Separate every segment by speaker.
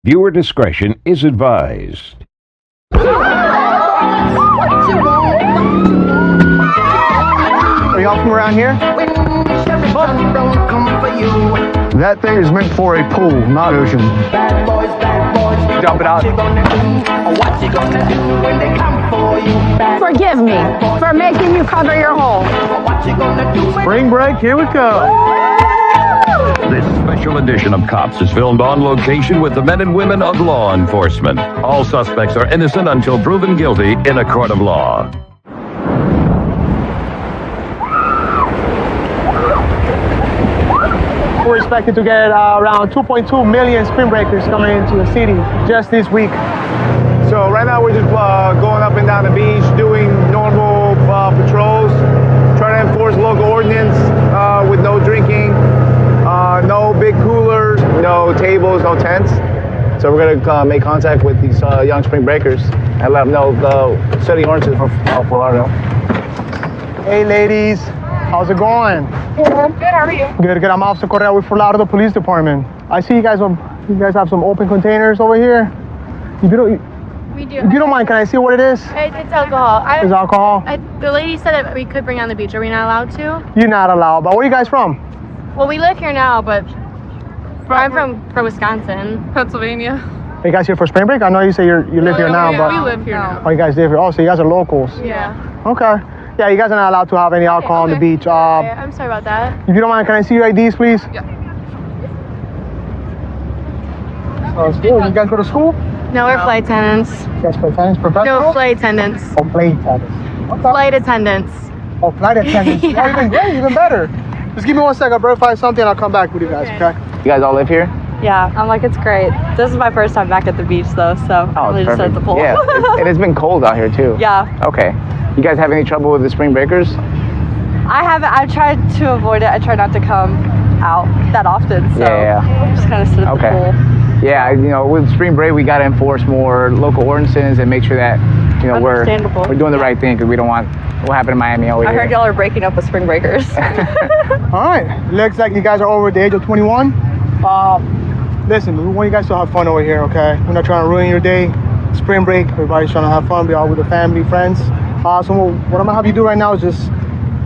Speaker 1: Viewer discretion is advised.
Speaker 2: Are y'all from around here? That thing is meant for a pool, not ocean. Dump it out.
Speaker 3: Forgive me for making you cover your hole.
Speaker 2: Spring break, here we go.
Speaker 1: This special edition of Cops is filmed on location with the men and women of law enforcement. All suspects are innocent until proven guilty in a court of law.
Speaker 2: We're expected to get around 2.2 million Springbreakers coming into the city just this week. So right now we're just going up and down the beach, doing normal patrols, trying to enforce local ordinance with no drinking, no big coolers, no tables, no tents. So we're gonna make contact with these young Springbreakers and let them know the city ordinances for Florida. Hey ladies, how's it going?
Speaker 3: Good, how are you?
Speaker 2: Good. I'm Officer Correa with Fort Lauderdale Police Department. I see you guys have some open containers over here.
Speaker 3: We do.
Speaker 2: If you don't mind, can I see what it is?
Speaker 3: It's alcohol.
Speaker 2: It's alcohol?
Speaker 3: The lady said that we could bring on the beach. Are we not allowed to?
Speaker 2: You're not allowed, but where are you guys from?
Speaker 3: Well, we live here now, but I'm from Wisconsin.
Speaker 4: Pennsylvania.
Speaker 2: Are you guys here for spring break? I know you say you live here now, but...
Speaker 4: We live here now.
Speaker 2: Oh, you guys live here. Oh, so you guys are locals.
Speaker 3: Yeah.
Speaker 2: Okay. Yeah, you guys are not allowed to have any alcohol on the beach.
Speaker 3: I'm sorry about that.
Speaker 2: If you don't mind, can I see your IDs, please?
Speaker 4: Yeah.
Speaker 2: School. You guys go to school?
Speaker 3: No, we're flight attendants.
Speaker 2: You guys play tennis professional?
Speaker 3: No, flight attendants.
Speaker 2: Oh, play tennis. Okay.
Speaker 3: Flight attendants.
Speaker 2: Oh, flight attendants.
Speaker 3: Yeah.
Speaker 2: Oh, even great, even better. Just give me 1 second, I'll verify something, I'll come back with you guys, okay? You guys all live here?
Speaker 4: Yeah, I'm like, it's great. This is my first time back at the beach, though, so
Speaker 2: Oh,
Speaker 4: I'm really just at the pool.
Speaker 2: Yeah, and it's been cold out here, too.
Speaker 4: Yeah.
Speaker 2: Okay. You guys have any trouble with the spring breakers?
Speaker 4: I haven't. I tried to avoid it. I try not to come out that often, so I'm just kind of sit at the pool.
Speaker 2: Yeah, with spring break, we got to enforce more local ordinances and make sure that, we're doing the right thing because we don't want what happened in Miami over here.
Speaker 4: I heard y'all are breaking up with spring breakers.
Speaker 2: All right. Looks like you guys are over the age of 21. Listen, we want you guys to have fun over here, okay? We're not trying to ruin your day. Spring break, everybody's trying to have fun, be out with the family, friends. So what I'm gonna have you do right now is just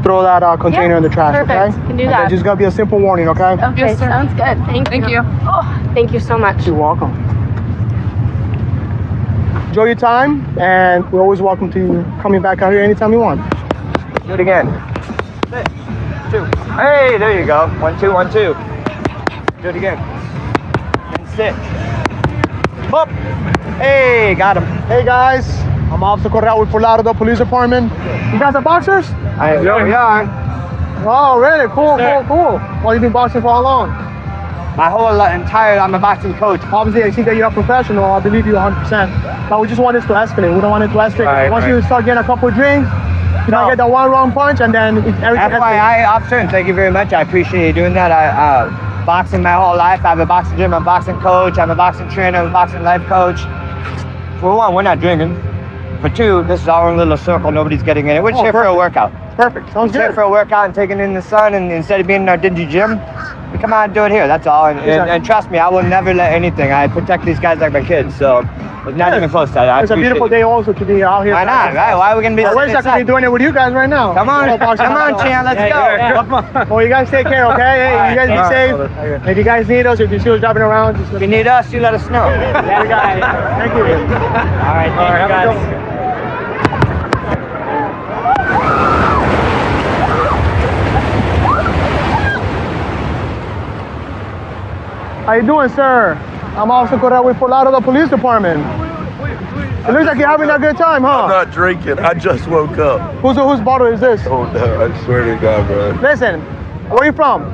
Speaker 2: throw that container in the trash,
Speaker 3: Perfect.
Speaker 2: okay?
Speaker 3: Can do that.
Speaker 2: Just gotta be a simple warning, okay?
Speaker 3: Okay,
Speaker 4: Yes, sir.
Speaker 3: sounds good. Thank you. Oh, thank you so much.
Speaker 2: You're welcome. Enjoy your time, and we're always welcome to coming back out here anytime you want. Do it again. 6, 2. Hey, there you go. 1, 2, 1, 2. Do it again. And sit. Up. Hey, got him. Hey guys, I'm Officer Correa with Fort Lauderdale Police Department. You guys are boxers? Yeah. Oh, really? Cool. Well, you've been boxing for how long?
Speaker 5: My whole entire, I'm a boxing coach.
Speaker 2: Obviously, I see that you're a professional. I believe you 100%. But we just want this to escalate. We don't want it to escalate. Once you start getting a couple of drinks, you don't get that one wrong punch, and then everything.
Speaker 5: FYI, officer, and thank you very much. I appreciate you doing that. I boxing my whole life. I have a boxing gym. I'm a boxing coach. I'm a boxing trainer. I'm a boxing life coach. For one, we're not drinking. For two, this is our own little circle. Nobody's getting in it. We're just here for a workout.
Speaker 2: Perfect. Sounds good.
Speaker 5: Here for a workout and taking in the sun, and instead of being in our dingy gym, we come out and do it here. That's all. And trust me, I will never let anything. I protect these guys like my kids. So it's not even close to that.
Speaker 2: It's a beautiful day also to be out here.
Speaker 5: Why not? Right? Why are we gonna be?
Speaker 2: I wish I could be doing it with you guys right now.
Speaker 5: Come on, Chan, let's go.
Speaker 2: Come on. Well, you guys take care, okay? Hey, you guys be safe. If you guys need us, if you see us driving around, just
Speaker 5: if you need us, you let us know.
Speaker 2: Yeah, we got it. Thank you.
Speaker 5: All right, thank you guys.
Speaker 2: How you doing, sir? I'm Officer Correa with Fort Lauderdale Police Department. It looks like you're having a good time, huh?
Speaker 6: I'm not drinking. I just woke up.
Speaker 2: Whose bottle is this?
Speaker 6: Oh, no. I swear to God, bro.
Speaker 2: Listen, where are you from?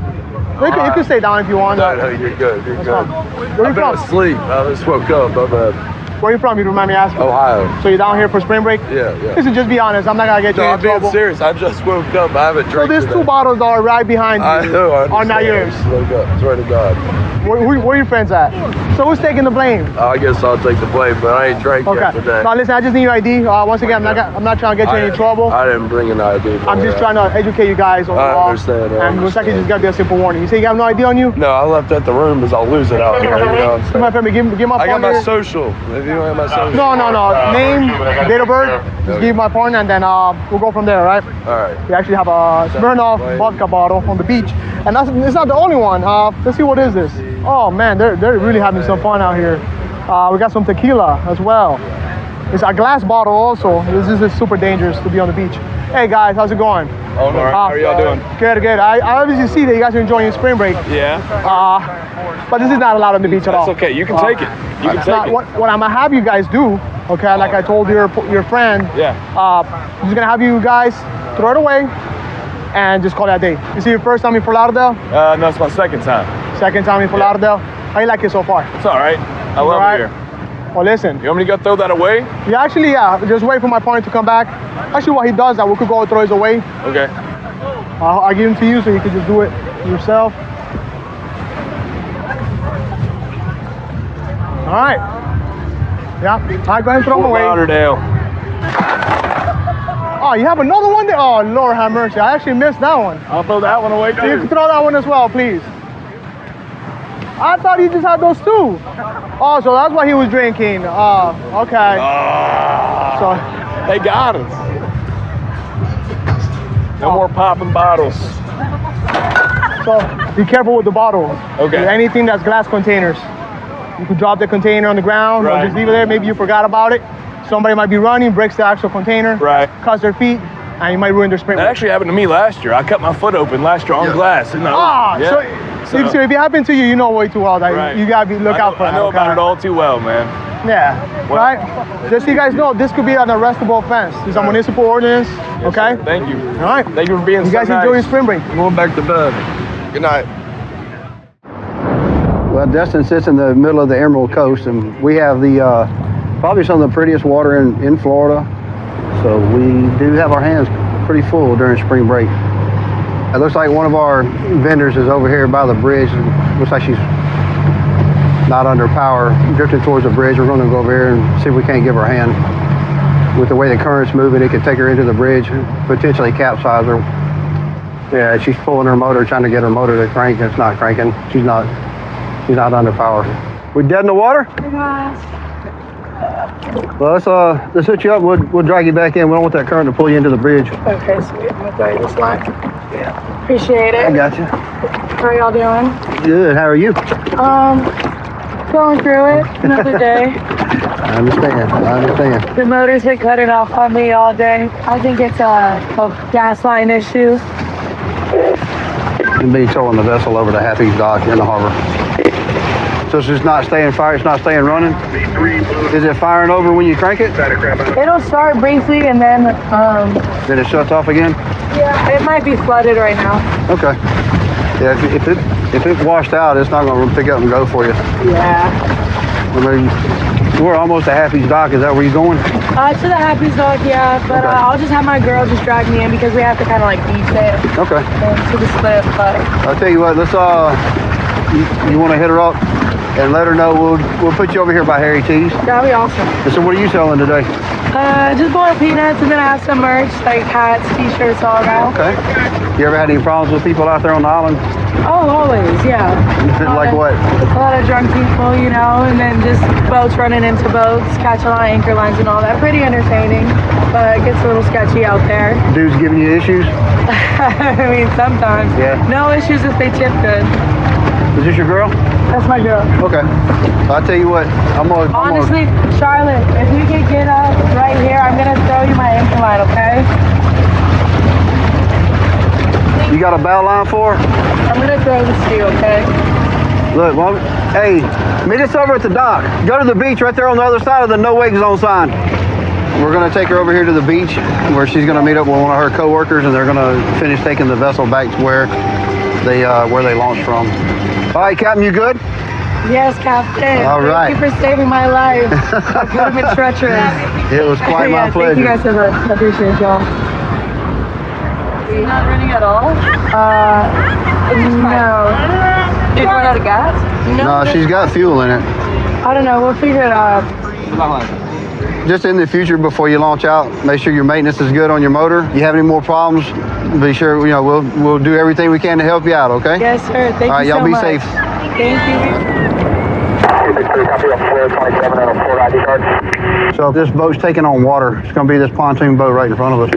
Speaker 2: You can stay down if you want.
Speaker 6: No, you're good. You're good.
Speaker 2: Where are you
Speaker 6: I've been
Speaker 2: from?
Speaker 6: asleep. I just woke up. My bad.
Speaker 2: Where are you from? You remind me asking.
Speaker 6: Ohio.
Speaker 2: So you're down here for spring break?
Speaker 6: Yeah.
Speaker 2: Listen, just be honest. I'm not gonna get you
Speaker 6: No,
Speaker 2: in
Speaker 6: I'm being
Speaker 2: trouble.
Speaker 6: serious. I just woke up. I haven't
Speaker 2: So
Speaker 6: drank
Speaker 2: there's
Speaker 6: today.
Speaker 2: 2 bottles that are right behind you.
Speaker 6: I know. I
Speaker 2: Are not yours.
Speaker 6: just woke up. Swear to God.
Speaker 2: Where are your friends at? So who's taking the blame?
Speaker 6: I guess I'll take the blame, but I ain't drank
Speaker 2: Okay.
Speaker 6: yet today.
Speaker 2: Now listen, I just need your ID. Once again, I'm not trying to get you in any trouble.
Speaker 6: I didn't bring an ID.
Speaker 2: I'm just trying to educate you guys on the
Speaker 6: I
Speaker 2: law.
Speaker 6: understand, I
Speaker 2: And looks like it's
Speaker 6: understand.
Speaker 2: just gotta be a simple warning. You say you have no ID on you?
Speaker 6: No, I left at the room because I'll lose it out here. You know what I'm
Speaker 2: Come
Speaker 6: saying?
Speaker 2: on, family, give my
Speaker 6: I got
Speaker 2: partner.
Speaker 6: my social. If you don't have my social.
Speaker 2: No. Name, date of birth. Just give my partner, and then we'll go from there, all right?
Speaker 6: All right.
Speaker 2: We actually have a Smirnoff vodka bottle on the beach, and it's not the only one. Let's see, what is this? Oh man, they're really having some fun out here. We got some tequila as well. It's a glass bottle also. This is super dangerous to be on the beach. Hey guys, how's it going?
Speaker 6: Oh, no. How are y'all doing?
Speaker 2: Good. I obviously see that you guys are enjoying your spring break.
Speaker 6: Yeah.
Speaker 2: But this is not allowed on the beach at all.
Speaker 6: That's okay. You can take it. You can
Speaker 2: It's
Speaker 6: take
Speaker 2: not
Speaker 6: it.
Speaker 2: what I'm gonna have you guys do, okay? Like I told your friend.
Speaker 6: Yeah.
Speaker 2: I'm just gonna have you guys throw it away and just call that day. Is it your first time in Fort Lauderdale?
Speaker 6: No, it's my second time.
Speaker 2: Second time in Fort Lauderdale? How you like it so far?
Speaker 6: It's all right. I love
Speaker 2: Alright.
Speaker 6: it here.
Speaker 2: Well, listen.
Speaker 6: You want me to go throw that away?
Speaker 2: Yeah, actually, yeah. Just wait for my partner to come back. Actually, while he does that, we could go throw his away.
Speaker 6: Okay.
Speaker 2: I'll give him to you so you can just do it yourself. All right. Yeah. All right, go ahead and throw him
Speaker 6: Fort
Speaker 2: away.
Speaker 6: Lauderdale.
Speaker 2: Oh, you have another one there? Oh, Lord have mercy. I actually missed that one.
Speaker 6: I'll throw that one away
Speaker 2: You can
Speaker 6: too.
Speaker 2: throw that one as well, please. I thought you just had those 2. Oh, so that's why he was drinking. Oh, okay. So,
Speaker 6: They got us. No more popping bottles.
Speaker 2: so be careful with the bottles.
Speaker 6: Okay.
Speaker 2: Anything that's glass containers. You could drop the container on the ground or
Speaker 6: Right.
Speaker 2: just leave it there. Maybe you forgot about it. Somebody might be running, breaks the actual container,
Speaker 6: Right.
Speaker 2: cuts their feet, and you might ruin their sprint.
Speaker 6: That actually happened to me last year. I cut my foot open last year on glass. And
Speaker 2: So if it happened to you, you know way too well that
Speaker 6: Right.
Speaker 2: you gotta look out for
Speaker 6: I
Speaker 2: that.
Speaker 6: know
Speaker 2: okay?
Speaker 6: about it all too well, man.
Speaker 2: Yeah,
Speaker 6: Well-
Speaker 2: right? Just so you guys know, this could be an arrestable offense. It's a municipal ordinance, okay?
Speaker 6: Thank you.
Speaker 2: All right.
Speaker 6: Thank you for being
Speaker 2: You
Speaker 6: so
Speaker 2: guys
Speaker 6: nice.
Speaker 2: enjoy your spring break.
Speaker 6: I'm going back to bed. Good night.
Speaker 7: Well, Destin sits in the middle of the Emerald Coast, and we have the probably some of the prettiest water in Florida. So we do have our hands pretty full during spring break. It looks like one of our vendors is over here by the bridge. It looks like she's not under power, drifting towards the bridge. We're going to go over here and see if we can't give her a hand. With the way the current's moving, it could take her into the bridge, potentially capsize her. Yeah, she's pulling her motor, trying to get her motor to crank. It's not cranking. She's not under power. We dead in the water? Well, let's hook you up. We'll drag you back in. We don't want that current to pull you into the bridge.
Speaker 8: Okay, sweet. I'm gonna throw you this line. Yeah. Appreciate it.
Speaker 7: I got you.
Speaker 8: How are y'all doing?
Speaker 7: Good. How are you?
Speaker 8: Going through it. Another day.
Speaker 7: I understand.
Speaker 8: The motor's been cutting off on me all day. I think it's a gas line issue.
Speaker 7: And be towing the vessel over to Happy's dock in the harbor. So it's just not staying fire. It's not staying running. Is it firing over when you crank it?
Speaker 8: It'll start briefly and then
Speaker 7: Then it shuts off again.
Speaker 8: yeah, it might be flooded right now.
Speaker 7: Okay. Yeah. If it washed out, it's not going to pick up and go for you.
Speaker 8: Yeah.
Speaker 7: I mean, we're almost at Happy's dock. Is that where you're going?
Speaker 8: To the Happy's Dock, yeah. But
Speaker 7: Okay.
Speaker 8: I'll just have my girl just drag me in because we have to kind of like beat it
Speaker 7: Okay.
Speaker 8: to the slip. But
Speaker 7: I'll tell you what. Let's you want to hit her up and let her know. We'll put you over here by Harry T's.
Speaker 8: that'll be awesome.
Speaker 7: So what are you selling today?
Speaker 8: Just boiled peanuts, and then I have some merch like hats, t-shirts, all that.
Speaker 7: Okay. You ever had any problems with people out there on the island?
Speaker 8: Oh, always, yeah.
Speaker 7: Like what?
Speaker 8: A lot of drunk people, you know, and then just boats running into boats, catching a lot of anchor lines and all that. Pretty entertaining, but it gets a little sketchy out there.
Speaker 7: Dudes giving you issues?
Speaker 8: I mean, sometimes.
Speaker 7: Yeah.
Speaker 8: No issues if they tip good.
Speaker 7: Is this your girl?
Speaker 8: That's my girl.
Speaker 7: Okay. I'll tell you what.
Speaker 8: Honestly, Charlotte, if we could get up right here, I'm gonna throw you my anchor line, okay?
Speaker 7: You got a bow line for her?
Speaker 8: I'm gonna throw this to you, okay?
Speaker 7: Look, well, hey, meet us over at the dock. Go to the beach right there on the other side of the no wake zone sign. We're gonna take her over here to the beach where she's gonna meet up with one of her coworkers, and they're gonna finish taking the vessel back to where they launched from. All right, Captain, you good?
Speaker 8: Yes, Captain.
Speaker 7: All right.
Speaker 8: Thank you for saving my life. That could have been treacherous.
Speaker 7: It was quite my pleasure.
Speaker 8: Thank you guys so much. I appreciate y'all.
Speaker 4: You're not running at all?
Speaker 8: No.
Speaker 4: Did you run out of gas?
Speaker 7: No, she's got fuel in it.
Speaker 8: I don't know. We'll figure it out.
Speaker 7: Just in the future, before you launch out, make sure your maintenance is good on your motor. You have any more problems, be sure, we'll do everything we can to help you out, okay?
Speaker 8: Yes, sir. Thank
Speaker 7: All right,
Speaker 8: you so
Speaker 7: y'all be
Speaker 8: much.
Speaker 7: safe.
Speaker 8: Thank you.
Speaker 7: So this boat's taking on water. It's going to be this pontoon boat right in front of us.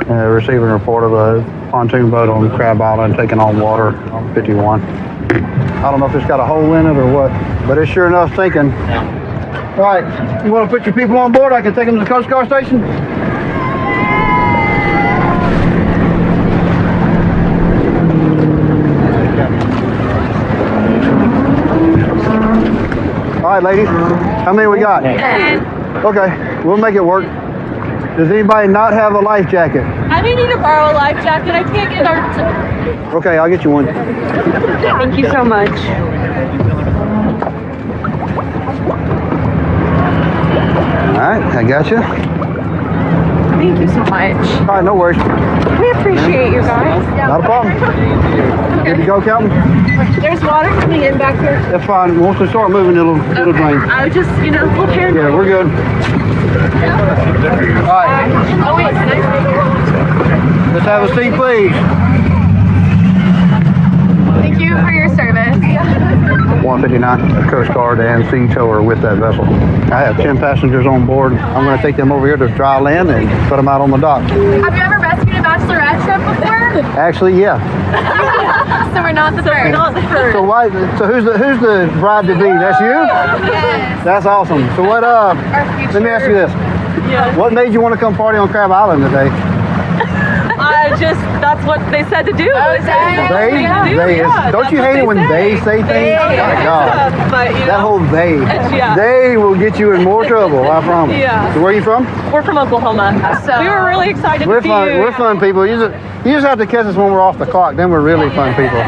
Speaker 7: Receiving a report of a pontoon boat on Crab Island taking on water on 51. I don't know if it's got a hole in it or what, but it's sure enough sinking. All right, you want to put your people on board? I can take them to the Coast Guard station. All right, ladies, how many we got?
Speaker 3: 10.
Speaker 7: Okay, we'll make it work. Does anybody not have a life jacket?
Speaker 3: I may need to borrow a life jacket. I can't get our...
Speaker 7: Okay, I'll get you one.
Speaker 4: Thank you so much.
Speaker 7: All right, I got you.
Speaker 4: Thank you so much.
Speaker 7: All right, no worries.
Speaker 4: We appreciate you guys.
Speaker 7: Not a problem. Good to go, Captain?
Speaker 3: There's water coming in back here.
Speaker 7: That's fine. Once we start moving, it'll drain.
Speaker 3: I was just, we'll carry.
Speaker 7: Yeah, we're good. All right,
Speaker 3: Oh, wait. Can I...
Speaker 7: let's have a seat, please.
Speaker 3: Thank you for your service.
Speaker 7: 159, Coast Guard and sea tower with that vessel. I have 10 passengers on board. I'm going to take them over here to dry land and put them out on the dock.
Speaker 3: Have you ever rescued a bachelorette trip before?
Speaker 7: Actually, yeah.
Speaker 3: So we're not the first.
Speaker 7: So why? So who's the bride to be? That's you?
Speaker 3: Yes.
Speaker 7: That's awesome. So what? Let me ask you this.
Speaker 4: Yeah.
Speaker 7: What made you want to come party on Crab Island today?
Speaker 4: That's what they said to do.
Speaker 7: Don't you hate it when they say things? Oh my God.
Speaker 4: But,
Speaker 7: That whole they.
Speaker 4: Yeah.
Speaker 7: They will get you in more trouble, I promise.
Speaker 4: Yeah.
Speaker 7: So where are you from?
Speaker 4: We're from Oklahoma. So we were really excited
Speaker 7: We're
Speaker 4: to see
Speaker 7: fun.
Speaker 4: you.
Speaker 7: We're fun people. You just have to catch us when we're off the clock. Then we're really fun people.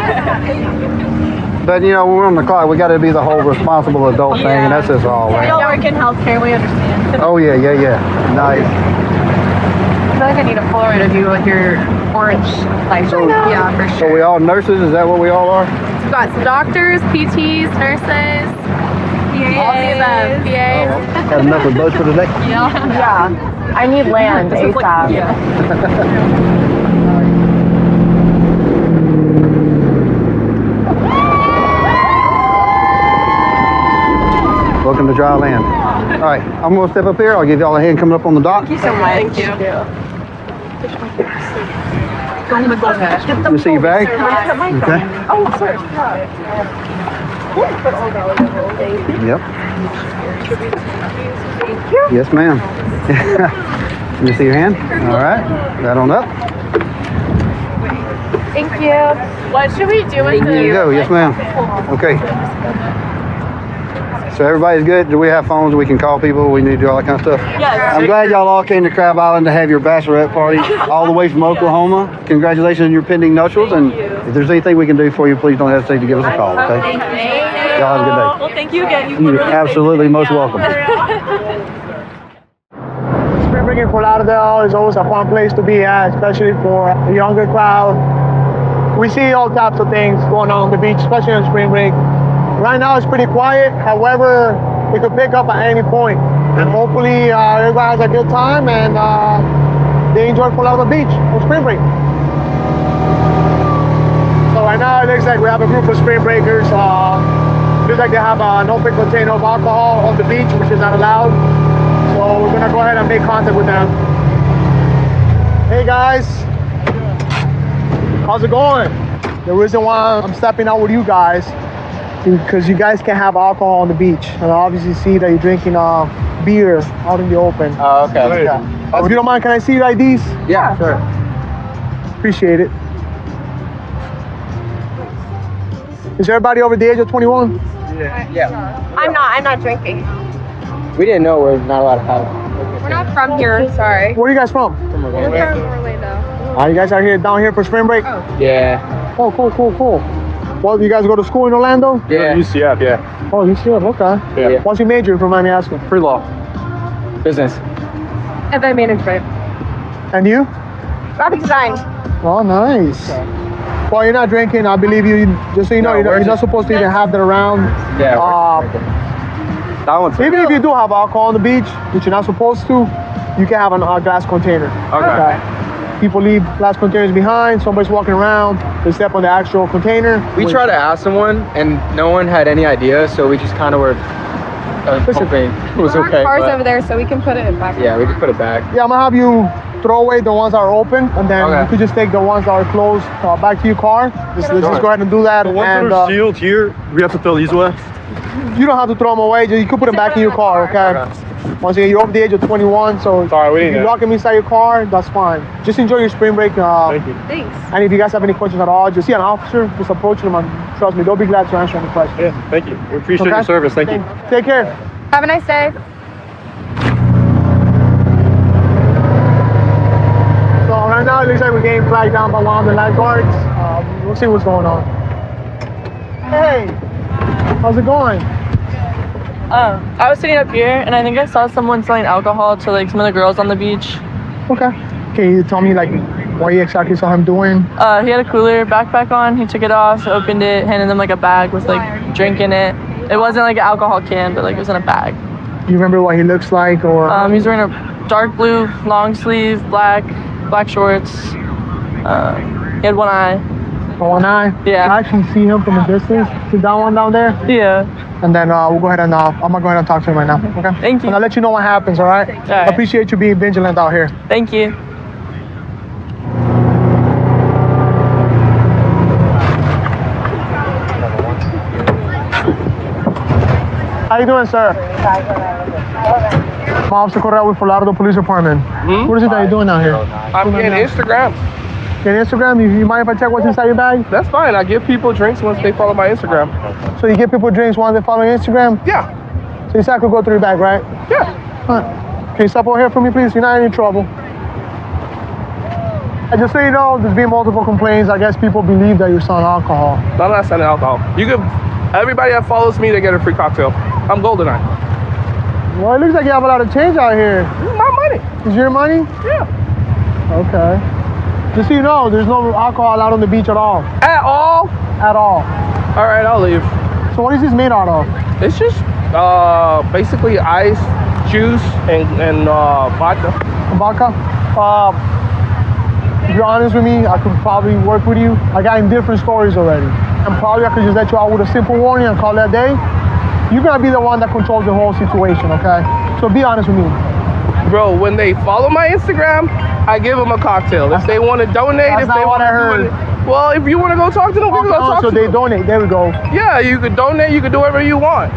Speaker 7: But when we're on the clock, we got to be the whole responsible adult thing, and that's just all.
Speaker 3: We all work in healthcare. We understand.
Speaker 7: Oh yeah. Nice.
Speaker 3: I feel like I need a Polaroid of you with your orange light. Yeah, for
Speaker 7: So
Speaker 3: sure.
Speaker 7: we all nurses? Is that what we all are?
Speaker 3: We've got some doctors, PTs, nurses, all of the above, PAs.
Speaker 7: Had enough of boats for today?
Speaker 3: Yeah. I need land ASAP.
Speaker 7: Welcome to dry land. All right, I'm gonna step up here. I'll give y'all a hand coming up on the dock.
Speaker 4: Thank you so much. Thank you.
Speaker 7: Let me see your bag. Okay.
Speaker 4: Oh, sorry.
Speaker 7: Yep. Yes, ma'am. Let me see your hand. All right. Right on up.
Speaker 3: Thank you. What should we do with
Speaker 7: There you go. Yes, ma'am. Okay. So everybody's good? Do we have phones? We can call people? We need to do all that kind of stuff?
Speaker 4: Yes.
Speaker 7: I'm glad y'all all came to Crab Island to have your bachelorette party all the way from Oklahoma. Congratulations on your pending nuptials. And if there's anything we can do for you, please don't hesitate to give us a call, okay? Y'all have a good day.
Speaker 4: Well, thank you again.
Speaker 7: You're absolutely most welcome.
Speaker 2: Springbreaking for Lauderdale is always a fun place to be at, especially for the younger crowd. We see all types of things going on the beach, especially on spring break. Right now it's pretty quiet. However, it could pick up at any point. And hopefully everybody has a good time and they enjoy Fort Lauderdale Beach on spring break. So right now it looks like we have a group of spring breakers. Looks like they have an open container of alcohol on the beach, which is not allowed. So we're gonna go ahead and make contact with them. Hey guys, how's it going? The reason why I'm stepping out with you guys is because you guys can have alcohol on the beach. And I obviously see that you're drinking beer out in the open.
Speaker 5: Oh, okay.
Speaker 2: Yeah. If you don't mind, can I see your IDs?
Speaker 5: Yeah, sure.
Speaker 2: Appreciate it. Is everybody over the age of 21?
Speaker 5: Yeah.
Speaker 3: I'm not drinking.
Speaker 5: We didn't know we're not allowed to have.
Speaker 3: We're not from here, sorry.
Speaker 2: Where are you guys from?
Speaker 3: We're from Orlando.
Speaker 2: You guys are here down here for spring break?
Speaker 5: Yeah.
Speaker 2: Oh, cool. Well, you guys go to school in Orlando?
Speaker 5: Yeah.
Speaker 6: UCF, yeah.
Speaker 2: Oh, UCF, okay.
Speaker 6: Yeah.
Speaker 2: What's your major, if you mind me asking?
Speaker 5: Pre-law. Business.
Speaker 3: Event management.
Speaker 2: And you?
Speaker 3: Graphic design.
Speaker 2: Oh, nice. Well, you're not drinking. I believe you. Just so you know, you're not supposed to even have that around.
Speaker 5: Yeah. That one's
Speaker 2: Even if you do have alcohol on the beach, which you're not supposed to, you can have a glass container.
Speaker 5: Okay.
Speaker 2: People leave glass containers behind. Somebody's walking around. They step on the actual container.
Speaker 5: We tried to ask someone, and no one had any idea, so we just kind of were hoping it was okay.
Speaker 3: Cars
Speaker 5: but-
Speaker 3: over there, so we can put it back.
Speaker 5: Yeah, we just put it back.
Speaker 2: Yeah, I'm gonna have you throw away the ones that are open, and then
Speaker 5: Okay.
Speaker 2: you could just take the ones that are closed back to your car. Let's just go ahead and do that.
Speaker 6: The ones
Speaker 2: and,
Speaker 6: that are sealed here, we have to throw these away.
Speaker 2: You don't have to throw them away. You can put them back in your car, okay? Once again, you're over the age of 21, so
Speaker 6: Sorry, we
Speaker 2: if
Speaker 6: didn't
Speaker 2: you
Speaker 6: know.
Speaker 2: lock them inside your car, that's fine. Just enjoy your spring break.
Speaker 6: Thank you.
Speaker 3: Thanks.
Speaker 2: And if you guys have any questions at all, just see an officer, just approach them, and trust me, they'll be glad to answer any questions.
Speaker 6: Yeah, thank you. We appreciate
Speaker 2: Okay?
Speaker 6: your service. Thank you.
Speaker 2: Take care.
Speaker 3: Have a nice day.
Speaker 2: So right now, it looks like we're getting flagged down by law and the lifeguards. We'll see what's going on. Hey, how's it going?
Speaker 8: I was sitting up here, and I think I saw someone selling alcohol to like some of the girls on the beach.
Speaker 2: Okay. Can you tell me like what you exactly saw him doing?
Speaker 8: He had a cooler backpack on. He took it off, opened it, handed them like a bag with like drink in it. It wasn't like an alcohol can, but like it was in a bag.
Speaker 2: Do you remember what he looks like, or?
Speaker 8: He's wearing a dark blue long sleeve, black shorts. He had one eye.
Speaker 2: One eye?
Speaker 8: Yeah.
Speaker 2: I actually see him from a distance. See that one down there?
Speaker 8: Yeah.
Speaker 2: And then we'll go ahead and I'm gonna go ahead and talk to him right now. Okay.
Speaker 8: Thank you.
Speaker 2: And I'll let you know what happens. All right.
Speaker 8: right.
Speaker 2: Appreciate you being vigilant out here.
Speaker 8: Thank you.
Speaker 2: How you doing, sir? I'm Officer Correa with Florida Police Department. What is it that you're doing out here?
Speaker 9: I'm getting Instagram.
Speaker 2: Your Instagram? You mind if I check what's inside your bag?
Speaker 9: That's fine. I give people drinks once they follow my Instagram.
Speaker 2: So you give people drinks once they follow your Instagram?
Speaker 9: Yeah.
Speaker 2: So you said I could go through your bag, right?
Speaker 9: Yeah.
Speaker 2: All right. Can you step over here for me, please? You're not in any trouble. And just so you know, there's been multiple complaints. I guess people believe that you're selling alcohol.
Speaker 9: I'm not selling alcohol. You give everybody that follows me, they get a free cocktail. I'm Goldeneye.
Speaker 2: Well, it looks like you have a lot of change out here.
Speaker 9: This is my money.
Speaker 2: Is your money?
Speaker 9: Yeah.
Speaker 2: Okay. Just so you know, there's no alcohol out on the beach at all.
Speaker 9: At all?
Speaker 2: At all.
Speaker 9: All right, I'll leave.
Speaker 2: So what is this made out of?
Speaker 9: It's just basically ice, juice, and vodka.
Speaker 2: Vodka? If you're honest with me, I could probably work with you. I got in different stories already. And probably I could just let you out with a simple warning and call that day. You're gonna be the one that controls the whole situation, okay? So be honest with me.
Speaker 9: Bro, when they follow my Instagram, I give them a cocktail. If they want to donate,
Speaker 2: That's
Speaker 9: if
Speaker 2: not
Speaker 9: they
Speaker 2: what
Speaker 9: want
Speaker 2: I
Speaker 9: to
Speaker 2: heard.
Speaker 9: do it. Well, if you want to go talk to them, we can go talk
Speaker 2: So
Speaker 9: to
Speaker 2: they
Speaker 9: them.
Speaker 2: donate. There we go.
Speaker 9: Yeah, you could donate, you could do whatever you want.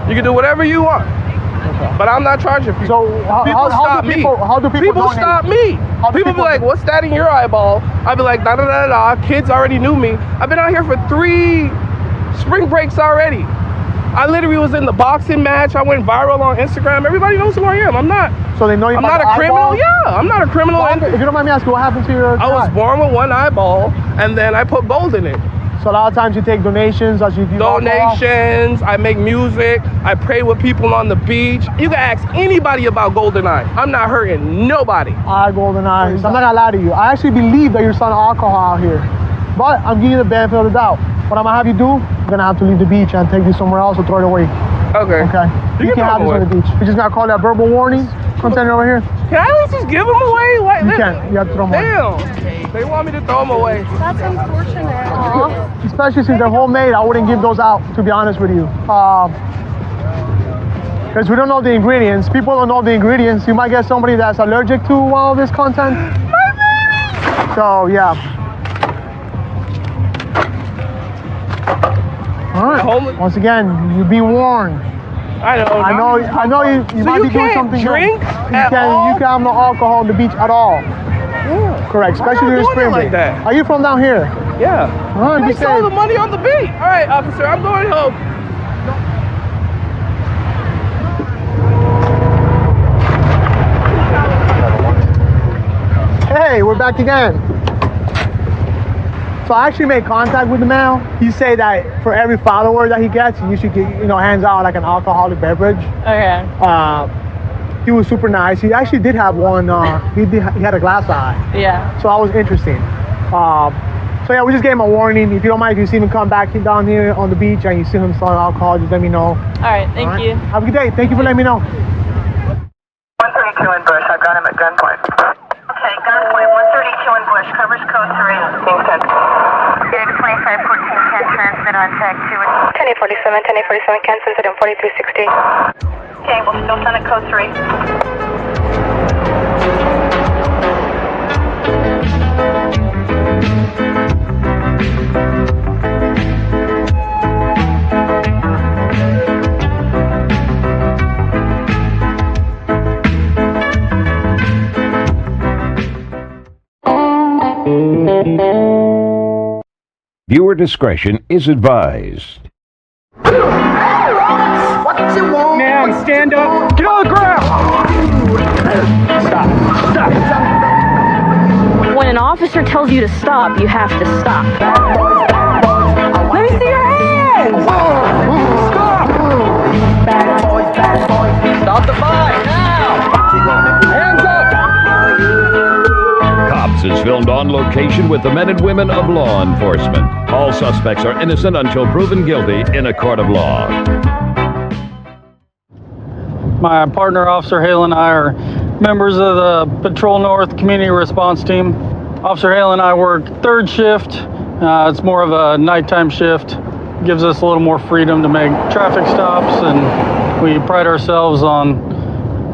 Speaker 9: You can do whatever you want. But I'm not charging people.
Speaker 2: So how do people donate?
Speaker 9: Stop me.
Speaker 2: How do
Speaker 9: People be like, what's that in your eyeball? I'd be like, da da da da. Kids already knew me. I've been out here for 3 spring breaks already. I literally was in the boxing match. I went viral on Instagram. Everybody knows who I am. I'm not.
Speaker 2: So they know you.
Speaker 9: I'm not a criminal. Yeah, I'm not a criminal.
Speaker 2: If you don't mind me asking, what happened to your?
Speaker 9: I was born with one eyeball, and then I put gold in it.
Speaker 2: So a lot of times you take donations as you do
Speaker 9: Donations, I make music, I pray with people on the beach. You can ask anybody about Goldeneye. I'm not hurting nobody.
Speaker 2: Goldeneye. I'm not gonna lie to you. I actually believe that you're selling alcohol out here. But I'm giving you the benefit of the doubt. What I'm gonna have you do, you're gonna have to leave the beach and take this somewhere else or throw it away.
Speaker 9: Okay.
Speaker 2: Okay. You can't have this on the beach. You just gotta call that verbal warning container over here.
Speaker 9: Can I at least just give them away? Like,
Speaker 2: You can't. You have to throw them away.
Speaker 9: Damn. They want me to throw them away.
Speaker 3: That's unfortunate.
Speaker 2: Especially since they're homemade, I wouldn't give those out, to be honest with you. Because we don't know the ingredients. People don't know the ingredients. You might get somebody that's allergic to all this content. So, yeah. All right. Once again, you're being warned.
Speaker 9: I know
Speaker 2: you might be doing something
Speaker 9: drink
Speaker 2: good.
Speaker 9: at all?
Speaker 2: You can't have no alcohol on the beach at all.
Speaker 9: Yeah.
Speaker 2: Correct, especially during spring break.
Speaker 9: Like that.
Speaker 2: Are you from down here?
Speaker 9: Yeah.
Speaker 2: All right,
Speaker 9: They
Speaker 2: be
Speaker 9: stole
Speaker 2: safe.
Speaker 9: the money on the beach. All right, officer, I'm going home.
Speaker 2: Hey, we're back again. So I actually made contact with the man. He said that for every follower that he gets, you should get, hands out like an alcoholic beverage.
Speaker 8: Okay.
Speaker 2: He was super nice. He actually did have one. He had a glass eye.
Speaker 8: Yeah.
Speaker 2: So that was interesting. So yeah, we just gave him a warning. If you don't mind, if you see him come back down here on the beach and you see him selling alcohol, just let me know.
Speaker 8: All right. Thank you.
Speaker 2: Have a good day. Thank you for letting me know.
Speaker 10: 132 in Bush. I've got him at gunpoint. Okay, gunpoint. 132 in Bush. Covers code 3. King's 10. 2514 can transmit on tag 2. 1047, 1047 can send it in 4360. Okay, we'll still send it code 3.
Speaker 1: Viewer discretion is advised.
Speaker 9: Man, stand up. Get on the ground. Stop.
Speaker 11: When an officer tells you to stop, you have to stop.
Speaker 8: Let me see your hands.
Speaker 9: Stop.
Speaker 5: Stop the fight now!
Speaker 9: Hands up.
Speaker 1: Cops is filmed on location with the men and women of law enforcement. All suspects are innocent until proven guilty in a court of law.
Speaker 12: My partner, Officer Hale, and I are members of the Patrol North Community Response Team. Officer Hale and I work third shift. It's more of a nighttime shift. Gives us a little more freedom to make traffic stops, and we pride ourselves on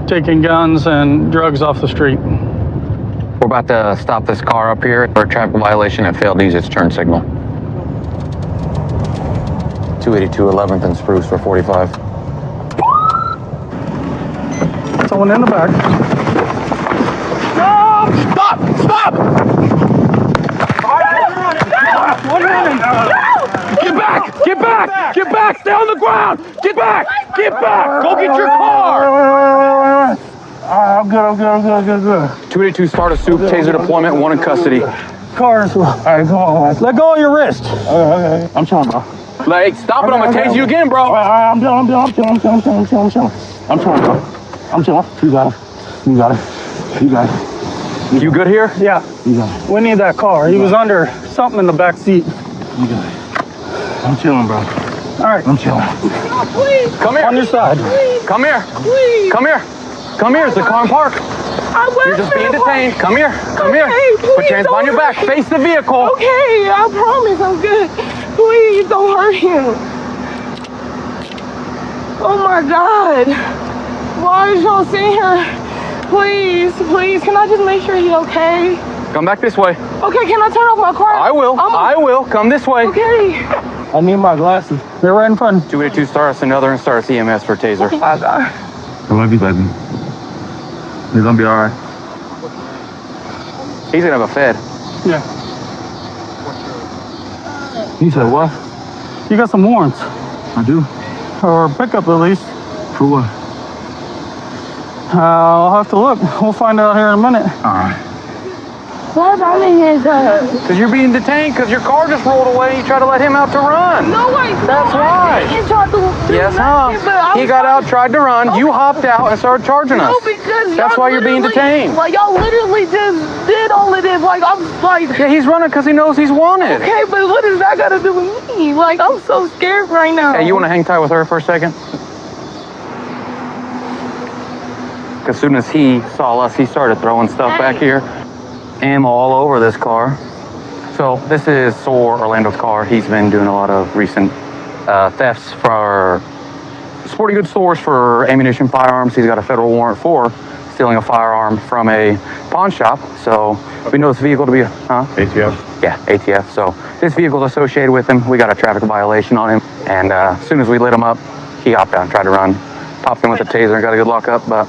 Speaker 12: taking guns and drugs off the street.
Speaker 13: We're about to stop this car up here for a traffic violation and failed to use its turn signal. 282 11th and Spruce for 45.
Speaker 12: Someone in the back.
Speaker 9: Stop! Stop! Get back! Get back! Get back! Stay on the ground! Get back! Get back! Go get your car!
Speaker 12: I'm good.
Speaker 13: 282 start a soup, taser deployment, 1 in custody.
Speaker 12: Cars. All right, come on. Let go of your wrist.
Speaker 13: Okay.
Speaker 12: I'm chilling, bro.
Speaker 13: Like, stop it, I'm gonna tase you again, bro.
Speaker 12: I'm chilling, bro. You got it.
Speaker 13: You good here?
Speaker 12: Yeah.
Speaker 13: You got it.
Speaker 12: We need that car. He was under something in the back seat.
Speaker 13: You got it. I'm chilling, bro.
Speaker 12: All right.
Speaker 13: I'm chilling.
Speaker 12: Please.
Speaker 13: Come here.
Speaker 12: On your side.
Speaker 13: Please. Come here.
Speaker 12: Please.
Speaker 13: Come here. Come here. It's the car and park. You're just being detained. Come here. Come here. Put your hands behind your back. Face the vehicle.
Speaker 8: Okay, I promise I'm good. Please don't hurt him. Oh my God. Why is y'all sitting here? Please, can I just make sure he's okay?
Speaker 13: Come back this way.
Speaker 8: Okay, can I turn off my car?
Speaker 13: I will. I will. Come this way.
Speaker 8: Okay.
Speaker 12: I need my glasses. They're right in front.
Speaker 13: 282 start us another and start us EMS for taser.
Speaker 8: Oh my God.
Speaker 13: I love you, baby. You're gonna be all right. He's gonna have a fed.
Speaker 12: Yeah.
Speaker 13: You said what?
Speaker 12: You got some warrants.
Speaker 13: I do.
Speaker 12: Or pickup at least.
Speaker 13: For what?
Speaker 12: I'll have to look. We'll find out here in a minute.
Speaker 13: All right.
Speaker 8: Why am I in his
Speaker 13: Because you're being detained because your car just rolled away and you tried to let him out to run.
Speaker 8: No, wait.
Speaker 13: That's why.
Speaker 8: He tried to
Speaker 13: Yes, huh? He got out, tried to run. You hopped out and started charging us.
Speaker 8: No, because
Speaker 13: that's why you're being detained.
Speaker 8: Like, y'all literally just did all of this. Like, I'm like...
Speaker 13: Yeah, he's running because he knows he's wanted.
Speaker 8: Okay, but what does that got to do with me? Like, I'm so scared right now.
Speaker 13: Hey, you want to hang tight with her for a second? As soon as he saw us, he started throwing stuff back here. Ammo all over this car. So this is Soar Orlando's car. He's been doing a lot of recent thefts for sporting goods stores for ammunition, firearms. He's got a federal warrant for stealing a firearm from a pawn shop. So we know this vehicle to be,
Speaker 6: ATF?
Speaker 13: Yeah, ATF. So this vehicle's associated with him. We got a traffic violation on him. And as soon as we lit him up, he hopped out and tried to run. Popped in with a taser and got a good lock up. But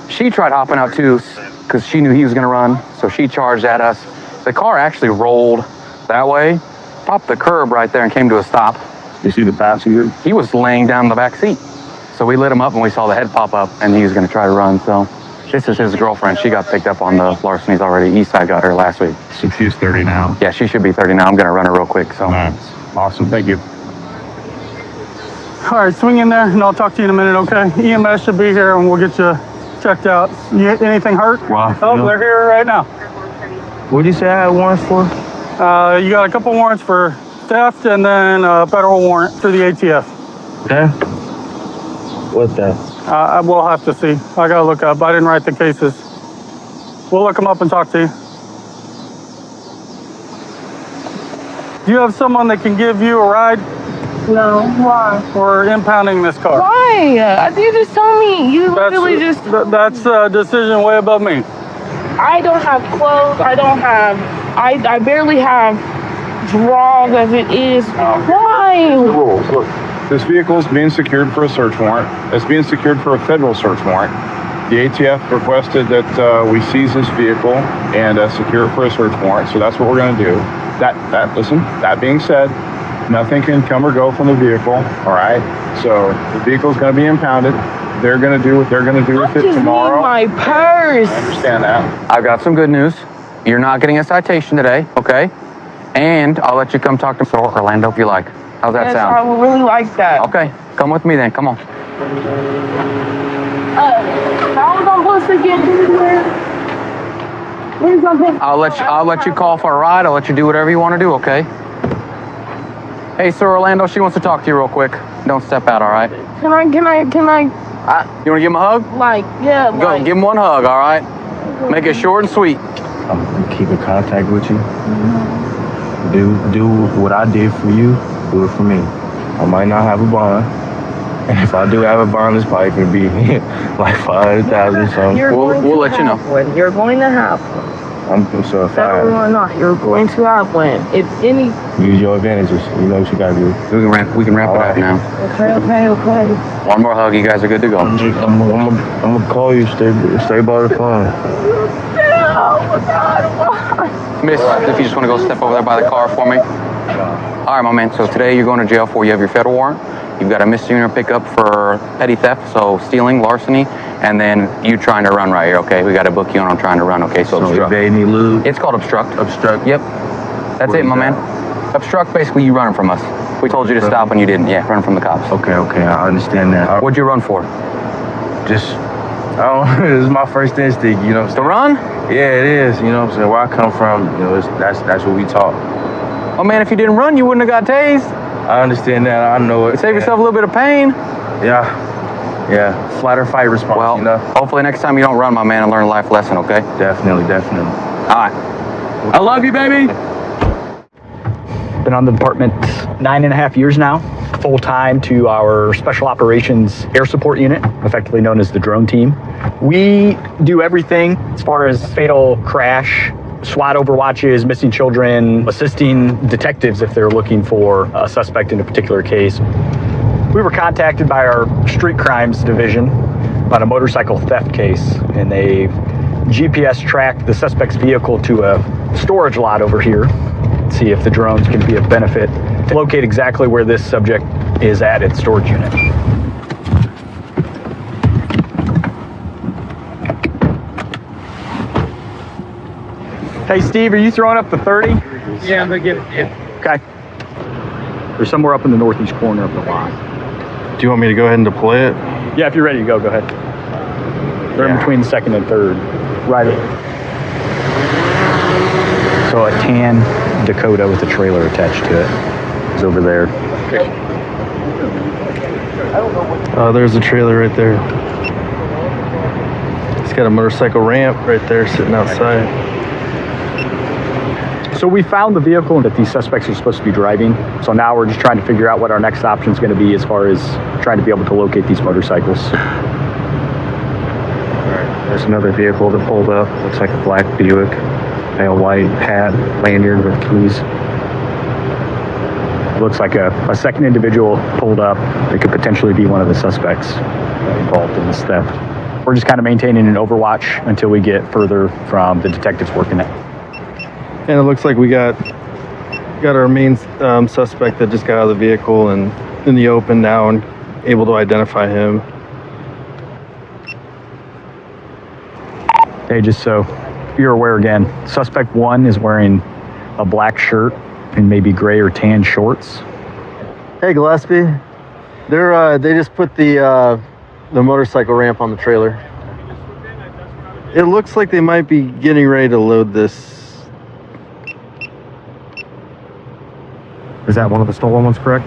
Speaker 13: she tried hopping out too because she knew he was gonna run. So she charged at us. The car actually rolled that way, popped the curb right there and came to a stop.
Speaker 6: You see the passenger?
Speaker 13: He was laying down in the back seat. So we lit him up and we saw the head pop up and he was gonna try to run. So This is his girlfriend. She got picked up on the larcenies already. Eastside got her last week.
Speaker 14: So she's 30 now.
Speaker 13: Yeah, she should be 30 now. I'm gonna run her real quick. So.
Speaker 14: Nice. Awesome. Thank you.
Speaker 12: All right, swing in there, and I'll talk to you in a minute, okay? EMS should be here, and we'll get you checked out. Anything hurt?
Speaker 14: Wow.
Speaker 12: Oh, they're here right now.
Speaker 5: What did you say I had warrants for?
Speaker 12: You got a couple warrants for theft, and then a federal warrant through the ATF.
Speaker 5: Okay. What's that?
Speaker 12: We'll have to see. I gotta look up. I didn't write the cases. We'll look them up and talk to you. Do you have someone that can give you a ride?
Speaker 8: No, why?
Speaker 12: We're impounding this car.
Speaker 8: Why? You just told me. You literally just...
Speaker 12: That's a decision way above me.
Speaker 8: I don't have clothes. I don't have... I barely have drawers as it is. Why?
Speaker 14: The rules. Look, this vehicle is being secured for a search warrant. It's being secured for a federal search warrant. The ATF requested that we seize this vehicle and secure it for a search warrant. So that's what we're going to do. That being said, nothing can come or go from the vehicle, all right? So the vehicle's going to be impounded. They're going to do what they're going to do with it tomorrow.
Speaker 8: My purse.
Speaker 14: I understand that.
Speaker 13: I've got some good news. You're not getting a citation today, okay? And I'll let you come talk to Orlando if you like. How's that sound?
Speaker 8: I would really like that.
Speaker 13: Okay, come with me then. Come on.
Speaker 8: How was I supposed to get anywhere?
Speaker 13: I'll let you call for a ride. I'll let you do whatever you want to do, okay? Hey, Sir Orlando, she wants to talk to you real quick. Don't step out, all right?
Speaker 8: Can I?
Speaker 13: You want to give him a hug? Go, give him one hug, all right? Make it short and sweet.
Speaker 15: I'm keeping contact with you. Do what I did for you, do it for me. I might not have a bond. And if I do have a bond, it's probably going to be like 500,000 or something.
Speaker 13: We'll let you know.
Speaker 8: You're going to have one.
Speaker 15: So if
Speaker 8: Federal or not, you're going to have one. If any...
Speaker 15: Use your advantages. You know what you got to do.
Speaker 13: We can wrap it up now.
Speaker 8: Okay.
Speaker 13: One more hug. You guys are good to go.
Speaker 15: I'm going to call you. Stay by the phone.
Speaker 8: Oh, my God.
Speaker 13: Miss, if you just want to go step over there by the car for me. All right, my man. So today you're going to jail for you have your federal warrant. You've got a misdemeanor pickup for petty theft, so stealing, larceny, and then you trying to run right here, okay? We got to book you on trying to run, okay? So obstruct.
Speaker 15: Evade loot.
Speaker 13: It's called obstruct.
Speaker 15: Obstruct?
Speaker 13: Yep. That's it, my man. Obstruct, basically you running from us. We told you to stop and you didn't. Yeah, run from the cops.
Speaker 15: Okay, I understand that.
Speaker 13: What'd you run for?
Speaker 15: This is my first instinct, you know what I'm saying?
Speaker 13: To run?
Speaker 15: Yeah, it is, you know what I'm saying? Where I come from, you know, that's what we taught.
Speaker 13: Oh man, if you didn't run, you wouldn't have got tased.
Speaker 15: I understand that. I know it.
Speaker 13: Save yourself a little bit of pain.
Speaker 15: Yeah. Flight or fight response,
Speaker 13: well,
Speaker 15: you know?
Speaker 13: Hopefully next time you don't run, my man, and learn a life lesson, okay?
Speaker 15: Definitely.
Speaker 13: All right. I love you, baby.
Speaker 16: Been on the department 9.5 years now, full-time to our Special Operations Air Support Unit, effectively known as the drone team. We do everything as far as fatal crash, SWAT overwatches, missing children, assisting detectives if they're looking for a suspect in a particular case. We were contacted by our Street Crimes Division about a motorcycle theft case, and they GPS tracked the suspect's vehicle to a storage lot over here. See if the drones can be of benefit to locate exactly where this subject is at its storage unit. Hey Steve, are you throwing up the 30?
Speaker 9: Yeah, I'm gonna get it.
Speaker 16: Okay. They're somewhere up in the northeast corner of the lot.
Speaker 15: Do you want me to go ahead and deploy it?
Speaker 16: Yeah, if you're ready to go ahead. They're in between second and third. Right. So a tan Dakota with a trailer attached to it is over there.
Speaker 15: Oh, there's a trailer right there. It's got a motorcycle ramp right there sitting outside.
Speaker 16: So we found the vehicle that these suspects are supposed to be driving. So now we're just trying to figure out what our next option is going to be as far as trying to be able to locate these motorcycles.
Speaker 15: All right, there's another vehicle that pulled up. Looks like a black Buick, pale white hat, lanyard with keys.
Speaker 16: Looks like a second individual pulled up. It could potentially be one of the suspects involved in this theft. We're just kind of maintaining an overwatch until we get further from the detectives working it.
Speaker 15: And it looks like we got our main suspect that just got out of the vehicle and in the open now and able to identify him.
Speaker 16: Hey, just so you're aware again, suspect 1 is wearing a black shirt and maybe gray or tan shorts.
Speaker 7: Hey, Gillespie. They just put the motorcycle ramp on the trailer. It looks like they might be getting ready to load this.
Speaker 16: Is that one of the stolen ones, correct?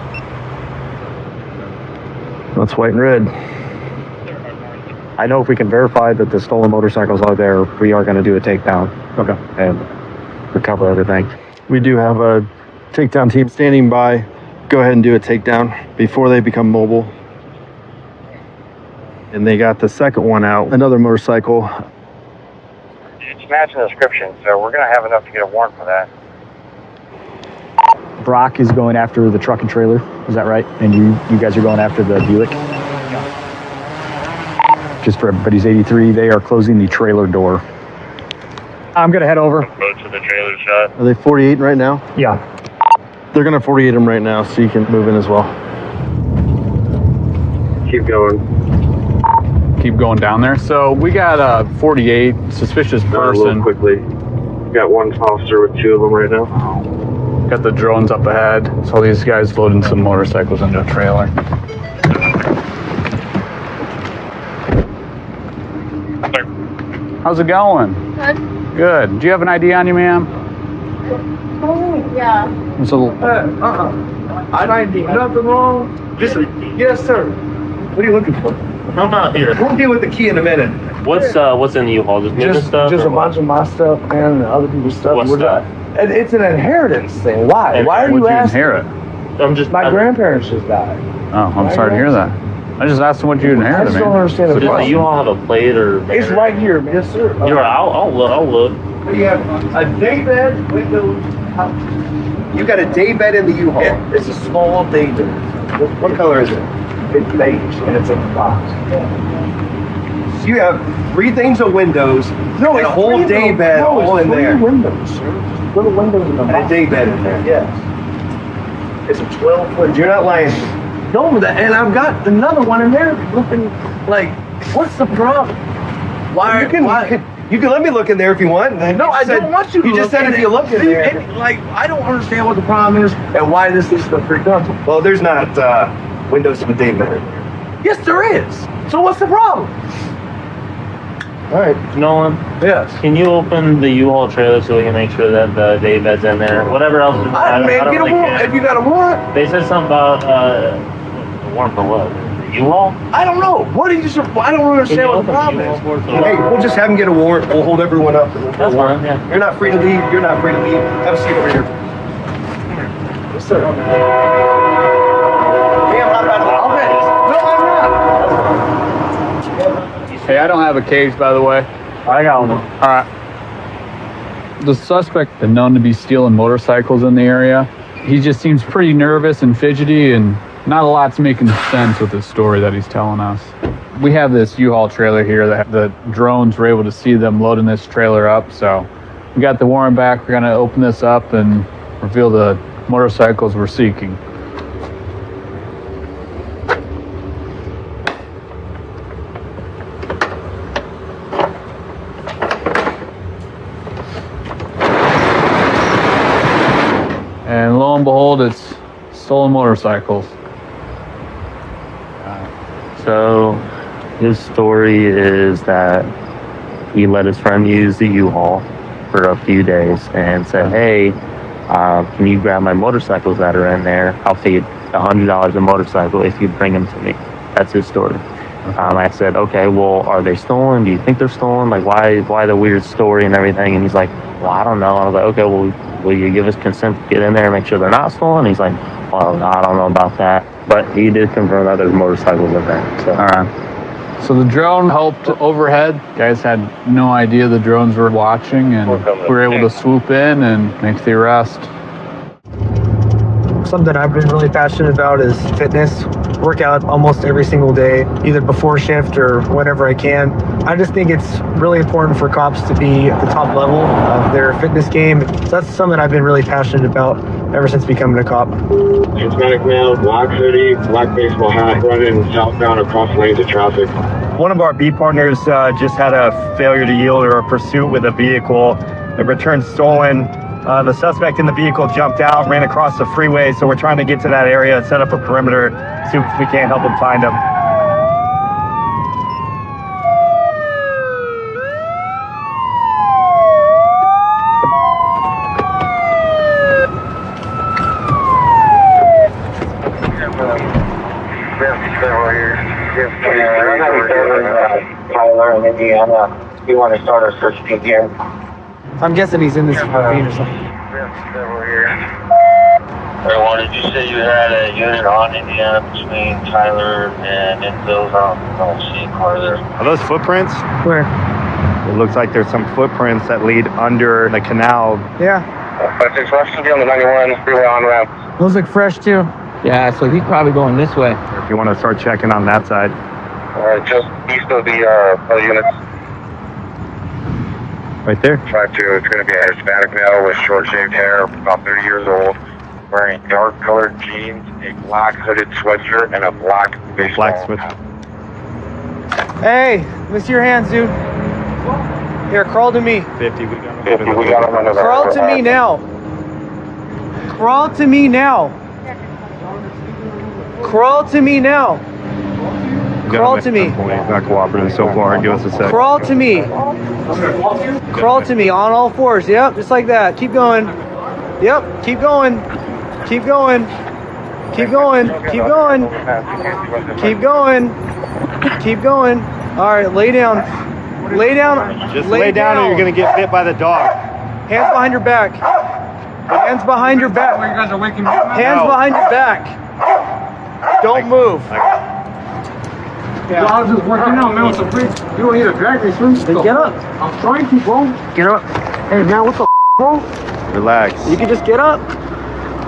Speaker 16: That's white and red. I know if we can verify that the stolen motorcycles are there, we are going to do a takedown. Okay. And recover everything.
Speaker 7: We do have a takedown team standing by. Go ahead and do a takedown before they become mobile. And they got the second one out, another motorcycle.
Speaker 17: It's matching the description, so we're going to have enough to get a warrant for that.
Speaker 16: Brock is going after the truck and trailer. Is that right? And you guys are going after the Buick? Just for everybody's 83, they are closing the trailer door. I'm going to head over.
Speaker 17: Approach to the trailer shot.
Speaker 7: Are they 48 right now?
Speaker 16: Yeah.
Speaker 7: They're going to 48 them right now, so you can move in as well.
Speaker 17: Keep going.
Speaker 18: Keep going down there. So we got a 48 suspicious person.
Speaker 17: Quickly. Got one officer with 2 of them right now.
Speaker 18: Got the drones up ahead. So these guys loading some motorcycles into a trailer. How's it going?
Speaker 3: Good.
Speaker 18: Good. Do you have an ID on you, ma'am?
Speaker 3: Yeah.
Speaker 18: It's a little...
Speaker 2: ID. Nothing wrong. Yes, sir. What are you looking for?
Speaker 19: I'm not here.
Speaker 2: We'll deal with the key in a minute.
Speaker 19: What's in the U-Haul? Just moving stuff?
Speaker 2: Just
Speaker 19: or
Speaker 2: a bunch of my stuff and other people's stuff.
Speaker 19: What's that?
Speaker 2: It's an inheritance thing. Why?
Speaker 19: And
Speaker 2: Why are
Speaker 19: what'd
Speaker 2: you
Speaker 19: you
Speaker 2: asking?
Speaker 18: inherit?
Speaker 2: My grandparents just died.
Speaker 18: Oh, I'm sorry to hear that. I just asked him what you inherited,
Speaker 2: I just don't understand the
Speaker 19: Does the
Speaker 2: question.
Speaker 19: U-Haul have a plate or?
Speaker 2: It's right here, yes, sir.
Speaker 19: You're right. I'll look.
Speaker 2: You have a day bed, windows. You got a day bed in the U-Haul. It's a small day bed. What color is it? It's beige, and it's in a box. So you have 3 things of windows. No, and a whole day bed all in there. Windows, sir. Just little windows in the box. And a day bed in there. Yes. It's a 12-foot. You're not lying. No, and I've got another one in there looking like. What's the problem? Why? You can let me look in there if you want. No, I don't want you to. You just said if you look in there. I don't understand what the problem is and why this is the freak up. Well, there's not windows to the day bed. Yes, there is. So what's the problem? All right,
Speaker 19: Nolan.
Speaker 2: Yes.
Speaker 19: Can you open the U-Haul trailer so we can make sure that the day bed's in there? Whatever else. I don't
Speaker 2: get a warrant. If you got a warrant.
Speaker 19: They said something about a warrant for what? U-Haul?
Speaker 2: I don't know. What are you? I don't understand what the problem is. Hey, we'll just have them get a warrant. We'll hold everyone up.
Speaker 19: That's fine. Yeah.
Speaker 2: You're not free to leave. You're not free to leave. Have a seat over here. Yes, sir.
Speaker 18: Hey, I don't have a cage, by the way.
Speaker 16: I got one.
Speaker 18: All right. The suspect been known to be stealing motorcycles in the area. He just seems pretty nervous and fidgety, and not a lot's making sense with the story that he's telling us. We have this U-Haul trailer here that the drones were able to see them loading this trailer up, so we got the warrant back. We're gonna open this up and reveal the motorcycles we're seeking. And lo and behold, it's stolen motorcycles.
Speaker 19: So his story is that he let his friend use the U-Haul for a few days and said, hey, can you grab my motorcycles that are in there? I'll pay you $100 a motorcycle if you bring them to me. That's his story. I said, okay, well, are they stolen? Do you think they're stolen? Like, why the weird story and everything? And he's like, well, I don't know. I was like, okay, well, will you give us consent to get in there and make sure they're not stolen? He's like, well, I don't know about that. But he did confirm that there's motorcycles in there. So.
Speaker 18: All right. So the drone helped overhead. Guys had no idea the drones were watching, and we were able to swoop in and make the arrest.
Speaker 5: Something I've been really passionate about is fitness. Work out almost every single day, either before shift or whenever I can. I just think it's really important for cops to be at the top level of their fitness game. So that's something I've been really passionate about. ever since becoming a cop.
Speaker 17: Hispanic male, black hoodie, black baseball hat, running southbound across lanes of traffic.
Speaker 5: One of our beat partners just had a failure to yield or a pursuit with a vehicle. It returned stolen. The suspect in the vehicle jumped out, ran across the freeway, so we're trying to get to that area, set up a perimeter, see if we can't help him find him.
Speaker 17: Tyler in Indiana. We want to start our search team here.
Speaker 5: I'm guessing he's in this ravine or something.
Speaker 17: Did you say you had a unit on Indiana between Tyler and Enfield? I don't see a car there.
Speaker 5: Are those footprints?
Speaker 8: Where?
Speaker 5: It looks like there's some footprints that lead under the canal.
Speaker 8: Yeah.
Speaker 17: 56 Rush should be on the 91 freeway on ramp.
Speaker 8: Those look fresh too.
Speaker 5: Yeah, so he's probably going this way. If you want to start checking on that side.
Speaker 17: Just east of the other units.
Speaker 5: Right there.
Speaker 17: 5-2. It's going to be a Hispanic male with short shaved hair, about 30 years old, wearing dark colored jeans, a black hooded sweatshirt, and a black baseball hat.
Speaker 2: Hey, let me see your hands, dude. Here, crawl to me.
Speaker 5: 50, we got him.
Speaker 17: 50, we got him under the
Speaker 2: Crawl to me now. Crawl to me now. Crawl to me now. Crawl to me.
Speaker 5: He's not cooperating so far. Give us a sec.
Speaker 2: Crawl to me. Crawl to me on all fours. Yep, just like that. Keep going. Yep, keep going. Keep going. Keep going. Keep going. Keep going. Keep going. All right, lay down. Lay down.
Speaker 5: Just lay down or you're going to get bit by the dog.
Speaker 2: Hands behind your back. Hands behind your back.
Speaker 18: You guys are waking me up.
Speaker 2: Hands behind your back. Don't move.
Speaker 18: Yeah. I was just working out, man. With the freak. You don't need to drag me through.
Speaker 2: Hey, get up.
Speaker 18: I'm trying to, bro.
Speaker 2: Get up. Hey, man, what the bro?
Speaker 5: Relax.
Speaker 2: You can just get up.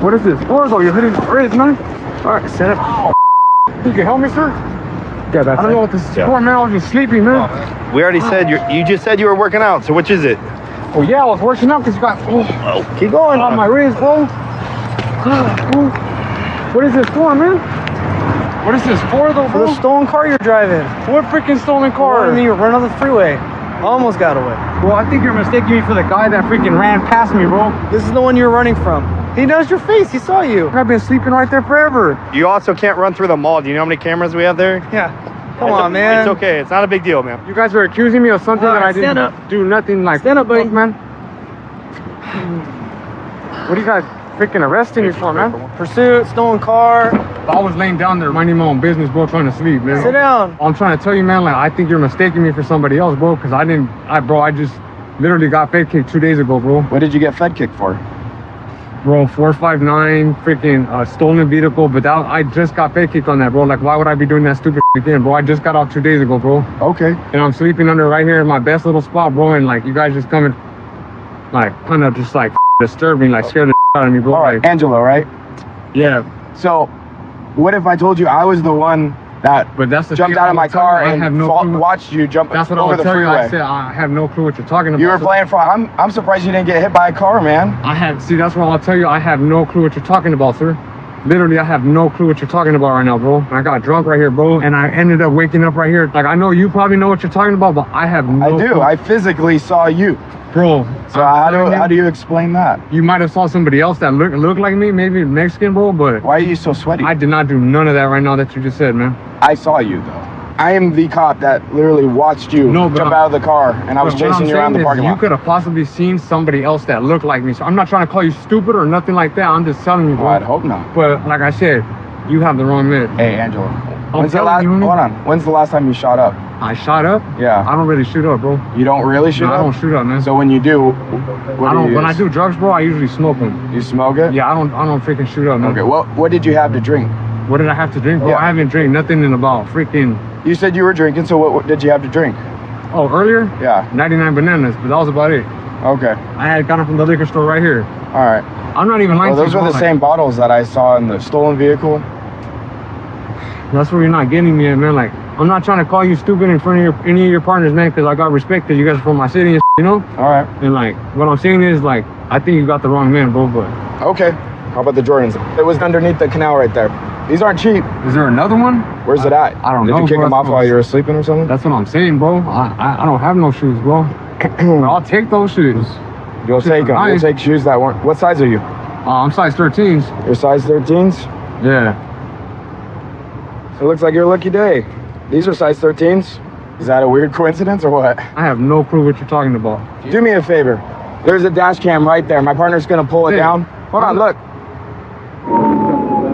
Speaker 18: What is this for, though? You're hitting the bridge, man.
Speaker 2: All right, set up.
Speaker 18: You can help me, sir?
Speaker 2: Yeah, that's
Speaker 18: I don't know what this is for, man. I was just sleeping, man.
Speaker 5: We already said you just said you were working out. So which is it?
Speaker 18: Oh yeah, I was working out because you got
Speaker 2: keep going
Speaker 18: on my wrist, bro. What is this for, man? What is this for, though,
Speaker 2: For
Speaker 18: bro?
Speaker 2: the stolen car you're driving.
Speaker 18: What freaking stolen car?
Speaker 2: And then you run on the freeway. Almost got away.
Speaker 18: Bro, I think you're mistaking me for the guy that freaking ran past me, bro.
Speaker 2: This is the one you're running from. He knows your face. He saw you.
Speaker 18: I've been sleeping right there forever.
Speaker 5: You also can't run through the mall. Do you know how many cameras we have there?
Speaker 2: Yeah. Come on, man.
Speaker 5: It's okay. It's not a big deal, man.
Speaker 18: You guys are accusing me of something that I didn't do nothing like.
Speaker 2: Stand up, buddy.
Speaker 18: Man. What are you guys freaking arresting me for, man?
Speaker 2: Pursuit, stolen car.
Speaker 18: I was laying down there minding my own business, bro, trying to sleep, man.
Speaker 2: Sit down.
Speaker 18: I'm trying to tell you, man, like, I think you're mistaking me for somebody else, bro, because I just literally got fed kicked 2 days ago, bro.
Speaker 5: What did you get fed kicked for?
Speaker 18: Bro, 459, freaking stolen vehicle, but I just got fed kicked on that, bro. Like, why would I be doing that stupid again, bro? I just got off 2 days ago, bro.
Speaker 5: Okay.
Speaker 18: And I'm sleeping under right here in my best little spot, bro, and like, you guys just coming, like, kind of just like disturbing, like, scare the out of me, bro.
Speaker 5: All right,
Speaker 18: like,
Speaker 5: Angelo, right?
Speaker 18: Yeah.
Speaker 5: So, what if I told you I was the one that jumped out of my car and watched you jump over the freeway?
Speaker 18: That's what I would tell you. I said I have no clue what you're talking about.
Speaker 5: You were playing for. I'm surprised you didn't get hit by a car, man.
Speaker 18: That's what I'll tell you. I have no clue what you're talking about, sir. Literally, I have no clue what you're talking about right now, bro. I got drunk right here, bro, and I ended up waking up right here. Like, I know you probably know what you're talking about, but I have no clue.
Speaker 5: I do. I physically saw you.
Speaker 18: Bro,
Speaker 5: so how do you explain that?
Speaker 18: You might have saw somebody else that looked like me, maybe Mexican, bro, but...
Speaker 5: Why are you so sweaty?
Speaker 18: I did not do none of that right now that you just said, man.
Speaker 5: I saw you, though. I am the cop that literally watched you jump out of the car, and I was chasing you around the parking lot.
Speaker 18: You could have possibly seen somebody else that looked like me, so I'm not trying to call you stupid or nothing like that. I'm just telling you, bro.
Speaker 5: I'd hope not.
Speaker 18: But like I said, you have the wrong man.
Speaker 5: Hey, Angelo. Hold on. When's the last time you shot up?
Speaker 18: I shot up?
Speaker 5: Yeah.
Speaker 18: I don't really shoot up, bro.
Speaker 5: You don't really shoot up?
Speaker 18: I don't shoot up, man.
Speaker 5: So when you do,
Speaker 18: when I do drugs, bro, I usually smoke them.
Speaker 5: You smoke it?
Speaker 18: Yeah, I don't freaking shoot up, man.
Speaker 5: Okay, what did you have to drink?
Speaker 18: What did I have to drink, bro?
Speaker 5: Yeah.
Speaker 18: I haven't drank nothing in about freaking...
Speaker 5: You said you were drinking, so what did you have to drink?
Speaker 18: Oh, earlier?
Speaker 5: Yeah.
Speaker 18: 99 bananas, but that was about it.
Speaker 5: Okay.
Speaker 18: I had got them from the liquor store right here.
Speaker 5: All right.
Speaker 18: I'm not even lying to you.
Speaker 5: Those were the same bottles that I saw in the stolen vehicle.
Speaker 18: That's where you're not getting me at, man. Like, I'm not trying to call you stupid in front of any of your partners, man, because I got respect because you guys are from my city and you know?
Speaker 5: All right.
Speaker 18: And like, what I'm saying is, like, I think you got the wrong man, bro, but...
Speaker 5: Okay.
Speaker 20: How about the Jordans? It was underneath the canal right there. These aren't cheap.
Speaker 21: Is there another one?
Speaker 20: Where's it at?
Speaker 21: I don't know.
Speaker 20: Did you kick
Speaker 21: bro.
Speaker 20: them off while you were sleeping or something?
Speaker 21: That's what I'm saying, bro. I don't have no shoes, bro. I'll take those shoes.
Speaker 20: You'll take them. You'll take shoes that weren't. What size are you?
Speaker 21: I'm size 13s.
Speaker 20: You're size 13s?
Speaker 21: Yeah.
Speaker 20: It looks like your lucky day. These are size 13s. Is that a weird coincidence or what?
Speaker 21: I have no clue what you're talking about.
Speaker 20: Do me a favor. There's a dash cam right there. My partner's gonna pull it down. Hold on, look.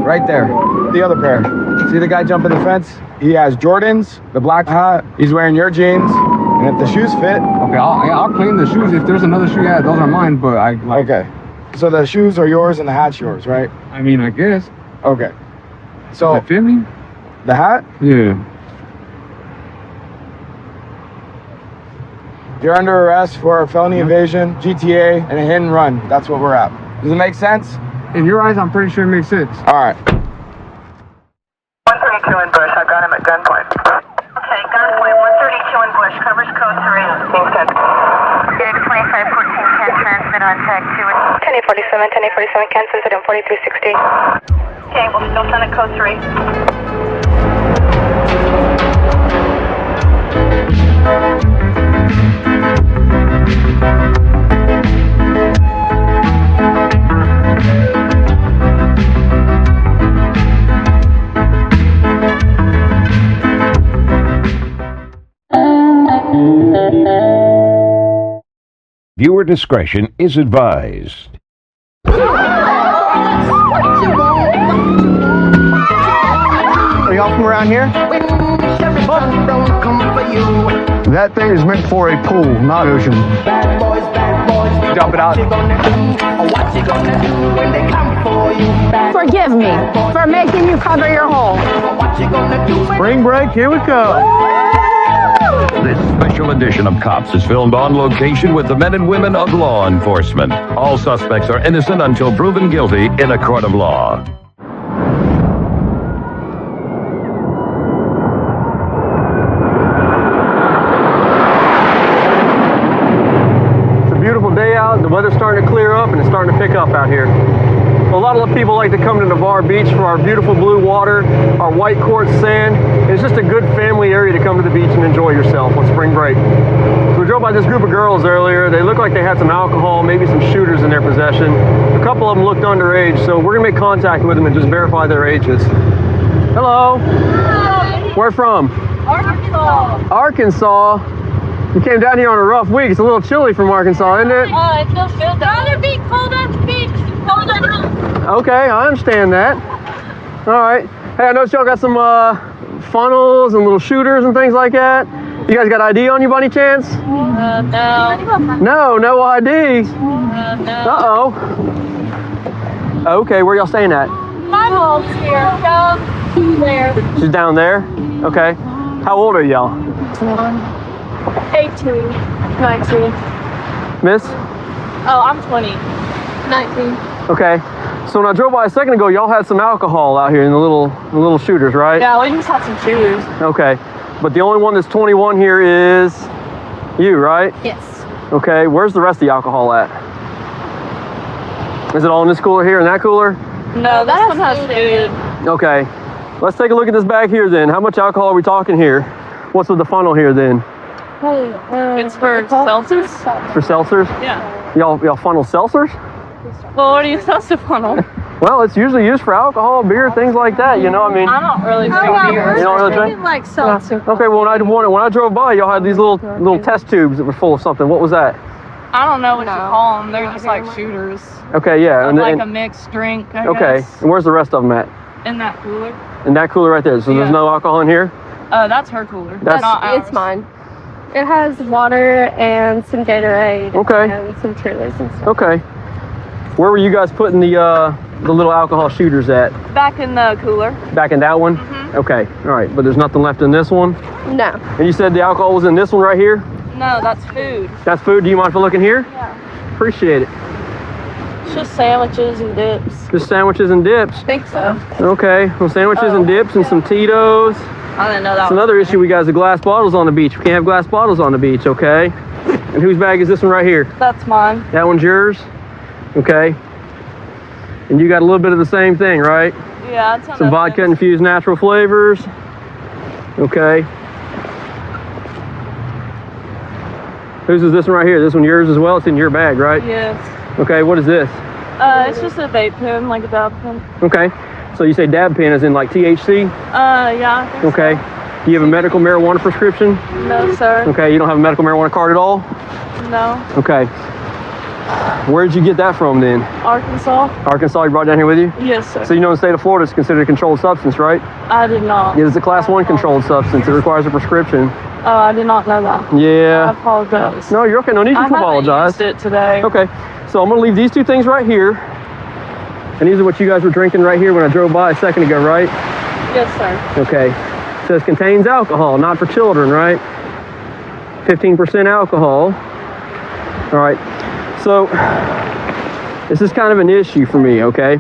Speaker 20: Right there. The other pair. See the guy jumping the fence? He has Jordans, the black hat. He's wearing your jeans. And if the shoes fit.
Speaker 21: Okay, I'll claim the shoes. If there's another shoe, yeah, those are mine, but I like.
Speaker 20: Okay. So the shoes are yours and the hat's yours, right?
Speaker 21: I mean, I guess.
Speaker 20: Okay. So.
Speaker 21: Does it fit me?
Speaker 20: The hat?
Speaker 21: Yeah.
Speaker 20: You're under arrest for a felony evasion, GTA, and a hit and run. That's what we're at. Does it make sense?
Speaker 21: In your eyes, I'm pretty sure it makes sense.
Speaker 20: All right.
Speaker 10: 132 in Bush. I've got him at gunpoint. Okay, gunpoint 132 in Bush. Covers code 3. King's 10. 2514 can transmit on tag 2. 1047, 1047 can send it on 4360. Okay, we'll still send it code 3.
Speaker 1: Viewer discretion is advised.
Speaker 2: Are y'all from around here? That thing is meant for a pool, not ocean. Dump it out.
Speaker 22: Forgive me for making you cover your hole.
Speaker 2: Spring break, here we go.
Speaker 1: This special edition of Cops is filmed on location with the men and women of law enforcement. All suspects are innocent until proven guilty in a court of law.
Speaker 23: It's a beautiful day out. The weather's starting to clear up and it's starting to pick up out here. A lot of people like to come to Navarre Beach for our beautiful blue water, our white quartz sand. It's just a good family area to come to the beach and enjoy yourself on spring break. So we drove by this group of girls earlier. They looked like they had some alcohol, maybe some shooters in their possession. A couple of them looked underage, so we're gonna make contact with them and just verify their ages. Hello. Hi. Where from? Arkansas. Arkansas. You came down here on a rough week. It's a little chilly from Arkansas, isn't it?
Speaker 22: Oh, it feels good. Rather be cold at the beach. Cold at home.
Speaker 23: Okay, I understand that. All right. Hey, I noticed y'all got some funnels and little shooters and things like that. You guys got ID on you by any chance? No. No ID? Uh-oh. Okay, where y'all staying at?
Speaker 22: My mom's here. Down there.
Speaker 23: She's down there? Okay. How old are y'all?
Speaker 22: 18. 19.
Speaker 23: Miss?
Speaker 22: Oh, I'm 20. 19.
Speaker 23: Okay. So when I drove by a second ago, y'all had some alcohol out here in the little shooters, right?
Speaker 22: Yeah, we just had some shooters.
Speaker 23: Okay. But the only one that's 21 here is you, right?
Speaker 22: Yes.
Speaker 23: Okay. Where's the rest of the alcohol at? Is it all in this cooler here and that cooler?
Speaker 22: No, this one has food.
Speaker 23: Okay. Let's take a look at this bag here then. How much alcohol are we talking here? What's with the funnel here then?
Speaker 22: It's for seltzers.
Speaker 23: For seltzers?
Speaker 22: Yeah.
Speaker 23: Y'all funnel seltzers?
Speaker 22: Well, what do you supposed to funnel?
Speaker 23: Well, it's usually used for alcohol, beer, things like that. You know, I mean.
Speaker 22: I don't really drink beer.
Speaker 23: You don't really drink?
Speaker 22: Like seltzer.
Speaker 23: Okay, well, when I drove by, y'all had these little test tubes that were full of something. What was that?
Speaker 22: I don't know what you call them. They're just like shooters.
Speaker 23: Okay, yeah.
Speaker 22: Like a mixed drink, I guess.
Speaker 23: And where's the rest of them at?
Speaker 22: In that cooler.
Speaker 23: In that cooler right there. So there's no alcohol in here?
Speaker 22: That's her cooler.
Speaker 23: That's
Speaker 22: not ours.
Speaker 4: It's mine. It has water and some Gatorade.
Speaker 23: Okay.
Speaker 4: And some Cheerios and stuff.
Speaker 23: Okay. Where were you guys putting the little alcohol shooters at?
Speaker 22: Back in the cooler.
Speaker 23: Back in that one?
Speaker 22: Mm-hmm.
Speaker 23: Okay. All right. But there's nothing left in this one?
Speaker 4: No.
Speaker 23: And you said the alcohol was in this one right here?
Speaker 22: No, that's food.
Speaker 23: That's food. Do you mind if I look in here?
Speaker 22: Yeah.
Speaker 23: Appreciate it.
Speaker 22: It's just sandwiches and dips.
Speaker 23: Just sandwiches and dips?
Speaker 22: I think so.
Speaker 23: Okay. Well, sandwiches and dips and some Tito's.
Speaker 22: I didn't know that.
Speaker 23: That's another issue we got is the glass bottles on the beach. We can't have glass bottles on the beach, okay? And whose bag is this one right here?
Speaker 22: That's mine.
Speaker 23: That one's yours? Okay. And you got a little bit of the same thing, right?
Speaker 4: Yeah, it's
Speaker 23: Some vodka infused natural flavors. Okay. Whose is this one right here? This one yours as well? It's in your bag, right?
Speaker 4: Yes.
Speaker 23: Okay, what is this?
Speaker 4: It's just a vape pen, like a dab pen.
Speaker 23: Okay. So you say dab pen as in like THC?
Speaker 4: Yeah. I think
Speaker 23: Okay. Do you have a medical marijuana prescription?
Speaker 4: so. No, sir.
Speaker 23: Okay, you don't have a medical marijuana card at all?
Speaker 4: No.
Speaker 23: Okay. Where did you get that from then?
Speaker 4: Arkansas?
Speaker 23: Arkansas, you brought it down here with you?
Speaker 4: Yes, sir.
Speaker 23: So you know in the state of Florida it's considered a controlled substance, right?
Speaker 4: I did not.
Speaker 23: It is a class 1 controlled substance. It requires a prescription.
Speaker 4: Oh, I did not know that.
Speaker 23: Yeah.
Speaker 4: I apologize.
Speaker 23: No, you're okay. No need to
Speaker 4: I
Speaker 23: apologize.
Speaker 4: haven't used it today.
Speaker 23: Okay. So I'm going to leave these two things right here. And these are what you guys were drinking right here when I drove by a second ago, right?
Speaker 4: Yes, sir.
Speaker 23: Okay. It says contains alcohol, not for children, right? 15% alcohol. All right. So this is kind of an issue for me, okay?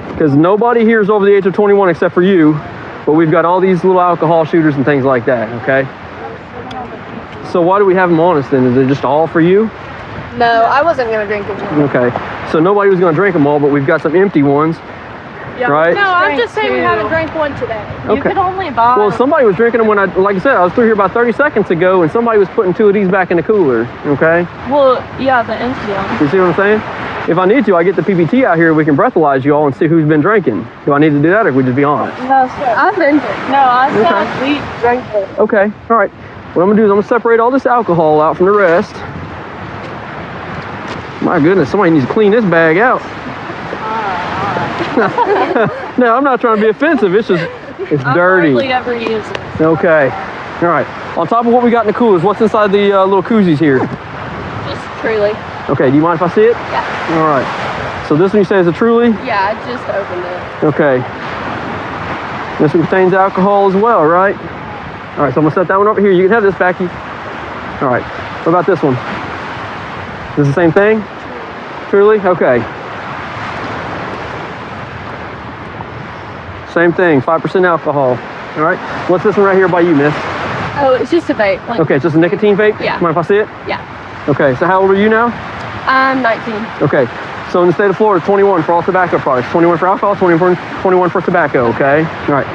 Speaker 23: Because nobody here is over the age of 21 except for you, but we've got all these little alcohol shooters and things like that, okay? So why do we have them on us then? Is it just all for you?
Speaker 3: No, I wasn't going to drink it.
Speaker 23: Okay. So nobody was going to drink them all, but we've got some empty ones, right?
Speaker 3: No, I'm just saying we haven't drank one today.
Speaker 23: Okay.
Speaker 4: You could only buy.
Speaker 23: Well, somebody was drinking them when like I said, I was through here about 30 seconds ago, and somebody was putting 2 of these back in the cooler, okay?
Speaker 4: Well, yeah, the empty one.
Speaker 23: You see what I'm saying? If I need to, I get the PBT out here, we can breathalyze you all and see who's been drinking. Do I need to do that, or we just be honest?
Speaker 4: No, sir. I've been drinking. No, I said we drank it.
Speaker 23: Okay, all right. What I'm gonna do is I'm gonna separate all this alcohol out from the rest. My goodness, somebody needs to clean this bag out. No, I'm not trying to be offensive. It's just, it's dirty.
Speaker 4: I hardly ever use it.
Speaker 23: Okay, all right. On top of what we got in the coolers, what's inside the little koozies here?
Speaker 4: Just Truly.
Speaker 23: Okay, do you mind if I see it?
Speaker 4: Yeah.
Speaker 23: All right. So this one you say is a Truly?
Speaker 4: Yeah, I just opened it.
Speaker 23: Okay. This one contains alcohol as well, right? All right, so I'm gonna set that one over here. You can have this, Becky. All right. What about this one? Is this the same thing? Truly? Okay. Same thing, 5% alcohol. All right. What's this one right here by you, miss?
Speaker 3: Oh, it's just a vape. Like,
Speaker 23: Okay, it's just a nicotine vape?
Speaker 3: Yeah.
Speaker 23: Mind if I see it?
Speaker 3: Yeah.
Speaker 23: Okay, so how old are you now?
Speaker 3: I'm 19.
Speaker 23: Okay, so in the state of Florida, 21 for all tobacco products. 21 for alcohol, 21 for tobacco, okay? All right.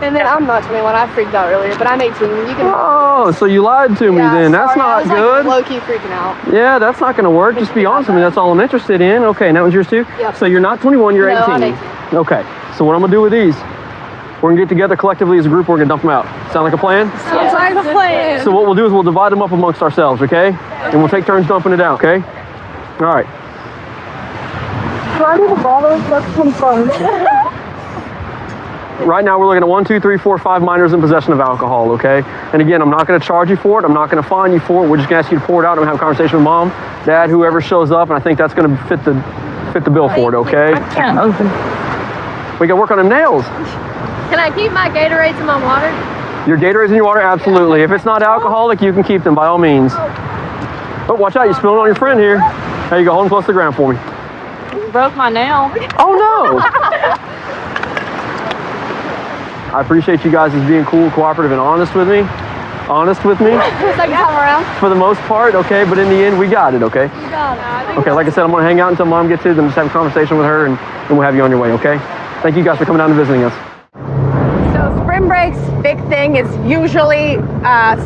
Speaker 3: And then I'm not 21. I freaked out earlier, but I'm 18. You can.
Speaker 23: Oh, so you lied to me then. That's
Speaker 3: sorry,
Speaker 23: not
Speaker 3: I was
Speaker 23: good.
Speaker 3: Like, low-key freaking out.
Speaker 23: Yeah, that's not going to work. Just be honest with me. That's all I'm interested in. Okay, and that one's yours too?
Speaker 3: Yep.
Speaker 23: So you're not 21, you're
Speaker 3: No,
Speaker 23: 18.
Speaker 3: I'm 18.
Speaker 23: Okay, so what I'm going to do with these, we're going to get together collectively as a group. We're going to dump them out. Sound like a plan?
Speaker 3: Sounds like a plan.
Speaker 23: So what we'll do is we'll divide them up amongst ourselves, okay? And we'll take turns dumping it out, okay? All right.
Speaker 3: Where do the bottles come from?
Speaker 23: Right now we're looking at 1, 2, 3, 4, 5 minors in possession of alcohol, okay? And again, I'm not going to charge you for it. I'm not going to fine you for it. We're just going to ask you to pour it out and have a conversation with mom, dad, whoever shows up, and I think that's going to fit the bill for it, okay?
Speaker 3: I can't open.
Speaker 23: We got to work on them nails.
Speaker 3: Can I keep my Gatorades and my water?
Speaker 23: Your Gatorades in your water, absolutely. If it's not alcoholic, you can keep them by all means. Oh, watch out! You're spilling on your friend here. There you go. Hold them close to the ground for me.
Speaker 4: Broke my nail.
Speaker 23: Oh no! I appreciate you guys as being cool, cooperative, and honest with me.
Speaker 3: Second time around.
Speaker 23: For the most part, okay, but in the end, we got it, okay?
Speaker 3: You got it.
Speaker 23: Okay, like I said, I'm going to hang out until mom gets here, then just have a conversation with her, and we'll have you on your way, okay? Thank you guys for coming down and visiting us.
Speaker 6: So spring breaks, big thing is usually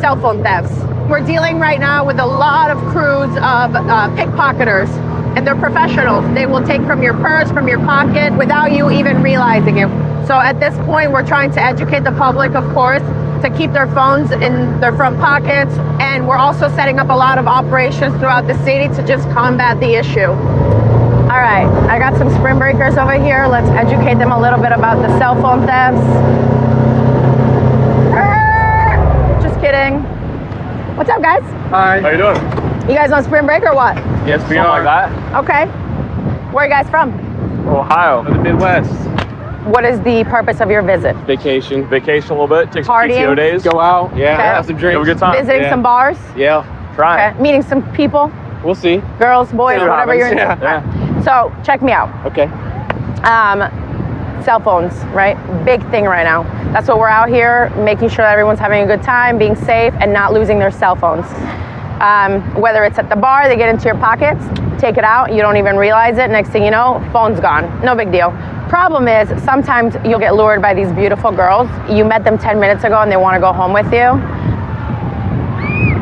Speaker 6: cell phone thefts. We're dealing right now with a lot of crews of pickpocketers, and they're professionals. They will take from your purse, from your pocket, without you even realizing it. So at this point, we're trying to educate the public, of course, to keep their phones in their front pockets. And we're also setting up a lot of operations throughout the city to just combat the issue. All right, I got some spring breakers over here. Let's educate them a little bit about the cell phone thefts. Just kidding. What's up, guys?
Speaker 23: Hi. How you doing?
Speaker 6: You guys on spring break or what?
Speaker 23: Yes, we are. Like that.
Speaker 6: Okay. Where are you guys from?
Speaker 23: Ohio. The Midwest.
Speaker 6: What is the purpose of your visit?
Speaker 23: Vacation. Vacation a little bit. Take some
Speaker 6: Partying?
Speaker 23: PTO days. Go out. Yeah.
Speaker 6: Okay.
Speaker 23: Have some drinks. Have a good time.
Speaker 6: Visiting some bars?
Speaker 23: Yeah. Try
Speaker 6: Okay. Meeting some people?
Speaker 23: We'll see.
Speaker 6: Girls, boys,
Speaker 23: See what
Speaker 6: whatever you're
Speaker 23: happens.
Speaker 6: into.
Speaker 23: Yeah.
Speaker 6: So check me out.
Speaker 23: Okay.
Speaker 6: Cell phones, right? Big thing right now. That's what we're out here, making sure that everyone's having a good time, being safe, and not losing their cell phones. Whether it's at the bar, they get into your pockets, take it out, you don't even realize it. Next thing you know, phone's gone. No big deal. Problem is, sometimes you'll get lured by these beautiful girls. You met them 10 minutes ago and they want to go home with you.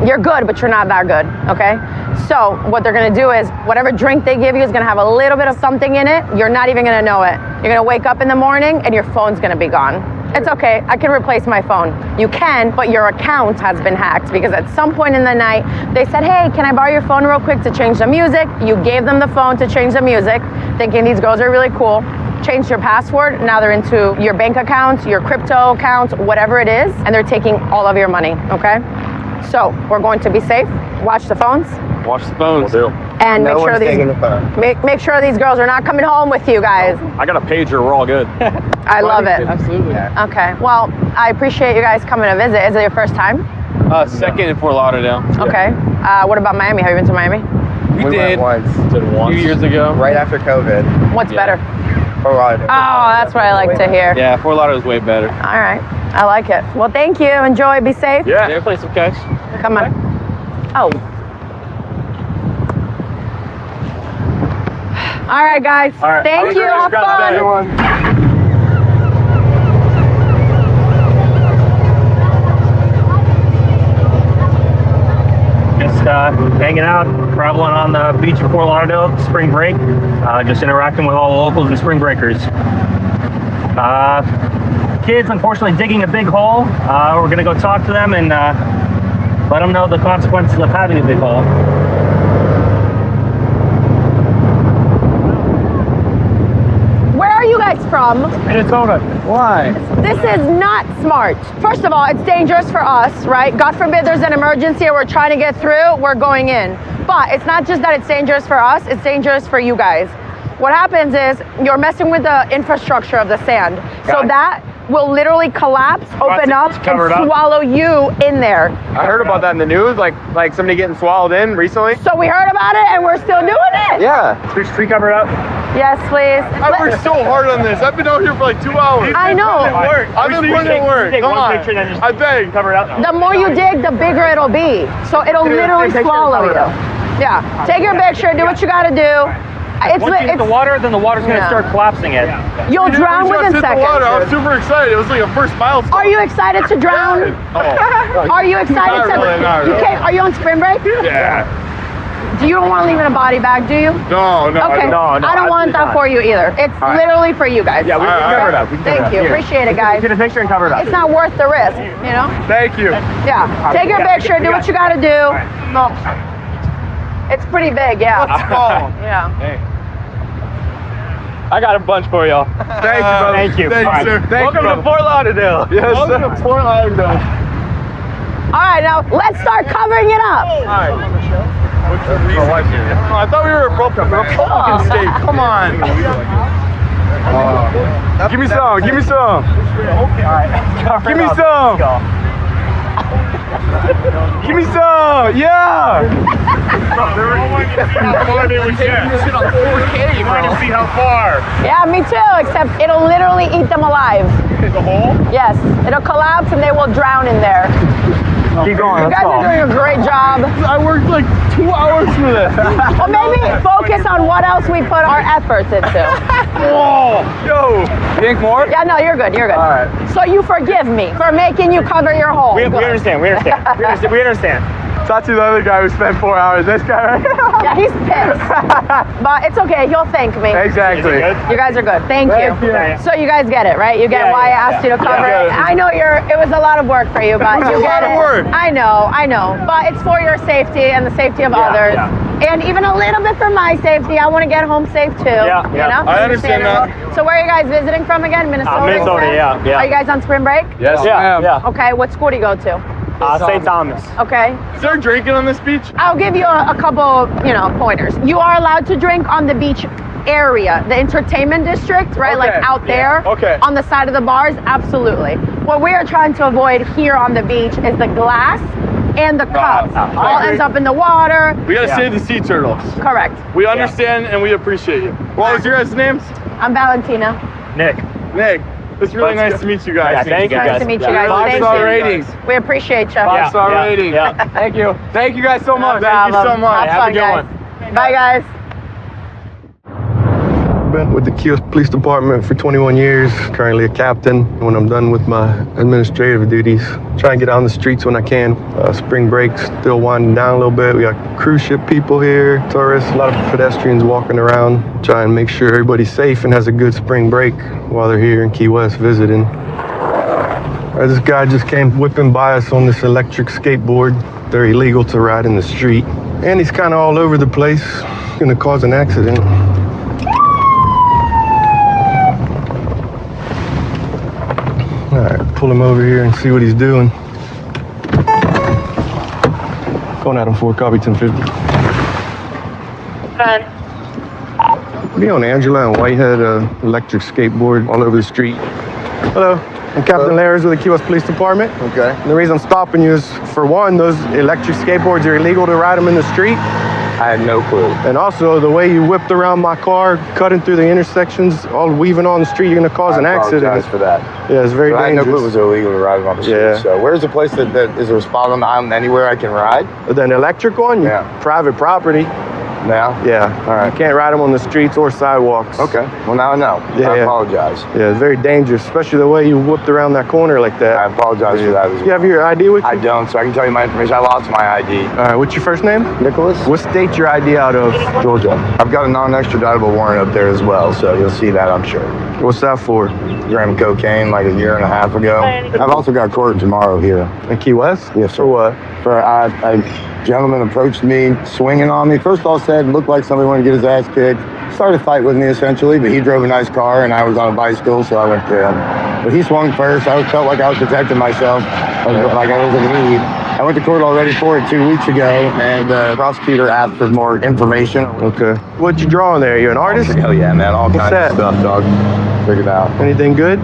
Speaker 6: You're good, but you're not that good, okay? So what they're gonna do is, whatever drink they give you is gonna have a little bit of something in it. You're not even gonna know it. You're gonna wake up in the morning and your phone's gonna be gone. It's okay, I can replace my phone. You can, but your account has been hacked because at some point in the night, they said, hey, can I borrow your phone real quick to change the music? You gave them the phone to change the music, thinking these girls are really cool. Changed your password, now they're into your bank accounts, your crypto accounts, whatever it is, and they're taking all of your money, okay? So we're going to be safe, watch the phones.
Speaker 23: Watch the phones.
Speaker 6: And make sure make sure these girls are not coming home with you guys.
Speaker 23: I got a pager, we're all good.
Speaker 6: I love it.
Speaker 23: Absolutely.
Speaker 6: Okay, well, I appreciate you guys coming to visit. Is it your first time?
Speaker 23: Second in Fort Lauderdale.
Speaker 6: Okay. What about Miami? Have you been to Miami?
Speaker 23: We did
Speaker 20: once.
Speaker 23: A few years ago.
Speaker 20: Right after COVID.
Speaker 6: What's better?
Speaker 20: Fort Lauderdale.
Speaker 6: Oh, that's what I like to hear.
Speaker 23: Yeah, Fort Lauderdale's way better.
Speaker 6: All right, I like it. Well, thank you. Enjoy. Be safe.
Speaker 23: Yeah. Did I play some catch?
Speaker 6: Come on. Oh. All right, guys.
Speaker 23: All right.
Speaker 6: Thank you. Have fun.
Speaker 11: Just hanging out, traveling on the beach of Fort Lauderdale, spring break, just interacting with all the locals and Springbreakers. Kids, unfortunately, digging a big hole. We're gonna go talk to them and let them know the consequences of having a big hole.
Speaker 6: Where are you guys from?
Speaker 11: Minnesota.
Speaker 23: Why?
Speaker 6: This is not smart. First of all, it's dangerous for us, right? God forbid there's an emergency or we're trying to get through, we're going in. But it's not just that it's dangerous for us, it's dangerous for you guys. What happens is you're messing with the infrastructure of the sand. So that will literally collapse, open up, and swallow you in there.
Speaker 20: I heard about that in the news, like somebody getting swallowed in recently.
Speaker 6: So we heard about it and we're still doing it.
Speaker 20: Yeah.
Speaker 11: Tree covered up.
Speaker 6: Yes, please.
Speaker 23: I worked so hard on this. I've been out here for like 2 hours.
Speaker 6: I know.
Speaker 23: I've been putting in work. Come on. I beg.
Speaker 11: Cover it up.
Speaker 6: The more you dig, the bigger it'll be. So it'll literally swallow you. Yeah. Take your picture, do what you gotta do.
Speaker 11: Once you hit the water, then the water's gonna start collapsing it.
Speaker 6: You'll drown within seconds.
Speaker 23: I'm super excited. It was like a first milestone.
Speaker 6: Are you excited to drown? Are you excited to? You can't. Are you on spring break?
Speaker 23: Yeah.
Speaker 6: You don't want to leave in a body bag, do you?
Speaker 23: No.
Speaker 6: Okay. I don't want that for you either. It's literally for you guys.
Speaker 11: Yeah, we can cover it up.
Speaker 6: Thank you. Appreciate it, guys.
Speaker 11: Get a picture and cover it up.
Speaker 6: It's not worth the risk, you know?
Speaker 23: Thank you.
Speaker 6: Yeah. Take your picture. Do what you gotta do. No. It's pretty big, yeah.
Speaker 23: Let's go.
Speaker 6: Yeah.
Speaker 23: Hey.
Speaker 11: I got a bunch for y'all.
Speaker 23: Thank you, brother.
Speaker 11: Thank you.
Speaker 23: Thank you, sir.
Speaker 11: Welcome to Fort Lauderdale.
Speaker 23: Yes, welcome to Fort Lauderdale.
Speaker 6: All right, now let's start covering it up.
Speaker 23: All right. I thought we were a Republican state. Come on. Give me some. Give me some. Give me some. Give me some. Yeah. You want to see how far?
Speaker 6: Yeah, me too, except it'll literally eat them alive.
Speaker 23: The hole?
Speaker 6: Yes, it'll collapse and they will drown in there.
Speaker 11: Keep going.
Speaker 6: You guys are doing a great job.
Speaker 23: I worked like 2 hours for this.
Speaker 6: Well, maybe focus on what else we put our efforts into.
Speaker 23: Whoa. Yo. You think more?
Speaker 6: Yeah, no, you're good. You're good.
Speaker 23: All right.
Speaker 6: So you forgive me for making you cover your hole.
Speaker 11: We understand. We understand. We understand.
Speaker 23: Talk to the other guy who spent 4 hours. This guy right here.
Speaker 6: Yeah, he's pissed. But it's okay. He'll thank me.
Speaker 23: Exactly.
Speaker 6: You guys are good. Thank you. So you guys get it, right? You get why I asked you to cover it. I know it was a lot of work for you, but you get it. I know. But it's for your safety and the safety of others. And even a little bit for my safety. I want to get home safe too.
Speaker 23: Yeah.
Speaker 6: You know?
Speaker 23: I understand that.
Speaker 6: So where are you guys visiting from again? Minnesota?
Speaker 11: Minnesota, yeah.
Speaker 6: Are you guys on spring break?
Speaker 23: Yes, ma'am.
Speaker 11: Yeah.
Speaker 6: Okay, what school do you go to?
Speaker 11: St. Thomas.
Speaker 6: Okay.
Speaker 23: Is there drinking on this beach?
Speaker 6: I'll give you a couple, pointers. You are allowed to drink on the beach area, the entertainment district, right?
Speaker 23: Okay.
Speaker 6: Like out there, on the side of the bars, absolutely. What we are trying to avoid here on the beach is the glass and the cups. All ends up in the water.
Speaker 23: We gotta save the sea turtles.
Speaker 6: Correct.
Speaker 23: We understand and we appreciate you. What was your guys' names?
Speaker 6: I'm Valentina.
Speaker 11: Nick.
Speaker 23: It's really nice to meet you guys.
Speaker 11: Yeah, thank you guys.
Speaker 6: Nice to meet you guys.
Speaker 23: 5-star ratings.
Speaker 6: We appreciate you.
Speaker 23: 5-star rating.
Speaker 11: Yeah.
Speaker 23: Thank you. Thank you guys so much.
Speaker 6: No
Speaker 23: Thank you so
Speaker 6: problem.
Speaker 23: much.
Speaker 6: Have a good one. Bye, guys.
Speaker 23: been with the Key West Police Department for 21 years, currently a captain. When I'm done with my administrative duties, try and get on the streets when I can. Spring break still winding down a little bit. We got cruise ship people here, tourists, a lot of pedestrians walking around. Try and make sure everybody's safe and has a good spring break while they're here in Key West visiting. This guy just came whipping by us on this electric skateboard. They're illegal to ride in the street. And he's kind of all over the place, gonna cause an accident. All right, pull him over here and see what he's doing. Going at him for copy 1050. Be on Angela and Whitehead, electric skateboard all over the street. Hello. I'm Captain Lairs with the Key West Police Department.
Speaker 20: Okay.
Speaker 23: And the reason I'm stopping you is, for one, those electric skateboards are illegal to ride them in the street.
Speaker 20: I had no clue.
Speaker 23: And also, the way you whipped around my car, cutting through the intersections, all weaving on the street, you're going to cause an accident.
Speaker 20: I apologize for that.
Speaker 23: Yeah, it's very dangerous.
Speaker 20: I had no clue it was illegal to ride on the street.
Speaker 23: Yeah.
Speaker 20: So where's the place that is there a spot on the island anywhere I can ride?
Speaker 23: An electric one?
Speaker 20: Yeah.
Speaker 23: Private property.
Speaker 20: Now?
Speaker 23: Yeah.
Speaker 20: All right.
Speaker 23: You can't ride them on the streets or sidewalks.
Speaker 20: Okay. Well, now I know.
Speaker 23: Yeah,
Speaker 20: I apologize.
Speaker 23: Yeah, it's very dangerous, especially the way you whipped around that corner like that.
Speaker 20: I apologize for that as well.
Speaker 23: You have your ID with you?
Speaker 20: I don't, so I can tell you my information. I lost my ID.
Speaker 23: All right, what's your first name?
Speaker 20: Nicholas.
Speaker 23: What state your ID out of?
Speaker 20: Georgia. I've got a non-extraditable warrant up there as well, so you'll see that, I'm sure.
Speaker 23: What's that for?
Speaker 20: Gram cocaine like a year and a half ago. I've also got court tomorrow here.
Speaker 23: In Key West?
Speaker 20: Yes, sir.
Speaker 23: For what?
Speaker 20: For a gentleman approached me, swinging on me. First of all, said looked like somebody wanted to get his ass kicked. Started a fight with me essentially, but he drove a nice car and I was on a bicycle, so I went to him. But he swung first. I felt like I was protecting myself, like I was in need. I went to court already for it 2 weeks ago, and the prosecutor asked for more information.
Speaker 23: Okay. What'd you draw in there? You an artist?
Speaker 20: Hell yeah, man. All kinds
Speaker 23: that?
Speaker 20: of stuff, dog. Figured out.
Speaker 23: Anything good?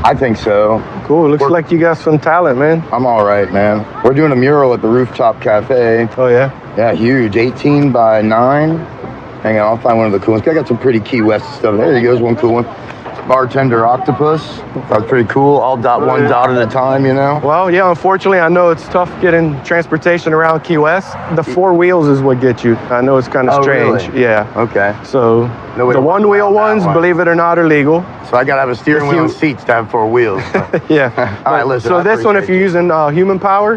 Speaker 20: I think so.
Speaker 23: Cool. Looks like you got some talent, man.
Speaker 20: I'm all right, man. We're doing a mural at the Rooftop Cafe.
Speaker 23: Oh, yeah?
Speaker 20: Yeah, huge. 18 by 9. Hang on, I'll find one of the cool ones. I got some pretty Key West stuff. There goes one cool one. Bartender octopus. That's pretty cool. All one dot at a time, you know?
Speaker 23: Well, yeah, unfortunately, I know it's tough getting transportation around Key West. The 4 wheels is what gets you. I know it's kind of strange.
Speaker 20: Really?
Speaker 23: Yeah.
Speaker 20: Okay.
Speaker 23: So the one-wheel ones, believe it or not, are legal.
Speaker 20: So I got to have a steering wheel and seats to have 4 wheels.
Speaker 23: Yeah.
Speaker 20: All right, listen.
Speaker 23: So this one, if you're using human power,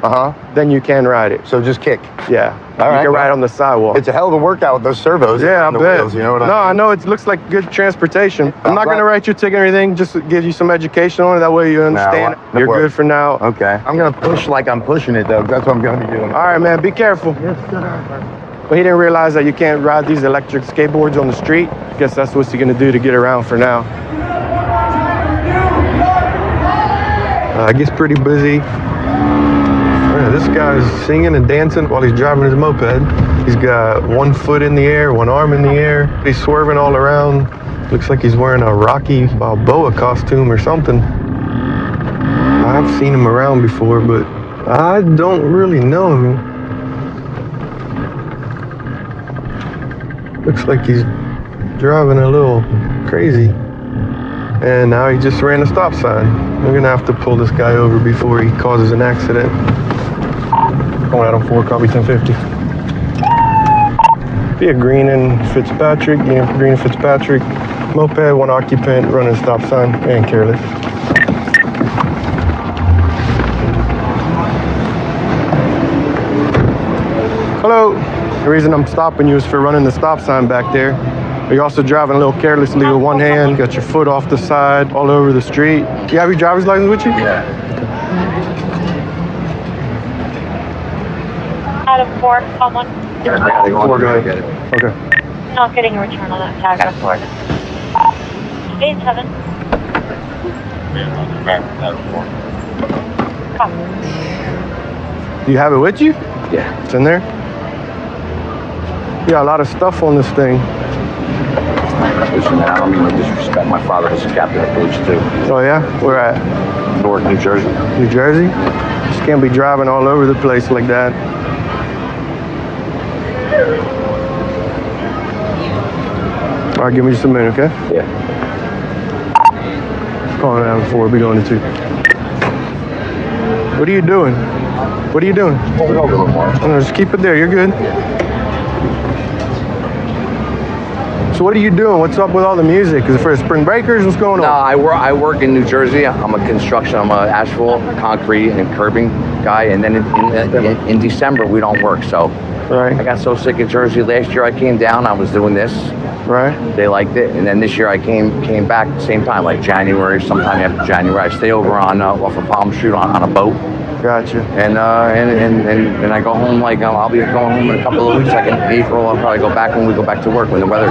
Speaker 23: then you can ride it.
Speaker 20: So just kick.
Speaker 23: Yeah.
Speaker 20: All
Speaker 23: you
Speaker 20: right,
Speaker 23: can ride on the sidewalk.
Speaker 20: It's a hell of a workout with those servos.
Speaker 23: Yeah, I
Speaker 20: the
Speaker 23: bet.
Speaker 20: Wheels, you know what
Speaker 23: no,
Speaker 20: I mean?
Speaker 23: I know it looks like good transportation. I'm not going to write you a ticket or anything, just to give you some education on it. That way you understand. You're good for now.
Speaker 20: Okay. I'm going to push like I'm pushing it, though. That's what I'm going to be doing.
Speaker 23: All right, man. Be careful. Yes, sir. But he didn't realize that you can't ride these electric skateboards on the street. I guess that's what he's going to do to get around for now. It gets pretty busy. This guy's singing and dancing while he's driving his moped. He's got 1 foot in the air, 1 arm in the air. He's swerving all around. Looks like he's wearing a Rocky Balboa costume or something. I've seen him around before, but I don't really know him. Looks like he's driving a little crazy. And now he just ran a stop sign. We're gonna have to pull this guy over before he causes an accident. Going out on 4, copy 1050. Be a Green and Fitzpatrick, Green and Fitzpatrick. Moped, 1 occupant, running stop sign, and careless. Hello. The reason I'm stopping you is for running the stop sign back there. You're also driving a little carelessly with 1 hand, got your foot off the side, all over the street. You have your driver's license with you?
Speaker 20: Yeah.
Speaker 22: Out of 4, someone.
Speaker 23: I got it. 4, go ahead. Okay.
Speaker 22: Not getting a return on that tag out of 4. 8 and 7.
Speaker 23: Do you have it with you?
Speaker 20: Yeah.
Speaker 23: It's in there? You got a lot of stuff on this thing.
Speaker 20: Listen, man, I don't mean to disrespect. My father was a captain of police, too.
Speaker 23: Oh, yeah? Where at?
Speaker 20: Newark, New Jersey.
Speaker 23: New Jersey? Just can't be driving all over the place like that. All right, give me just a minute, okay?
Speaker 20: Yeah.
Speaker 23: Calling out 4, be going to 2. What are you doing? What are you doing?
Speaker 20: Hold it over a little more.
Speaker 23: No, just keep it there, you're good.
Speaker 2: So what are you doing? What's up with all the music? Is it for the Springbreakers? What's going on?
Speaker 12: No, I work in New Jersey. I'm a construction. I'm a asphalt, concrete, and curbing guy. And then in December we don't work. So I got so sick of Jersey. Last year I came down. I was doing this.
Speaker 2: Right.
Speaker 12: They liked it, and then this year I came back at the same time, like January, sometime after January. I stay over on off of Palm Street on a boat.
Speaker 2: Gotcha.
Speaker 12: And I go home, like I'll be going home in a couple of weeks. Like in April, I'll probably go back when we go back to work when the weather.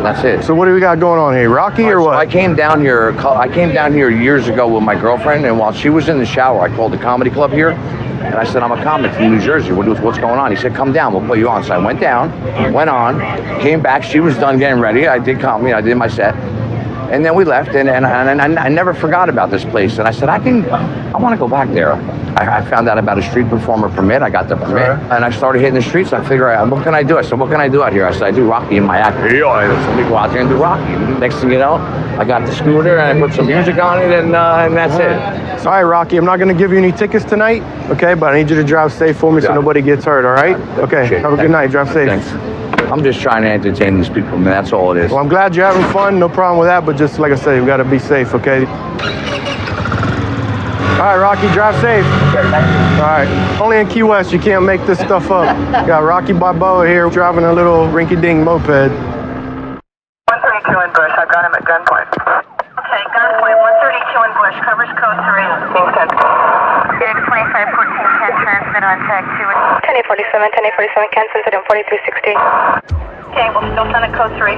Speaker 12: That's it.
Speaker 2: So what do we got going on here? Rocky or what?
Speaker 12: So I came down here. Years ago with my girlfriend, and while she was in the shower, I called the comedy club here. And I said, I'm a comic from New Jersey. What's going on? He said, come down. We'll put you on. So I went down, went on, came back. She was done getting ready. I did comedy. I did my set. And then we left, and I never forgot about this place. And I said, I want to go back there. I found out about a street performer permit. I got the permit, and I started hitting the streets. I figured, what can I do? I said, what can I do out here? I said, I do Rocky in my act. So we go out there and do Rocky. Next thing you know, I got the scooter, and I put some music on it, and that's it.
Speaker 2: All right, Rocky, I'm not going to give you any tickets tonight, okay? But I need you to drive safe for me so nobody gets hurt, all right? Okay, have a good night. Drive safe.
Speaker 12: Thanks. I'm just trying to entertain these people, man. That's all it is.
Speaker 2: Well, I'm glad you're having fun. No problem with that. But just like I said, we got to be safe, okay? All right, Rocky, drive safe. All right. Only in Key West, you can't make this stuff up. Got Rocky Balboa here driving a little rinky-dink moped.
Speaker 10: 132 in Bush. I've got him at gunpoint. Okay, gunpoint 132 in Bush. Covers code 3. Kings 10. Phoenix 2514 can transmit on tag 2. 1047, 1047 can send it on 4360. Okay, we'll still send it code 3.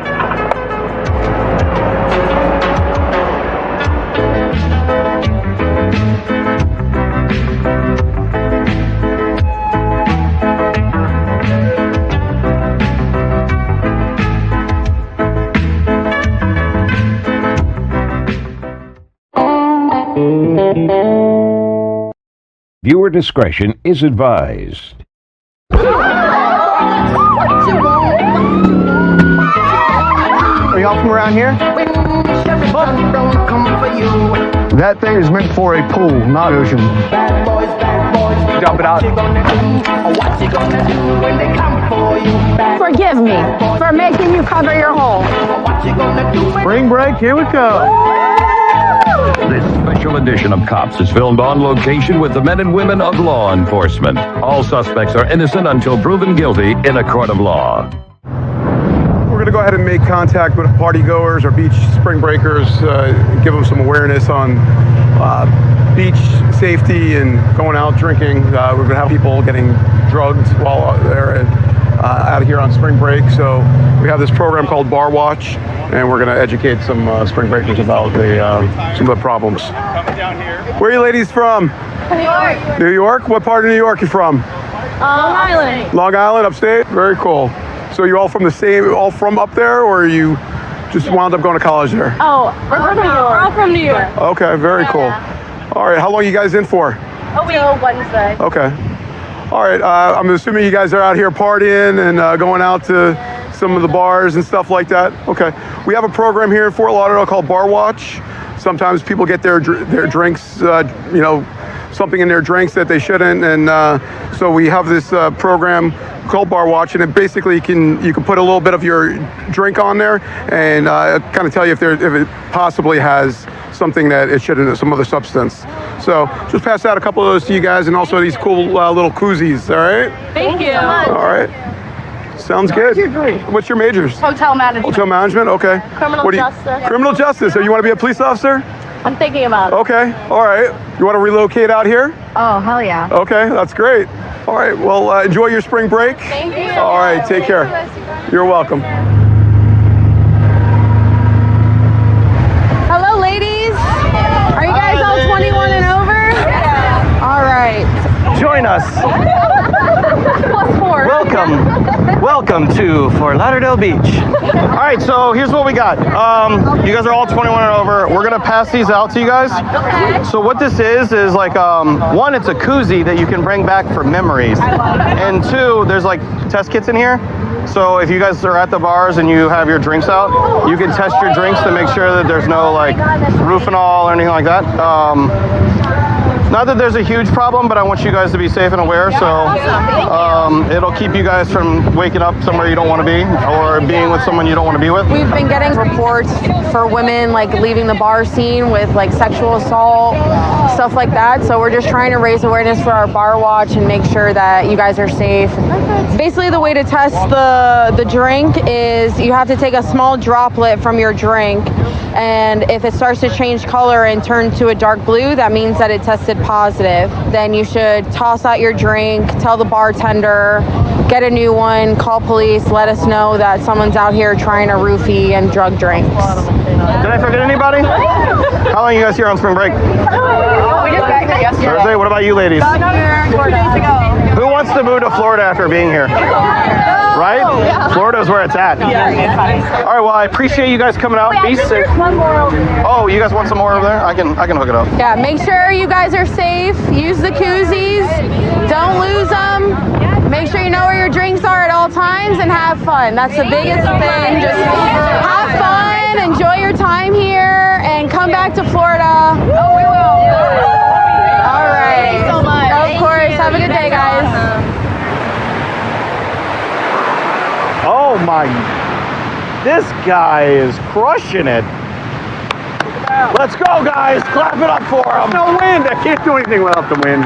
Speaker 1: Viewer discretion is advised.
Speaker 2: Are y'all from around here? That thing is meant for a pool, not ocean. Dump it out.
Speaker 6: Forgive me for making you cover your hole.
Speaker 2: Spring break, here we go.
Speaker 1: This special edition of Cops is filmed on location with the men and women of law enforcement. All suspects are innocent until proven guilty in a court of law.
Speaker 23: We're going to go ahead and make contact with party goers or beach spring breakers, give them some awareness on beach safety and going out drinking. We're going to have people getting drugged while they're out here on spring break. So we have this program called Bar Watch, and we're going to educate some spring breakers about some of the problems. Where are you ladies from?
Speaker 22: New York.
Speaker 23: New York? What part of New York are you from?
Speaker 22: Long Island.
Speaker 23: Long Island, upstate? Very cool. So you're all from up there, or you just wound up going to college there?
Speaker 22: Oh, we're from New York. We're all from New York.
Speaker 23: Okay, very cool. All right, how long are you guys in for?
Speaker 22: A week. Till Wednesday.
Speaker 23: Okay. All right, I'm assuming you guys are out here partying and going out to some of the bars and stuff like that. Okay. We have a program here in Fort Lauderdale called Bar Watch. Sometimes people get their drinks, something in their drinks that they shouldn't, and so we have this program called Bar Watch, and it basically you can put a little bit of your drink on there and kind of tell you if it possibly has something that it shouldn't, some other substance. So just pass out a couple of those to you guys, and also these cool little koozies. All right.
Speaker 22: Thank you.
Speaker 23: All right. Sounds good. What's your majors?
Speaker 22: Hotel management.
Speaker 23: Hotel management. Okay.
Speaker 22: Criminal justice.
Speaker 23: Criminal justice. So you want to be a police officer?
Speaker 22: I'm thinking about it.
Speaker 23: Okay. All right. You want to relocate out here?
Speaker 22: Oh, hell yeah.
Speaker 23: Okay. That's great. All right. Well, enjoy your spring break.
Speaker 22: Thank you.
Speaker 23: All right. Take care. You're welcome.
Speaker 6: Hello, ladies. Are you guys all 21 and over? Yeah. All right.
Speaker 5: Join us.
Speaker 6: Plus 4.
Speaker 5: Welcome to Fort Lauderdale Beach. All right, so here's what we got. You guys are all 21 and over. We're gonna pass these out to you guys.
Speaker 6: Okay.
Speaker 5: So what this is like, one, it's a koozie that you can bring back for memories. And two, there's like test kits in here. So if you guys are at the bars and you have your drinks out, you can test your drinks to make sure that there's no like roofinol or anything like that.
Speaker 2: Not that there's a huge problem, but I want you guys to be safe and aware. So it'll keep you guys from waking up somewhere you don't want to be or being with someone you don't want to be with.
Speaker 6: We've been getting reports for women like leaving the bar scene with like sexual assault, stuff like that. So we're just trying to raise awareness for our bar watch and make sure that you guys are safe. Basically, the way to test the drink is you have to take a small droplet from your drink, and if it starts to change color and turn to a dark blue, that means that it tested positive. Then you should toss out your drink, tell the bartender, get a new one, call police, let us know that someone's out here trying to roofie and drug drinks.
Speaker 2: Did I forget anybody? How long are you guys here on spring break?
Speaker 3: We just got here yesterday.
Speaker 2: Thursday? What about you ladies?
Speaker 3: Got here 2 days ago.
Speaker 2: Who wants to move to Florida after being here? Right? Florida's where it's at. All right, well, I appreciate you guys coming out. Be safe.
Speaker 3: One more over there.
Speaker 2: Oh, you guys want some more over there? I can hook it up.
Speaker 6: Yeah, make sure you guys are safe. Use the koozies. Don't lose them. Make sure you know where your drinks are at all times and have fun. That's the biggest thing. Just have fun, enjoy your time here, and come back to Florida.
Speaker 3: Oh, we will.
Speaker 6: All right.
Speaker 3: Thank you so much.
Speaker 6: Of course. Have a good day, guys.
Speaker 2: Oh my, this guy is crushing it. Let's go, guys. Clap it up for him. No wind. I can't do anything without the wind.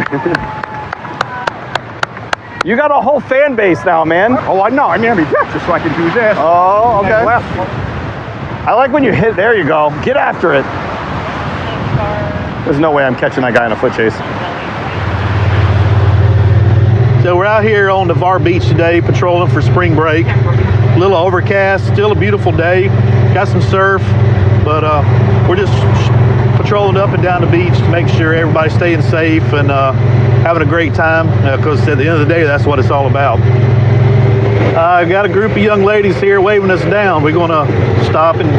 Speaker 2: You got a whole fan base now, man. Oh, I know. I mean, just so I can do this. Oh, okay. I like when you hit. There you go. Get after it. There's no way I'm catching that guy in a foot chase.
Speaker 9: So we're out here on Navarre Beach today, patrolling for spring break. A little overcast, still a beautiful day. Got some surf, but we're just patrolling up and down the beach to make sure everybody's staying safe and having a great time, because at the end of the day, that's what it's all about. I got a group of young ladies here waving us down. We're going to stop and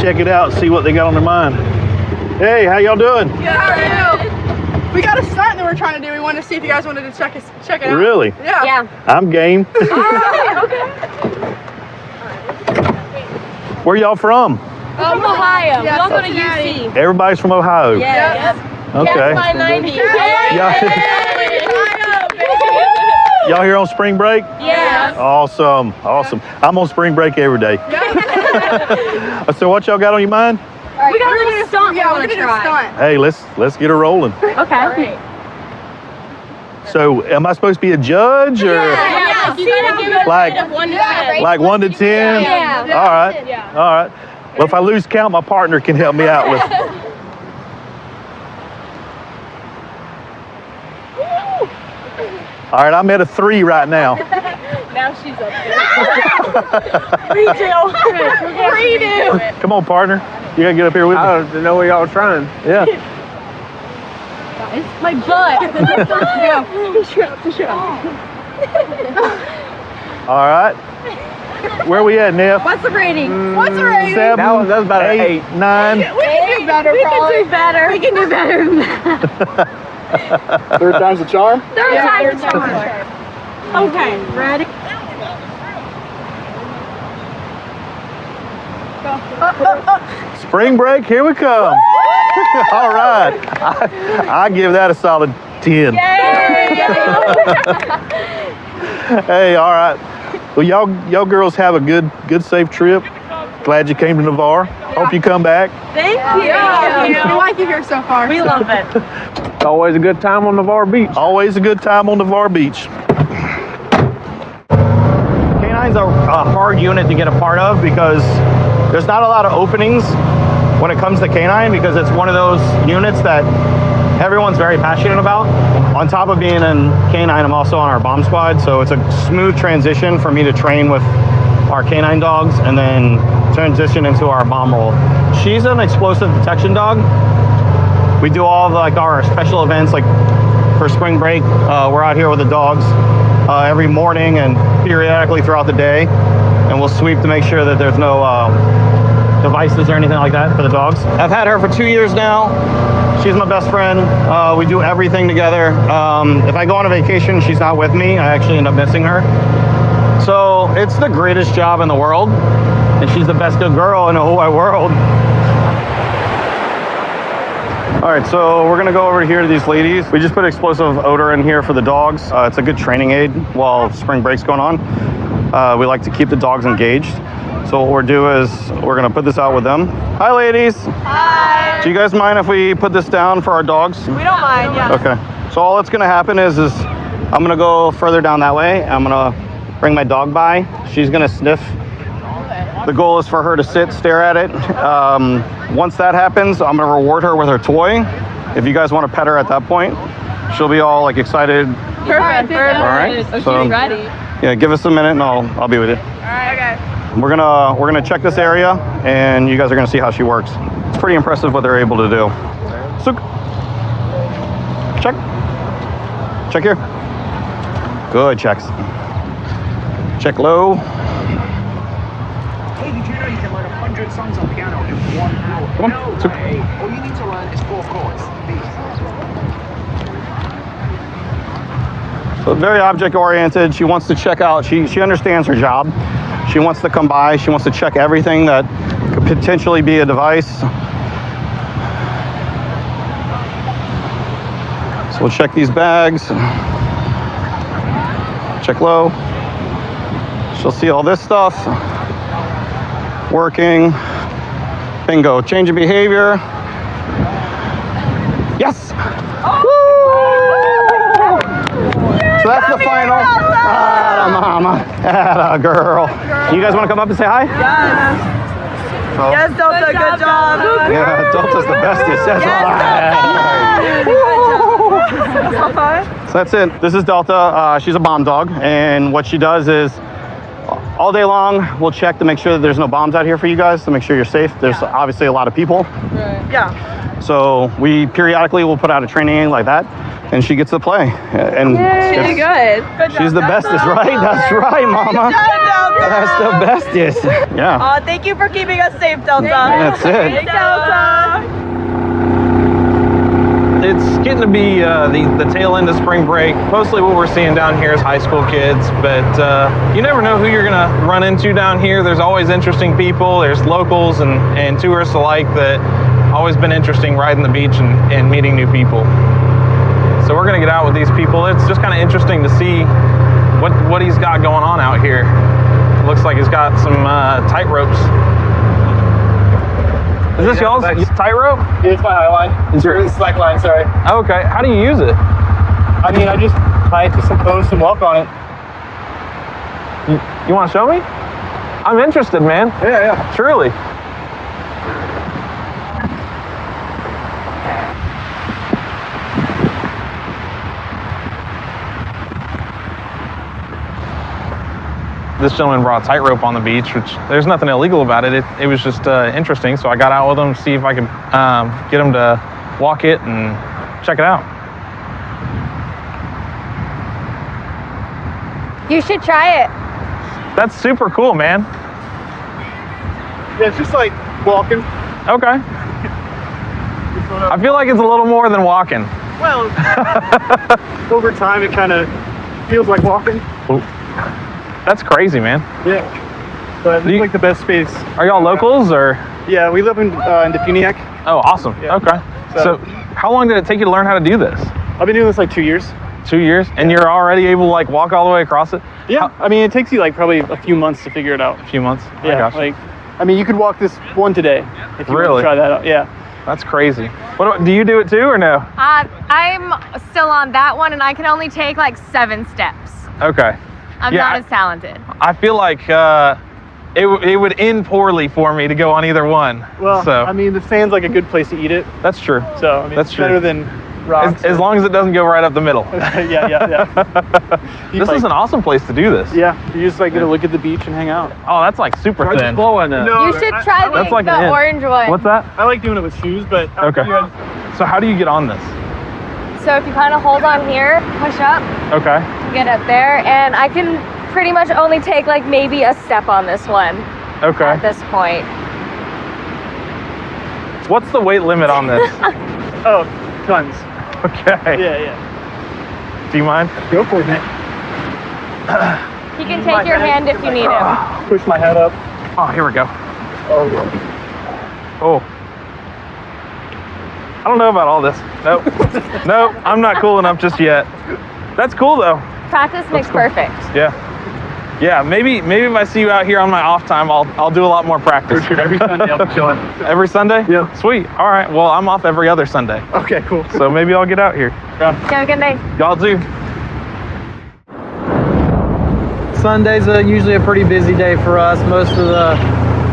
Speaker 9: check it out and see what they got on their mind. Hey, how y'all doing?
Speaker 8: Good, how are you? We got a stunt that we're trying to do. We wanted to see if you guys wanted to check it out.
Speaker 9: Really?
Speaker 8: Yeah.
Speaker 9: I'm game.
Speaker 8: Okay.
Speaker 9: Where y'all from?
Speaker 22: From Ohio. We all go to UC.
Speaker 9: Everybody's from Ohio.
Speaker 22: Yes.
Speaker 9: Okay.
Speaker 22: Yes, 90.
Speaker 9: Y'all here on spring break?
Speaker 22: Yeah.
Speaker 9: Awesome. I'm on spring break every day. So what y'all got on your mind?
Speaker 22: We got a little stunt.
Speaker 8: Yeah, we're gonna do a stunt.
Speaker 9: Hey, let's get her rolling.
Speaker 22: Okay.
Speaker 9: So am I supposed to be a judge or
Speaker 22: Yeah. You gotta give it
Speaker 9: like
Speaker 22: 1 to 10.
Speaker 9: like 1 to 10?
Speaker 22: Yeah.
Speaker 9: All right. All right. Well, if I lose count, my partner can help me out with. All right, I'm at a 3 right now.
Speaker 22: Now she's up there. Redo.
Speaker 9: Come on, partner. You gotta get up here with me.
Speaker 23: I don't know what y'all trying.
Speaker 9: Yeah.
Speaker 22: It's my butt.
Speaker 9: All right. Where we at, Neff?
Speaker 22: What's the rating?
Speaker 23: What's the rating?
Speaker 9: 7,
Speaker 23: That was about an
Speaker 9: 8, 9.
Speaker 8: We can do better,
Speaker 22: We can do better. We can do better than that.
Speaker 23: Third time's the charm?
Speaker 22: Third time's the charm. Okay, ready?
Speaker 9: Spring break, here we come. All right. I give that a solid 10. Hey, all right. Well, y'all girls have a good safe trip. Glad you came to Navarre. Hope you come back.
Speaker 22: Thank you.
Speaker 8: Yeah, we like it here so far.
Speaker 22: We love it.
Speaker 23: It's always a good time on Navarre Beach.
Speaker 9: Always a good time on Navarre Beach.
Speaker 2: Canine's a hard unit to get a part of because there's not a lot of openings when it comes to canine, because it's one of those units that everyone's very passionate about. On top of being in canine, I'm also on our bomb squad, so it's a smooth transition for me to train with our canine dogs and then transition into our bomb role. She's an explosive detection dog. We do all of our special events, like for spring break. We're out here with the dogs every morning and periodically throughout the day, and we'll sweep to make sure that there's no devices or anything like that for the dogs. I've had her for 2 years now. She's my best friend. We do everything together. If I go on a vacation, she's not with me. I actually end up missing her. So it's the greatest job in the world, and she's the best good girl in the whole wide world.
Speaker 23: All right, so we're gonna go over here to these ladies. We just put explosive odor in here for the dogs. It's a good training aid while spring break's going on. We like to keep the dogs engaged. So what we'll do is we're gonna put this out with them. Hi, ladies.
Speaker 4: Hi.
Speaker 23: Do you guys mind if we put this down for our dogs?
Speaker 4: We don't mind, yeah.
Speaker 23: Okay. So all that's gonna happen is I'm gonna go further down that way. I'm gonna bring my dog by. She's gonna sniff. The goal is for her to sit, stare at it. Once that happens, I'm gonna reward her with her toy. If you guys want to pet her at that point, she'll be all like excited.
Speaker 4: Perfect.
Speaker 23: All right.
Speaker 4: So she's ready.
Speaker 23: Yeah, give us a minute and I'll be with you.
Speaker 4: All right. Okay.
Speaker 23: We're gonna check this area, and you guys are gonna see how she works. It's pretty impressive what they're able to do. So, check here. Good checks. Check low.
Speaker 13: Hey, did you know you can learn 100 songs on piano in 1 hour?
Speaker 23: Come on.
Speaker 13: No way. All you need to learn is 4 chords.
Speaker 23: So very object oriented. She wants to check out. She understands her job. She wants to come by. She wants to check everything that could potentially be a device. So we'll check these bags. Check low. She'll see all this stuff. Working. Bingo. Change of behavior. Yes. So that's the final. Ah, mama. Atta girl. You guys want to come up and say hi?
Speaker 4: Yes.
Speaker 23: So,
Speaker 4: Yes, Delta. Good job.
Speaker 23: yeah, Delta's the bestest. That's right. So that's it. This is Delta. She's a bomb dog, and what she does is all day long we'll check to make sure that there's no bombs out here for you guys, to make sure you're safe. There's obviously a lot of people.
Speaker 4: Right. Yeah.
Speaker 23: So we periodically will put out a training aid like that, and she gets to play. And
Speaker 4: She's good.
Speaker 23: she's the bestest, right? That's right, mama. That's the bestest. Yeah.
Speaker 4: Oh, thank you for keeping us safe, Delta.
Speaker 23: That's it.
Speaker 4: Thanks, Delta.
Speaker 14: It's getting to be the tail end of spring break. Mostly what we're seeing down here is high school kids, but you never know who you're gonna run into down here. There's always interesting people. There's locals and tourists alike that always been interesting riding the beach and meeting new people. So we're gonna get out with these people. It's just kind of interesting to see what he's got going on out here. It looks like he's got some tight ropes. Is this y'all's tightrope?
Speaker 23: It's my high line.
Speaker 14: Is your
Speaker 23: slack line? Sorry.
Speaker 14: Okay. How do you use it?
Speaker 23: I mean, I just tie it to some posts and walk on it.
Speaker 14: You want to show me? I'm interested, man.
Speaker 23: Yeah.
Speaker 14: Truly. This gentleman brought a tightrope on the beach, which there's nothing illegal about it. It was just interesting, so I got out with him to see if I could get him to walk it and check it out.
Speaker 15: You should try it.
Speaker 14: That's super cool, man.
Speaker 23: Yeah, it's just like walking.
Speaker 14: Okay. I feel like it's a little more than walking.
Speaker 23: Well, over time it kind of feels like walking.
Speaker 14: That's crazy, man.
Speaker 23: Yeah. But it's like the best space.
Speaker 14: Are y'all locals or?
Speaker 23: Yeah, we live in Bikini-clad.
Speaker 14: Oh, awesome.
Speaker 23: Yeah.
Speaker 14: Okay. So how long did it take you to learn how to do this?
Speaker 23: I've been doing this like 2 years.
Speaker 14: 2 years? And you're already able to like walk all the way across it?
Speaker 23: Yeah. I mean, it takes you like probably a few months to figure it out.
Speaker 14: A few months?
Speaker 23: Yeah. I mean, you could walk this one today if you want to try that out. Yeah.
Speaker 14: That's crazy. What do you do it too or no?
Speaker 15: I'm still on that one, and I can only take like 7 steps.
Speaker 14: Okay.
Speaker 15: I'm not as talented.
Speaker 14: I feel like it would end poorly for me to go on either one.
Speaker 23: Well,
Speaker 14: so
Speaker 23: I mean, the sand's like a good place to eat it.
Speaker 14: That's true.
Speaker 23: So I mean,
Speaker 14: that's
Speaker 23: it's better than rocks.
Speaker 14: As long as it doesn't go right up the middle.
Speaker 23: yeah.
Speaker 14: This is an awesome place to do this.
Speaker 23: Yeah, you just like gonna look at the beach and hang out.
Speaker 14: Oh, that's like super thin.
Speaker 23: No,
Speaker 15: You should try
Speaker 14: that's like
Speaker 15: the
Speaker 14: an
Speaker 15: orange one.
Speaker 14: What's that?
Speaker 23: I like doing it with shoes, but
Speaker 14: okay. So how do you get on this?
Speaker 15: So if you kind of hold on here, push up,
Speaker 14: Okay.
Speaker 15: get up there, and I can pretty much only take like maybe a step on this one.
Speaker 14: Okay.
Speaker 15: At this point.
Speaker 14: What's the weight limit on this?
Speaker 23: Oh, tons.
Speaker 14: Okay.
Speaker 23: Yeah.
Speaker 14: Do you mind?
Speaker 23: Go for it, man.
Speaker 15: You can take your hand if you need him.
Speaker 23: Push my head up.
Speaker 14: Oh, here we go.
Speaker 23: Oh.
Speaker 14: I don't know about all this. Nope. Nope, I'm not cool enough just yet. That's cool though.
Speaker 15: Practice makes perfect.
Speaker 14: Yeah. Yeah, maybe if I see you out here on my off time, I'll do a lot more practice.
Speaker 18: For sure. Every Sunday I'll be chilling.
Speaker 14: Every Sunday?
Speaker 18: Yeah.
Speaker 14: Sweet. All right. Well, I'm off every other Sunday.
Speaker 18: Okay, cool.
Speaker 14: So maybe I'll get out here.
Speaker 15: Yeah. Have a good day.
Speaker 14: Y'all too.
Speaker 7: Sunday's usually a pretty busy day for us. Most of the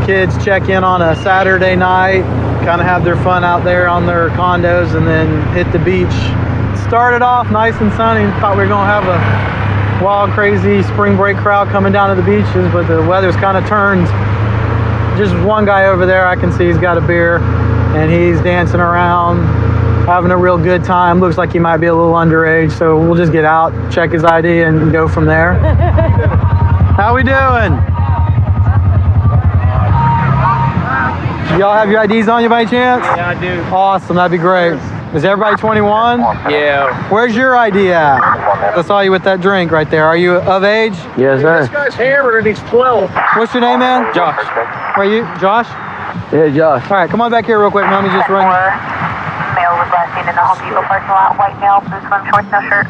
Speaker 7: kids check in on a Saturday night, kind of have their fun out there on their condos, and then hit the beach. Started off nice and sunny. Thought we were going to have a wild, crazy spring break crowd coming down to the beaches, but the weather's kind of turned. Just one guy over there I can see, he's got a beer, and he's dancing around, having a real good time. Looks like he might be a little underage, so we'll just get out, check his ID, and go from there. How we doing? Y'all have your IDs on you by chance?
Speaker 16: Yeah, I do.
Speaker 7: Awesome, that'd be great. Is everybody 21?
Speaker 16: Yeah.
Speaker 7: Where's your ID at? I saw you with that drink right there. Are you of age?
Speaker 16: Yes, sir. This guy's hammered and he's 12.
Speaker 7: What's your name, man?
Speaker 16: Josh.
Speaker 7: Are you Josh?
Speaker 16: Yeah, Josh.
Speaker 7: All right, come on back here real quick. Let me just run.
Speaker 10: Male was last seen in the Home Depot parking lot. White male, blue swim shorts, no shirt.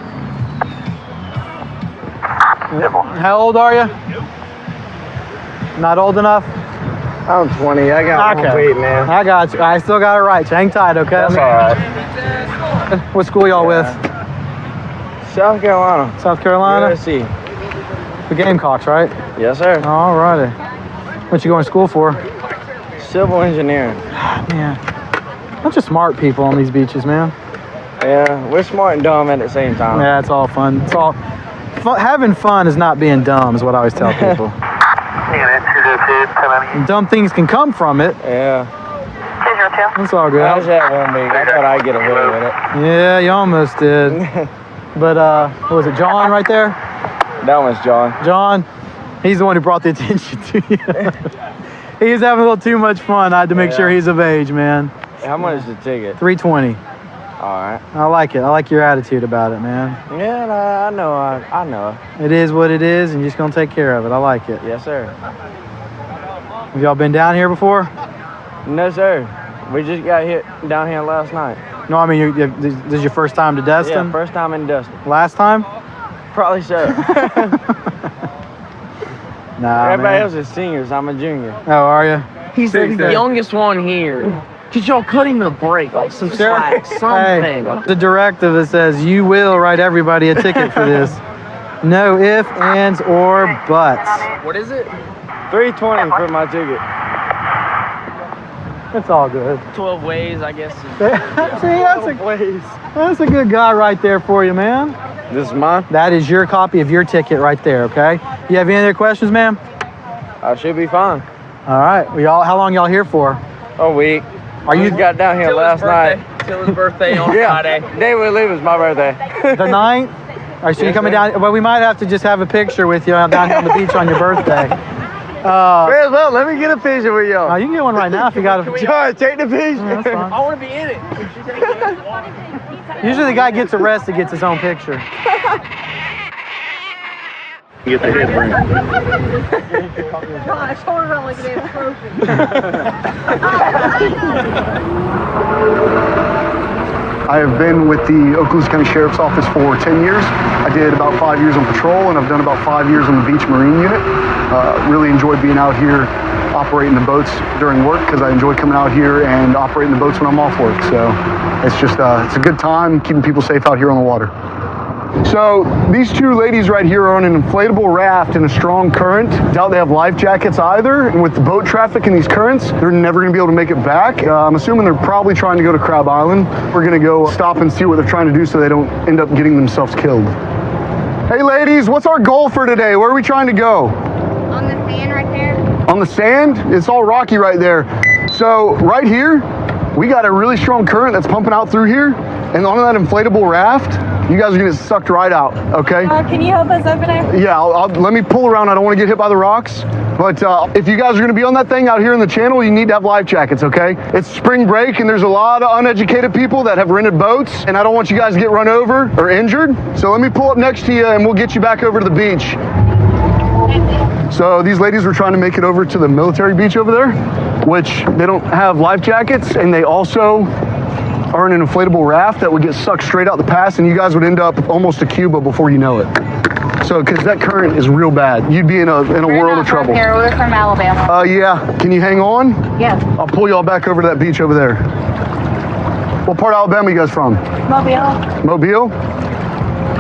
Speaker 7: How old are you? Not old enough?
Speaker 5: I'm 20. I got one weight, man.
Speaker 7: I got you. I still got it right. Hang tight, okay?
Speaker 5: That's all right.
Speaker 7: What school y'all with?
Speaker 5: South Carolina.
Speaker 7: South Carolina?
Speaker 5: USC.
Speaker 7: The Gamecocks, right?
Speaker 5: Yes, sir.
Speaker 7: All righty. What you going to school for?
Speaker 5: Civil engineering.
Speaker 7: Man, bunch of smart people on these beaches, man.
Speaker 5: Yeah, we're smart and dumb at the same time.
Speaker 7: Yeah, it's all fun. It's all having fun is not being dumb, is what I always tell people. Dumb things can come from it.
Speaker 5: Yeah.
Speaker 7: It's all good.
Speaker 5: I was at 1 week. I thought I'd get away with it.
Speaker 7: Yeah, you almost did. But what was it, John right there?
Speaker 5: That one's John.
Speaker 7: John, he's the one who brought the attention to you. He was having a little too much fun. I had to make sure he's of age, man.
Speaker 5: How much is the ticket?
Speaker 7: $320.
Speaker 5: All right.
Speaker 7: I like it. I like your attitude about it, man.
Speaker 5: Yeah, I know. I know.
Speaker 7: It is what it is, and you're just going to take care of it. I like it.
Speaker 5: Yes, sir.
Speaker 7: Have y'all been down here before?
Speaker 5: No, sir. We just got down here last night.
Speaker 7: No, I mean, this is your first time to Destin?
Speaker 5: Yeah, first time in Destin.
Speaker 7: Last time?
Speaker 5: Probably so.
Speaker 7: Nah,
Speaker 5: everybody
Speaker 7: man.
Speaker 5: else is seniors. I'm a junior.
Speaker 7: Oh, are you?
Speaker 16: He's the youngest one here. Could y'all cut him a break, like some slack, something?
Speaker 7: Hey, the directive that says you will write everybody a ticket for this. No ifs, ands, or buts.
Speaker 16: What is it?
Speaker 5: $320 for my ticket.
Speaker 7: It's all good.
Speaker 16: 12 ways, I guess.
Speaker 7: See, that's a good guy right there for you, man.
Speaker 5: This is mine?
Speaker 7: That is your copy of your ticket right there, okay? You have any other questions, ma'am?
Speaker 5: I should be fine.
Speaker 7: All right. How long y'all here for?
Speaker 5: A week.
Speaker 7: Are you
Speaker 5: got down here last night?
Speaker 16: Till his birthday on Friday.
Speaker 5: Day we leave is my birthday.
Speaker 7: The 9th? All right, so you're coming down. Well, we might have to just have a picture with you down here on the beach on your birthday.
Speaker 5: Well, let me get a picture with y'all.
Speaker 7: You can get one right now if you got a picture.
Speaker 5: John, take the picture.
Speaker 16: I want to be in it.
Speaker 7: Usually the guy gets arrested, gets his own picture.
Speaker 9: Get the head ring.
Speaker 6: Gosh, hold it on like a damn trophy.
Speaker 19: I have been with the Okaloosa County Sheriff's Office for 10 years. I did about 5 years on patrol, and I've done about 5 years on the Beach Marine Unit. Really enjoyed being out here operating the boats during work because I enjoy coming out here and operating the boats when I'm off work. So it's just it's a good time keeping people safe out here on the water. So these two ladies right here are on an inflatable raft in a strong current. Doubt they have life jackets either. And with the boat traffic and these currents, they're never gonna be able to make it back. I'm assuming they're probably trying to go to Crab Island. We're gonna go stop and see what they're trying to do so they don't end up getting themselves killed. Hey ladies, what's our goal for today? Where are we trying to go?
Speaker 15: On the sand right there.
Speaker 19: On the sand? It's all rocky right there. So right here, we got a really strong current that's pumping out through here. And on that inflatable raft, you guys are gonna get sucked right out, okay?
Speaker 15: Can you help us open it?
Speaker 19: Yeah, let me pull around. I don't wanna get hit by the rocks. But if you guys are gonna be on that thing out here in the channel, you need to have life jackets, okay? It's spring break and there's a lot of uneducated people that have rented boats, and I don't want you guys to get run over or injured. So let me pull up next to you and we'll get you back over to the beach. So these ladies were trying to make it over to the military beach over there, which they don't have life jackets, and they also are in an inflatable raft that would get sucked straight out the pass, and you guys would end up almost to Cuba before you know it. So, because that current is real bad, you'd be in a world of trouble.
Speaker 15: Here, we're from Alabama.
Speaker 19: Yeah. Can you hang on?
Speaker 15: Yeah.
Speaker 19: I'll pull y'all back over to that beach over there. What part of Alabama you guys from?
Speaker 15: Mobile.
Speaker 19: Mobile?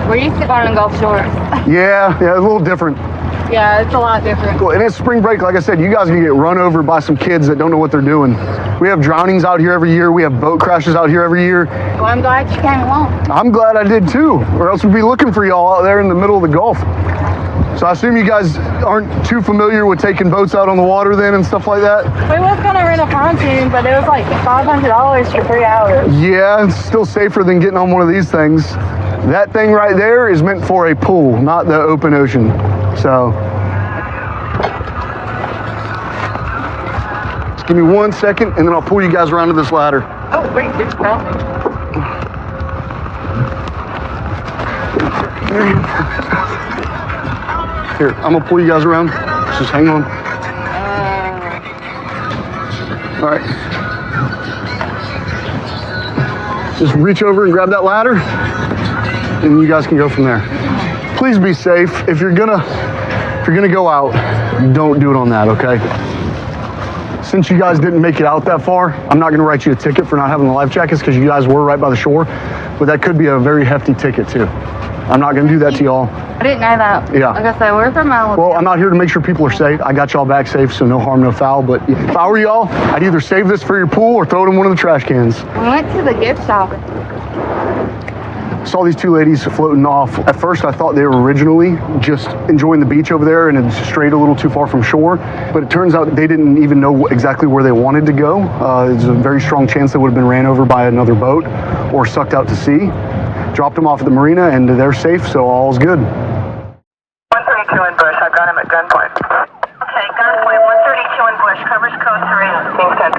Speaker 15: We're used to going on Gulf Shores.
Speaker 19: Yeah, a little different.
Speaker 15: Yeah, it's a lot different.
Speaker 19: Cool. And it's spring break, like I said, you guys are gonna get run over by some kids that don't know what they're doing. We have drownings out here every year. We have boat crashes out here every year.
Speaker 15: Well, I'm glad you came along.
Speaker 19: I'm glad I did too, or else we'd be looking for y'all out there in the middle of the Gulf. So I assume you guys aren't too familiar with taking boats out on the water then and stuff like that?
Speaker 8: We was gonna rent a pontoon, but it was like $500 for 3 hours.
Speaker 19: Yeah, it's still safer than getting on one of these things. That thing right there is meant for a pool, not the open ocean. So, just give me 1 second and then I'll pull you guys around to this ladder.
Speaker 15: Oh, wait, it's brown.
Speaker 19: Here, I'm gonna pull you guys around. Just hang on. All right. Just reach over and grab that ladder, and you guys can go from there. Please be safe. If you're gonna go out, don't do it on that, okay? Since you guys didn't make it out that far, I'm not gonna write you a ticket for not having the life jackets because you guys were right by the shore, but that could be a very hefty ticket too. I'm not gonna do that to y'all.
Speaker 15: I didn't know that.
Speaker 19: Yeah.
Speaker 15: Like I said, we're from Alabama.
Speaker 19: Well, I'm out here to make sure people are safe. I got y'all back safe, so no harm, no foul. But if I were y'all, I'd either save this for your pool or throw it in one of the trash cans.
Speaker 15: We went to the gift shop.
Speaker 19: Saw these two ladies floating off. At first, I thought they were originally just enjoying the beach over there and had strayed a little too far from shore. But it turns out they didn't even know exactly where they wanted to go. There's a very strong chance they would have been ran over by another boat or sucked out to sea. Dropped them off at the marina, and they're safe, so all's good.
Speaker 10: 132 in Bush. I've got him at gunpoint. Okay, gunpoint. 132 in Bush. Covers code 3. Team 10.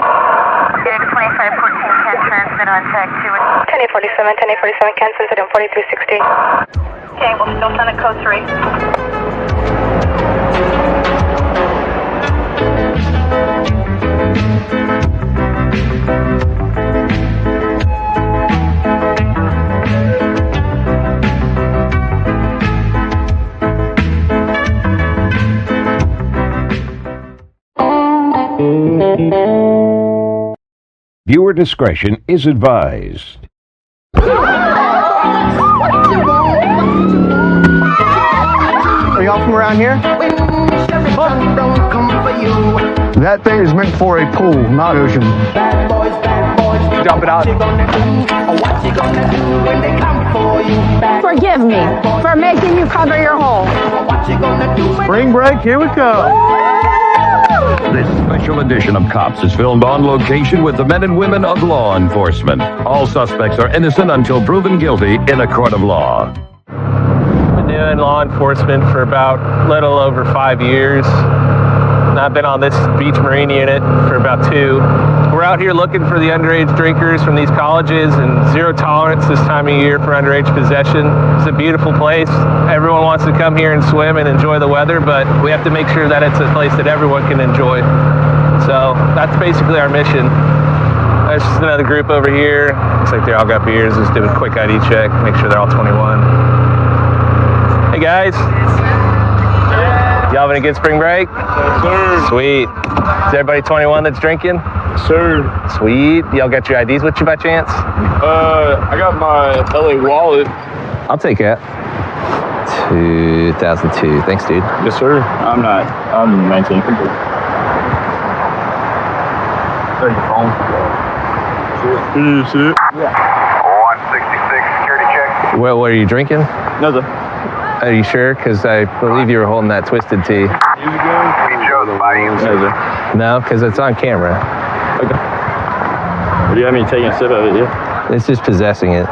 Speaker 10: Data 2514 can transmit on tag 2. 1047, 1047 can send it in 4360. Okay, we'll still send it code 3.
Speaker 1: Viewer discretion is advised.
Speaker 19: Are y'all from around here? That thing is meant for a pool, not ocean. Drop it out.
Speaker 6: Forgive me for making you cover your hole.
Speaker 2: Spring break, here we go.
Speaker 1: This special edition of Cops is filmed on location with the men and women of law enforcement. All suspects are innocent until proven guilty in a court of law.
Speaker 14: Been doing law enforcement for about a little over 5 years. And I've been on this beach marine unit for about 2. We're out here looking for the underage drinkers from these colleges, and zero tolerance this time of year for underage possession. It's a beautiful place. Everyone wants to come here and swim and enjoy the weather, but we have to make sure that it's a place that everyone can enjoy. So that's basically our mission. There's just another group over here. Looks like they all got beers. Just do a quick ID check, make sure they're all 21. Hey guys. Y'all having a good spring break?
Speaker 9: Yes, sir.
Speaker 14: Sweet. Is everybody 21 that's drinking?
Speaker 9: Yes, sir.
Speaker 14: Sweet. Y'all got your IDs with you by chance?
Speaker 9: I got my LA wallet.
Speaker 14: I'll take that. 2002. Thanks, dude.
Speaker 9: Yes, sir. I'm 19.
Speaker 18: Your phone.
Speaker 9: Is it?
Speaker 10: Yeah. 166 security check.
Speaker 14: What are you drinking?
Speaker 9: Nothing.
Speaker 14: Are you sure? Because I believe you were holding that Twisted Tea. No, because it's on camera.
Speaker 9: Okay. Do you have me taking a sip of it yet?
Speaker 14: It's just possessing it.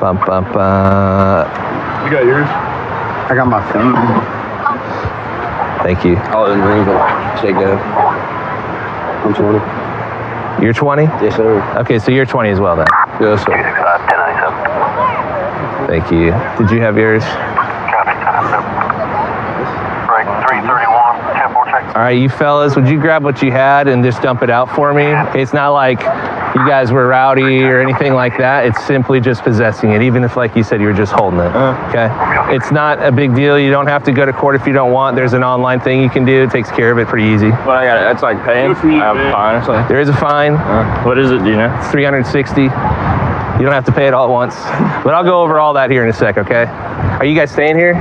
Speaker 14: Bum, bum, bum.
Speaker 9: You got yours?
Speaker 19: I got my phone.
Speaker 14: Thank you.
Speaker 12: Oh, and ring the shake that.
Speaker 19: I'm 20.
Speaker 14: You're 20?
Speaker 12: Yes, sir.
Speaker 14: Okay, so you're 20 as well then.
Speaker 12: Yes, sir.
Speaker 10: 1097.
Speaker 14: Thank you. Did you have yours?
Speaker 10: Copy. Break 331. 10-4 check.
Speaker 14: All right, you fellas, would you grab what you had and just dump it out for me? Okay, it's not like you guys were rowdy or anything like that. It's simply just possessing it, even if, like you said, you were just holding it. Okay? It's not a big deal. You don't have to go to court if you don't want. There's an online thing you can do. It takes care of it pretty easy.
Speaker 11: Well, I got it. That's like paying. I have a fine or something.
Speaker 14: There is a fine.
Speaker 11: What is it? Do you know?
Speaker 14: It's $360. You don't have to pay it all at once. But I'll go over all that here in a sec, okay? Are you guys staying here?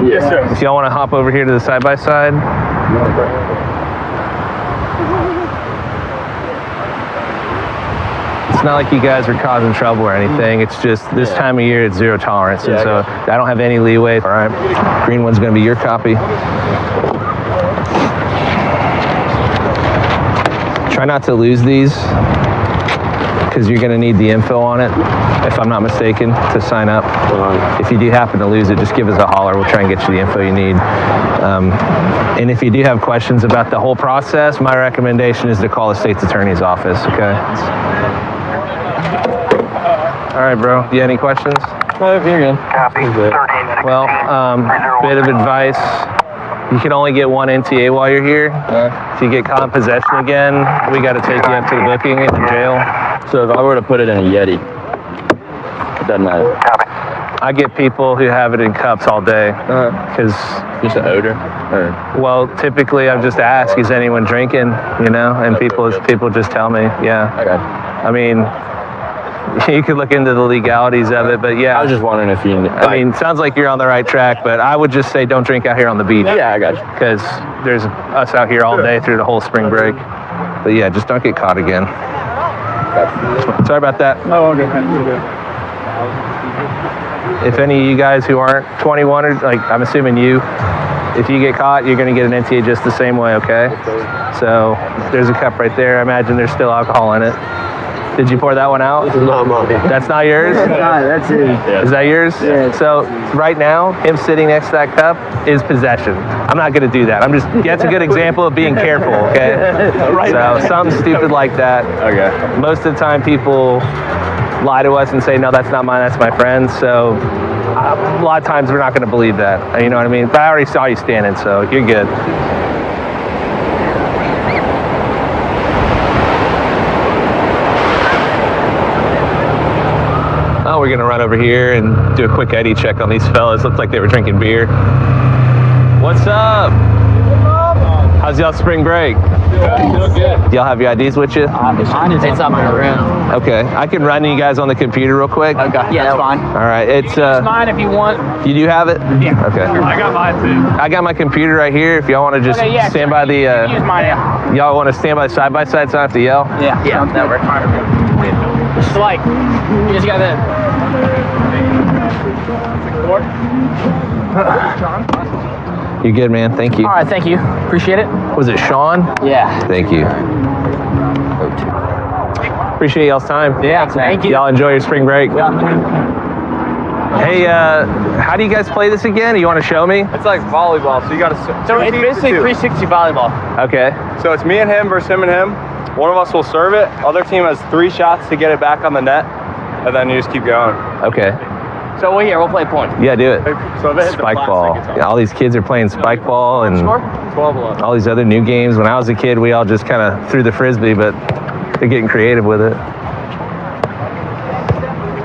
Speaker 11: Yes, sir.
Speaker 14: If y'all want to hop over here to the side-by-side. It's not like you guys are causing trouble or anything. It's just this time of year, it's zero tolerance. And so I don't have any leeway. All right. Green one's going to be your copy. Try not to lose these, because you're going to need the info on it, if I'm not mistaken, to sign up. If you do happen to lose it, just give us a holler. We'll try and get you the info you need. And if you do have questions about the whole process, my recommendation is to call the state's attorney's office, okay? All right, bro. Do you have any questions?
Speaker 11: No, you're good.
Speaker 14: Copy. Well, bit of advice. You can only get one NTA while you're here. If you get caught in possession again, we got to take you up to the booking in jail.
Speaker 11: So if I were to put it in a Yeti, it doesn't matter.
Speaker 14: I get people who have it in cups all day because
Speaker 11: just the odor.
Speaker 14: Well, typically I just ask, is anyone drinking? You know, and people just tell me, yeah.
Speaker 11: Okay.
Speaker 14: I mean, you could look into the legalities of it, but yeah.
Speaker 11: I was just wondering if you.
Speaker 14: I mean, sounds like you're on the right track, but I would just say don't drink out here on the beach.
Speaker 11: Yeah, I got you.
Speaker 14: Because there's us out here all day through the whole spring break. But yeah, just don't get caught again. Sorry about that.
Speaker 11: Oh, okay.
Speaker 14: If any of you guys who aren't 21, or like I'm assuming you, if you get caught, you're going to get an NTA just the same way, okay? So there's a cup right there. I imagine there's still alcohol in it. Did you pour that one out?
Speaker 11: This is not mine.
Speaker 14: That's not yours?
Speaker 11: No, that's it.
Speaker 14: Is that yours?
Speaker 11: Yeah.
Speaker 14: So right now, him sitting next to that cup is possession. I'm not going to do that. That's a good example of being careful, okay? So something stupid like that.
Speaker 11: Okay.
Speaker 14: Most of the time people lie to us and say, no, that's not mine, that's my friend's. So a lot of times we're not going to believe that. You know what I mean? But I already saw you standing, so you're good. Oh, we're gonna run over here and do a quick ID check on these fellas. Looks like they were drinking beer. What's up? How's y'all spring break? Good. Y'all have your IDs with you?
Speaker 16: It's up my room.
Speaker 14: Okay, I can run you guys on the computer real quick.
Speaker 16: Okay. Yeah, that's fine.
Speaker 14: All right, it's
Speaker 16: Use mine if you want.
Speaker 14: You do have it?
Speaker 16: Yeah.
Speaker 14: Okay.
Speaker 16: I got mine too.
Speaker 14: I got my computer right here. If y'all want to just stand by the.
Speaker 16: Use mine. Yeah.
Speaker 14: Y'all want to stand by side by side, so I don't have to yell?
Speaker 16: Yeah. That works fine. Just like you just got that.
Speaker 14: You're good, man. Thank you.
Speaker 16: All right, thank you. Appreciate it.
Speaker 14: Was it Sean?
Speaker 16: Yeah.
Speaker 14: Thank you. Appreciate y'all's time.
Speaker 16: Yeah, thank you.
Speaker 14: Y'all enjoy your spring break. Hey, how do you guys play this again? You want to show me?
Speaker 23: It's like volleyball, so you got to.
Speaker 16: So it's basically 360 volleyball.
Speaker 14: Okay.
Speaker 23: So it's me and him versus him and him. One of us will serve it. Other team has 3 shots to get it back on the net, and then you just keep going.
Speaker 14: Okay.
Speaker 16: So we'll play point.
Speaker 14: Yeah, do it.
Speaker 23: So if it hit the
Speaker 14: Spike
Speaker 23: plastic,
Speaker 14: ball.
Speaker 23: it's on.
Speaker 14: Yeah, all these kids are playing spike ball and
Speaker 23: 12-11.
Speaker 14: all these other new games. When I was a kid, we all just kind of threw the frisbee, but they're getting creative with it.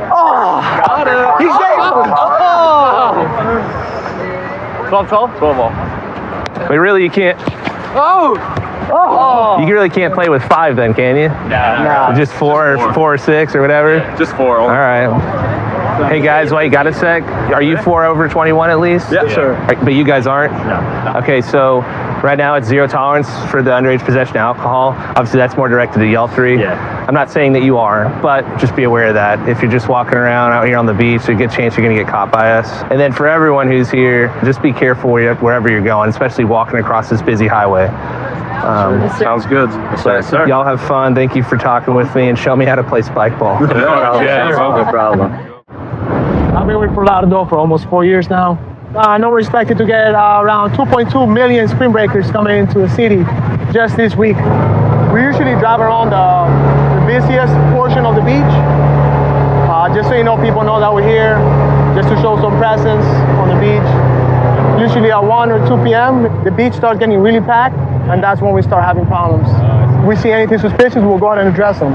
Speaker 16: Oh!
Speaker 23: Got it.
Speaker 16: He's there! Oh! 12-12?
Speaker 23: 12 ball.
Speaker 14: But really, you can't.
Speaker 16: Oh! Oh!
Speaker 14: You really can't play with 5 then, can you?
Speaker 23: No.
Speaker 14: Just 4 or 6 or whatever?
Speaker 23: Just 4.
Speaker 14: All right. Hey guys, wait, got a sec? Are you 4 over 21 at least?
Speaker 23: Yeah, sure.
Speaker 14: But you guys aren't? No. Okay, so right now it's zero tolerance for the underage possession of alcohol. Obviously that's more directed to y'all 3.
Speaker 23: Yeah.
Speaker 14: I'm not saying that you are, but just be aware of that. If you're just walking around out here on the beach, there's a good chance you're gonna get caught by us. And then for everyone who's here, just be careful wherever you're going, especially walking across this busy highway.
Speaker 23: Sounds good.
Speaker 14: Yes, sir. Y'all have fun. Thank you for talking with me and show me how to play spike ball.
Speaker 23: No problem.
Speaker 2: I've been with Lotta for almost 4 years now. I know we're expected to get around 2.2 million Springbreakers coming into the city just this week. We usually drive around the busiest portion of the beach. Just so you know, people know that we're here, just to show some presence on the beach. Usually at 1 or 2 p.m., the beach starts getting really packed. and that's when we start having problems. If we see anything suspicious, we'll go ahead and address them.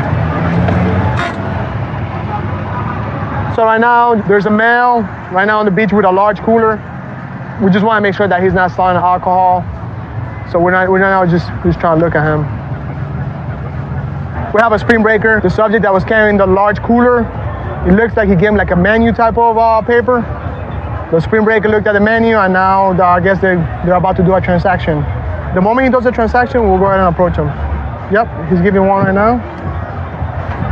Speaker 2: So right now, there's a male right now on the beach with a large cooler. We just want to make sure that he's not selling alcohol. So we're not just trying to look at him. We have a spring breaker. The subject that was carrying the large cooler, it looks like he gave him like a menu type of paper. The spring breaker looked at the menu, and now I guess they're about to do a transaction. The moment he does a transaction, we'll go ahead and approach him. Yep, he's giving one right now.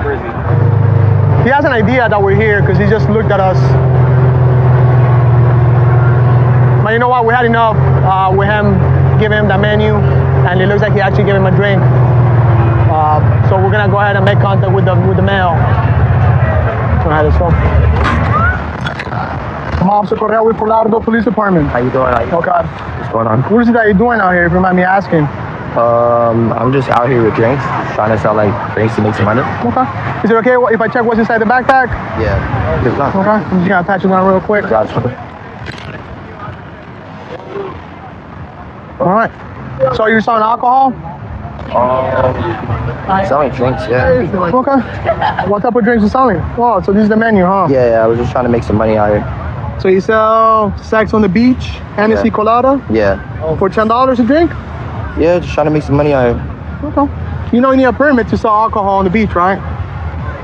Speaker 23: Where is he?
Speaker 2: He has an idea that we're here because he just looked at us. But you know what? We had enough with him giving him the menu, and it looks like he actually gave him a drink. So we're gonna go ahead and make contact with the male. Go ahead, let's go. I'm Officer Correa with Broward Police Department.
Speaker 17: How you doing?
Speaker 2: Okay.
Speaker 17: What's going on?
Speaker 2: What is it that you're doing out here, if you mind me asking?
Speaker 17: I'm just out here with drinks, trying to sell like drinks to make some money.
Speaker 2: Okay. Is it okay if I check what's inside the backpack?
Speaker 17: Yeah.
Speaker 2: Okay. I'm just gonna patch it down real quick.
Speaker 17: Gotcha.
Speaker 2: All right. So you're selling alcohol?
Speaker 17: Selling drinks, yeah.
Speaker 2: Okay. What type of drinks you selling? Oh, so this is the menu, huh?
Speaker 17: Yeah, I was just trying to make some money out here.
Speaker 2: So you sell sex on the beach, Hennessy, Colada?
Speaker 17: Yeah.
Speaker 2: For $10 a drink?
Speaker 17: Yeah, just trying to make some money out here.
Speaker 2: Okay. You know you need a permit to sell alcohol on the beach, right?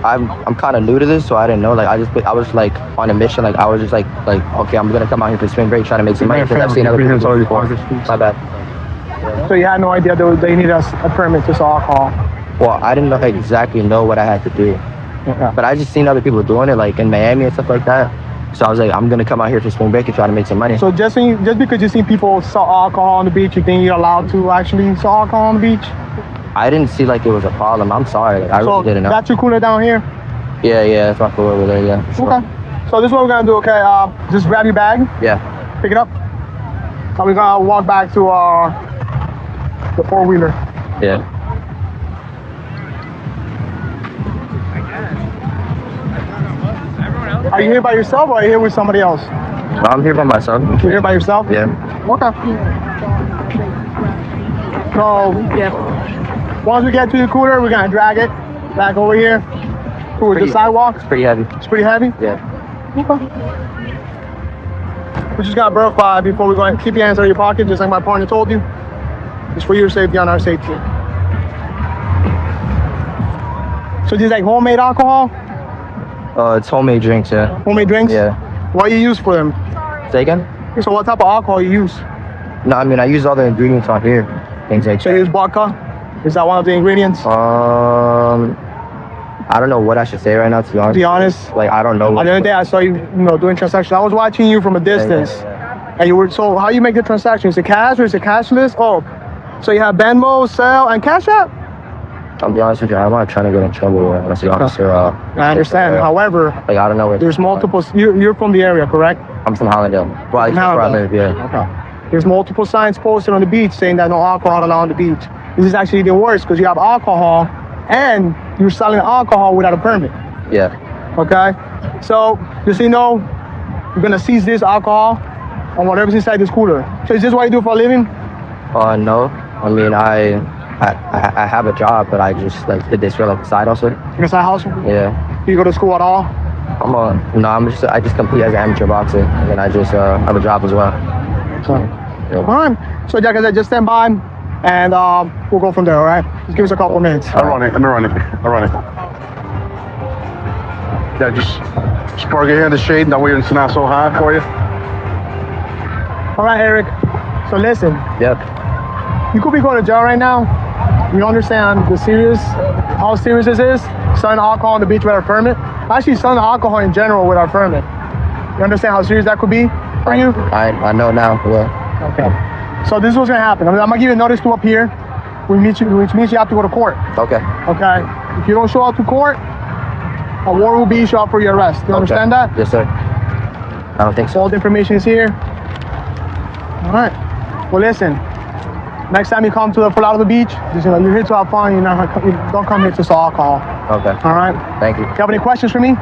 Speaker 17: I'm kind of new to this, so I didn't know. Like, I was like on a mission. Like, I was just like, okay, I'm gonna come out here for spring break, trying to make some money because I've seen other people do it before. My bad.
Speaker 2: So you had no idea that they needed a permit to sell alcohol?
Speaker 17: Well, I didn't exactly know what I had to do.
Speaker 2: Okay.
Speaker 17: But I just seen other people doing it, like in Miami and stuff like that. So I was like, I'm gonna come out here for spring break and try to make some money.
Speaker 2: So just because you see people sell alcohol on the beach, you think you're allowed to actually sell alcohol on the beach?
Speaker 17: I didn't see like it was a problem. I'm sorry, like, I really didn't know.
Speaker 2: That's your cooler down here?
Speaker 17: Yeah, that's my cooler over there, yeah. For sure.
Speaker 2: Okay. So this is what we're gonna do, okay? Just grab your bag.
Speaker 17: Yeah.
Speaker 2: Pick it up. And we're gonna walk back to the four-wheeler.
Speaker 17: Yeah.
Speaker 2: Are you here by yourself or are you here with somebody else?
Speaker 17: No, I'm here by myself.
Speaker 2: You're here by yourself?
Speaker 17: Yeah.
Speaker 2: Okay. So, once we get to the cooler, we're gonna drag it back over here towards the sidewalk.
Speaker 17: It's pretty heavy.
Speaker 2: It's pretty heavy?
Speaker 17: Yeah.
Speaker 2: Okay. We just gotta verify before we go and keep your hands out of your pocket, just like my partner told you. It's for your safety and our safety. So this is like homemade alcohol?
Speaker 17: It's homemade drinks, yeah.
Speaker 2: Homemade drinks?
Speaker 17: Yeah.
Speaker 2: What do you use for them?
Speaker 17: Say again?
Speaker 2: So what type of alcohol you use?
Speaker 17: No, I mean, I use all the ingredients on here. Things like
Speaker 2: So you use vodka? Is that one of the ingredients?
Speaker 17: I don't know what I should say right now, to be honest.
Speaker 2: To be honest?
Speaker 17: Like, I don't know.
Speaker 2: The other day I saw you, doing transactions. I was watching you from a distance. And you were, so how you make the transaction? Is it cash or is it cashless? Oh, so you have Venmo, Zelle, and Cash App?
Speaker 17: I'll be honest with you, I'm not trying to get in trouble unless the officer.
Speaker 2: I understand. However,
Speaker 17: like, I don't know where
Speaker 2: there's multiple. You're from the area, correct?
Speaker 17: I'm from Hollandale. Well, that's where I live, yeah.
Speaker 2: Okay. There's multiple signs posted on the beach saying that no alcohol allowed on the beach. This is actually even worse because you have alcohol and you're selling alcohol without a permit.
Speaker 17: Yeah.
Speaker 2: Okay. So just so you know, you're gonna seize this alcohol and whatever's inside this cooler. So is this what you do for a living?
Speaker 17: No. I mean, I have a job, but I just like did this for like a side hustle.
Speaker 2: Your side hustle?
Speaker 17: Yeah.
Speaker 2: Do you go to school at all?
Speaker 17: I just compete as an amateur boxer, and then I just have a job as well.
Speaker 2: So, all right. So like I said, just stand by, and we'll go from there. All right. Just give us a couple of minutes.
Speaker 19: I'll run it. Yeah, just park it here in the shade. That way it's not so hot for you.
Speaker 2: All right, Eric. So listen.
Speaker 17: Yep.
Speaker 2: You could be going to jail right now. You understand how serious this is? Selling alcohol on the beach without a permit. Actually, selling alcohol in general without a permit. You understand how serious that could be for you?
Speaker 17: I know now. Yeah.
Speaker 2: Okay. So this is what's gonna happen. I'm gonna give you a notice to up here, which means you have to go to court.
Speaker 17: Okay.
Speaker 2: Okay. If you don't show up to court, a warrant will be issued out for your arrest. You understand that?
Speaker 17: Yes, sir. I don't think so.
Speaker 2: All the information is here. All right. Well, listen. Next time you come to the beach, just, you're here to have fun. You don't come here to sell alcohol.
Speaker 17: Okay.
Speaker 2: All right.
Speaker 17: Thank you.
Speaker 2: Do you have any questions for me?
Speaker 17: No,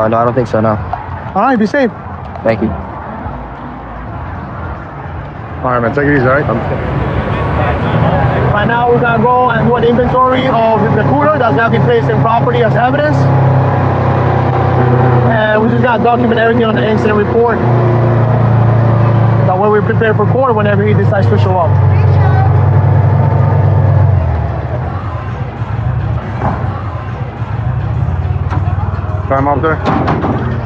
Speaker 17: I don't think so. No.
Speaker 2: All right. Be safe.
Speaker 17: Thank you.
Speaker 19: All right, man. Take it easy, all right?
Speaker 2: Right now, we're gonna go and do an inventory of the cooler that's gonna be placed in property as evidence. And we're just gonna document everything on the incident report. That way we're prepared for court whenever he decides to show up.
Speaker 23: I'm up there.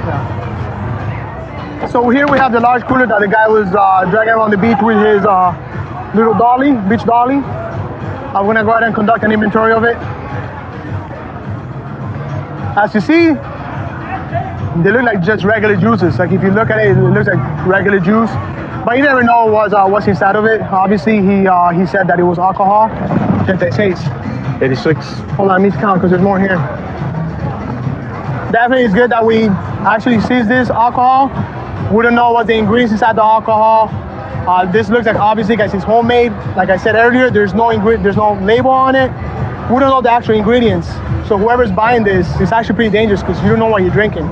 Speaker 2: Yeah. So here we have the large cooler that the guy was dragging around the beach with his little dolly, beach dolly. I'm gonna go ahead and conduct an inventory of it. As you see, they look like just regular juices. Like if you look at it, it looks like regular juice. But you never know what's inside of it. Obviously, he said that it was alcohol. Check the taste.
Speaker 23: 86.
Speaker 2: Hold on, let me count because there's more here. Definitely it's good that we actually seized this alcohol. We don't know what the ingredients inside the alcohol. This looks like, obviously, guys, it's homemade. Like I said earlier, there's no label on it. We don't know the actual ingredients. So whoever's buying this, it's actually pretty dangerous because you don't know what you're drinking.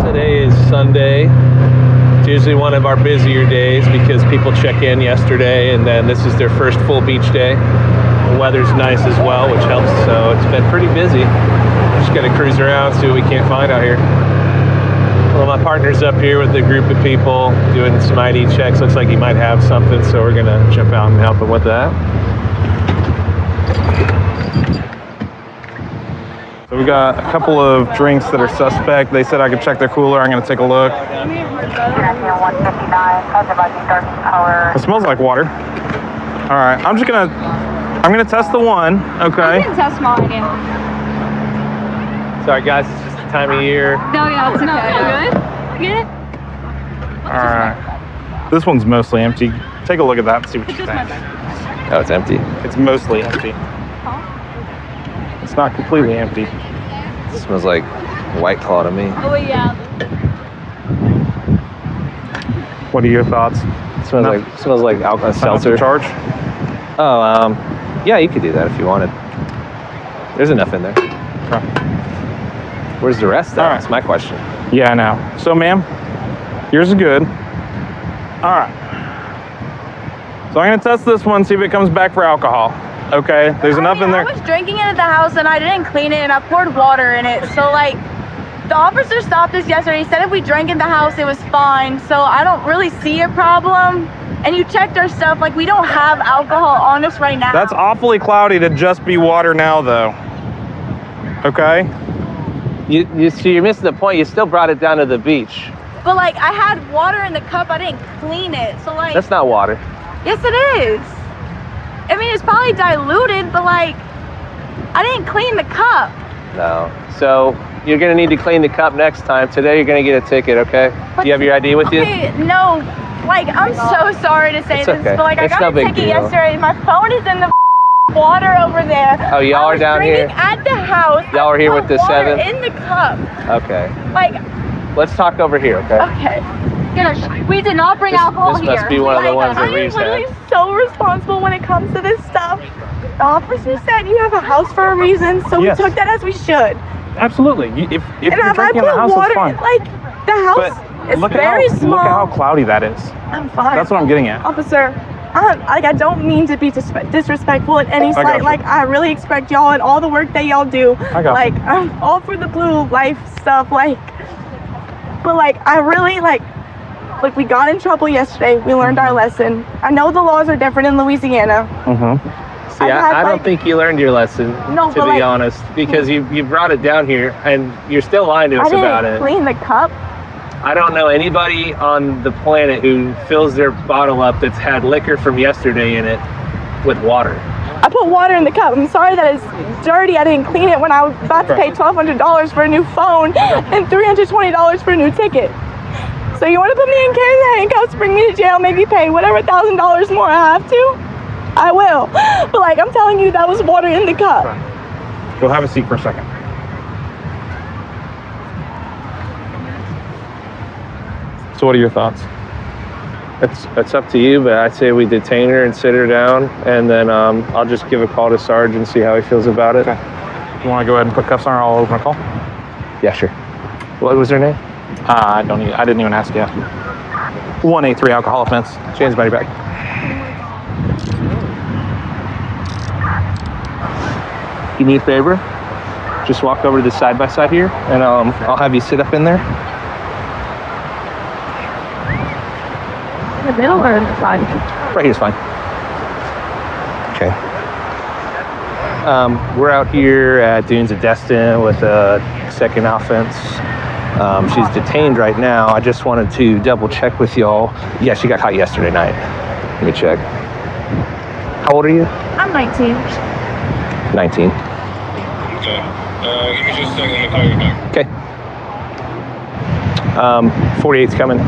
Speaker 14: Today is Sunday. It's usually one of our busier days because people check in yesterday and then this is their first full beach day. The weather's nice as well, which helps. So it's been pretty busy. Just gotta cruise around, see what we can't find out here. Well, my partner's up here with a group of people doing some ID checks. Looks like he might have something, so we're gonna jump out and help him with that. So we got a couple of drinks that are suspect. They said I could check their cooler. I'm gonna take a look. It smells like water. All right, I'm gonna test the one, okay?
Speaker 15: You can test mine, yeah.
Speaker 14: Sorry guys, it's just the time of year.
Speaker 15: No, yeah, it's okay. Good?
Speaker 14: All right. This one's mostly empty. Take a look at that and see what you think.
Speaker 11: Oh, it's empty.
Speaker 14: It's mostly empty. It's not completely empty.
Speaker 11: It smells like White Claw to me.
Speaker 15: Oh, yeah.
Speaker 14: What are your thoughts?
Speaker 11: It smells like alcohol seltzer.
Speaker 14: Charge?
Speaker 11: Oh, yeah, you could do that if you wanted. There's enough in there.
Speaker 14: Okay.
Speaker 11: Where's the rest though?
Speaker 14: All right.
Speaker 11: That's my question.
Speaker 14: Yeah, I know. So, ma'am, yours is good. All right. So I'm gonna test this one, see if it comes back for alcohol. Okay, there's enough in there.
Speaker 8: I was drinking it at the house and I didn't clean it and I poured water in it. So like, the officer stopped us yesterday. He said if we drank in the house, it was fine. So I don't really see a problem. And you checked our stuff, like we don't have alcohol on us right now.
Speaker 14: That's awfully cloudy to just be water now though. Okay?
Speaker 11: You see, you're missing the point. You still brought it down to the beach.
Speaker 8: But like, I had water in the cup. I didn't clean it. So like.
Speaker 11: That's not water.
Speaker 8: Yes, it is. I mean, it's probably diluted, but like, I didn't clean the cup.
Speaker 11: No. So you're gonna need to clean the cup next time. Today you're gonna get a ticket, okay? Do you have your ID with you?
Speaker 8: No, like, I'm so sorry to say
Speaker 11: It's
Speaker 8: this,
Speaker 11: okay.
Speaker 8: but like, I
Speaker 11: It's
Speaker 8: got
Speaker 11: no
Speaker 8: a
Speaker 11: big
Speaker 8: ticket
Speaker 11: deal.
Speaker 8: yesterday. My phone is in the water over there.
Speaker 11: Oh, y'all are down here?
Speaker 8: At the house.
Speaker 11: Y'all are here with the
Speaker 8: water
Speaker 11: 7?
Speaker 8: in the cup.
Speaker 11: Okay.
Speaker 8: Like.
Speaker 11: Let's talk over here, okay?
Speaker 8: Okay.
Speaker 15: We did not bring alcohol
Speaker 11: this
Speaker 15: here.
Speaker 11: must be one of the ones that Reeves
Speaker 8: I'm literally
Speaker 11: had.
Speaker 8: so responsible when it comes to this stuff. The officer said you have a house for a reason, so
Speaker 14: Yes.
Speaker 8: we took that as we should.
Speaker 14: Absolutely. If
Speaker 8: And
Speaker 14: you're
Speaker 8: if I
Speaker 14: drinking in the
Speaker 8: put
Speaker 14: house,
Speaker 8: water,
Speaker 14: it's fine.
Speaker 8: like, the house is
Speaker 14: Look
Speaker 8: very
Speaker 14: at
Speaker 8: small.
Speaker 14: how cloudy that is.
Speaker 8: I'm fine.
Speaker 14: That's what I'm getting at.
Speaker 8: Officer, I don't mean to be disrespectful in any
Speaker 14: I got
Speaker 8: slight.
Speaker 14: you.
Speaker 8: Like, I really expect y'all and all the work that y'all do.
Speaker 14: I got
Speaker 8: like,
Speaker 14: you.
Speaker 8: I'm all for the blue life stuff, like, but like, I really, like, we got in trouble yesterday. We learned our lesson. I know the laws are different in Louisiana.
Speaker 14: Mm-hmm.
Speaker 11: See, I don't think you learned your lesson,
Speaker 8: No,
Speaker 11: to
Speaker 8: but,
Speaker 11: be
Speaker 8: like-
Speaker 11: honest, because you brought it down here and you're still lying to
Speaker 8: I
Speaker 11: us about
Speaker 8: didn't
Speaker 11: it.
Speaker 8: clean the cup.
Speaker 11: I don't know anybody on the planet who fills their bottle up that's had liquor from yesterday in it with water.
Speaker 8: I put water in the cup. I'm sorry that it's dirty. I didn't clean it when I was about to pay $1,200 for a new phone and $320 for a new ticket. So you want to put me in handcuffs, bring me to jail, maybe pay whatever $1,000 more I have to? I will. But like, I'm telling you, that was water in the cup.
Speaker 14: You'll have a seat for a second. So what are your thoughts?
Speaker 11: It's up to you, but I'd say we detain her and sit her down, and then I'll just give a call to Sarge and see how he feels about it.
Speaker 14: Okay. You want to go ahead and put cuffs on her? I'll open a call.
Speaker 11: Yeah, sure. What was her name?
Speaker 14: I didn't even ask yet. 183 alcohol offense. Change body bag. you me a favor? Just walk over to the side-by-side here, and I'll have you sit up in there.
Speaker 8: In the middle or in the front?
Speaker 14: Right here's fine. Okay. We're out here at Dunes of Destin with a second offense. She's detained right now. I just wanted to double check with y'all. Yeah, she got caught yesterday night. Let me check. How old are you?
Speaker 8: I'm 19.
Speaker 14: 19.
Speaker 3: Okay. Give me just a second. Let me call you back.
Speaker 14: Okay. 48's coming,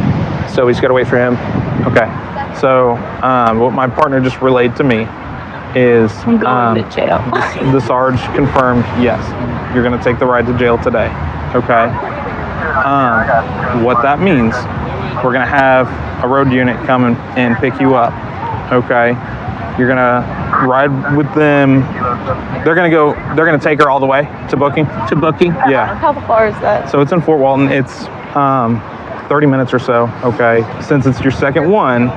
Speaker 14: so we just gotta wait for him. Okay. So what my partner just relayed to me is
Speaker 8: I'm going to jail.
Speaker 14: The Sarge confirmed, yes, you're gonna take the ride to jail today. Okay. What that means, we're gonna have a road unit come and pick you up. Okay. You're gonna ride with them. They're gonna take her all the way to booking. Yeah.
Speaker 8: How far is that?
Speaker 14: So it's in Fort Walton. It's 30 minutes or so. Okay. Since it's your second one,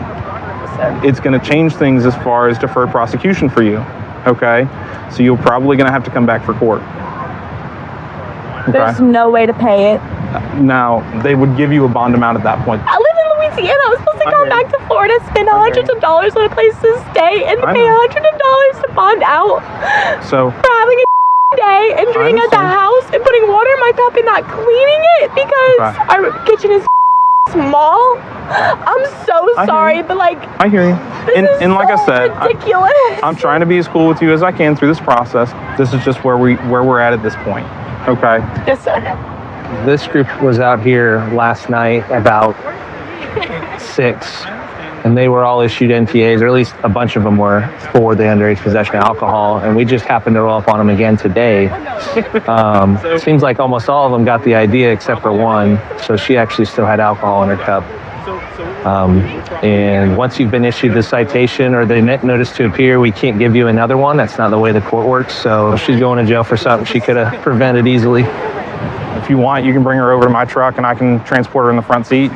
Speaker 14: it's gonna change things as far as deferred prosecution for you. Okay. So you're probably gonna have to come back for court. Okay.
Speaker 8: There's no way to pay it.
Speaker 14: Now, they would give you a bond amount at that point.
Speaker 8: I live in Louisiana. I was supposed to come back to Florida, spend hundreds of dollars on a place to stay, and pay hundreds of dollars to bond out.
Speaker 14: So
Speaker 8: for having a day and drinking at the house and putting water in my cup and not cleaning it because our kitchen is small. I'm so sorry, but like
Speaker 14: I hear you. And like I said,
Speaker 8: ridiculous.
Speaker 14: I'm trying to be as cool with you as I can through this process. This is just where we're at this point. Okay.
Speaker 8: Yes, sir.
Speaker 14: This group was out here last night about 6, and they were all issued NTAs, or at least a bunch of them were, for the underage possession of alcohol, and we just happened to roll up on them again today. Seems like almost all of them got the idea except for one, so she actually still had alcohol in her cup. And once you've been issued the citation or the notice to appear, we can't give you another one. That's not the way the court works, so if she's going to jail for something she could have prevented easily. If you want, you can bring her over to my truck and I can transport her in the front seat.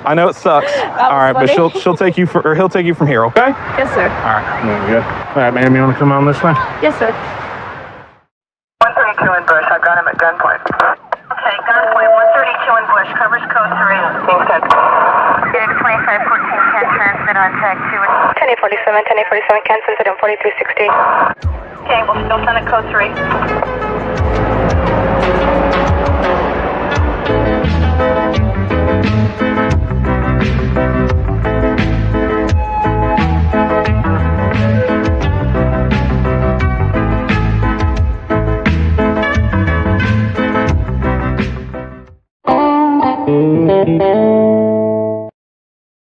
Speaker 14: I know it sucks. All right, but she'll take you he'll take you from here, okay?
Speaker 8: Yes, sir.
Speaker 14: All right, there we go. All right, ma'am, you want to come on this way?
Speaker 8: Yes, sir.
Speaker 10: 132 in Bush. I've got him at gunpoint. Okay, gunpoint. 132 in Bush. Covers code 3. Being sent. Unit 2514 transmit on tag 2. 1047, 1047 can send it on 4360. Okay, we'll still send it code 3.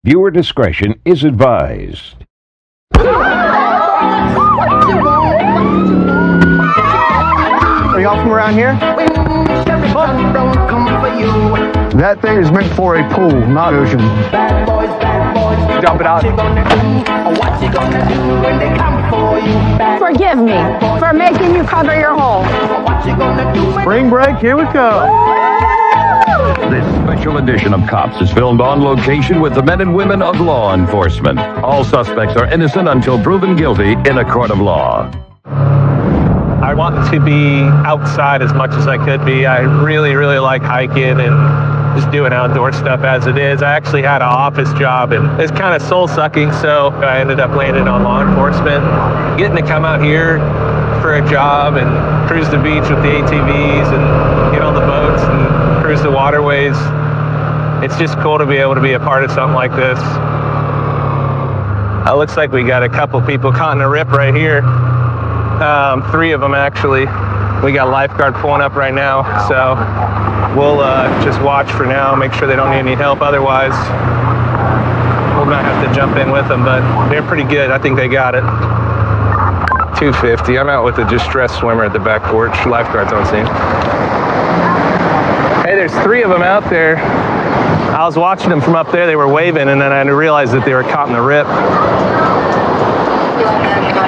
Speaker 1: Viewer discretion is advised.
Speaker 2: Are y'all from around here?
Speaker 19: That thing is meant for a pool, not ocean.
Speaker 2: Dump it out.
Speaker 6: Forgive me for making you cover your hole.
Speaker 2: Spring break, here we go.
Speaker 1: This special edition of Cops is filmed on location with the men and women of law enforcement. All suspects are innocent until proven guilty in a court of law.
Speaker 14: I want to be outside as much as I could be. I really, really like hiking and just doing outdoor stuff as it is. I actually had an office job and it's kind of soul-sucking, so I ended up landing on law enforcement. Getting to come out here for a job and cruise the beach with the ATVs and get on the boats and cruise the waterways. It's just cool to be able to be a part of something like this. It looks like we got a couple people caught in a rip right here. 3 of them actually. We got a lifeguard pulling up right now, so we'll just watch for now, make sure they don't need any help. Otherwise, we're gonna have to jump in with them, but they're pretty good. I think they got it. 250. I'm out with a distressed swimmer at the back porch. Lifeguards on scene. Hey, there's 3 of them out there. I was watching them from up there. They were waving, and then I realized that they were caught in the rip.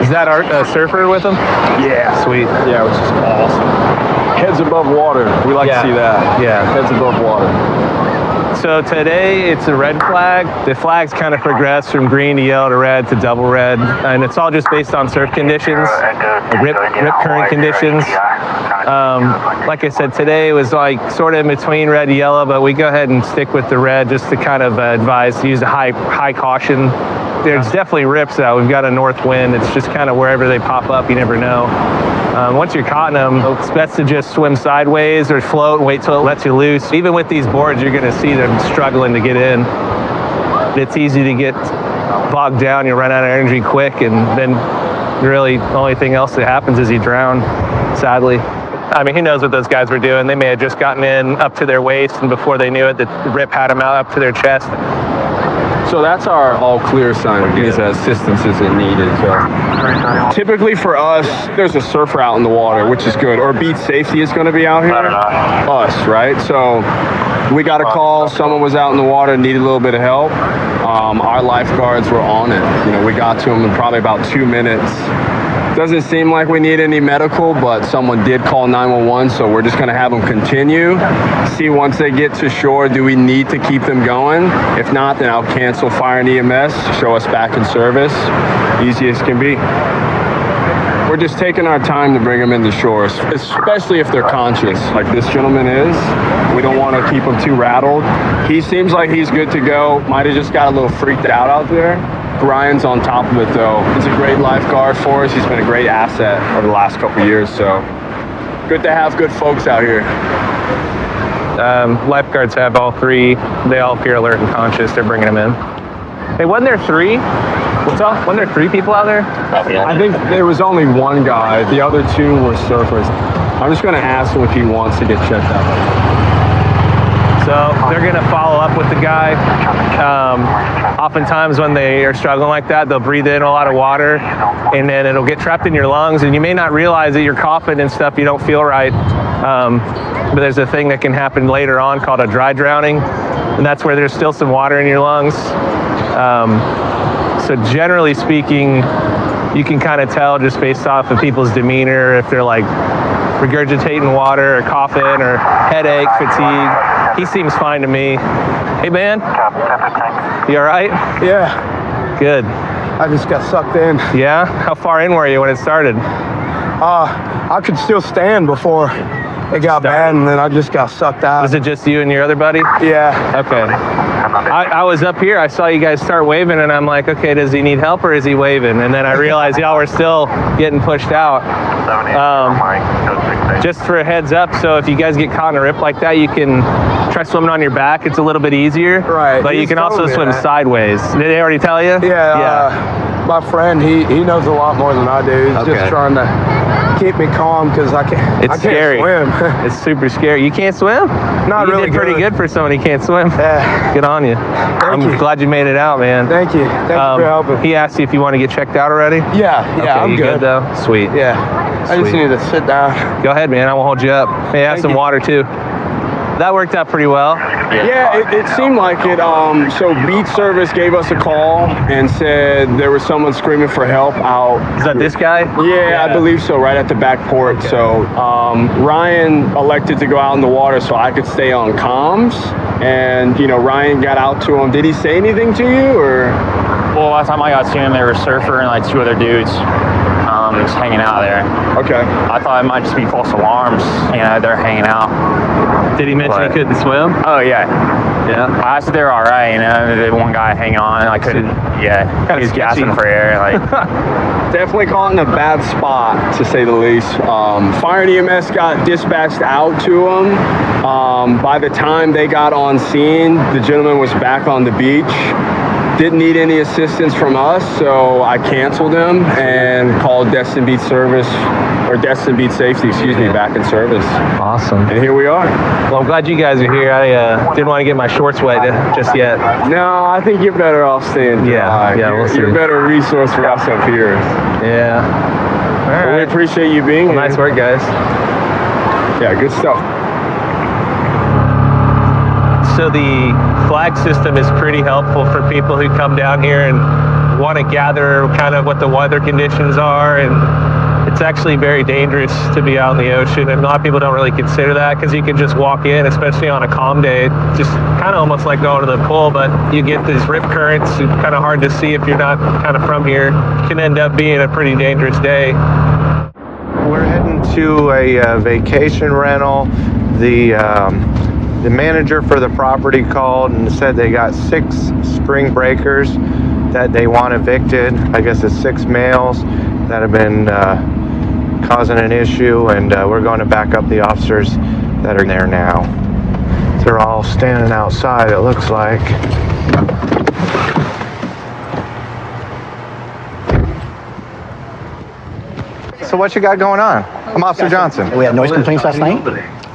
Speaker 14: Is that our surfer with them? Yeah. Sweet.
Speaker 3: Yeah, which is awesome. Heads above water. We like to see that.
Speaker 14: Yeah.
Speaker 3: Heads above water.
Speaker 14: So today it's a red flag. The flags kind of progress from green to yellow to red to double red, and it's all just based on surf conditions, rip current conditions. Like I said, today was like sort of in between red and yellow, but we go ahead and stick with the red just to kind of advise to use a high caution. There's definitely rips out. We've got a north wind. It's just kind of wherever they pop up, you never know. Once you're caught in them, it's best to just swim sideways or float and wait till it lets you loose. Even with these boards, you're gonna see them struggling to get in. It's easy to get bogged down. You run out of energy quick, and then really the only thing else that happens is you drown, sadly. I mean, who knows what those guys were doing? They may have just gotten in up to their waist, and before they knew it, the rip had them out up to their chest.
Speaker 20: So that's our all clear sign in case assistance isn't needed. So typically for us, there's a surfer out in the water, which is good. Or beach safety is going to be out here. Us, right? So we got a call. Someone was out in the water, needed a little bit of help. Our lifeguards were on it. You know, we got to them in probably about 2 minutes. Doesn't seem like we need any medical, but someone did call 911, so we're just gonna have them continue. See once they get to shore, do we need to keep them going? If not, then I'll cancel fire and EMS, show us back in service. Easy as can be. We're just taking our time to bring them into shore, especially if they're conscious, like this gentleman is. We don't want to keep him too rattled. He seems like he's good to go. Might have just got a little freaked out there. Ryan's on top of it though. He's a great lifeguard for us. He's been a great asset over the last couple of years, so good to have good folks out here.
Speaker 14: Lifeguards have all three. They all appear alert and conscious. They're bringing them in. Hey, wasn't there three? What's up? Wasn't there 3 people out there?
Speaker 20: I think there was only one guy. The other 2 were surfers. I'm just going to ask him if he wants to get checked out.
Speaker 14: So they're going to follow up with the guy. Oftentimes when they are struggling like that, they'll breathe in a lot of water, and then it'll get trapped in your lungs, and you may not realize that you're coughing and stuff, you don't feel right. But there's a thing that can happen later on called a dry drowning, and that's where there's still some water in your lungs. So generally speaking, you can kind of tell just based off of people's demeanor if they're like regurgitating water or coughing or headache, fatigue. He seems fine to me. Hey, man. You all right?
Speaker 21: Yeah.
Speaker 14: Good.
Speaker 21: I just got sucked in.
Speaker 14: Yeah? How far in were you when it started?
Speaker 21: I could still stand before it got bad, and then I just got sucked out.
Speaker 14: Was it just you and your other buddy?
Speaker 21: Yeah.
Speaker 14: Okay. I was up here. I saw you guys start waving, and I'm like, okay, does he need help or is he waving? And then I realized y'all were still getting pushed out. Just for a heads up, so if you guys get caught in a rip like that, you can try swimming on your back. It's a little bit easier.
Speaker 21: Right.
Speaker 14: But you can also swim sideways. Did they already tell you?
Speaker 21: Yeah. My friend, he knows a lot more than I do. He's just trying to keep me calm because I can't
Speaker 14: scary.
Speaker 21: swim.
Speaker 14: It's super scary. You can't swim?
Speaker 21: Not
Speaker 14: you
Speaker 21: really
Speaker 14: did pretty good for someone who can't swim.
Speaker 21: Yeah.
Speaker 14: Good on you.
Speaker 21: Thank you.
Speaker 14: Glad you made it out, man.
Speaker 21: Thank you. Thank you for helping.
Speaker 14: He asked you if you want to get checked out already?
Speaker 21: Yeah,
Speaker 14: Okay,
Speaker 21: I'm
Speaker 14: you
Speaker 21: good.
Speaker 14: though? Sweet.
Speaker 21: Yeah. I just
Speaker 14: Sweet.
Speaker 21: need to sit down.
Speaker 14: Go ahead, man. I won't hold you up. Hey, have some water too. That worked out pretty well.
Speaker 20: Yeah, it seemed like it. So beach service gave us a call and said there was someone screaming for help out.
Speaker 14: Is that this guy?
Speaker 20: Yeah, I believe so, right at the back port. Okay. So Ryan elected to go out in the water so I could stay on comms. And, you know, Ryan got out to him. Did he say anything to you, or?
Speaker 22: Well, last time I got to him, there was a surfer and like 2 other dudes just hanging out there.
Speaker 20: Okay.
Speaker 22: I thought it might just be false alarms. You know, they're hanging out.
Speaker 14: Did he mention he couldn't swim?
Speaker 22: Oh, yeah.
Speaker 14: Yeah.
Speaker 22: I asked if they were all right, you know. The one guy hanging on, I couldn't, he was gasping for air. Like,
Speaker 20: definitely caught in a bad spot, to say the least. Fire and EMS got dispatched out to him. By the time they got on scene, the gentleman was back on the beach. Didn't need any assistance from us, so I canceled him and called Destin Beach Service, or Destin Beach Safety, excuse me, back in service.
Speaker 14: Awesome.
Speaker 20: And here we are.
Speaker 14: Well, I'm glad you guys are here. I didn't want to get my shorts wet just yet.
Speaker 20: No, I think you're better off staying dry.
Speaker 14: Yeah, we'll see.
Speaker 20: You're a better resource for us up here.
Speaker 14: Yeah. All right.
Speaker 20: Well, we appreciate you being here.
Speaker 14: Nice work, guys.
Speaker 20: Yeah, good stuff.
Speaker 14: So the flag system is pretty helpful for people who come down here and want to gather kind of what the weather conditions are and it's actually very dangerous to be out in the ocean, and a lot of people don't really consider that because you can just walk in, especially on a calm day, just kind of almost like going to the pool, but you get these rip currents. It's kind of hard to see if you're not kind of from here. It can end up being a pretty dangerous day.
Speaker 2: We're heading to a vacation rental. The manager for the property called and said they got 6 Springbreakers that they want evicted. I guess it's 6 males that have been causing an issue, and we're going to back up the officers that are there now. They're all standing outside, it looks like. So what you got going on? I'm Officer Johnson.
Speaker 4: We had noise complaints last night.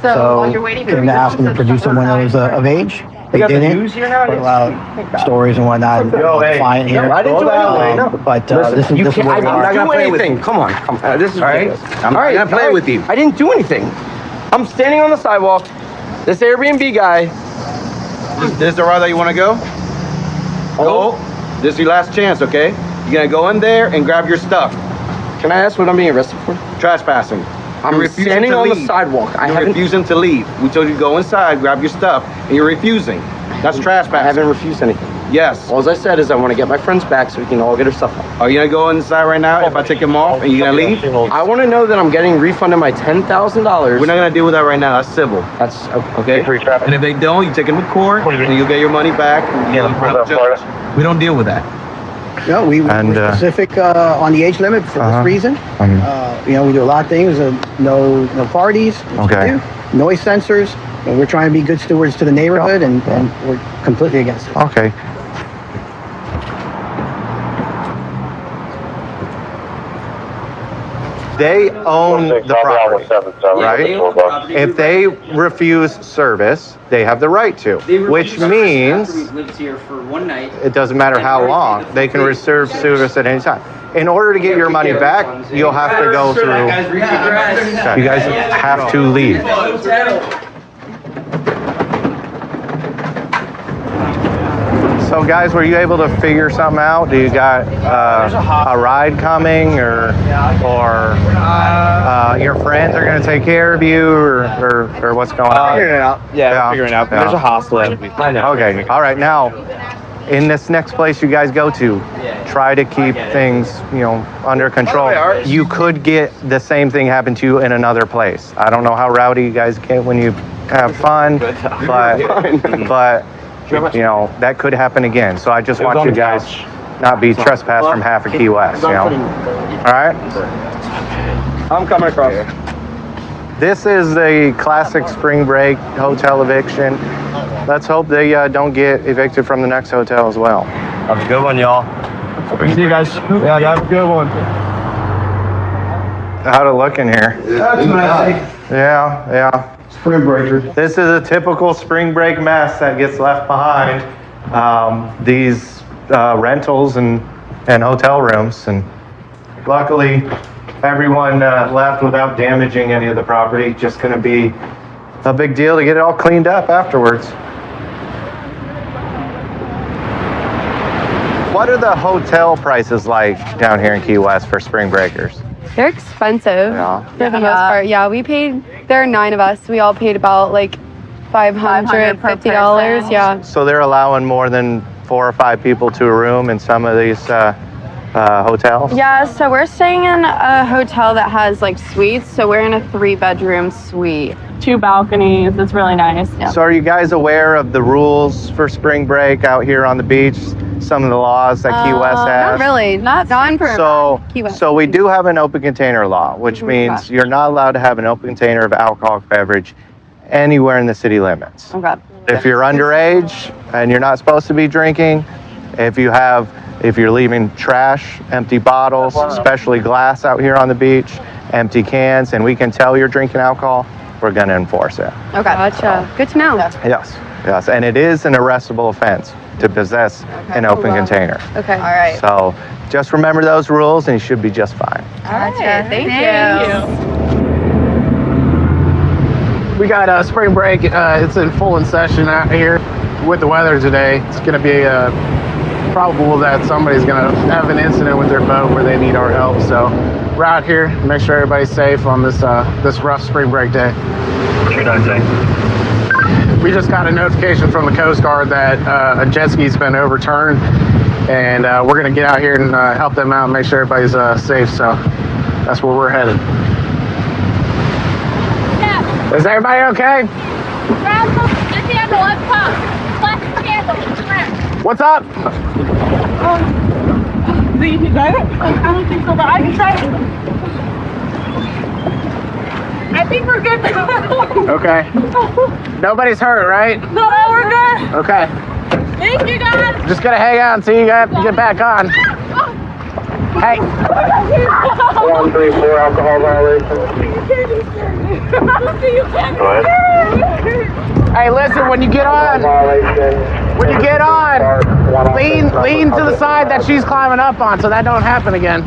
Speaker 4: So came to ask them to produce them when I was of age. They didn't. Put out stories and whatnot. Client here.
Speaker 21: I didn't do anything.
Speaker 4: But this is where
Speaker 21: I'm not gonna play with you. Come on. This is ridiculous. I'm not gonna play with you. I didn't do anything. I'm standing on the sidewalk. This Airbnb guy.
Speaker 5: This is the route that you want to go? Go. This is your last chance, okay? You're gonna go in there and grab your stuff.
Speaker 21: Can I ask what I'm being arrested for?
Speaker 5: Trespassing.
Speaker 21: I'm standing on the sidewalk.
Speaker 5: You're refusing to leave. We told you to go inside, grab your stuff, and you're refusing. That's trespassing.
Speaker 21: I haven't refused anything.
Speaker 5: Yes.
Speaker 21: All I said is I want to get my friends back so we can all get our stuff out.
Speaker 5: Are you gonna go inside right now if I take them off and you're gonna leave?
Speaker 21: I want to know that I'm getting refunded my $10,000.
Speaker 5: We're not gonna deal with that right now. That's civil.
Speaker 21: That's
Speaker 5: okay. And if they don't, you take them to court and you'll get your money back. We don't deal with that.
Speaker 4: No, we were specific on the age limit for this reason. You know, we do a lot of things. No parties.
Speaker 2: Okay.
Speaker 4: Noise sensors. And we're trying to be good stewards to the neighborhood, and we're completely against it.
Speaker 2: Okay. They own the property, right? If they refuse service, they have the right to, which means it doesn't matter how long, they can reserve service at any time. In order to get your money back, you'll have to go through, you guys have to leave. So guys, were you able to figure something out? Do you got a ride coming, or your friends are going to take care of you, or what's going on?
Speaker 22: Figuring it out. Yeah, figuring it out. There's a hostel.
Speaker 2: Okay. All right. Now, in this next place you guys go to, try to keep things, under control. You could get the same thing happen to you in another place. I don't know how rowdy you guys get when you have fun, but that could happen again. So I just want you guys not be trespassed from half of Key West, All right?
Speaker 21: I'm coming across.
Speaker 2: This is the classic spring break hotel eviction. Let's hope they don't get evicted from the next hotel as well.
Speaker 21: Have a good one, y'all.
Speaker 2: See you guys.
Speaker 21: Yeah, have a good one.
Speaker 2: How'd it look in here?
Speaker 21: That's nice.
Speaker 2: Yeah.
Speaker 21: Spring breakers.
Speaker 2: This is a typical spring break mess that gets left behind. These rentals and hotel rooms, and luckily everyone left without damaging any of the property. Just going to be a big deal to get it all cleaned up afterwards. What are the hotel prices like down here in Key West for spring breakers?
Speaker 13: They're expensive for the most part. Yeah, there are 9 of us. We all paid about like $550. Yeah.
Speaker 2: So they're allowing more than 4 or 5 people to a room in some of these hotels?
Speaker 13: Yeah, so we're staying in a hotel that has like suites. So we're in a 3-bedroom suite.
Speaker 8: 2 balconies. It's really nice. Yeah.
Speaker 2: So are you guys aware of the rules for spring break out here on the beach? Some of the laws that Key West has?
Speaker 13: Not really. Not for Key West.
Speaker 2: So we do have an open container law, which means you're not allowed to have an open container of alcoholic beverage anywhere in the city limits.
Speaker 13: Okay.
Speaker 2: If you're underage and you're not supposed to be drinking, if you're leaving trash, empty bottles, especially glass out here on the beach, empty cans, and we can tell you're drinking alcohol, we're going to enforce it.
Speaker 13: Okay. Gotcha. Good to know.
Speaker 2: Yes. And it is an arrestable offense to possess an open container.
Speaker 13: Okay. All right.
Speaker 2: So just remember those rules and you should be just fine.
Speaker 13: All right. Thank you.
Speaker 24: We got spring break. It's in full session out here with the weather today. It's going to be probable that somebody's gonna have an incident with their boat where they need our help. So we're out here, make sure everybody's safe on this this rough spring break day. We just got a notification from the Coast Guard that a jet ski's been overturned, and we're gonna get out here and help them out and make sure everybody's safe. So that's where we're headed. Yeah. Is everybody okay? What's up?
Speaker 8: You can drive it? I don't think so, but I can try it. I think we're good.
Speaker 24: Okay. Nobody's hurt, right?
Speaker 8: No, we're good.
Speaker 24: Okay.
Speaker 8: Thank you, guys.
Speaker 24: Just gonna hang out until you get back on. Hey.
Speaker 3: 134 alcohol violation.
Speaker 24: Hey, listen, when you get on, lean to the side that she's climbing up on so that don't happen again.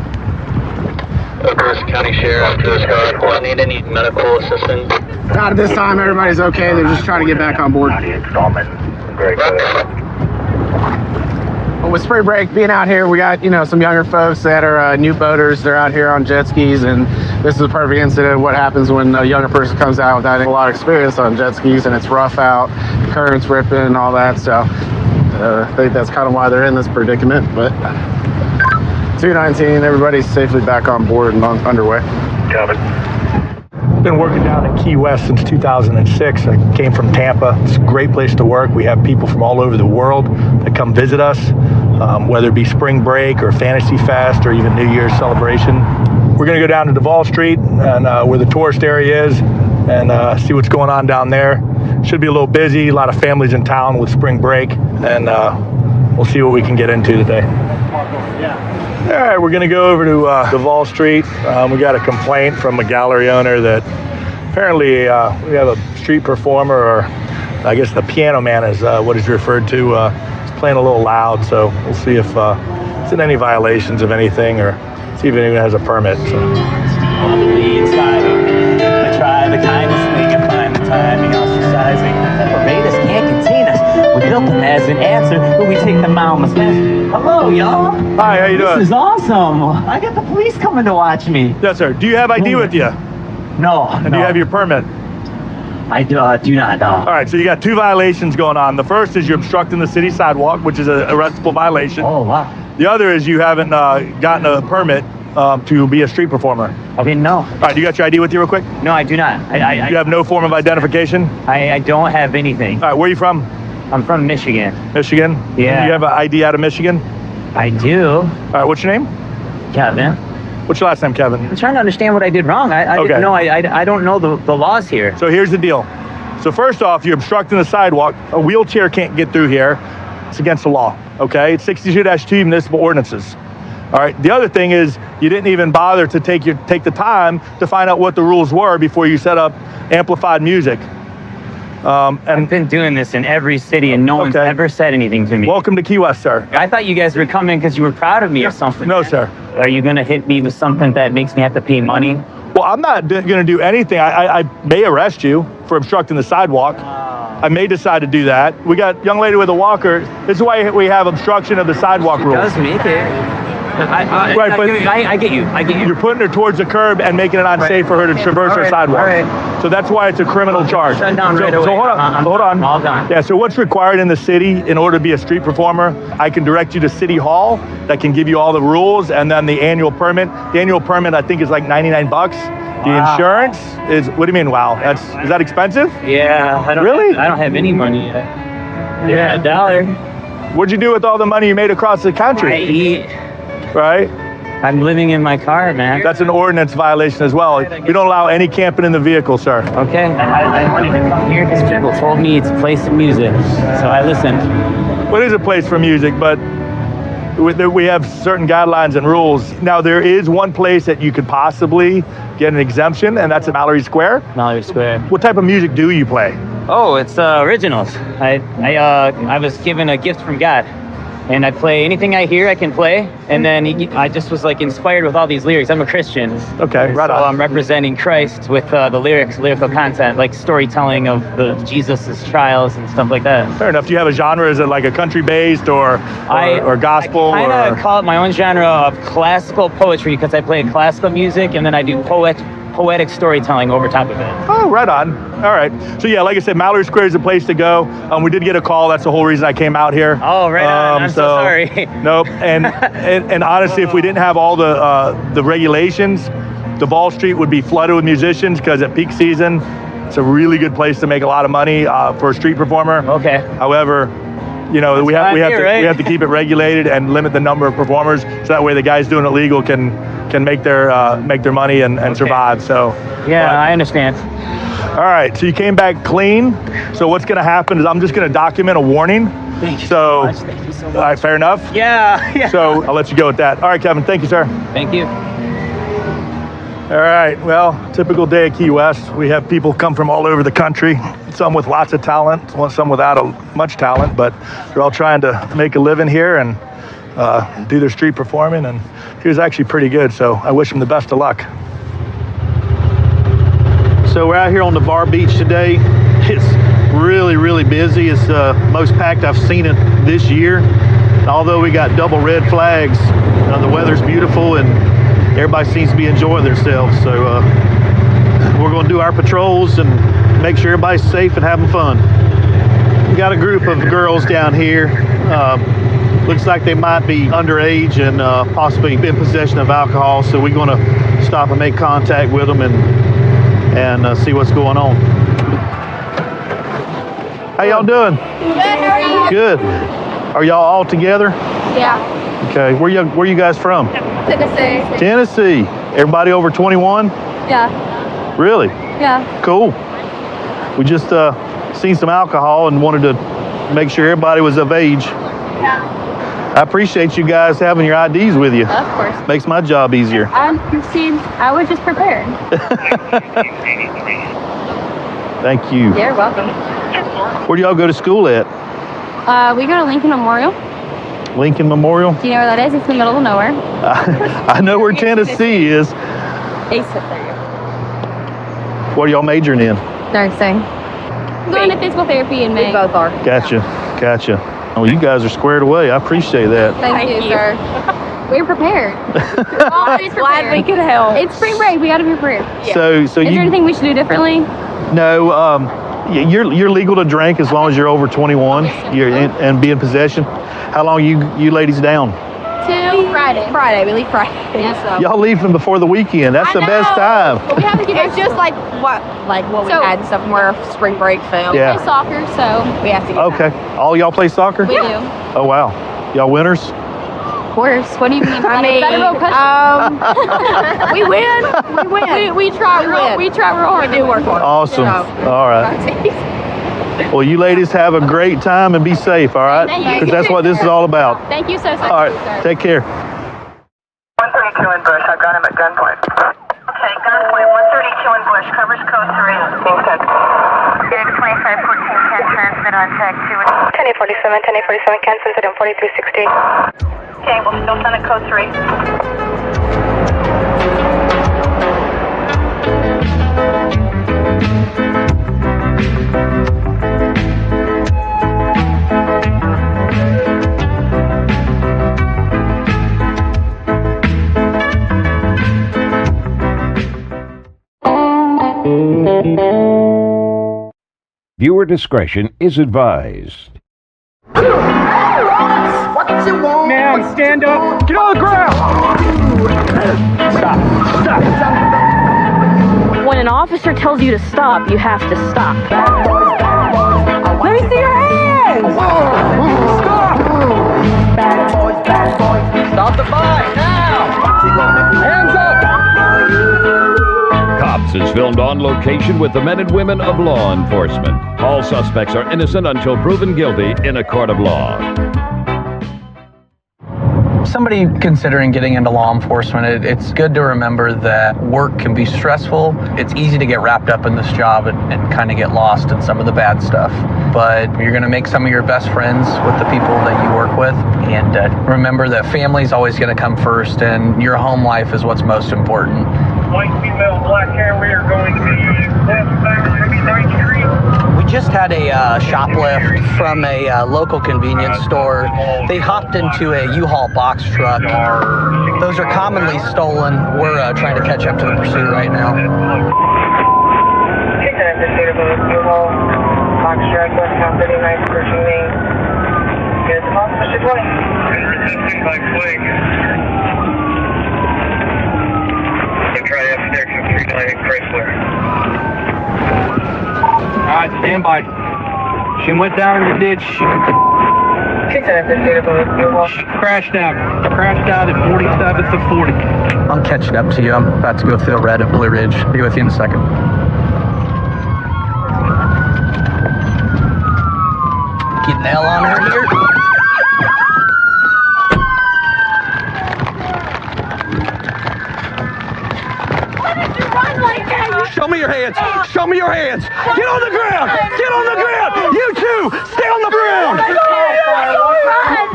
Speaker 10: Broward County Sheriff, Coast Guard, need any medical assistance?
Speaker 24: Not at this time, everybody's okay. They're just trying to get back on board. With spring break being out here, we got, you know, some younger folks that are new boaters. They're out here on jet skis, and this is a perfect incident of what happens when a younger person comes out without a lot of experience on jet skis, and it's rough out, the current's ripping and all that. So I think that's kind of why they're in this predicament. But 219, everybody's safely back on board and underway.
Speaker 3: Got it.
Speaker 7: Been working down in Key West since 2006. I came from Tampa. It's a great place to work. We have people from all over the world that come visit us, whether it be spring break or Fantasy Fest or even New Year's celebration. We're going to go down to Duval Street and where the tourist area is and see what's going on down there. Should be a little busy, a lot of families in town with spring break, and we'll see what we can get into today. All right, we're going to go over to Duval Street. We got a complaint from a gallery owner that apparently we have a street performer, or I guess the piano man is what is referred to. He's playing a little loud, so we'll see if it's in any violations of anything, or see if anyone has a permit. So.
Speaker 9: On the lead side, I try the kindest thing and find the timing ostracizing. Barbados can't contain us. We built them as an answer, but we take them out. Hello, y'all.
Speaker 7: Hi, how you doing?
Speaker 9: This is awesome. I got the police coming to watch me.
Speaker 7: Yes, sir. Do you have ID with you?
Speaker 9: No.
Speaker 7: And do you have your permit?
Speaker 9: I do not, no.
Speaker 7: All right, so you got two violations going on. The first is you're obstructing the city sidewalk, which is an arrestable violation.
Speaker 9: Oh, wow.
Speaker 7: The other is you haven't gotten a permit to be a street performer.
Speaker 9: I didn't know.
Speaker 7: All right, you got your ID with you real quick?
Speaker 9: No, I do not.
Speaker 7: You have no form of identification?
Speaker 9: I don't have anything.
Speaker 7: All right, where are you from?
Speaker 9: I'm from Michigan.
Speaker 7: Michigan?
Speaker 9: Yeah.
Speaker 7: You have an ID out of Michigan?
Speaker 9: I do.
Speaker 7: All right, what's your name?
Speaker 9: Kevin.
Speaker 7: What's your last name, Kevin?
Speaker 9: I'm trying to understand what I did wrong. I
Speaker 7: Okay.
Speaker 9: didn't know. I don't know the laws here.
Speaker 7: So here's the deal. So first off, you're obstructing the sidewalk. A wheelchair can't get through here. It's against the law, okay? It's 62-2 municipal ordinances. All right, the other thing is you didn't even bother to take the time to find out what the rules were before you set up amplified music.
Speaker 9: And I've been doing this in every city and no one's ever said anything to me.
Speaker 7: Welcome to Key West, sir.
Speaker 9: I thought you guys were coming because you were proud of me or something.
Speaker 7: No, sir.
Speaker 9: Are you going to hit me with something that makes me have to pay money?
Speaker 7: Well, I'm not going to do anything. I may arrest you for obstructing the sidewalk. I may decide to do that. We got a young lady with a walker. This is why we have obstruction of the sidewalk rules.
Speaker 9: Does make it.
Speaker 7: I get you. You're putting her towards the curb and making it unsafe for her to traverse her sidewalk. So that's why it's a criminal charge.
Speaker 9: Shut down right away.
Speaker 7: So hold on.
Speaker 9: All done.
Speaker 7: Yeah, so what's required in the city in order to be a street performer? I can direct you to City Hall that can give you all the rules, and then the annual permit. The annual permit, I think, is like $99. The insurance is, what do you mean, wow? Is that expensive?
Speaker 9: Yeah. I don't have any money yet. Yeah, $1.
Speaker 7: What'd you do with all the money you made across the country?
Speaker 9: I eat.
Speaker 7: Right?
Speaker 9: I'm living in my car, man.
Speaker 7: That's an ordinance violation as well. We don't allow any camping in the vehicle, sir.
Speaker 9: Okay. I wanted to come here because people told me it's a place of music. So I listened.
Speaker 7: Well, it is a place for music, but we have certain guidelines and rules. Now, there is one place that you could possibly get an exemption, and that's at Mallory Square.
Speaker 9: Mallory Square.
Speaker 7: What type of music do you play?
Speaker 9: Oh, it's originals. I was given a gift from God.
Speaker 22: and I play anything I hear I can play. And then I just was like inspired with all these lyrics. I'm a Christian.
Speaker 7: Okay, right
Speaker 22: so
Speaker 7: on.
Speaker 22: I'm representing Christ with the lyrical content, like storytelling of the Jesus's trials and stuff like that.
Speaker 7: Fair enough. Do you have a genre? Is it like a country based or gospel?
Speaker 22: I kind of call it my own genre of classical poetry because I play classical music and then I do poetic storytelling over top of it.
Speaker 7: Oh, right on. All right. So yeah, like I said, Mallory Square is the place to go. We did get a call. That's the whole reason I came out here.
Speaker 22: Oh, right on. I'm so sorry.
Speaker 7: Nope. And honestly, if we didn't have all the regulations, Duval Street would be flooded with musicians because at peak season, it's a really good place to make a lot of money for a street performer.
Speaker 22: Okay.
Speaker 7: However, you know, we have to keep it regulated and limit the number of performers, so that way the guys doing it legal can make their money and survive. So
Speaker 22: yeah, I understand.
Speaker 7: All right, so you came back clean. So what's going to happen is I'm just going to document a warning.
Speaker 22: Thank you
Speaker 7: so
Speaker 22: much. Thank you so much.
Speaker 7: All right, fair enough.
Speaker 22: Yeah.
Speaker 7: So I'll let you go with that. All right, Kevin. Thank you, sir.
Speaker 22: Thank you.
Speaker 7: All right, well, typical day at Key West. We have people come from all over the country, some with lots of talent, some without much talent, but they're all trying to make a living here and do their street performing, and he was actually pretty good, so I wish him the best of luck.
Speaker 12: So we're out here on the Bar Beach today. It's really, really busy. It's the most packed I've seen it this year. Although we got double red flags, the weather's beautiful and everybody seems to be enjoying themselves. So we're going to do our patrols and make sure everybody's safe and having fun. We got a group of girls down here. Looks like they might be underage and possibly in possession of alcohol. So we're going to stop and make contact with them and see what's going on. How y'all doing?
Speaker 8: Good, how are you?
Speaker 12: Good. Are y'all all together?
Speaker 8: Yeah.
Speaker 12: Okay. Where you guys from?
Speaker 8: Tennessee.
Speaker 12: Tennessee. Everybody over 21?
Speaker 8: Yeah.
Speaker 12: Really?
Speaker 8: Yeah.
Speaker 12: Cool. We just seen some alcohol and wanted to make sure everybody was of age.
Speaker 8: Yeah.
Speaker 12: I appreciate you guys having your IDs with you.
Speaker 8: Of course.
Speaker 12: Makes my job easier.
Speaker 8: I was just prepared.
Speaker 12: Thank you.
Speaker 8: You're welcome.
Speaker 12: Where do y'all go to school at?
Speaker 8: We go to Lincoln Memorial.
Speaker 12: Lincoln Memorial?
Speaker 8: Do you know where that is? It's in the middle of nowhere.
Speaker 12: I know where Tennessee is. What are y'all majoring in?
Speaker 8: Nursing. I'm going to physical therapy in May. We both are.
Speaker 12: Gotcha. Oh, you guys are squared away. I appreciate that.
Speaker 8: Thank you, sir. We're prepared. We're always glad we could help. It's spring break. We got to be prepared.
Speaker 12: Yeah. So
Speaker 8: is there anything we should do differently?
Speaker 12: No. You're legal to drink as long as you're over 21. And be in possession. How long you ladies down?
Speaker 8: Till Friday. Friday. We leave Friday. Yeah, so.
Speaker 12: Y'all leaving before the weekend. That's the best time.
Speaker 8: But we have to get it's just like what we had and stuff from where spring break fell.
Speaker 12: Yeah.
Speaker 8: We play soccer, so we have to get
Speaker 12: Okay.
Speaker 8: back.
Speaker 12: All y'all play soccer?
Speaker 8: We do.
Speaker 12: Oh, wow. Y'all winners?
Speaker 8: Of course. What do you mean? I mean, we win. We win. We try real hard. We do work hard.
Speaker 12: Awesome. All right. Well, you ladies have a great time and be safe, all right? Because that's what this is all about.
Speaker 8: Thank you so much.
Speaker 12: All right, take care.
Speaker 10: 132 in Bush. I've got him at gunpoint. Okay, gunpoint 132 in Bush. Covers code 3. Being sent. X 2514 transmit on tag 2. 1047, cancels it on 4360. Okay, we'll still send a code 3.
Speaker 1: Viewer discretion is advised.
Speaker 16: What you want?
Speaker 23: Man, stand up. Get on the ground.
Speaker 16: Stop. When an officer tells you to stop, you have to stop. Let me see your hands. Stop. Bad boys.
Speaker 5: Stop the fight now. Hands up.
Speaker 1: Cops is filmed on location with the men and women of law enforcement. All suspects are innocent until proven guilty in a court of law.
Speaker 17: Somebody considering getting into law enforcement, it's good to remember that work can be stressful. It's easy to get wrapped up in this job and kind of get lost in some of the bad stuff. But you're going to make some of your best friends with the people that you work with, And remember that family's always going to come first, and your home life is what's most important.
Speaker 11: White female, black hair, we are going to be back to 9th Street.
Speaker 17: We just had a shoplift from a local convenience store. They hopped into a U-Haul box truck. Those are commonly stolen. We're trying to catch up to the pursuit right now.
Speaker 10: U-Haul box truck, westbound 39th, approaching Main. Here's the box, Mr. 20.
Speaker 11: Resisting by flag. Try to have from 39 Chrysler.
Speaker 23: Alright, stand by. She went down in the ditch. She crashed out. Crashed out at 47 to 40.
Speaker 17: I'm catching up to you. I'm about to go through the red at Blue Ridge. I'll be with you in a second. Get an L on her here.
Speaker 23: Show me your hands. Show me your hands. Get on the ground. Get on the ground. You two, stay on the ground.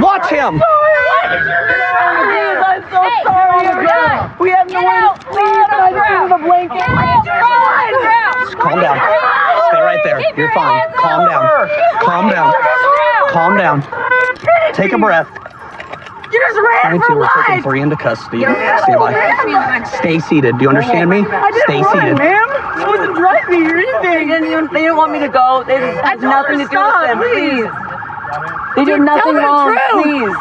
Speaker 23: Watch him.
Speaker 8: I'm so sorry. We have no one to sleep. I just have a blanket.
Speaker 17: Calm down. Stay right there. You're fine. Calm down. Calm down. Calm down. Take a breath.
Speaker 8: You just ran for
Speaker 17: we're taking
Speaker 8: life.
Speaker 17: 3 into custody. Stay by. Stay seated. Do you understand me? Stay seated.
Speaker 8: Ma'am. I wasn't driving or anything. They didn't want me to go. They just had nothing to do with them. Please. They did nothing wrong. Please.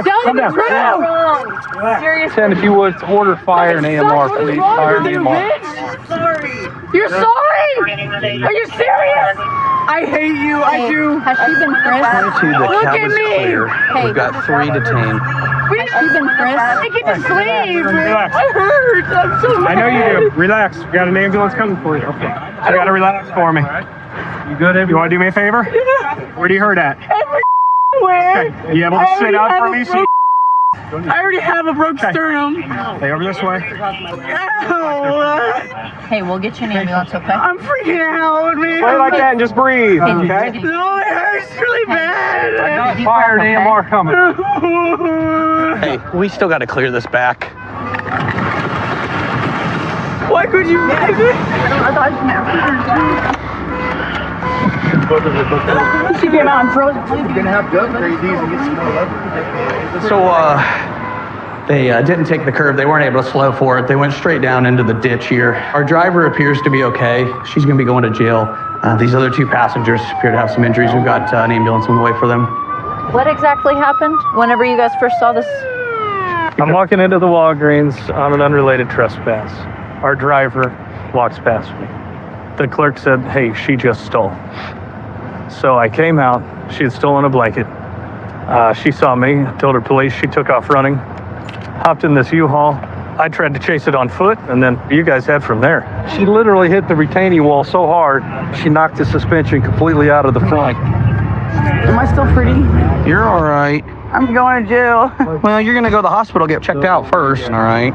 Speaker 8: Tell them the truth. Seriously.
Speaker 23: 10, if you would, order fire and AMR, please. Fire and AMR.
Speaker 8: You're sorry? Are you serious? I hate you. I do.
Speaker 13: Has she been frisked?
Speaker 17: 22, the
Speaker 8: Look
Speaker 17: cab
Speaker 8: at
Speaker 17: is
Speaker 8: me.
Speaker 17: clear.
Speaker 13: Hey.
Speaker 17: We've got 3 detained.
Speaker 8: Has
Speaker 13: she been frisked?
Speaker 8: I get to sleep.
Speaker 23: Relax.
Speaker 8: I hurt. I'm so mad.
Speaker 23: I know you do. Relax. We got an ambulance coming for you. Okay. So you got to relax for me. You good? You want to do me a favor? Where do you hurt at?
Speaker 8: Everywhere.
Speaker 23: Okay. You able to sit out for me?
Speaker 8: I already have a broke sternum.
Speaker 23: Stay over this way.
Speaker 8: Ow.
Speaker 13: Hey, we'll get you an ambulance, okay?
Speaker 8: I'm freaking out, man.
Speaker 23: Stay like that and just breathe, okay?
Speaker 8: No, it hurts really bad.
Speaker 23: I got fire and AMR coming.
Speaker 17: Hey, we still got to clear this back.
Speaker 8: Why could you make it? She came out and froze. You're
Speaker 2: gonna have to upgrade these and get some more leverage.
Speaker 17: So, they didn't take the curve. They weren't able to slow for it. They went straight down into the ditch here. Our driver appears to be okay. She's going to be going to jail. These other 2 passengers appear to have some injuries. We've got an ambulance on the way for them.
Speaker 13: What exactly happened whenever you guys first saw this?
Speaker 23: I'm walking into the Walgreens on an unrelated trespass. Our driver walks past me. The clerk said, hey, she just stole. So I came out. She had stolen a blanket. She saw me, told her police. She took off running, hopped in this U-Haul. I tried to chase it on foot, and then you guys head from there. She literally hit the retaining wall so hard, she knocked the suspension completely out of the front.
Speaker 8: Am I still pretty?
Speaker 17: You're all right.
Speaker 8: I'm going to jail.
Speaker 17: Well, you're going to go to the hospital, get checked out first, all right?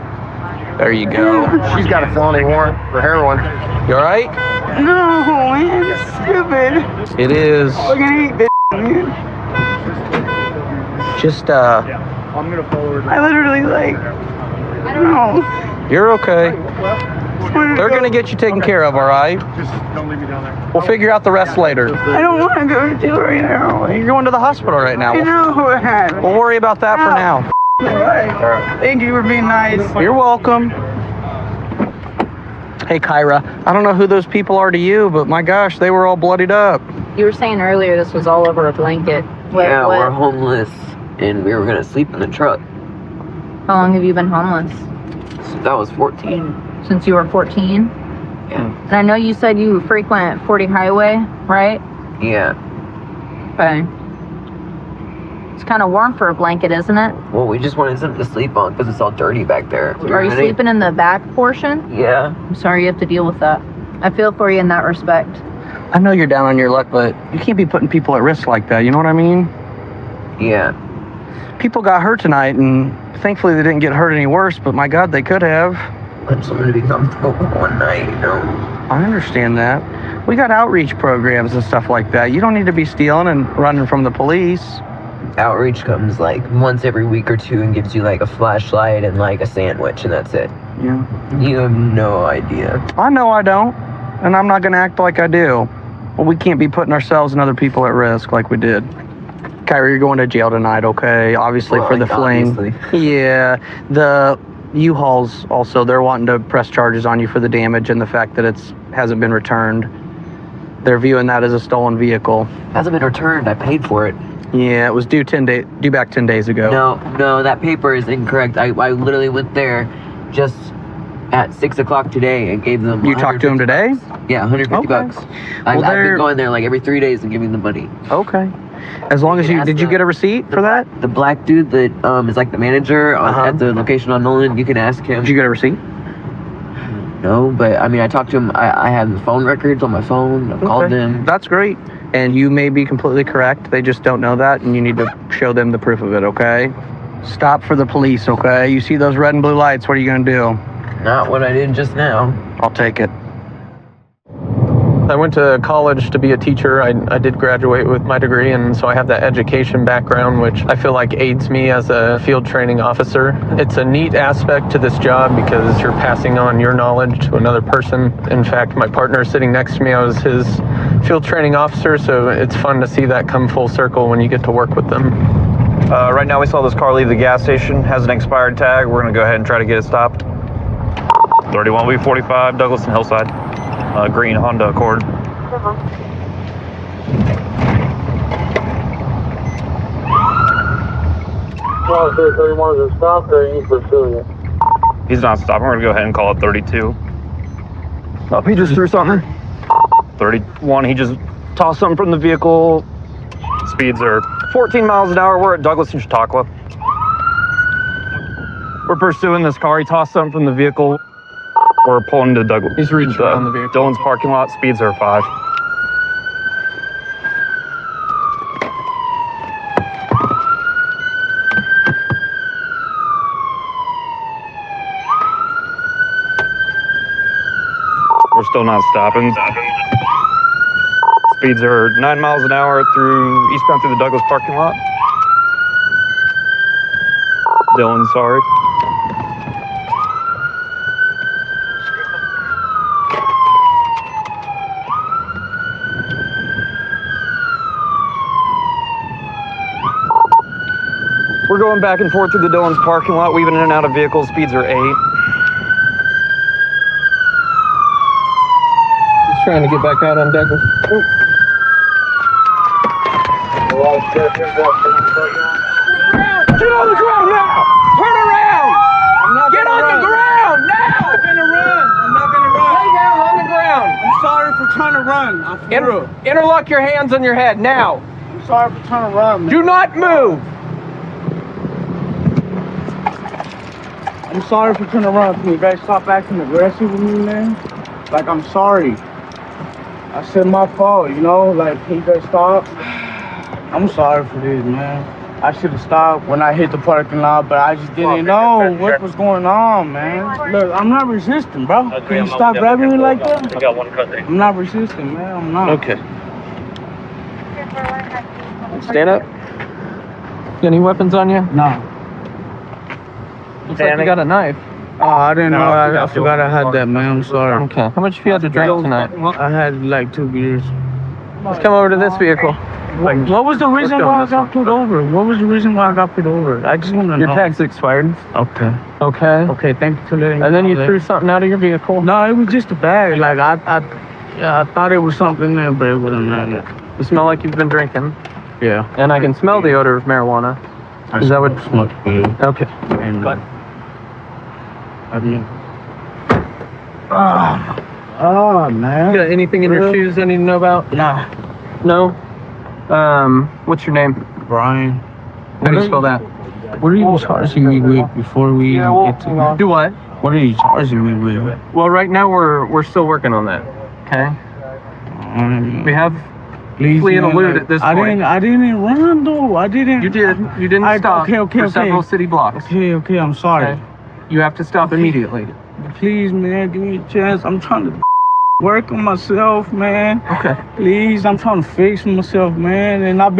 Speaker 17: There you go.
Speaker 2: She's got a felony warrant for heroin.
Speaker 17: You all right?
Speaker 8: No, man, it's stupid.
Speaker 17: It is.
Speaker 8: We're going to eat this, man.
Speaker 17: Just,
Speaker 2: I'm gonna follow her.
Speaker 8: I literally, no.
Speaker 17: You're okay. They're going to get you taken care of, all right?
Speaker 2: Just don't leave me down there.
Speaker 17: We'll figure out the rest later.
Speaker 8: I don't want to go to jail right now.
Speaker 17: You're going to the hospital right now.
Speaker 8: I know.
Speaker 17: We'll worry about that for now.
Speaker 8: Thank you for being nice.
Speaker 17: You're welcome. Hey, Kyra, I don't know who those people are to you, but my gosh, they were all bloodied up.
Speaker 13: You were saying earlier this was all over a blanket.
Speaker 15: Yeah, we're homeless, and we were gonna sleep in the truck.
Speaker 13: How long have you been homeless?
Speaker 15: Since I was 14.
Speaker 13: Since you were 14?
Speaker 15: Yeah.
Speaker 13: And I know you said you frequent 40 Highway, right?
Speaker 15: Yeah.
Speaker 13: Okay. It's kind of warm for a blanket, isn't it?
Speaker 15: Well, we just wanted something to sleep on because it's all dirty back there.
Speaker 13: Are you sleeping in the back portion?
Speaker 15: Yeah.
Speaker 13: I'm sorry you have to deal with that. I feel for you in that respect.
Speaker 17: I know you're down on your luck, but you can't be putting people at risk like that. You know what I mean?
Speaker 15: Yeah.
Speaker 17: People got hurt tonight, and thankfully they didn't get hurt any worse, but my God, they could have.
Speaker 15: I just wanted to be comfortable one night, you know?
Speaker 17: I understand that. We got outreach programs and stuff like that. You don't need to be stealing and running from the police.
Speaker 15: outreach comes like once every week or two and gives you like a flashlight and like a sandwich, and that's it.
Speaker 17: Yeah.
Speaker 15: You have no idea.
Speaker 17: I know I don't, and I'm not gonna act like I do. Well, we can't be putting ourselves and other people at risk like we did. Kyrie, you're going to jail tonight, okay? Obviously, for the fling. Yeah. The U-Hauls also, they're wanting to press charges on you for the damage and the fact that it hasn't been returned. They're viewing that as a stolen vehicle.
Speaker 15: Hasn't been returned. I paid for it.
Speaker 17: Yeah, it was due back 10 days ago.
Speaker 15: No, that paper is incorrect. I literally went there just at 6 o'clock today and gave them.
Speaker 17: You talked to him today?
Speaker 15: Yeah, 150 bucks. I've been going there like every 3 days and giving them money.
Speaker 17: Okay. As long as did you get a receipt for that?
Speaker 15: The black dude that is like the manager at the location on Nolan, you can ask him.
Speaker 17: Did you get a receipt?
Speaker 15: No, but I mean, I talked to him. I have the phone records on my phone. I called them.
Speaker 17: That's great. And you may be completely correct. They just don't know that, and you need to show them the proof of it, okay? Stop for the police, okay? You see those red and blue lights, what are you going to do?
Speaker 15: Not what I did just now.
Speaker 17: I'll take it.
Speaker 14: I went to college to be a teacher. I did graduate with my degree, and so I have that education background, which I feel like aids me as a field training officer. It's a neat aspect to this job because you're passing on your knowledge to another person. In fact, my partner sitting next to me, I was his field training officer, so it's fun to see that come full circle when you get to work with them.
Speaker 5: Right now we saw this car leave the gas station, has an expired tag. We're gonna go ahead and try to get it stopped. 31B45, Douglas and Hillside. Green Honda Accord. He's not stopping. We're gonna go ahead and call it 32. Oh, he just threw something. 31, he just tossed something from the vehicle. Speeds are 14 miles an hour. We're at Douglas and Chautauqua. We're pursuing this car. He tossed something from the vehicle. We're pulling to Douglas.
Speaker 14: He's reached around the vehicle.
Speaker 5: Dylan's parking lot. Speeds are 5. We're still not stopping. Speeds are 9 miles an hour eastbound through the Douglas parking lot. Dylan, sorry. We're going back and forth through the Dillon's parking lot, weaving in and out of vehicles. Speeds are 8.
Speaker 14: He's trying to get back out on Douglas. Oh.
Speaker 21: Get on the ground now! Turn around! Get on the ground now!
Speaker 23: I'm not gonna run.
Speaker 21: Lay down on the ground.
Speaker 23: I'm sorry for trying to run.
Speaker 21: Interlock your hands on your head now.
Speaker 23: I'm sorry for trying to run, man.
Speaker 21: Do not move.
Speaker 23: I'm sorry for trying to run. Can you guys stop acting aggressive with me, man? Like, I'm sorry. I said my fault, you know? Like, can you guys stop? I'm sorry for this, man. I should have stopped when I hit the parking lot, but I just didn't know what was going on, man. Look, I'm not resisting, bro. Can you stop grabbing me like that?
Speaker 3: I got one cut there.
Speaker 23: I'm not resisting, man. I'm not.
Speaker 14: Okay. Stand up. Got any weapons on you?
Speaker 23: No.
Speaker 14: Looks like you got a knife.
Speaker 23: Oh, I didn't know. I forgot I had that, man. I'm sorry.
Speaker 14: Okay. How much have you had to drink tonight?
Speaker 23: I had like 2 beers.
Speaker 14: Let's come over to this vehicle.
Speaker 23: What was the reason why I got pulled over? What was the reason why I got pulled over? I just want to know.
Speaker 14: Your tag's expired.
Speaker 23: Okay.
Speaker 14: Okay.
Speaker 23: Okay, thank you for letting me know.
Speaker 14: And then you threw something out of your vehicle?
Speaker 23: No, it was just a bag. Like, I thought it was something there, but it wasn't that.
Speaker 14: You smell like you've been drinking.
Speaker 23: Yeah.
Speaker 14: And I can smell the odor of marijuana. Is that what?
Speaker 23: Smoke good.
Speaker 14: Okay.
Speaker 23: And,
Speaker 14: But
Speaker 23: I mean, oh, man.
Speaker 14: You got anything in your shoes I need to know about?
Speaker 23: Nah.
Speaker 14: No? What's your name?
Speaker 23: Brian.
Speaker 14: How do you spell that?
Speaker 23: What are you charging me with before we even get to
Speaker 14: Do what?
Speaker 23: What are you charging me with?
Speaker 14: Well, right now we're still working on that. Okay. We have flee and elude at this point.
Speaker 23: I didn't run though. I didn't.
Speaker 14: You did. You didn't stop for several city blocks.
Speaker 23: Okay. I'm sorry.
Speaker 14: Okay. You have to stop immediately.
Speaker 23: Please, man, give me a chance. I'm trying to work on myself, man.
Speaker 14: Okay.
Speaker 23: Please, I'm trying to fix myself, man. And I'm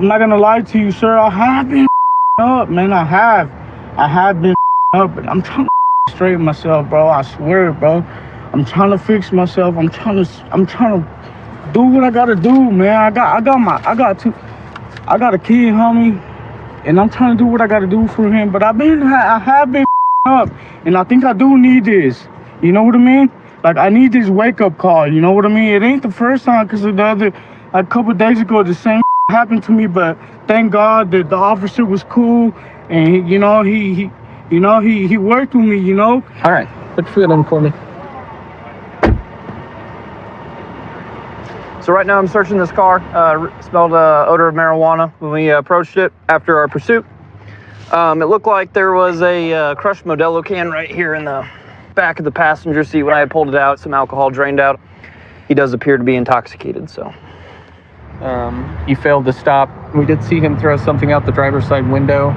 Speaker 23: not gonna lie to you, sir. I have been up, man. I have been up, but I'm trying to straighten myself, bro. I swear, bro. I'm trying to fix myself. I'm trying to do what I gotta do, man. I got a kid, homie, and I'm trying to do what I gotta do for him. But I have been up, and I think I do need this. You know what I mean? Like, I need this wake-up call. You know what I mean? It ain't the first time, because a couple days ago, the same happened to me. But thank God that the officer was cool, and he worked with me. You know.
Speaker 14: All right, put your foot on for me. So right now I'm searching this car. Smelled odor of marijuana when we approached it after our pursuit. It looked like there was a crushed Modelo can right here in the back of the passenger seat. When I had pulled it out, some alcohol drained out. He does appear to be intoxicated, so.
Speaker 23: He failed to stop.
Speaker 14: We did see him throw something out the driver's side window.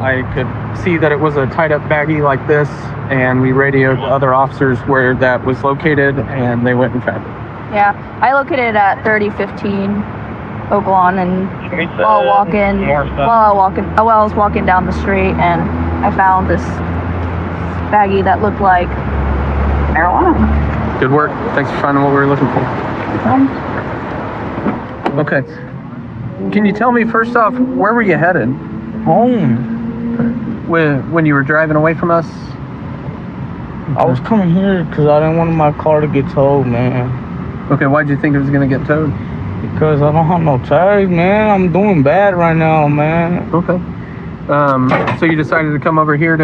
Speaker 14: I could see that it was a tied up baggie like this, and we radioed other officers where that was located, and they went and found it.
Speaker 8: Yeah, I located at 3015 Oak Lawn, and while I was walking down the street, and I found this baggie that looked like marijuana.
Speaker 14: Good work. Thanks for finding what we were looking for. Okay. Can you tell me, first off, where were you headed?
Speaker 23: Home.
Speaker 14: When you were driving away from us?
Speaker 23: I was coming here because I didn't want my car to get towed, man.
Speaker 14: Okay, why'd you think it was gonna get towed?
Speaker 23: Because I don't have no tags, man. I'm doing bad right now, man.
Speaker 14: Okay. So you decided to come over here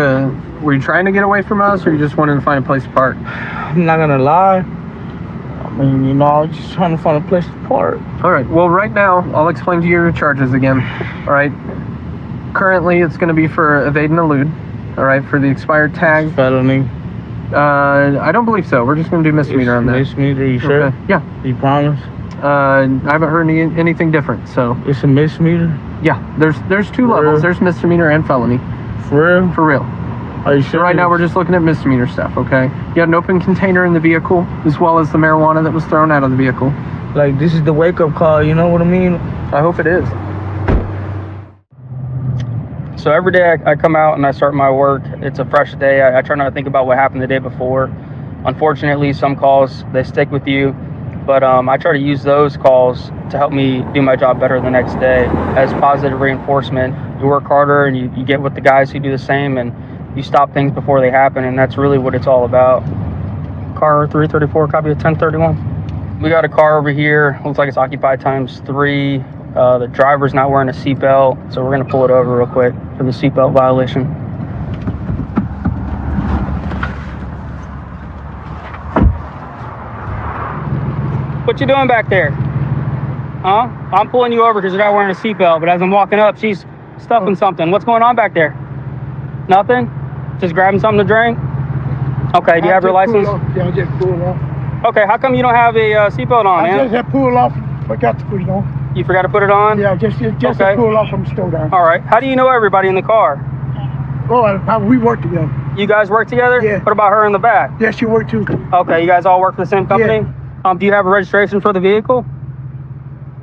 Speaker 14: were you trying to get away from us, or you just wanted to find a place to park?
Speaker 23: I'm not gonna lie. I mean, I was just trying to find a place to park.
Speaker 14: All right, well, right now, I'll explain to you your charges again. All right. Currently, it's gonna be for evade and elude. All right, for the expired tag.
Speaker 23: Felony.
Speaker 14: I don't believe so. We're just gonna do misdemeanor on that.
Speaker 23: Misdemeanor, you sure?
Speaker 14: Okay. Yeah.
Speaker 23: You promise?
Speaker 14: I haven't heard anything different, so.
Speaker 23: It's a misdemeanor?
Speaker 14: Yeah, there's two levels. There's misdemeanor and felony.
Speaker 23: For real?
Speaker 14: For real.
Speaker 23: Are you sure?
Speaker 14: So right now we're just looking at misdemeanor stuff, okay? You had an open container in the vehicle, as well as the marijuana that was thrown out of the vehicle.
Speaker 23: Like, this is the wake-up call, you know what I mean?
Speaker 14: I hope it is.
Speaker 6: So every day I come out and I start my work. It's a fresh day. I try not to think about what happened the day before. Unfortunately, some calls, they stick with you. But I try to use those calls to help me do my job better the next day as positive reinforcement. You work harder and you get with the guys who do the same, and you stop things before they happen, and that's really what it's all about. Car 334, copy of 1031. We got a car over here. Looks like it's occupied ×3. The driver's not wearing a seatbelt, so we're gonna pull it over real quick for the seatbelt violation. What you doing back there? Huh? I'm pulling you over because you're not wearing a seatbelt, but as I'm walking up, she's stuffing something. What's going on back there? Nothing? Just grabbing something to drink? Okay, do you have your license?
Speaker 18: Yeah, I just pulled off.
Speaker 6: Okay, how come you don't have a seatbelt on, man?
Speaker 18: I just had pulled off, forgot to put it on.
Speaker 6: You forgot to put it on?
Speaker 18: Yeah, just
Speaker 6: okay.
Speaker 18: to pull off from the store down.
Speaker 6: All right, how do you know everybody in the car?
Speaker 18: Oh, we work together.
Speaker 6: You guys work together?
Speaker 18: Yeah.
Speaker 6: What about her in the back?
Speaker 18: Yeah, she worked too.
Speaker 6: Okay, you guys all work for the same company?
Speaker 18: Yeah.
Speaker 6: Do you have a registration for the vehicle?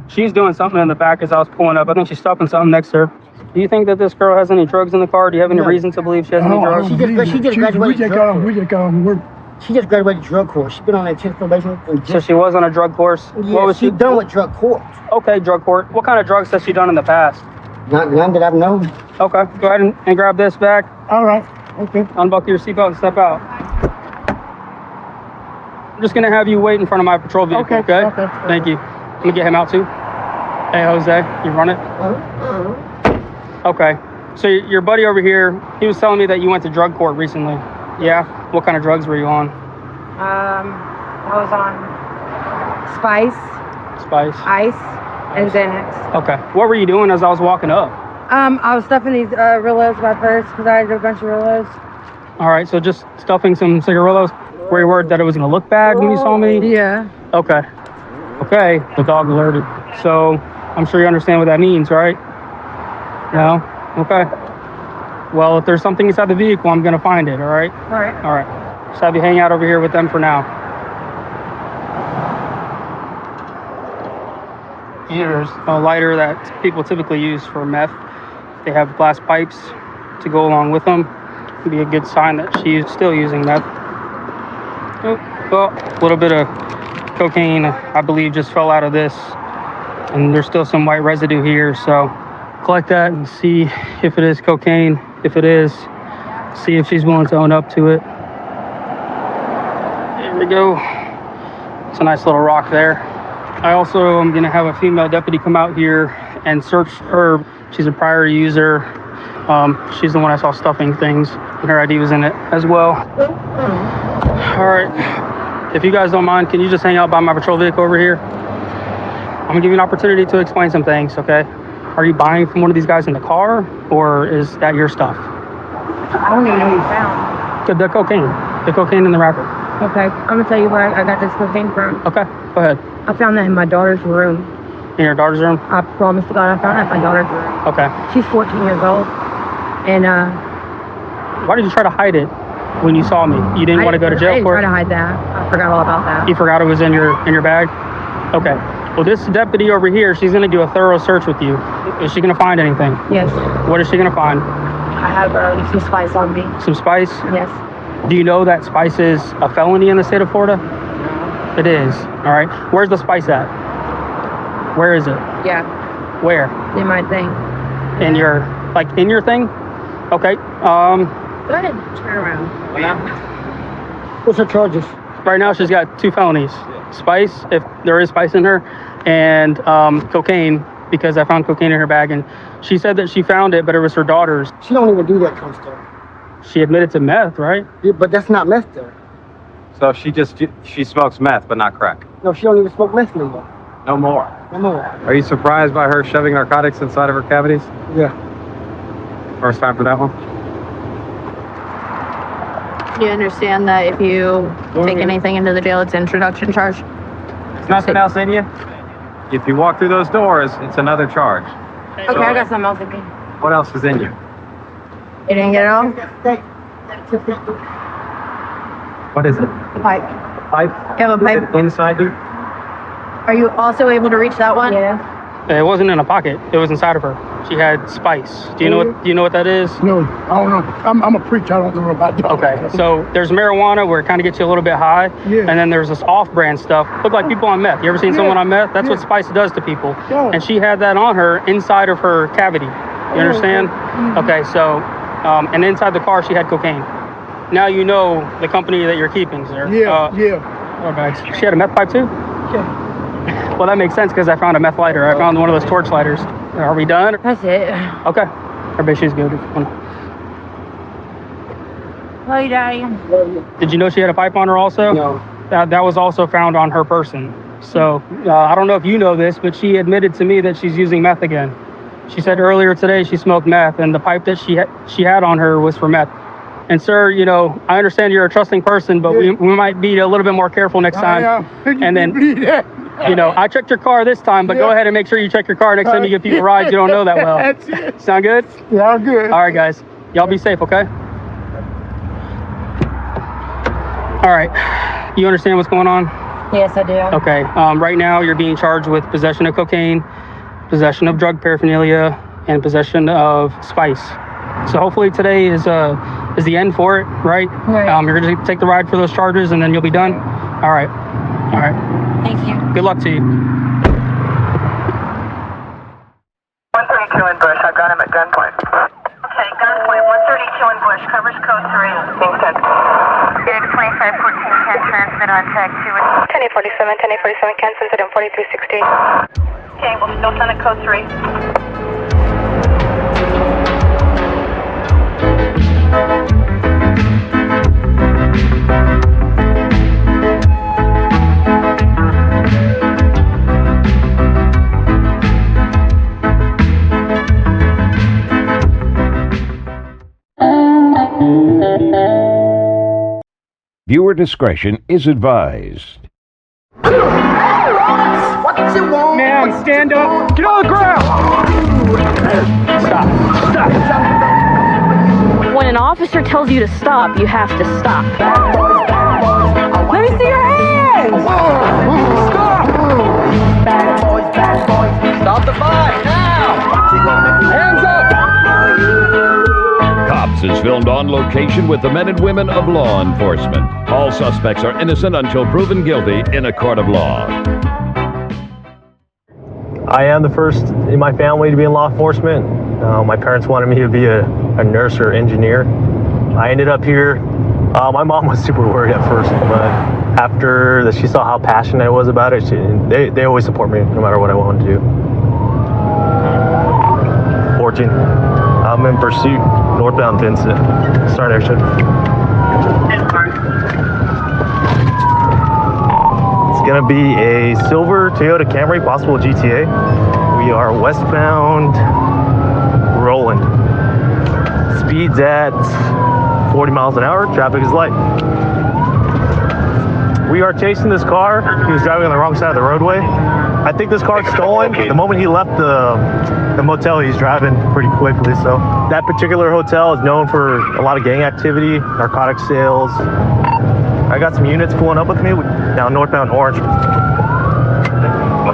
Speaker 6: She's doing something in the back as I was pulling up. I think she's stopping something next to her. Do you think that this girl has any drugs in the car? Do you have any reason to believe she has any drugs?
Speaker 18: She just graduated She just graduated drug course. She's been on intensive probation.
Speaker 6: So she was on a drug course?
Speaker 18: Yeah,
Speaker 6: what was
Speaker 18: she done with drug court.
Speaker 6: Okay, drug court. What kind of drugs has she done in the past?
Speaker 18: None that I've known.
Speaker 6: Okay, go ahead and grab this back.
Speaker 18: All right, okay.
Speaker 6: Unbuckle your seatbelt and step out. I'm just gonna have you wait in front of my patrol vehicle, okay? Thank you. I'm gonna get him out too. Hey, Jose, you run it? Okay, so your buddy over here, he was telling me that you went to drug court recently. Yeah? What kind of drugs were you on?
Speaker 19: I was on Spice, Ice, and Xanax.
Speaker 6: Okay. What were you doing as I was walking up?
Speaker 19: I was stuffing these Rillos in my purse because I had a bunch of Rillos.
Speaker 6: All right, so just stuffing some cigarillos. Were you worried that it was gonna look bad when you saw me?
Speaker 19: Yeah.
Speaker 6: Okay. Okay, the dog alerted. So I'm sure you understand what that means, right? No? Okay. Well, if there's something inside the vehicle, I'm gonna find it, all right?
Speaker 19: All right.
Speaker 6: All right. Just have you hang out over here with them for now. years. A lighter that people typically use for meth. They have glass pipes to go along with them. It'd be a good sign that she's still using meth. Oh, well, a little bit of cocaine, I believe, just fell out of this. And there's still some white residue here, so collect that and see if it is cocaine. If it is, see if she's willing to own up to it. There we go. It's a nice little rock there. I also am gonna have a female deputy come out here and search her. She's a prior user. She's the one I saw stuffing things, and her ID was in it as well. All right, if you guys don't mind, can you just hang out by my patrol vehicle over here? I'm gonna give you an opportunity to explain some things, okay? Are you buying from one of these guys in the car, or is that your stuff?
Speaker 19: I don't even know what you found.
Speaker 6: The cocaine in the wrapper.
Speaker 19: Okay, I'm gonna tell you where I got this cocaine from.
Speaker 6: Okay, go ahead.
Speaker 19: I found that in my daughter's room.
Speaker 6: In your daughter's room?
Speaker 19: I promise to God, I found that in my daughter's room.
Speaker 6: Okay.
Speaker 19: She's 14 years old, and
Speaker 6: why did you try to hide it when you saw me? You didn't want to go to jail for it?
Speaker 19: I didn't try to hide that. I forgot all about that.
Speaker 6: You forgot it was in your bag? Okay. Well, this deputy over here, she's gonna do a thorough search with you. Is she gonna find anything?
Speaker 19: Yes.
Speaker 6: What is she gonna find?
Speaker 19: I have some spice on me.
Speaker 6: Some spice?
Speaker 19: Yes.
Speaker 6: Do you know that spice is a felony in the state of Florida? It is. All right. Where's the spice at? Where is it?
Speaker 19: Yeah.
Speaker 6: Where?
Speaker 19: In my thing.
Speaker 6: In your thing? Okay.
Speaker 19: Go ahead. Turn around.
Speaker 18: What's her charges?
Speaker 6: Right now she's got 2 felonies. Spice, if there is spice in her, and cocaine, because I found cocaine in her bag, and she said that she found it, but it was her daughter's.
Speaker 18: She don't even do that kind of stuff.
Speaker 6: She admitted to meth, right?
Speaker 18: Yeah, but that's not meth there.
Speaker 4: So she smokes meth, but not crack?
Speaker 18: No, she don't even smoke meth no more.
Speaker 4: No more?
Speaker 18: No more.
Speaker 4: Are you surprised by her shoving narcotics inside of her cavities?
Speaker 18: Yeah.
Speaker 4: First time for that one?
Speaker 13: Do you understand that if you take anything into the jail, it's an introduction charge?
Speaker 4: There's nothing else in you? If you walk through those doors, it's another charge.
Speaker 19: Okay, I got something else in me.
Speaker 4: What else is in you?
Speaker 13: You didn't get it all?
Speaker 4: What is it?
Speaker 13: Pipe.
Speaker 4: Pipe?
Speaker 13: You have a pipe?
Speaker 4: Is it inside you?
Speaker 13: Are you also able to reach that one?
Speaker 19: Yeah.
Speaker 6: It wasn't in a pocket. It was inside of her. She had spice. Do you know what that is?
Speaker 18: No, I don't know. I'm a preacher. I don't know about that.
Speaker 6: Okay, so there's marijuana where it kind of gets you a little bit high, and then there's this off-brand stuff. Look like people on meth. You ever seen someone on meth? That's what spice does to people.
Speaker 18: Yeah.
Speaker 6: And she had that on her inside of her cavity. You understand? Okay, so and inside the car she had cocaine. Now you know the company that you're keeping, sir.
Speaker 18: Yeah.
Speaker 6: She had a meth pipe too?
Speaker 18: Yeah.
Speaker 6: Well, that makes sense because I found a meth lighter. I found one of those torch lighters. Are we done?
Speaker 19: That's it.
Speaker 6: Okay. Everybody, she's good.
Speaker 19: Love you, Daddy.
Speaker 6: Did you know she had a pipe on her also?
Speaker 18: No.
Speaker 6: That was also found on her person. So I don't know if you know this, but she admitted to me that she's using meth again. She said earlier today she smoked meth, and the pipe that she had on her was for meth. And sir, you know, I understand you're a trusting person, but we might be a little bit more careful next time. And then, you know, I checked your car this time, but go ahead and make sure you check your car next time you give people rides you don't know that well.
Speaker 18: That's it.
Speaker 6: Sound good?
Speaker 18: Yeah, I'm good.
Speaker 6: All right, guys. Y'all be safe, okay? All right. You understand what's going on?
Speaker 19: Yes, I do.
Speaker 6: Okay. Right now, you're being charged with possession of cocaine, possession of drug paraphernalia, and possession of spice. So hopefully today is the end for it, right?
Speaker 19: Right.
Speaker 6: You're going to take the ride for those charges, and then you'll be done? All right. All right.
Speaker 19: Thank you.
Speaker 6: Good luck to you.
Speaker 10: 132 in Bush. I've got him at gunpoint. Okay, gunpoint. 132 in Bush. Covers code 3. Being sent. Did 2514 transmit on tag 2. 1047, 1047 can send it in 4360. Okay, we'll still send it code 3.
Speaker 1: Viewer discretion is advised.
Speaker 18: What you want?
Speaker 6: Man, stand up. Get on the ground. Stop.
Speaker 16: When an officer tells you to stop, you have to stop.
Speaker 18: Let me see your hands. Stop. Bad boys, bad boys.
Speaker 23: Stop the fight now! Hands up!
Speaker 1: Cops is filmed on location with the men and women of law enforcement. All suspects are innocent until proven guilty in a court of law.
Speaker 9: I am the first in my family to be in law enforcement. My parents wanted me to be a nurse or engineer. I ended up here. My mom was super worried at first, but after she saw how passionate I was about it, they always support me no matter what I wanted to do. 14. I'm in pursuit, northbound Vincent. Start air shift. It's gonna be a silver Toyota Camry, possible GTA. We are westbound Roland. Speed's at 40 miles an hour. Traffic is light. We are chasing this car. He was driving on the wrong side of the roadway. I think this car's stolen. The moment he left the motel, he's driving pretty quickly. So that particular hotel is known for a lot of gang activity, narcotic sales. I got some units pulling up with me down northbound Orange.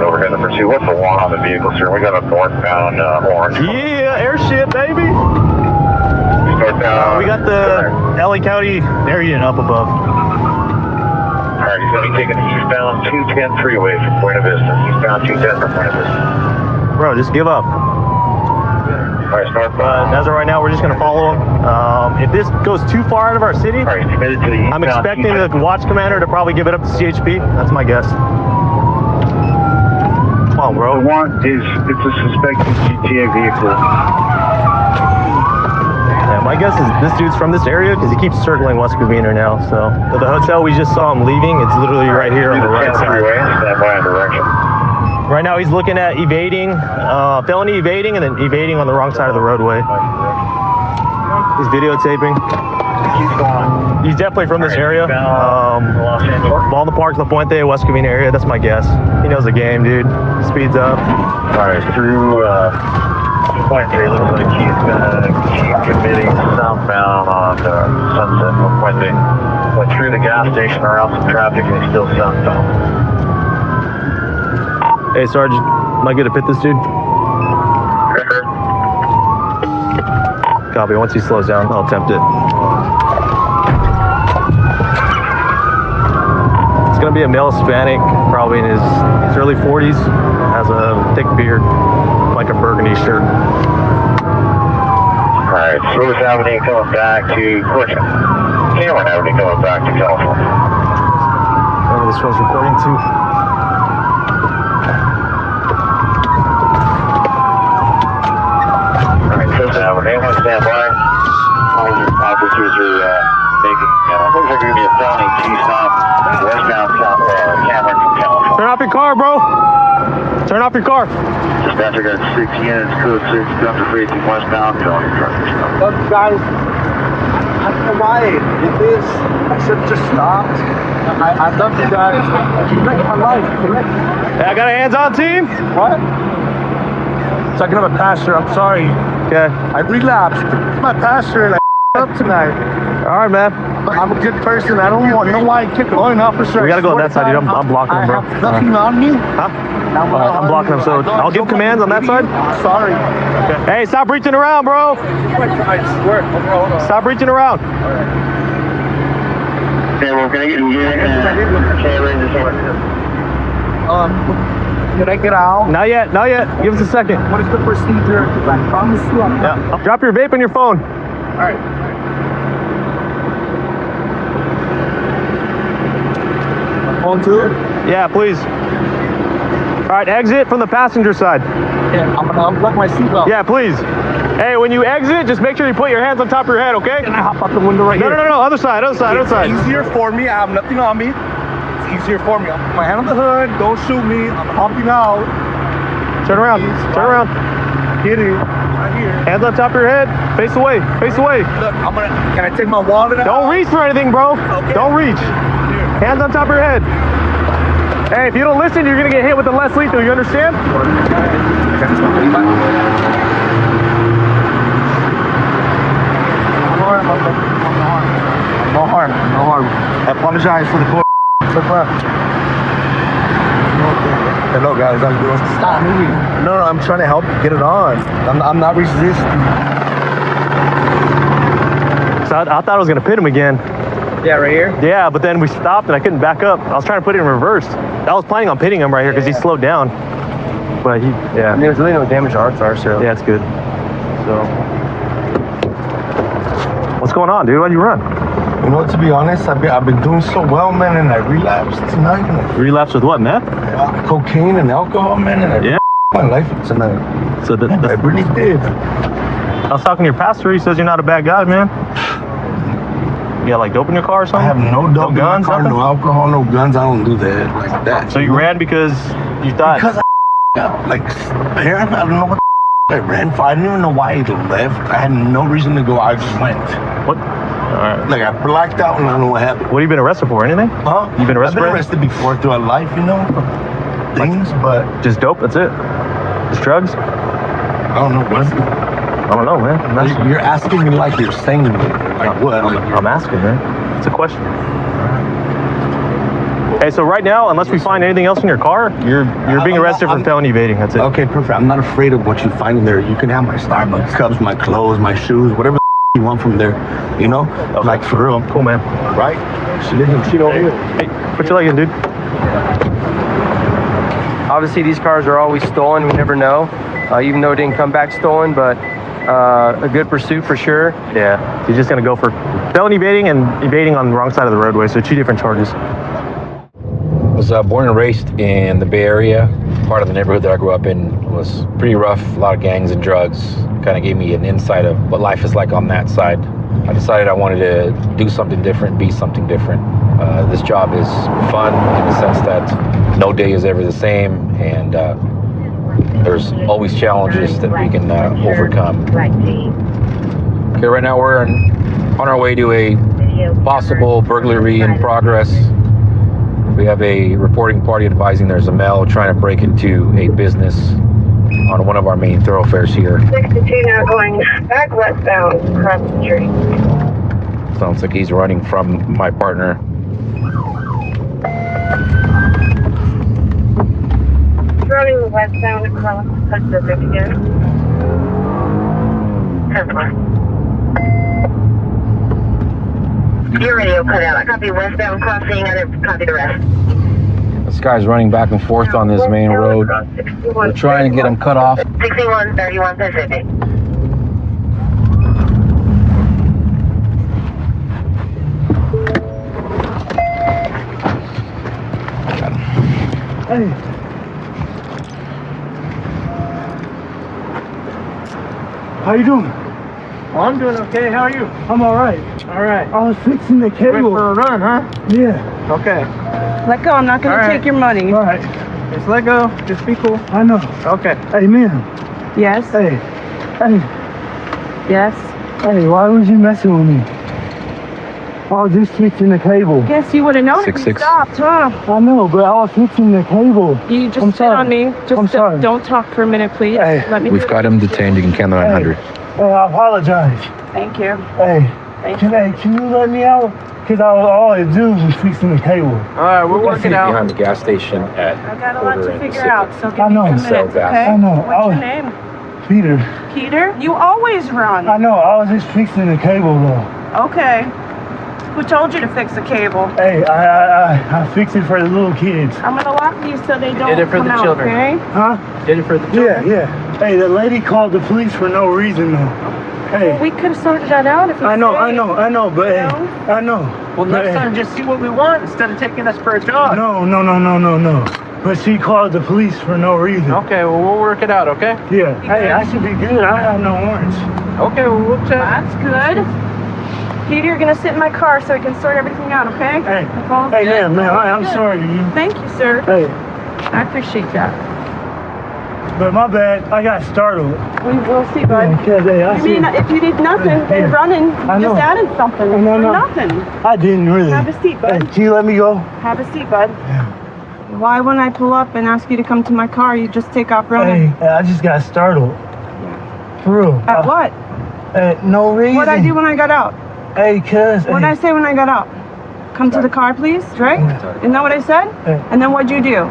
Speaker 20: Over here in the pursuit. What's the one on the vehicle, sir? We got a northbound Orange.
Speaker 9: Yeah, airship, baby. We got the LA County air unit up above.
Speaker 20: Alright, he's going to be taking the eastbound 210 freeway from Buena Vista. Eastbound 210 from Buena Vista.
Speaker 9: Bro, just give up.
Speaker 20: Alright, northbound.
Speaker 9: As of right now, we're just going to follow him. If this goes too far out of our city, I'm expecting the watch commander to probably give it up to CHP. That's my guess. Come on, bro.
Speaker 20: The one is, it's a suspected GTA vehicle.
Speaker 9: Yeah, my guess is this dude's from this area because he keeps circling West Covina now. So the hotel we just saw him leaving, it's literally right here on the right side.
Speaker 20: Stand by in direction.
Speaker 9: Right now he's looking at evading, felony evading, and then evading on the wrong side of the roadway. He's videotaping. He's definitely from this area. Baldwin Park, La Puente, West Covina area. That's my guess. He knows the game, dude. Speeds up.
Speaker 20: All right, through Puente, looks like he's committing southbound on Sunset La Puente. Went through the gas station around some traffic and he's still southbound.
Speaker 9: Hey, Sergeant, am I good to pit this dude? Copy. Once he slows down, I'll attempt it. It's going to be a male Hispanic, probably in his early 40s, has a thick beard, like a burgundy shirt.
Speaker 20: All right, Source Avenue coming back to Cameron Avenue coming back to California.
Speaker 9: Oh, this one's recording too.
Speaker 20: Anyone stand by. Officers are making, looks like going to be a felony T-stop westbound Cameron from California.
Speaker 9: Turn off your car, bro. Turn off your car.
Speaker 20: Dispatcher got 6 units, code 6, Dr. Facing westbound, felony traffic stop.
Speaker 23: Look, guys, I don't know why it is. I should have just stopped. I love you guys. You make my life.
Speaker 9: Hey, I got a hands-on team.
Speaker 23: What? So I can have a pastor. I'm sorry.
Speaker 9: Okay.
Speaker 23: I relapsed. My pastor and I up tonight.
Speaker 9: All right, man.
Speaker 23: I'm a good person. I don't know why I kick going officer.
Speaker 9: We gotta go on that side, dude. I'm blocking him, bro.
Speaker 23: I have nothing on me.
Speaker 9: Huh? I'm blocking him, so I'll give commands on that side.
Speaker 23: Sorry.
Speaker 9: Okay. Hey, stop reaching around, bro.
Speaker 23: I swear. Hold on.
Speaker 9: Stop reaching around.
Speaker 20: Okay, we're gonna get
Speaker 23: Can I get out?
Speaker 9: Not yet, not yet. Give us a second.
Speaker 23: What is the procedure? Because I promise you I'm not.
Speaker 9: Yeah. Drop your vape on your phone.
Speaker 23: All right. On to it?
Speaker 9: Yeah, please. All right, exit from the passenger side.
Speaker 23: Yeah, I'm gonna unplug my seatbelt.
Speaker 9: Yeah, please. Hey, when you exit, just make sure you put your hands on top of your head, okay?
Speaker 23: Can I hop out the window right here?
Speaker 9: No, other side, other side, other side.
Speaker 23: It's easier for me. I have nothing on me. It's easier for me. I'll put my hand on the hood. Don't shoot me. I'm hopping out.
Speaker 9: Turn around.
Speaker 23: Please,
Speaker 9: turn around.
Speaker 23: Get it. Right here.
Speaker 9: Hands on top of your head. Face away. Face away.
Speaker 23: Look, can I take my wallet out?
Speaker 9: Don't reach for anything, bro.
Speaker 23: Okay.
Speaker 9: Don't reach.
Speaker 23: Here.
Speaker 9: Hands on top of your head. Hey, if you don't listen, you're gonna get hit with the less lethal. You understand?
Speaker 23: No harm. I apologize for the poor. Look left. Okay.
Speaker 7: Hello guys, how you doing? Stop moving. No, I'm trying to help you get it on. I'm not resisting.
Speaker 9: So I thought I was gonna pit him again.
Speaker 4: Yeah, right here?
Speaker 9: Yeah, but then we stopped and I couldn't back up. I was trying to put it in reverse. I was planning on pitting him right here because he slowed down. But yeah.
Speaker 4: And there's really no damage to our car, so.
Speaker 9: Yeah, it's good. So. What's going on, dude? Why'd you run?
Speaker 7: You know, to be honest, I've been doing so well, man, and I relapsed tonight.
Speaker 9: Relapsed with what, meth?
Speaker 7: Cocaine and alcohol, man, and I my life tonight.
Speaker 9: So
Speaker 7: I really did.
Speaker 9: I was talking to your pastor. He says you're not a bad guy, man. You got like dope in your car or something?
Speaker 7: I have no dope in my car,
Speaker 9: nothing?
Speaker 7: no alcohol, no guns. I don't do that like that.
Speaker 9: So you ran because you thought?
Speaker 7: Because like, apparently, I don't know what I ran for. I didn't even know why I left. I had no reason to go. I just went.
Speaker 9: What? Alright.
Speaker 7: Like, I blacked out and I don't know what happened.
Speaker 9: What have you been arrested for? Anything?
Speaker 7: Huh?
Speaker 9: You been arrested?
Speaker 7: I've been arrested before throughout life, you know, for things, but
Speaker 9: just dope. That's it. Just drugs.
Speaker 7: I don't know what.
Speaker 9: I don't know, man.
Speaker 7: You're asking me like you're saying like what? Like,
Speaker 9: I'm asking, man. It's a question. Hey, so right now, unless we find anything else in your car, you're being arrested for felony evading. That's it.
Speaker 7: Okay, perfect. I'm not afraid of what you find in there. You can have my Starbucks cups, my clothes, my shoes, whatever you want from there. You know, like for real.
Speaker 9: Cool, man.
Speaker 7: Right? She didn't cheat over here.
Speaker 9: Hey, put your leg in, dude.
Speaker 4: Obviously, these cars are always stolen. We never know, even though it didn't come back stolen, but a good pursuit for sure.
Speaker 9: Yeah, he's just gonna go for felony evading and evading on the wrong side of the roadway, so 2 different charges.
Speaker 12: I was born and raised in the Bay Area. Part of the neighborhood that I grew up in was pretty rough, a lot of gangs and drugs. Kind of gave me an insight of what life is like on that side. I decided I wanted to do something different, be something different. This job is fun in the sense that no day is ever the same, and there's always challenges that we can overcome. Okay, right now we're on our way to a possible burglary in progress. We have a reporting party advising there's a male trying to break into a business on one of our main thoroughfares here.
Speaker 10: 62 now going back westbound across the street.
Speaker 12: Sounds like he's running from my partner.
Speaker 10: Running westbound across Pacific here. 10-4. Your radio cut out. I copy westbound crossing. I didn't copy the rest.
Speaker 12: This guy's running back and forth on this main road. We're trying to get him cut off.
Speaker 10: 6131 Pacific.
Speaker 18: Hey. How you doing?
Speaker 4: Well, I'm doing okay. How are you?
Speaker 18: I'm all right.
Speaker 4: All right.
Speaker 18: I was fixing the cable.
Speaker 4: Ready for a run, huh?
Speaker 18: Yeah.
Speaker 4: Okay.
Speaker 19: Let go. I'm not going to take your money.
Speaker 18: All right.
Speaker 4: Just let go. Just be cool.
Speaker 18: I know.
Speaker 4: Okay.
Speaker 18: Hey, man.
Speaker 19: Yes?
Speaker 18: Hey. Hey.
Speaker 19: Yes?
Speaker 18: Hey, why was you messing with me? I was just fixing the cable.
Speaker 19: Guess you would have known if you stopped, huh?
Speaker 18: I know, but I was fixing the cable.
Speaker 19: You just sit on me. Just don't talk for a minute, please.
Speaker 18: Hey.
Speaker 19: Let me
Speaker 12: We've got him detained. You can count the 900.
Speaker 18: Hey, I apologize.
Speaker 19: Thank you.
Speaker 18: Hey, can you let me out? Because all I do is fixing the cable.
Speaker 4: All right, we're working out.
Speaker 12: Behind the gas station at
Speaker 19: I got a lot to figure out, so give me
Speaker 18: know.
Speaker 19: some minutes, okay?
Speaker 18: I know.
Speaker 19: What's your name?
Speaker 18: Peter.
Speaker 19: Peter? You always run.
Speaker 18: I know. I was just fixing the cable, though.
Speaker 19: Okay. Who told you to fix the cable?
Speaker 18: Hey, I fixed it for the little kids.
Speaker 19: I'm gonna lock these so they don't
Speaker 4: Did it for
Speaker 19: come
Speaker 4: the
Speaker 19: out,
Speaker 4: children.
Speaker 19: okay?
Speaker 18: Huh?
Speaker 4: Did it for the children?
Speaker 18: Yeah. Hey, the lady called the police for no reason, though. Hey.
Speaker 19: Well, we could have sorted that out if you
Speaker 18: I know, but
Speaker 19: you
Speaker 18: hey, I know.
Speaker 4: Well, next time, just see what we want instead of taking us for a jog.
Speaker 18: No. But she called the police for no reason.
Speaker 4: Okay, well, we'll work it out, okay?
Speaker 18: Yeah. Hey, I should be good. I have no warrants.
Speaker 4: Okay, well, we'll check.
Speaker 19: That's good. Peter, you're gonna sit in my car so we can sort everything out, okay?
Speaker 18: Hey, man, I'm sorry.
Speaker 19: Thank you, sir.
Speaker 18: Hey.
Speaker 19: I appreciate that.
Speaker 18: But my bad, I got startled.
Speaker 19: We'll see, bud.
Speaker 18: Yeah,
Speaker 19: you mean if you did nothing and running, you just added something
Speaker 18: No.
Speaker 19: for nothing.
Speaker 18: I didn't really.
Speaker 19: Have a seat, bud.
Speaker 18: Hey, can you let me go?
Speaker 19: Have a seat, bud. Yeah. Why, when I pull up and ask you to come to my car, you just take off running?
Speaker 18: Hey, I just got startled. For real.
Speaker 19: At what?
Speaker 18: No reason.
Speaker 19: What'd I do when I got out?
Speaker 18: Hey, cuz.
Speaker 19: What'd I say when I got out? Come to the car, please, right? Isn't that what I said? And then what'd you do?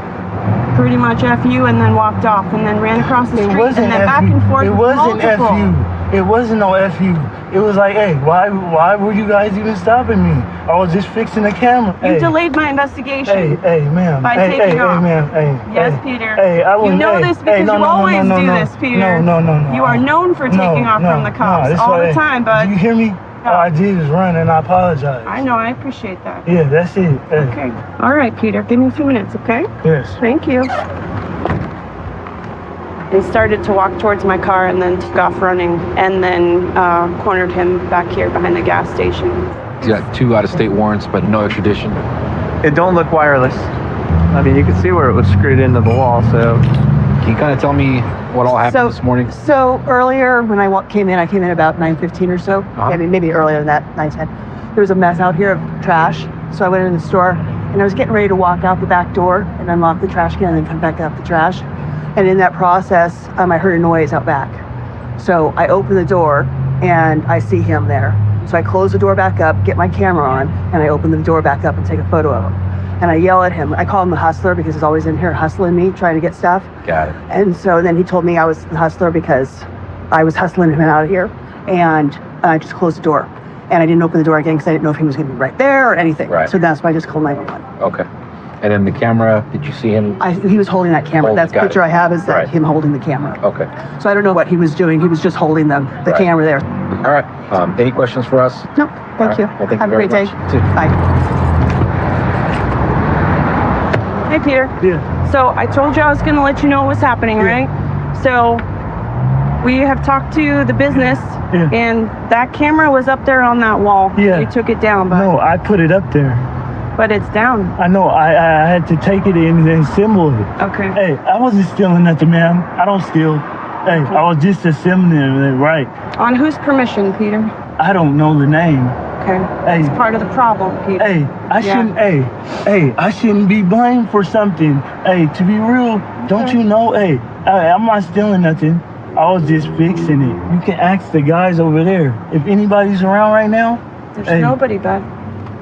Speaker 19: pretty much F you and then walked off and then ran across the street and then back and forth.
Speaker 18: It wasn't F
Speaker 19: multiple.
Speaker 18: you. It wasn't no F you. It was like, hey, why were you guys even stopping me? I was just fixing the camera.
Speaker 19: You
Speaker 18: Hey.
Speaker 19: delayed my investigation.
Speaker 18: Hey, ma'am.
Speaker 19: By
Speaker 18: Hey,
Speaker 19: taking
Speaker 18: hey,
Speaker 19: off.
Speaker 18: ma'am. Hey,
Speaker 19: Yes,
Speaker 18: hey.
Speaker 19: Peter.
Speaker 18: Hey, I
Speaker 19: You
Speaker 18: wouldn't-
Speaker 19: know
Speaker 18: hey,
Speaker 19: this
Speaker 18: hey,
Speaker 19: because
Speaker 18: no,
Speaker 19: you
Speaker 18: no, no,
Speaker 19: always
Speaker 18: no,
Speaker 19: do
Speaker 18: no.
Speaker 19: this, Peter.
Speaker 18: No.
Speaker 19: You are known for taking off from the cops
Speaker 18: this
Speaker 19: all
Speaker 18: way.
Speaker 19: the time, but
Speaker 18: Do you hear me? All I did is run, and I apologize.
Speaker 19: I know, I appreciate that.
Speaker 18: Yeah, that's it. Hey.
Speaker 19: Okay. All right, Peter. Give me a few minutes, okay?
Speaker 18: Yes.
Speaker 19: Thank you. He started to walk towards my car and then took off running and then cornered him back here behind the gas station.
Speaker 12: He's got 2 out-of-state warrants, but no extradition.
Speaker 23: It don't look wireless. I mean, you can see where it was screwed into the wall, so.
Speaker 12: Can you kind of tell me what all happened this morning?
Speaker 2: So earlier when I came in about 9:15 or so, maybe earlier than that, 9:10. There was a mess out here of trash. So I went in the store and I was getting ready to walk out the back door and unlock the trash can and then come back out the trash. And in that process, I heard a noise out back. So I open the door and I see him there. So I close the door back up, get my camera on, and I open the door back up and take a photo of him. And I yell at him. I call him the hustler because he's always in here hustling me, trying to get stuff.
Speaker 12: Got it.
Speaker 2: And so then he told me I was the hustler because I was hustling him out of here. And I just closed the door. And I didn't open the door again because I didn't know if he was going to be right there or anything.
Speaker 12: Right.
Speaker 2: So that's why I just called 911.
Speaker 12: Okay. And then the camera, did you see him?
Speaker 2: He was holding that camera. That's the
Speaker 12: got
Speaker 2: picture
Speaker 12: it.
Speaker 2: I have is that
Speaker 12: Right.
Speaker 2: him holding the camera.
Speaker 12: Okay.
Speaker 2: So I don't know what he was doing. He was just holding the
Speaker 12: Right.
Speaker 2: camera there.
Speaker 12: All right. Any questions for us?
Speaker 2: No, thank you.
Speaker 12: Well, thank
Speaker 2: Have
Speaker 12: you
Speaker 2: a
Speaker 12: very
Speaker 2: great day.
Speaker 12: much. Too.
Speaker 2: Bye.
Speaker 19: Hey, Peter.
Speaker 18: Yeah.
Speaker 19: So I told you I was going to let you know what was happening, right? So we have talked to the business, and that camera was up there on that wall.
Speaker 18: Yeah.
Speaker 19: You took it down, but
Speaker 18: No, I put it up there.
Speaker 19: it's down.
Speaker 18: I know. I had to take it in and assemble it.
Speaker 19: Okay.
Speaker 18: Hey, I wasn't stealing nothing, ma'am. I don't steal. Hey, I was just assembling it, right?
Speaker 19: On whose permission, Peter?
Speaker 18: I don't know the name.
Speaker 19: Okay.
Speaker 18: Hey.
Speaker 19: It's part of the problem, Peter.
Speaker 18: Hey, I shouldn't. Hey, I shouldn't be blamed for something. Hey, to be real, don't you know? Hey, I'm not stealing nothing. I was just fixing it. You can ask the guys over there. If anybody's around right now.
Speaker 19: There's nobody, bud.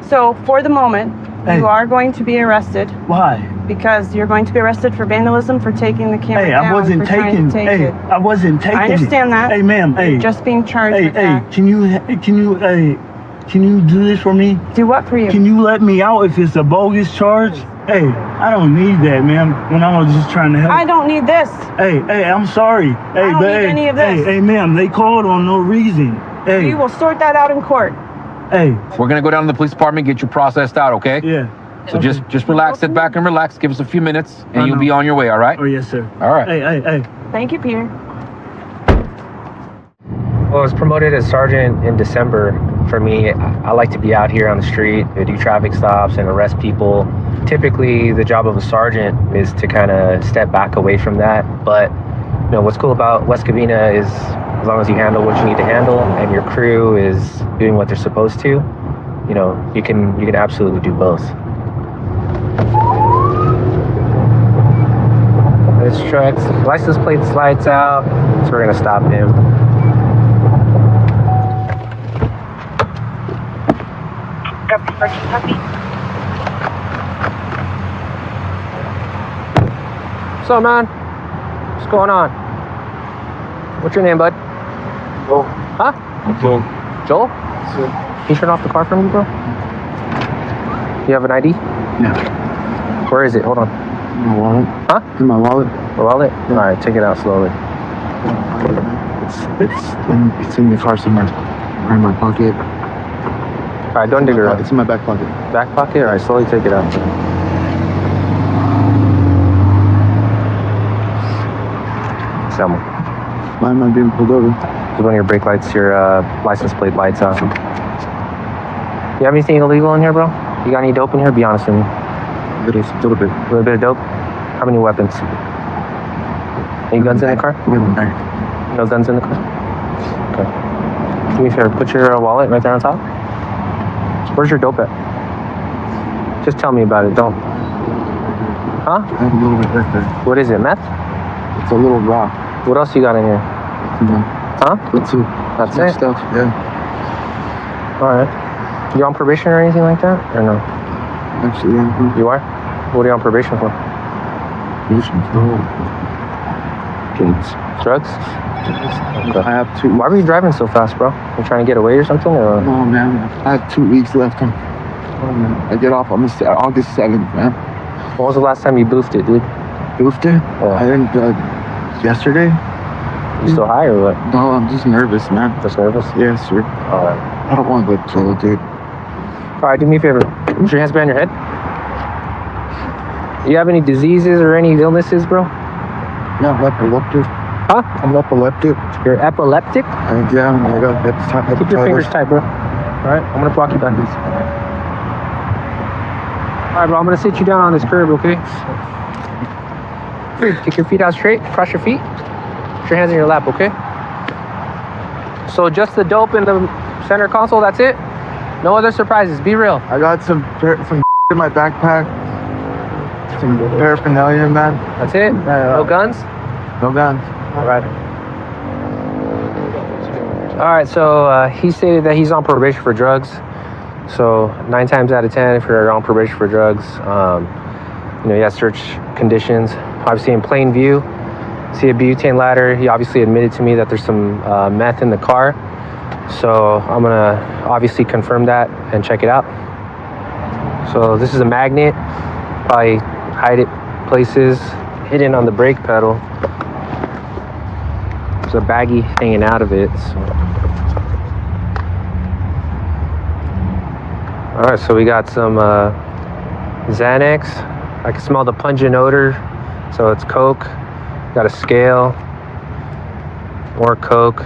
Speaker 19: So for the moment, you are going to be arrested.
Speaker 18: Why?
Speaker 19: Because you're going to be arrested for vandalism for taking the camera
Speaker 18: Hey,
Speaker 19: down.
Speaker 18: I wasn't
Speaker 19: for trying
Speaker 18: taking.
Speaker 19: to take
Speaker 18: Hey,
Speaker 19: it.
Speaker 18: I wasn't taking.
Speaker 19: I understand
Speaker 18: it.
Speaker 19: that.
Speaker 18: Hey, ma'am. Hey,
Speaker 19: You're just being charged
Speaker 18: Hey,
Speaker 19: with that.
Speaker 18: can you do this for me?
Speaker 19: Do what for you?
Speaker 18: Can you let me out if it's a bogus charge? Hey, I don't need that, ma'am. When I was just trying to help.
Speaker 19: I don't need this.
Speaker 18: Hey, I'm sorry. Hey,
Speaker 19: I don't need any of this.
Speaker 18: Hey, ma'am, they called on no reason. Hey,
Speaker 19: We will sort that out in court.
Speaker 18: hey.
Speaker 12: We're gonna go down to the police department, get you processed out, okay?
Speaker 18: Yeah.
Speaker 12: So just relax, sit back and relax. Give us a few minutes, and you'll
Speaker 18: know.
Speaker 12: be on your way. All right?
Speaker 18: Oh yes, sir.
Speaker 12: All right.
Speaker 18: Hey.
Speaker 19: Thank you, Peter.
Speaker 4: Well, I was promoted as sergeant in December. For me, I like to be out here on the street, do traffic stops and arrest people. Typically, the job of a sergeant is to kind of step back away from that. But you know, what's cool about West Covina is as long as you handle what you need to handle and your crew is doing what they're supposed to, you know, you can absolutely do both. This truck's license plate slides out, so we're gonna stop him. What's up, man? What's going on? What's your name, bud?
Speaker 3: Joel.
Speaker 4: Huh?
Speaker 3: Joel.
Speaker 4: Joel? Can you turn off the car for me, bro? You have an ID?
Speaker 7: Yeah.
Speaker 4: Where is it? Hold on.
Speaker 7: My wallet.
Speaker 4: Huh?
Speaker 7: In my wallet.
Speaker 4: Your wallet? All right, take it out slowly.
Speaker 7: It's in the car somewhere. Or in my pocket.
Speaker 4: All right, don't dig her up.
Speaker 7: It's in my back pocket.
Speaker 4: Back pocket? All right, slowly take it out. Selma.
Speaker 7: Why am I being pulled over?
Speaker 4: Because one of your brake lights, your license plate lights out. You have anything illegal in here, bro? You got any dope in here? Be honest with me.
Speaker 7: A little bit.
Speaker 4: A little bit of dope? How many weapons? Any guns in the car?
Speaker 7: We have a knife.
Speaker 4: No guns in the car? Okay. Do me a favor, put your wallet right there on top. Where's your dope at? Just tell me about it, don't. Huh?
Speaker 7: I have a little bit right there.
Speaker 4: What is it, meth?
Speaker 7: It's a little rock.
Speaker 4: What else you got in here?
Speaker 7: No.
Speaker 4: Huh?
Speaker 7: That's it.
Speaker 4: That's
Speaker 7: Some
Speaker 4: it?
Speaker 7: stuff, yeah.
Speaker 4: Alright. You on probation or anything like that? Or no?
Speaker 7: Actually, yeah.
Speaker 4: You are? What are you on probation for? Drugs?
Speaker 7: I have 2.
Speaker 4: Why were you driving so fast, bro? You trying to get away or something? Or?
Speaker 7: No, man. I have 2 weeks left. I get off on August 7th, man.
Speaker 4: When was the last time you boofed it, dude?
Speaker 7: Boofed it?
Speaker 4: Yeah.
Speaker 7: I didn't, yesterday.
Speaker 4: You still high or what?
Speaker 7: No, I'm just nervous, man.
Speaker 4: Just nervous?
Speaker 7: Yes, sir.
Speaker 4: Alright.
Speaker 7: I don't want to go to jail, dude.
Speaker 4: Alright, do me a favor. Put your hands behind your head. Do you have any diseases or any illnesses, bro?
Speaker 7: Yeah, I'm epileptic.
Speaker 4: Huh?
Speaker 7: I'm epileptic.
Speaker 4: You're epileptic?
Speaker 7: Yeah, I got hepatitis.
Speaker 4: Keep your fingers tight, bro. Alright, I'm gonna block you back, please. Alright, bro, I'm gonna sit you down on this curb, okay? Kick your feet out straight, cross your feet. Put your hands in your lap, okay? So just the dope in the center console, that's it? No other surprises, be real.
Speaker 7: I got some in my backpack. Some paraphernalia, man.
Speaker 4: That's it? No guns?
Speaker 7: No guns.
Speaker 4: Alright. Alright, so he stated that he's on probation for drugs. So 9 times out of 10, if you're on probation for drugs, you have search conditions. Obviously in plain view, see a butane ladder. He obviously admitted to me that there's some meth in the car. So I'm gonna obviously confirm that and check it out. So this is a magnet, probably hide it places, hidden on the brake pedal. There's a baggie hanging out of it. So. All right, so we got some Xanax. I can smell the pungent odor, so it's Coke. Got a scale, more Coke.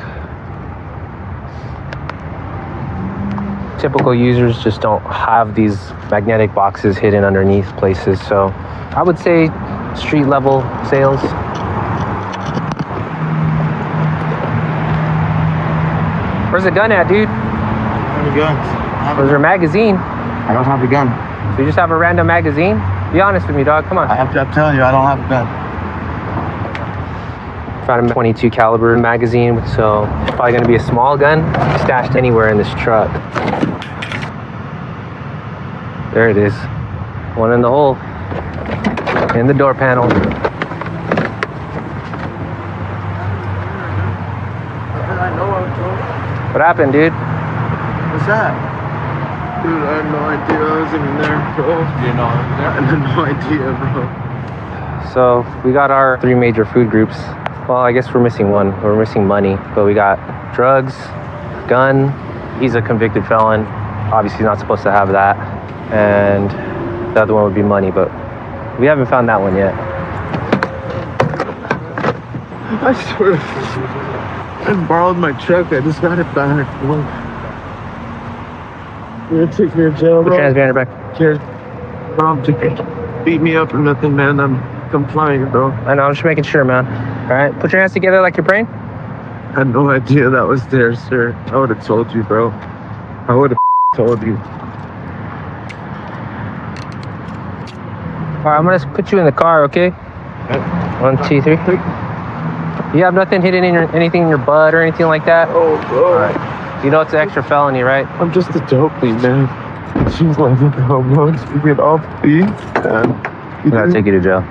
Speaker 4: Typical users just don't have these magnetic boxes hidden underneath places, so I would say street level sales. Where's the gun at, dude?
Speaker 7: I have a gun.
Speaker 4: Where's your magazine?
Speaker 7: I don't have a gun.
Speaker 4: So you just have a random magazine? Be honest with me, dog. Come on.
Speaker 7: I'm telling you, I don't have a gun.
Speaker 4: Found a 22 caliber magazine, so it's probably gonna be a small gun stashed anywhere in this truck. There it is. One in the hole. In the door panel. What happened, dude?
Speaker 7: What's that? Dude, I had no idea I was even there, bro. You know I was there? I had no idea, bro.
Speaker 4: So we got our 3 major food groups. Well, I guess we're missing one. We're missing money, but we got drugs, gun. He's a convicted felon. Obviously not supposed to have that. And the other one would be money, but we haven't found that one yet.
Speaker 7: I swear. I borrowed my truck. I just got it back. You're gonna take me to jail, bro?
Speaker 4: Put your hands behind your back.
Speaker 7: Cheers. Mom, beat me up or nothing, man. I'm complying, bro.
Speaker 4: I know, I'm just making sure, man. All right, put your hands together like you're praying.
Speaker 7: I had no idea that was there, sir. I would have told you, bro. I would have told you.
Speaker 4: All right, I'm gonna put you in the car, okay? 1, 2, 3. You have nothing hidden in anything in your butt or anything like that?
Speaker 7: Oh, bro.
Speaker 4: All right. You know it's an extra felony, right?
Speaker 7: I'm just a dopey, man. She's like, how much you get off, please?
Speaker 4: I'm gonna take you to jail.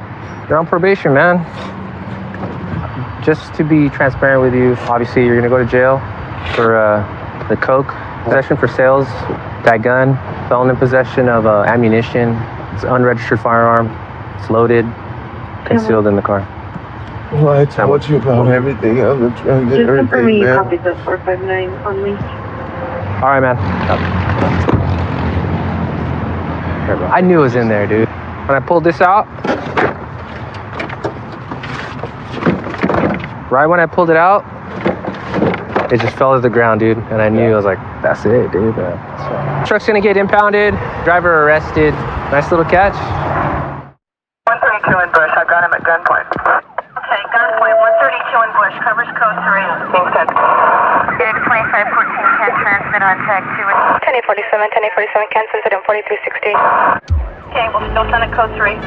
Speaker 4: You're on probation, man. Just to be transparent with you, obviously you're gonna go to jail for the Coke, possession for sales, that gun, felon in possession of ammunition. It's an unregistered firearm. It's loaded, concealed in the car.
Speaker 7: Well, I told you about everything. I'm trying to get everything, man.
Speaker 10: Copies of 459 on me.
Speaker 4: All right, man. I knew it was in there, dude. When I pulled this out, right when I pulled it out, it just fell to the ground, dude. And I knew, I was like, that's it, dude. Truck's gonna get impounded, driver arrested. Nice little catch.
Speaker 10: 132 in Bush, I got him at gunpoint. Okay, gunpoint, 132 in Bush, covers code 3. Being sent. Unit 2514 can transmit on tag 2. 1047, 1047 can send it on 4360. Okay, we'll still send it code 3.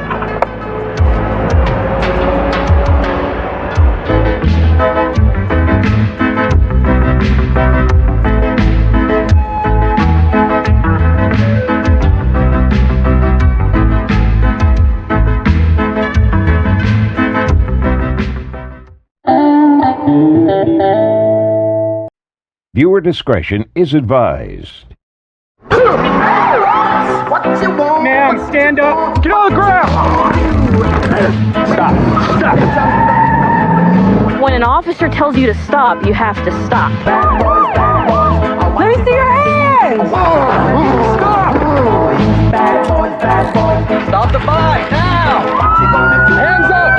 Speaker 1: Viewer discretion is advised.
Speaker 6: Ma'am, stand up. Get on the ground. Stop.
Speaker 16: When an officer tells you to stop, you have to stop.
Speaker 19: Let me see your hands.
Speaker 16: Stop.
Speaker 21: Stop the fight now. Hands up.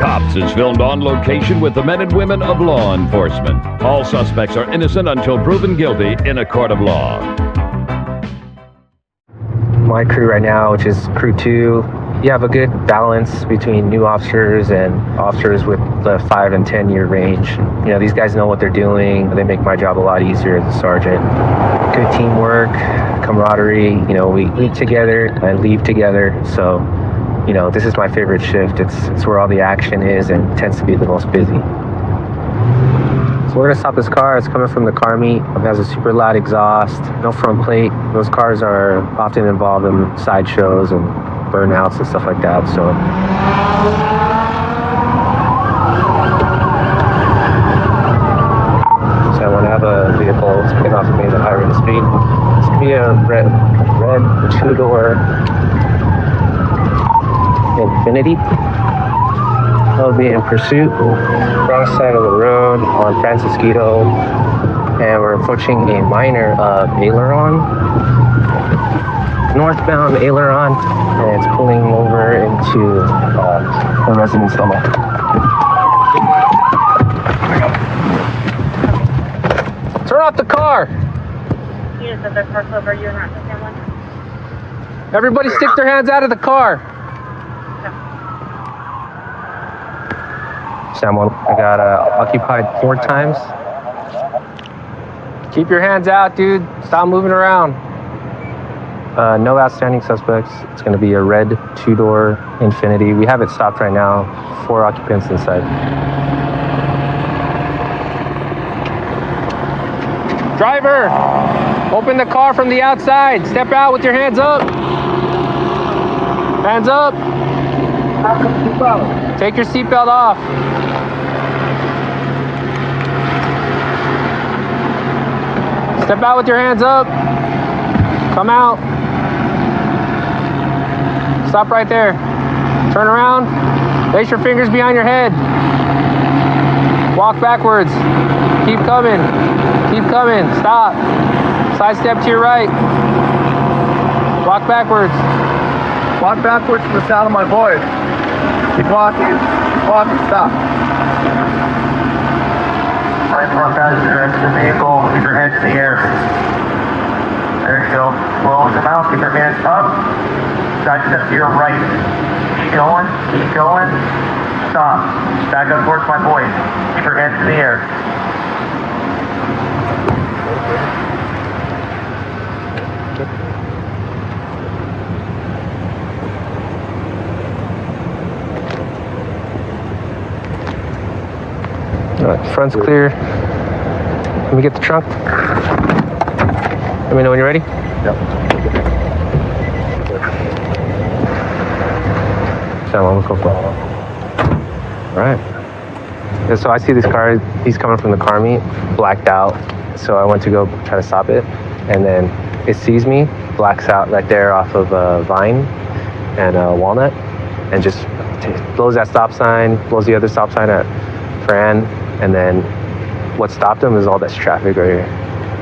Speaker 1: Cops is filmed on location with the men and women of law enforcement. All suspects are innocent until proven guilty in a court of law.
Speaker 4: My crew right now, which is crew 2, you have a good balance between new officers and officers with the 5 and 10 year range. You know, these guys know what they're doing. They make my job a lot easier as a sergeant. Good teamwork, camaraderie. You know, we eat together and leave together. So, you know, this is my favorite shift. It's where all the action is and tends to be the most busy. So we're gonna stop this car. It's coming from the car meet. It has a super loud exhaust, no front plate. Those cars are often involved in sideshows and burnouts and stuff like that. So I want to have a vehicle spin off of me at a high rate of speed. It's gonna be a red 2-door Infinity. I'll be in pursuit, wrong side of the road on Francisquito, and we're approaching a minor aileron, northbound aileron, and it's pulling over into a residence tunnel. Turn off the car! Everybody stick their hands out of the car! Someone, I got occupied 4 times. Keep your hands out, dude. Stop moving around. No outstanding suspects. It's going to be a red 2-door Infinity. We have it stopped right now. 4 occupants inside. Driver, open the car from the outside. Step out with your hands up. Hands up. Take your seatbelt off. Step out with your hands up. Come out. Stop right there. Turn around. Place your fingers behind your head. Walk backwards. Keep coming. Keep coming. Stop. Side step to your right. Walk backwards.
Speaker 21: Walk backwards to the sound of my voice. Keep walking. Keep walking. Stop. Right front passenger exit the vehicle. Keep your head in the air. There you go. Close them out. Keep your hands up. Side step to your right. Keep going. Keep going. Stop. Back up towards my voice. Keep your hands in the air.
Speaker 4: All right, front's clear. Let me get the trunk. Let me know when you're ready.
Speaker 21: Yep.
Speaker 4: Let's go for it. All right. Yeah, so I see this car. He's coming from the car meet, blacked out. So I went to go try to stop it, and then it sees me, blacks out right there off of Vine and Walnut, and just blows that stop sign, blows the other stop sign at Fran, and then what stopped him is all this traffic right here.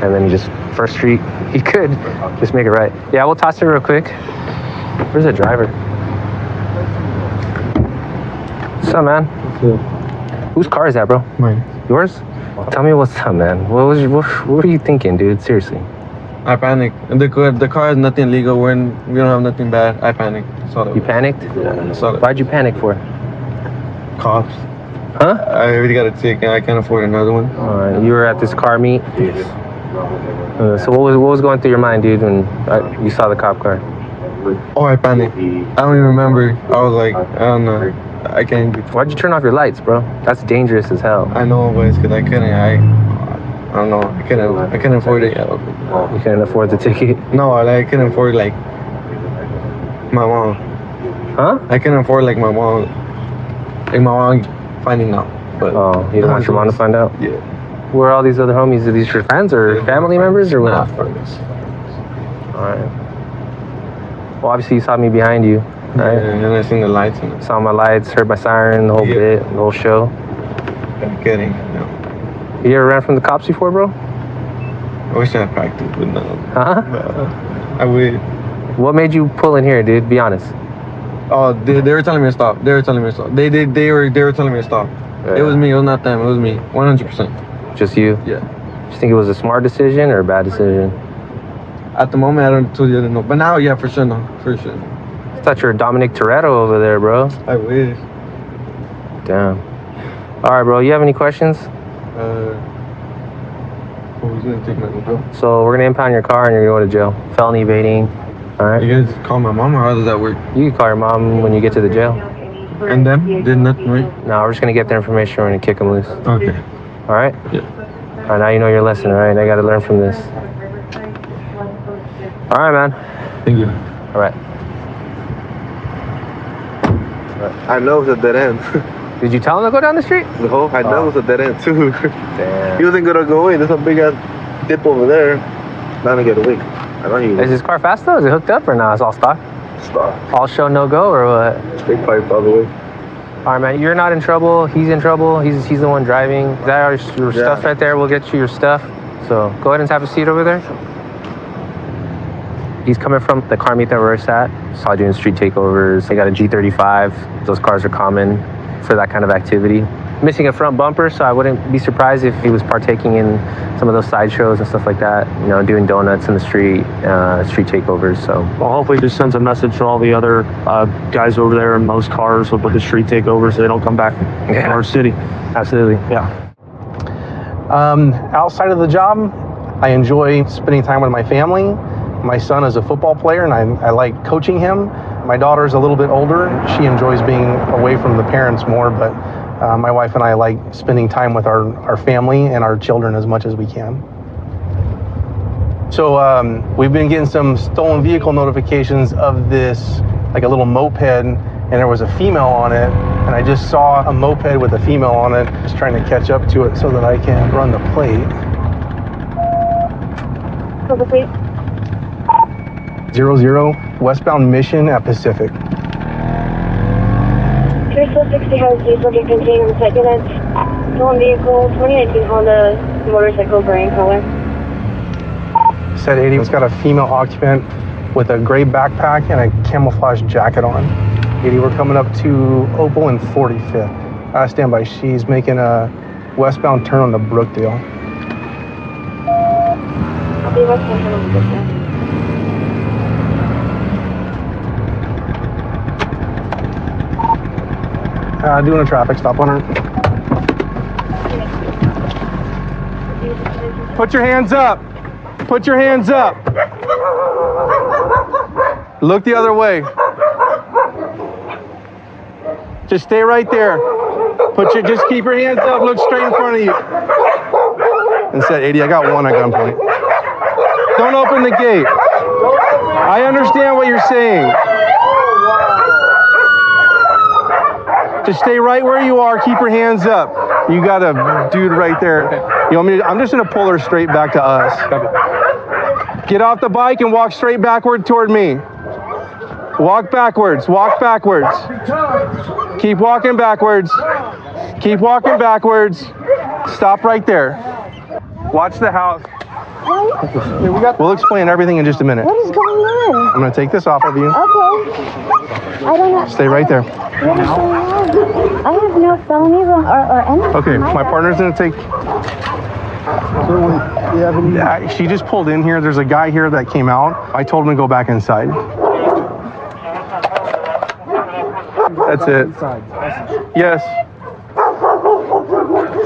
Speaker 4: And then he just, First Street, he could just make it right. Yeah, we'll toss it real quick. Where's the driver? What's up, man? Whose car is that, bro?
Speaker 11: Mine.
Speaker 4: Yours? Tell me what's up, man. What were you thinking, dude? Seriously.
Speaker 11: I panicked. The car has nothing legal. We don't have nothing bad. I panicked.
Speaker 4: You panicked? Why'd you panic for?
Speaker 11: Cops.
Speaker 4: Huh?
Speaker 11: I already got a ticket. I can't afford another one.
Speaker 4: Alright, you were at this car meet?
Speaker 11: Yes.
Speaker 4: So what was going through your mind, dude, when you saw the cop car?
Speaker 11: Oh, I panicked. I don't even remember. I was like, I don't know. I can't.
Speaker 4: Why'd you turn off your lights, bro? That's dangerous as hell.
Speaker 11: I know, but it's because I couldn't. I don't know. I couldn't afford it.
Speaker 4: You couldn't afford the ticket?
Speaker 11: No, I couldn't afford like my mom.
Speaker 4: Huh?
Speaker 11: I couldn't afford like my mom. Like my mom finding out. But
Speaker 4: you don't want your mom to find out?
Speaker 11: Yeah.
Speaker 4: Where are all these other homies? Are these your friends or family members or what?
Speaker 11: Not friends.
Speaker 4: Alright. Well, obviously you saw me behind you, right?
Speaker 11: Yeah, and I seen the lights.
Speaker 4: Saw my lights, heard my siren, the whole bit, the whole show.
Speaker 11: I'm kidding. No.
Speaker 4: You ever ran from the cops before, bro?
Speaker 11: I wish I had practiced, but no.
Speaker 4: Huh?
Speaker 11: No. I would.
Speaker 4: What made you pull in here, dude? Be honest.
Speaker 11: Oh, they were telling me to stop. They were telling me to stop. They were telling me to stop.
Speaker 4: Yeah.
Speaker 11: It was me. It was not them. It was me. 100%.
Speaker 4: Just you?
Speaker 11: Yeah.
Speaker 4: Do you think it was a smart decision or a bad decision?
Speaker 11: At the moment, I don't know. But now, yeah, for sure, no. For sure.
Speaker 4: I thought you were Dominic Toretto over there, bro.
Speaker 11: I wish.
Speaker 4: Damn. All right, bro. You have any questions?
Speaker 11: Who's gonna take my mobile?
Speaker 4: So we're gonna impound your car and you're gonna go to jail. Felony evading. All right.
Speaker 11: You guys call my mom, or how does that work?
Speaker 4: You can call your mom when you get to the jail.
Speaker 11: And them did nothing, right?
Speaker 4: No, we're just gonna get their information. We're gonna kick them loose.
Speaker 11: Okay.
Speaker 4: All right.
Speaker 11: Yeah.
Speaker 4: All right. Now you know your lesson, all right? I gotta learn from this. All right, man.
Speaker 11: Thank you.
Speaker 4: All right.
Speaker 11: I know it's a dead end.
Speaker 4: Did you tell him to go down the street?
Speaker 11: No, I know it's a dead end too.
Speaker 4: Damn.
Speaker 11: He wasn't gonna go away. There's a big ass dip over there. Not gonna get away. I know he was.
Speaker 4: Is his car fast though? Is it hooked up or not? It's all stock?
Speaker 11: Stop.
Speaker 4: All show no go or what?
Speaker 11: Big pipe all the way.
Speaker 4: All right, man. You're not in trouble. He's in trouble. He's the one driving. Is that your stuff right there? We'll get you your stuff. So go ahead and have a seat over there. He's coming from the car meet that we're at. Saw doing street takeovers. They got a G35. Those cars are common for that kind of activity. Missing a front bumper, so I wouldn't be surprised if he was partaking in some of those sideshows and stuff like that. You know, doing donuts in the street, street takeovers. So,
Speaker 9: well, hopefully, it just sends a message to all the other guys over there in those cars with the street takeovers, so they don't come back to our city.
Speaker 4: Absolutely,
Speaker 15: yeah. Outside of the job, I enjoy spending time with my family. My son is a football player, and I like coaching him. My daughter's a little bit older. She enjoys being away from the parents more, but my wife and I like spending time with our family and our children as much as we can. So we've been getting some stolen vehicle notifications of this, like a little moped, and there was a female on it, and I just saw a moped with a female on it, just trying to catch up to it so that I can run the plate.
Speaker 8: So the plate?
Speaker 15: 00 westbound Mission at Pacific.
Speaker 8: Crystal 60 has the subject contained in the second end. Stolen vehicle, 2019 Honda motorcycle, gray in color.
Speaker 15: Said 80, it's got a female occupant with a gray backpack and a camouflage jacket on. 80, we're coming up to Opal and 45th. Stand by, she's making a westbound turn on the Brookdale.
Speaker 8: I'll be westbound turn on the Brookdale.
Speaker 15: Doing a traffic stop on her. Put your hands up. Put your hands up. Look the other way. Just stay right there. Just keep your hands up. Look straight in front of you. And said 80, I got one at gunpoint. Don't open the gate. I understand what you're saying. Just stay right where you are. Keep your hands up. You got a dude right there. You want me to, I'm just gonna pull her straight back to us. Get off the bike and walk straight backward toward me. Walk backwards. Walk backwards. Keep walking backwards. Keep walking backwards. Stop right there. Watch the house. We'll explain everything in just a minute.
Speaker 8: What is going on?
Speaker 15: I'm gonna take this off of you.
Speaker 8: Okay. I don't know.
Speaker 15: Stay right there.
Speaker 8: What is going on? I have no felonies or anything.
Speaker 15: Okay, my partner's gonna take. She just pulled in here. There's a guy here that came out. I told him to go back inside. That's it. Yes.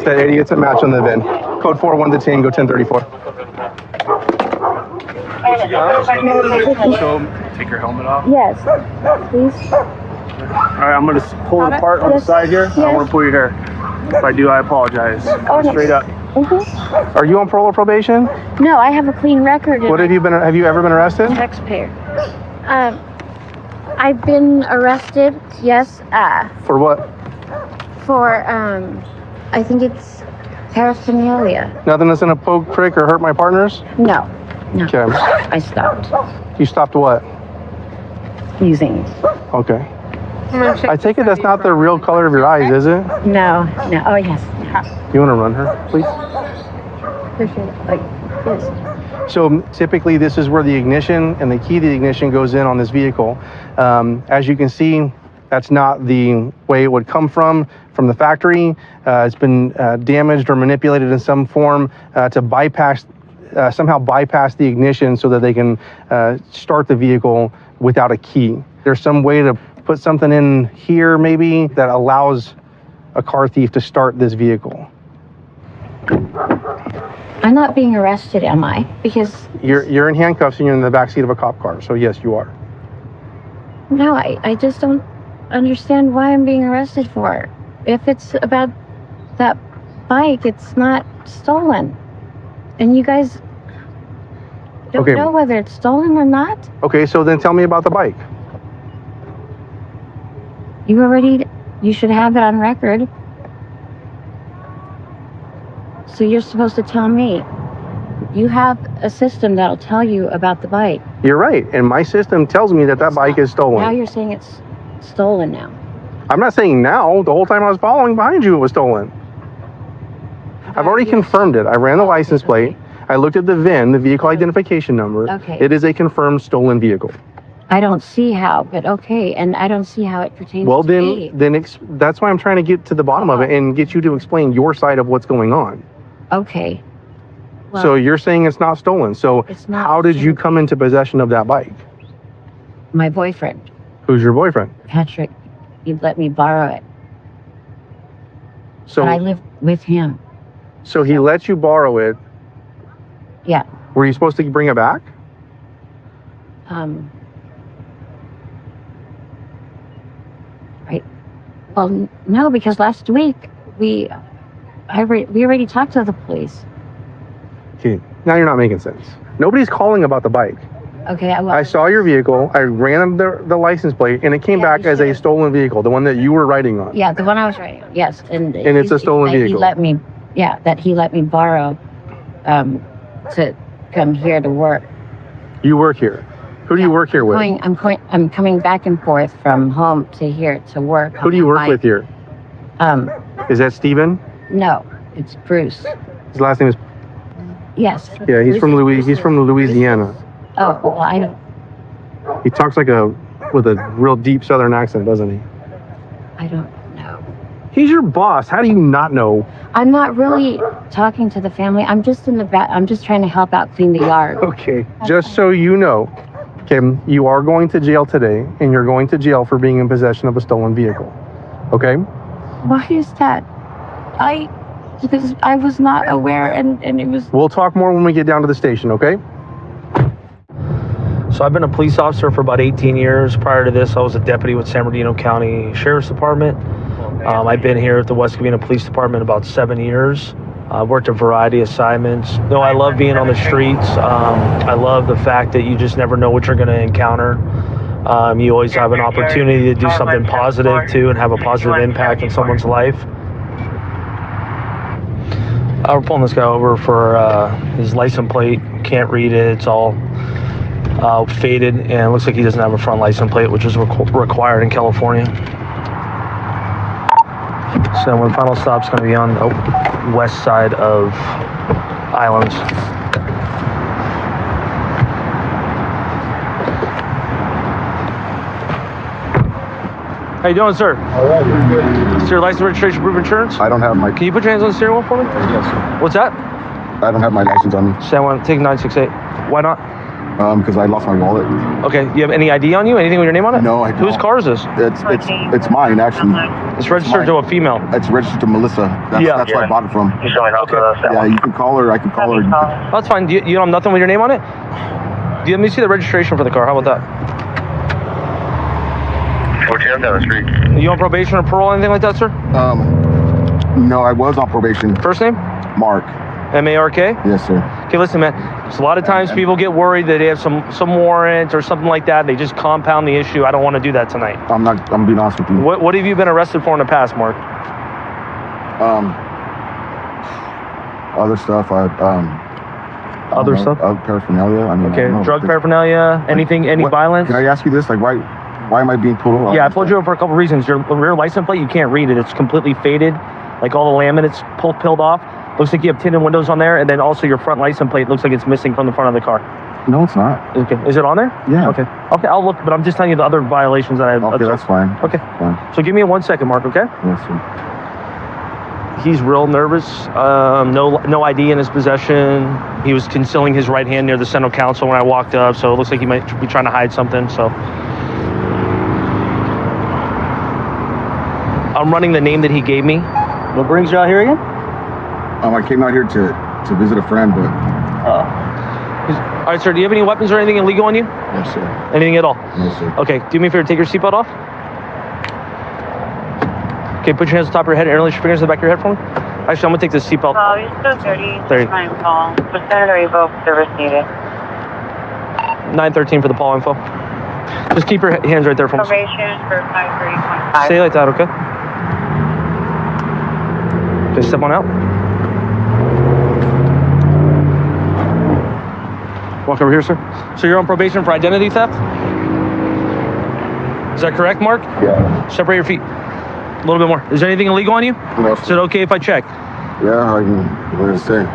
Speaker 15: That idiot's a match on the VIN. Code 401 to Tango 1034.
Speaker 9: So, take your helmet off.
Speaker 8: Yes, please.
Speaker 9: All right, I'm going to pull it apart on the side here. I don't want to pull your hair. If I do, I apologize. Straight up.
Speaker 8: Mm-hmm.
Speaker 15: Are you on parole or probation?
Speaker 8: No, I have a clean record.
Speaker 15: What have you been? Have you ever been arrested?
Speaker 8: Taxpayer. I've been arrested. Yes.
Speaker 15: For what?
Speaker 8: For I think it's
Speaker 13: paraphernalia.
Speaker 15: Nothing that's gonna poke, prick, or hurt my partners?
Speaker 13: No.
Speaker 15: Okay.
Speaker 13: I stopped
Speaker 15: You stopped what?
Speaker 13: using.
Speaker 15: Okay. I take it that's not the real color of your eyes, is it?
Speaker 13: No. Oh, yes.
Speaker 15: You want to run her, please?
Speaker 13: Appreciate it. Like, yes.
Speaker 15: So typically this is where the ignition and the key to the ignition goes in on this vehicle. As you can see, that's not the way it would come from the factory. It's been damaged or manipulated in some form to somehow bypass the ignition so that they can start the vehicle without a key. There's some way to put something in here maybe that allows a car thief to start this vehicle.
Speaker 13: I'm not being arrested, am I? Because
Speaker 15: You're in handcuffs and you're in the backseat of a cop car, so yes, you are.
Speaker 13: no, I just don't understand why I'm being arrested for. If it's about that bike, it's not stolen. And you guys don't know whether it's stolen or not?
Speaker 15: Okay, so then tell me about the bike.
Speaker 13: You should have it on record. So you're supposed to tell me. You have a system that'll tell you about the bike.
Speaker 15: You're right, and my system tells me that bike is stolen.
Speaker 13: Now you're saying it's stolen now.
Speaker 15: I'm not saying now. The whole time I was following behind you, it was stolen. I've already confirmed it. I ran the license plate. I looked at the VIN, the vehicle identification number.
Speaker 13: Okay.
Speaker 15: It is a confirmed stolen vehicle.
Speaker 13: I don't see how, but okay, and I don't see how it pertains
Speaker 15: Well,
Speaker 13: to me.
Speaker 15: that's why I'm trying to get to the bottom of it and get you to explain your side of what's going on.
Speaker 13: Okay.
Speaker 15: So you're saying it's not stolen. So how did you come into possession of that bike?
Speaker 13: My boyfriend,
Speaker 15: Who's your boyfriend?
Speaker 13: Patrick, he let me borrow it.
Speaker 15: So
Speaker 13: But I live with him.
Speaker 15: So he let you borrow it.
Speaker 13: Yeah.
Speaker 15: Were you supposed to bring it back?
Speaker 13: Right. Well, no, because last week we already talked to the police.
Speaker 15: Okay, now you're not making sense. Nobody's calling about the bike.
Speaker 13: Okay,
Speaker 15: I saw your vehicle. I ran the license plate, and it came back as a stolen vehicle, the one that you were riding on.
Speaker 13: Yeah, the one I was riding on. Yes, and
Speaker 15: it's a stolen
Speaker 13: that
Speaker 15: vehicle.
Speaker 13: He let me borrow to come here to work.
Speaker 15: You work here. Who do you work here with?
Speaker 13: I'm coming back and forth from home to here to work.
Speaker 15: Who do you work with here? Is that Steven?
Speaker 13: No, it's Bruce.
Speaker 15: His last name is.
Speaker 13: Yes.
Speaker 15: Yeah, he's from Louisiana.
Speaker 13: Oh, well, I don't.
Speaker 15: He talks with a real deep Southern accent, doesn't he?
Speaker 13: I don't know.
Speaker 15: He's your boss. How do you not know?
Speaker 13: I'm not really talking to the family. I'm just in the back. I'm just trying to help out clean the yard.
Speaker 15: Okay. Just so you know, Kim, you are going to jail today, and you're going to jail for being in possession of a stolen vehicle. Okay?
Speaker 13: Why is that? Because I was not aware, and it was.
Speaker 15: We'll talk more when we get down to the station, okay?
Speaker 4: So I've been a police officer for about 18 years. Prior to this, I was a deputy with San Bernardino County Sheriff's Department. I've been here at the West Covina Police Department about 7 years. I've worked a variety of assignments. No, I love being on the streets. I love the fact that you just never know what you're going to encounter. You always have an opportunity to do something positive too and have a positive impact in someone's life. We're pulling this guy over for his license plate. Can't read it. It's all faded, and it looks like he doesn't have a front license plate, which is required in California. So the final stop's going to be on the west side of Islands. How you doing, sir?
Speaker 5: All right.
Speaker 4: Is your license, registration, proof of insurance?
Speaker 5: I don't have my.
Speaker 4: Can you put your hands on the steering wheel for me?
Speaker 5: Yes, sir.
Speaker 4: What's that?
Speaker 5: I don't have my license on me.
Speaker 4: Take 968. Why not?
Speaker 5: Because I lost my wallet.
Speaker 4: Okay. You have any ID on you? Anything with your name on it?
Speaker 5: No, I don't.
Speaker 4: Whose car is this?
Speaker 5: It's mine, actually.
Speaker 4: It's registered to a female.
Speaker 5: It's registered to Melissa. That's where I bought it from. Yeah, you can call her. I can call her.
Speaker 4: That's fine. You don't have nothing with your name on it? Let me see the registration for the car. How about that?
Speaker 20: 14 down the street.
Speaker 4: You on probation or parole, anything like that, sir?
Speaker 5: No, I was on probation.
Speaker 4: First name?
Speaker 5: Mark.
Speaker 4: M-A-R-K?
Speaker 5: Yes, sir.
Speaker 4: Okay, listen, man. There's a lot of times people get worried that they have some warrant or something like that. They just compound the issue. I don't want to do that tonight.
Speaker 5: I'm being honest with you.
Speaker 4: What have you been arrested for in the past, Mark?
Speaker 5: Other stuff,
Speaker 23: Other stuff?
Speaker 5: Paraphernalia. I mean,
Speaker 23: Okay, drug paraphernalia, anything, any violence?
Speaker 5: Can I ask you this? Like, why am I being pulled over?
Speaker 23: Yeah, I pulled you over for a couple reasons. Your rear license plate, you can't read it. It's completely faded. Like all the laminates peeled off. Looks like you have tinted windows on there, and then also your front license plate looks like it's missing from the front of the car.
Speaker 5: No, it's not.
Speaker 23: Okay, is it on there?
Speaker 5: Yeah.
Speaker 23: Okay, I'll look, but I'm just telling you the other violations that I have.
Speaker 5: Okay, that's fine.
Speaker 23: Okay.
Speaker 5: Fine.
Speaker 23: So give me 1 second, Mark, okay?
Speaker 5: Yes, sir.
Speaker 23: He's real nervous. No ID in his possession. He was concealing his right hand near the central console when I walked up, so it looks like he might be trying to hide something, so. I'm running the name that he gave me. What brings you out here again?
Speaker 5: I came out here to visit a friend, but...
Speaker 23: All right, sir, do you have any weapons or anything illegal on you?
Speaker 5: No, sir.
Speaker 23: Anything at all?
Speaker 5: No, sir.
Speaker 23: Okay, do me a favor, take your seatbelt off. Okay, put your hands on top of your head and interlace your fingers in the back of your head for me. Actually, I'm gonna take this seatbelt.
Speaker 10: Call, you're still 30. Time call. Percent or revoke service needed.
Speaker 23: 913 for the Paul info. Just keep your hands right there for me.
Speaker 10: Probation for 530.5.
Speaker 23: Stay like that, okay? Just step on out. Walk over here, sir. So you're on probation for identity theft? Is that correct, Mark?
Speaker 5: Yeah.
Speaker 23: Separate your feet. A little bit more. Is there anything illegal on you?
Speaker 5: No.
Speaker 23: Is it okay if I check?
Speaker 5: Yeah, I'm going to say.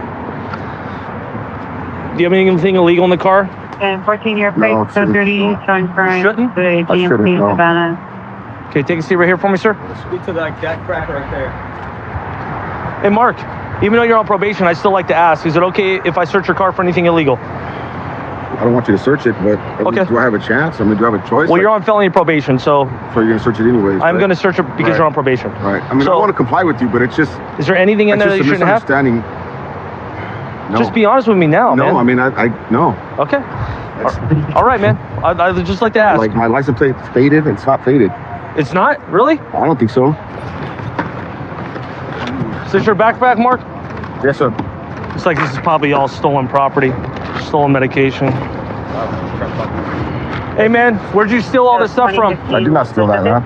Speaker 23: Do you have anything illegal in the car?
Speaker 10: And 14-year plate,
Speaker 5: No,
Speaker 10: so 30, showing crime.
Speaker 23: Shouldn't?
Speaker 10: The
Speaker 5: shouldn't,
Speaker 10: GMC
Speaker 5: no.
Speaker 10: Savannah.
Speaker 23: Okay, take a seat right here for me, sir. Speak to that crack right there. Hey, Mark, even though you're on probation, I still like to ask, is it okay if I search your car for anything illegal?
Speaker 5: I don't want you to search it, but
Speaker 23: Okay.
Speaker 5: do I have a chance? I mean, do I have a choice?
Speaker 23: Well, you're on felony probation, so
Speaker 5: So you're going to search it anyways?
Speaker 23: I'm
Speaker 5: right?
Speaker 23: going to search it because
Speaker 5: Right.
Speaker 23: you're on probation.
Speaker 5: Right. I mean,
Speaker 23: So-
Speaker 5: I want to comply with you, but it's just...
Speaker 23: Is there anything in
Speaker 5: it's
Speaker 23: there that
Speaker 5: just
Speaker 23: you
Speaker 5: a
Speaker 23: shouldn't have?
Speaker 5: misunderstanding. No.
Speaker 23: Just be honest with me now, man.
Speaker 5: No, I mean, I no.
Speaker 23: Okay. All right, man. I'd just like to ask.
Speaker 5: Like, my license plate's faded. It's not faded.
Speaker 23: It's not? Really?
Speaker 5: I don't think so.
Speaker 23: Is this your backpack, Mark?
Speaker 5: Yes, sir.
Speaker 23: Looks like this is probably all stolen property, stolen medication. Hey, man, where'd you steal all this stuff from?
Speaker 5: I did not steal that, huh?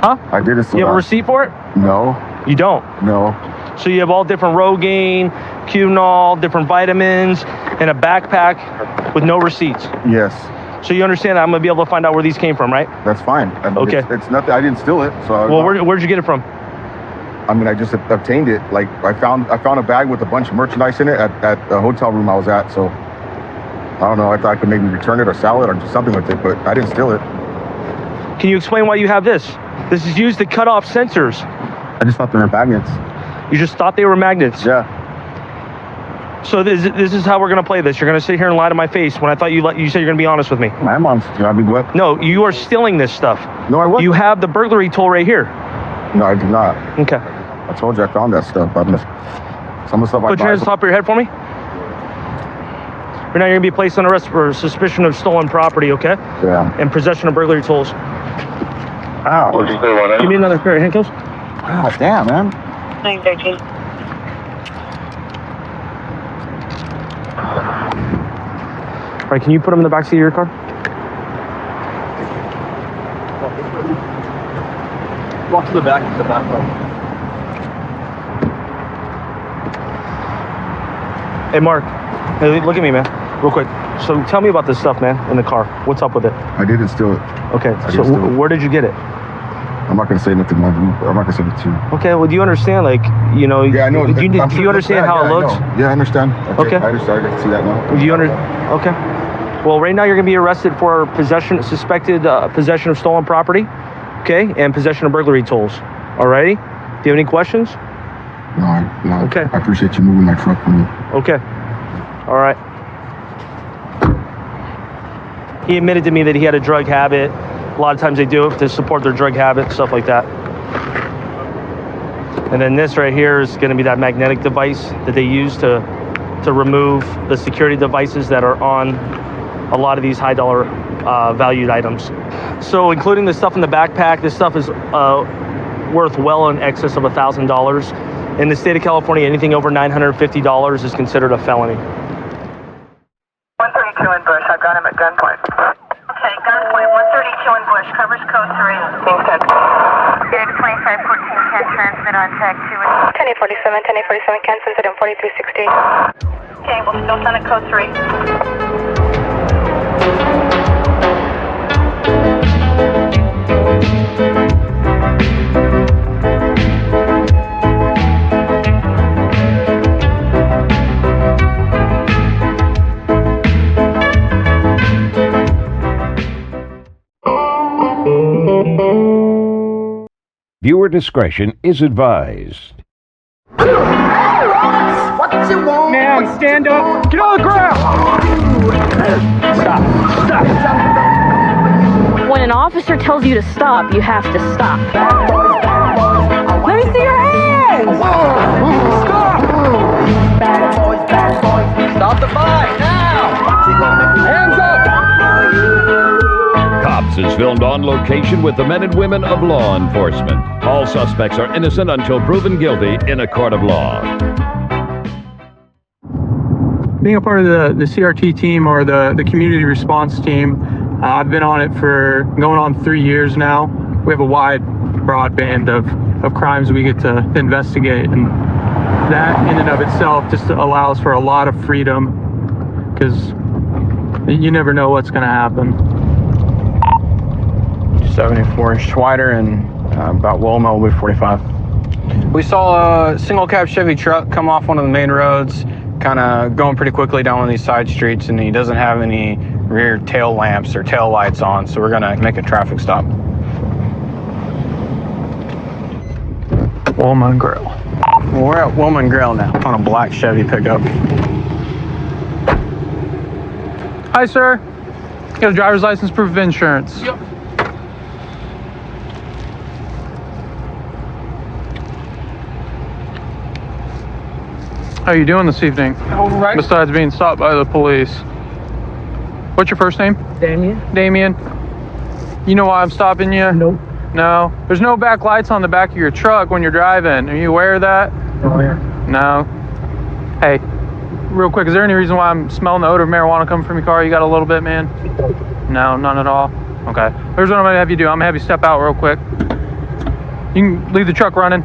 Speaker 23: Huh?
Speaker 5: I didn't steal
Speaker 23: You have a
Speaker 5: that.
Speaker 23: receipt for it?
Speaker 5: No.
Speaker 23: You don't?
Speaker 5: No.
Speaker 23: So you have all different Rogaine, Cunol, different vitamins, and a backpack with no receipts.
Speaker 5: Yes.
Speaker 23: So you understand that I'm gonna be able to find out where these came from, right?
Speaker 5: That's fine. I mean,
Speaker 23: Okay.
Speaker 5: It's nothing. I didn't steal it. So.
Speaker 23: Well, where'd you get it from?
Speaker 5: I mean, I just obtained it. Like, I found a bag with a bunch of merchandise in it at the hotel room I was at. So, I don't know. I thought I could maybe return it or sell it or do something with it, but I didn't steal it.
Speaker 23: Can you explain why you have this? This is used to cut off sensors.
Speaker 5: I just thought they were magnets.
Speaker 23: You just thought they were magnets?
Speaker 5: Yeah.
Speaker 23: So this is how we're gonna play this. You're gonna sit here and lie to my face when I thought you said you're gonna be honest with me.
Speaker 5: I'm honest with you. I mean, what?
Speaker 23: No, you are stealing this stuff.
Speaker 5: No, I wasn't.
Speaker 23: You have the burglary tool right here.
Speaker 5: No, I did not.
Speaker 23: Okay.
Speaker 5: I told you I found that stuff. Some of the stuff I
Speaker 23: Put your hands on top of your head for me. Right now you're gonna be placed on arrest for suspicion of stolen property, okay?
Speaker 5: Yeah.
Speaker 23: And possession of burglary tools.
Speaker 5: Ow.
Speaker 23: Give me another pair of handcuffs.
Speaker 5: God damn, man.
Speaker 10: 913.
Speaker 23: All right, can you put them in the backseat of your car? Walk to the back row. Hey, Mark. Hey, look at me, man. Real quick. So tell me about this stuff, man, in the car. What's up with it?
Speaker 5: I didn't steal it.
Speaker 23: Okay,
Speaker 5: I
Speaker 23: so
Speaker 5: didn't steal it.
Speaker 23: where did you get it?
Speaker 5: I'm not gonna say nothing more. I'm not gonna say it to you.
Speaker 23: Okay, well, do you understand, like, you know,
Speaker 5: Yeah, I know.
Speaker 23: do you understand how it looks?
Speaker 5: Yeah, I understand.
Speaker 23: Okay.
Speaker 5: I understand. I can see that now.
Speaker 23: Do you Okay. Well, right now you're gonna be arrested for suspected possession of stolen property, okay, and possession of burglary tools. Alrighty? Do you have any questions?
Speaker 5: No.
Speaker 23: Okay.
Speaker 5: I appreciate you moving my truck for me.
Speaker 23: Okay. All right. He admitted to me that he had a drug habit. A lot of times they do it to support their drug habit, stuff like that. And then this right here is going to be that magnetic device that they use to remove the security devices that are on a lot of these high dollar valued items. So including the stuff in the backpack, this stuff is worth well in excess of $1,000. In the state of California, anything over $950 is considered a felony.
Speaker 10: 132 in Bush. I've got him at gunpoint. Okay, gunpoint. 132 in Bush. Covers code 3. Being sent. Gate 2514 can transmit on tag 2. 1047, 1047 can send it in 4360. Okay, we'll still send it code 3.
Speaker 1: Viewer discretion is advised.
Speaker 16: What you want?
Speaker 6: Man, stand up. Get on the ground.
Speaker 16: Stop. When an officer tells you to stop, you have to stop. Let me see your hands.
Speaker 6: Stop.
Speaker 16: Bad boys.
Speaker 6: Stop the bike now. Hands up.
Speaker 1: Cops is filmed on location with the men and women of law enforcement. All suspects are innocent until proven guilty in a court of law.
Speaker 14: Being a part of the CRT team or the community response team, I've been on it for going on 3 years now. We have a wide, broad band of crimes we get to investigate, and that in and of itself just allows for a lot of freedom because you never know what's going to happen.
Speaker 6: 74-inch wider and about Wilma will be 45. We saw a single cab Chevy truck come off one of the main roads, kind of going pretty quickly down one of these side streets, and he doesn't have any rear tail lamps or tail lights on, so we're gonna make a traffic stop.
Speaker 14: Wilma and Grill.
Speaker 6: Well, we're at Wilma and Grill now on a black Chevy pickup.
Speaker 14: Hi, sir. You got a driver's license, proof of insurance.
Speaker 6: Yep.
Speaker 14: How are you doing this evening?
Speaker 6: All right.
Speaker 14: Besides being stopped by the police. What's your first name?
Speaker 17: Damien.
Speaker 14: Damien. You know why I'm stopping you?
Speaker 17: Nope.
Speaker 14: No? There's no back lights on the back of your truck when you're driving. Are you aware of that?
Speaker 17: Oh, yeah.
Speaker 14: No? Hey, real quick, is there any reason why I'm smelling the odor of marijuana coming from your car? You got a little bit, man? No, none at all? Okay. Here's what I'm gonna have you do. I'm gonna have you step out real quick. You can leave the truck running.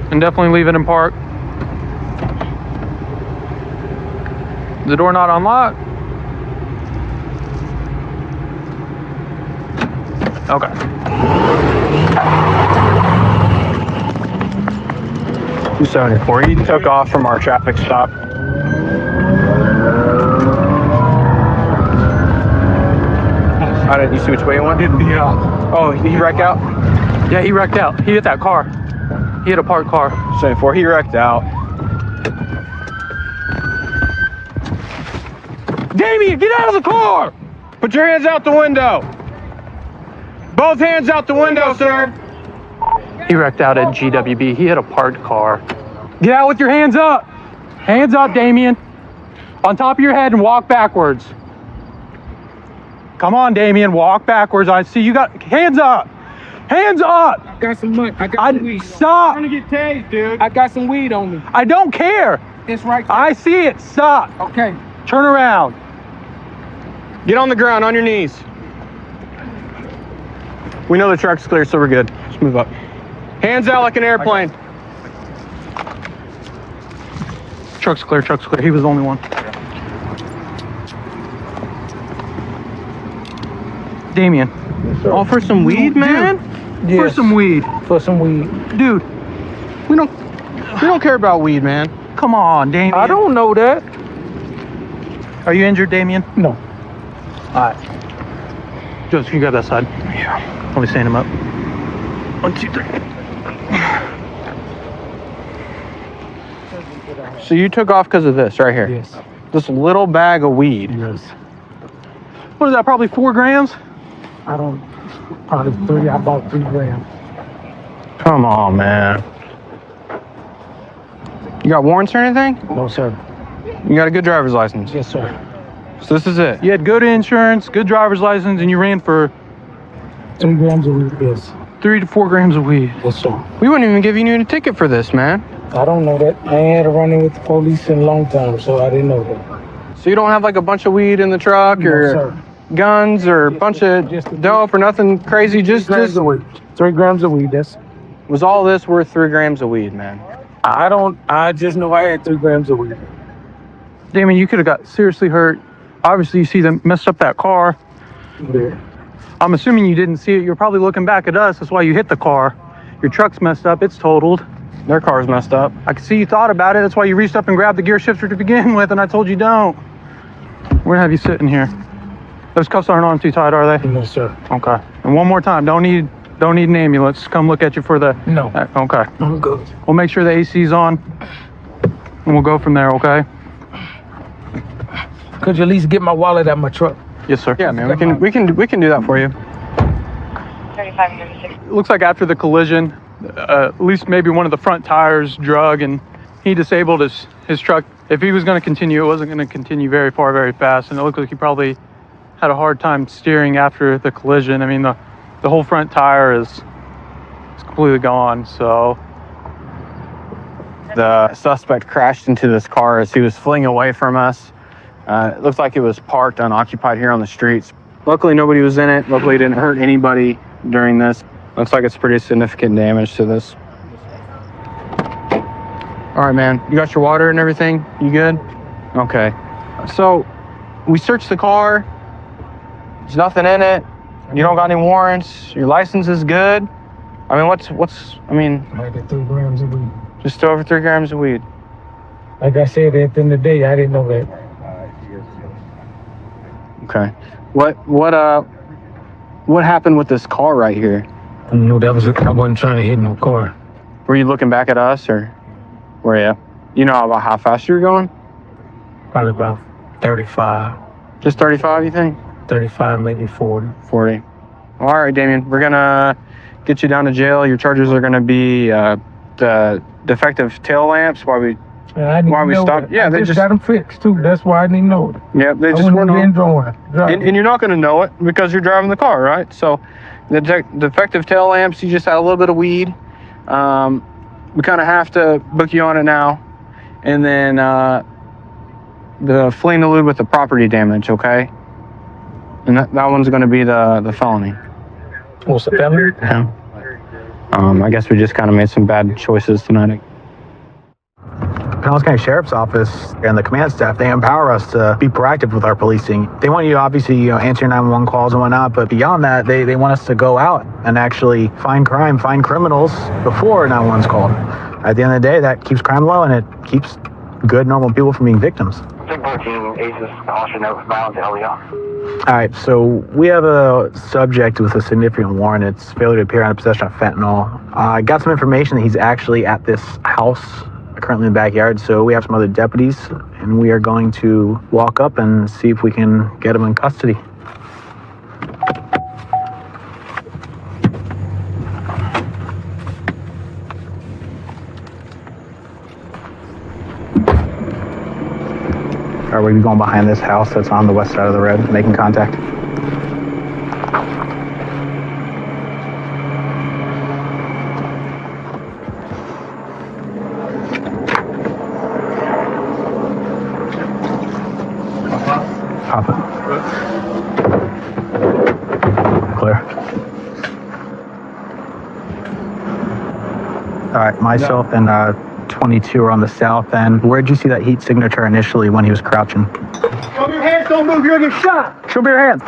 Speaker 14: And definitely leave it in park. The door not unlocked? Okay.
Speaker 6: 274. He took off from our traffic stop. I didn't. You see which way he went?
Speaker 14: Yeah.
Speaker 6: Oh, he wrecked out?
Speaker 14: Yeah, he wrecked out. He hit that car. He hit a parked car.
Speaker 6: 74. He wrecked out. Damien, get out of the car! Put your hands out the window. Both hands out the window, sir.
Speaker 14: He wrecked out at GWB. He hit a parked car. Get out with your hands up. Hands up, Damien. On top of your head and walk backwards. Come on, Damien, walk backwards. I see you got hands up. Hands up.
Speaker 17: I got some money. I got some weed.
Speaker 14: Stop.
Speaker 17: I'm trying to get tased, dude. I got some weed on me.
Speaker 14: I don't care.
Speaker 17: It's right there.
Speaker 14: I see it. Stop.
Speaker 17: Okay.
Speaker 14: Turn around.
Speaker 6: Get on the ground, on your knees. We know the truck's clear, so we're good. Just move up. Hands out like an airplane.
Speaker 14: Truck's clear, truck's clear. He was the only one. Damien.
Speaker 17: Yes,
Speaker 6: all for some weed, man?
Speaker 14: Yes. For some weed.
Speaker 17: For some weed.
Speaker 14: Dude,
Speaker 6: we don't care about weed, man.
Speaker 14: Come on, Damien.
Speaker 17: I don't know that.
Speaker 14: Are you injured, Damien?
Speaker 17: No.
Speaker 14: Alright. Joseph, can you grab that side?
Speaker 6: Yeah.
Speaker 14: Let me stand him up. 1, 2, 3.
Speaker 6: So you took off because of this right here?
Speaker 17: Yes.
Speaker 6: This little bag of weed?
Speaker 17: Yes.
Speaker 14: What is that, probably 4 grams?
Speaker 17: I don't, probably 3, I bought 3 grams.
Speaker 6: Come on, man. You got warrants or anything?
Speaker 17: No, sir.
Speaker 6: You got a good driver's license?
Speaker 17: Yes, sir.
Speaker 6: So this is it?
Speaker 14: You had good insurance, good driver's license, and you ran for
Speaker 17: 3 grams of weed, yes.
Speaker 14: 3 to 4 grams of weed.
Speaker 17: Yes, sir.
Speaker 6: We wouldn't even give you a ticket for this, man.
Speaker 17: I don't know that. I ain't had a run-in with the police in a long time, so I didn't know that.
Speaker 6: So you don't have like a bunch of weed in the truck or
Speaker 17: sir.
Speaker 6: Guns or a bunch of dope or nothing crazy? Just
Speaker 17: grams of weed. 3 grams of weed. That's.
Speaker 6: Was all this worth 3 grams of weed, man?
Speaker 17: I just know I had 3 grams of weed.
Speaker 14: Damon, you could have got seriously hurt. Obviously, you see them messed up that car.
Speaker 17: Yeah.
Speaker 14: I'm assuming you didn't see it. You're probably looking back at us. That's why you hit the car. Your truck's messed up. It's totaled.
Speaker 6: Their car's messed up.
Speaker 14: I can see you thought about it. That's why you reached up and grabbed the gear shifter to begin with, and I told you don't. We're gonna have you sitting here. Those cuffs aren't on too tight, are they?
Speaker 17: No, sir.
Speaker 14: Okay. And one more time, don't need an ambulance. Come look at you for the.
Speaker 17: No.
Speaker 14: Okay.
Speaker 17: I'm good.
Speaker 14: We'll make sure the AC's on, and we'll go from there. Okay.
Speaker 17: Could you at least get my wallet out of my truck?
Speaker 14: Yes, sir.
Speaker 6: Yeah, man. We can do that for you.
Speaker 10: 3536.
Speaker 14: It looks like after the collision, at least maybe one of the front tires drug, and he disabled his truck. If he was going to continue, it wasn't going to continue very far, very fast, and it looked like he probably had a hard time steering after the collision. I mean, the whole front tire is completely gone. So
Speaker 6: the suspect crashed into this car as he was fleeing away from us. It looks like it was parked unoccupied here on the streets. Luckily, nobody was in it. Luckily, it didn't hurt anybody during this. Looks like it's pretty significant damage to this. All right, man. You got your water and everything? You good? Okay. So we searched the car. There's nothing in it. You don't got any warrants. Your license is good. I mean, I
Speaker 17: had 3 grams of weed.
Speaker 6: Just over 3 grams of weed.
Speaker 17: Like I said, at the end of the day, I didn't know that.
Speaker 6: Okay. What happened with this car right here?
Speaker 17: I wasn't trying to hit no car.
Speaker 6: Were you looking back at us, or were you? You know about how fast you were going?
Speaker 17: Probably about 35.
Speaker 6: Just 35, you think?
Speaker 17: 35, maybe 40.
Speaker 6: 40. All right, Damien. We're gonna get you down to jail. Your charges are gonna be the defective tail lamps while we stopped. Yeah,
Speaker 17: they just got them fixed too. That's why I didn't know it.
Speaker 6: Yeah, they just weren't on. And you're not gonna know it because you're driving the car, right? So the defective tail lamps, you just had a little bit of weed. We kind of have to book you on it now, and then the fleeing the elude with the property damage, okay? And that one's going to be the felony.
Speaker 17: What's the felony?
Speaker 6: Yeah. I guess we just kind of made some bad choices tonight.
Speaker 2: Pinellas County Sheriff's Office and the command staff, they empower us to be proactive with our policing. They want you to obviously answer 911 calls and whatnot, but beyond that, they want us to go out and actually find crime, find criminals before 911's called. At the end of the day, that keeps crime low and it keeps good, normal people from being victims.
Speaker 20: 14 aces, caution of violence,
Speaker 2: All right, so we have a subject with a significant warrant. It's failure to appear on possession of fentanyl. I got some information that he's actually at this house currently in the backyard, so we have some other deputies, and we are going to walk up and see if we can get him in custody. All right, we're going behind this house that's on the west side of the road, making contact. Pop it. Clear. All right, myself and 22 are on the south end. Where'd you see that heat signature initially when he was crouching?
Speaker 12: Show me your hands, don't move, you're gonna get shot.
Speaker 2: Show me your hands.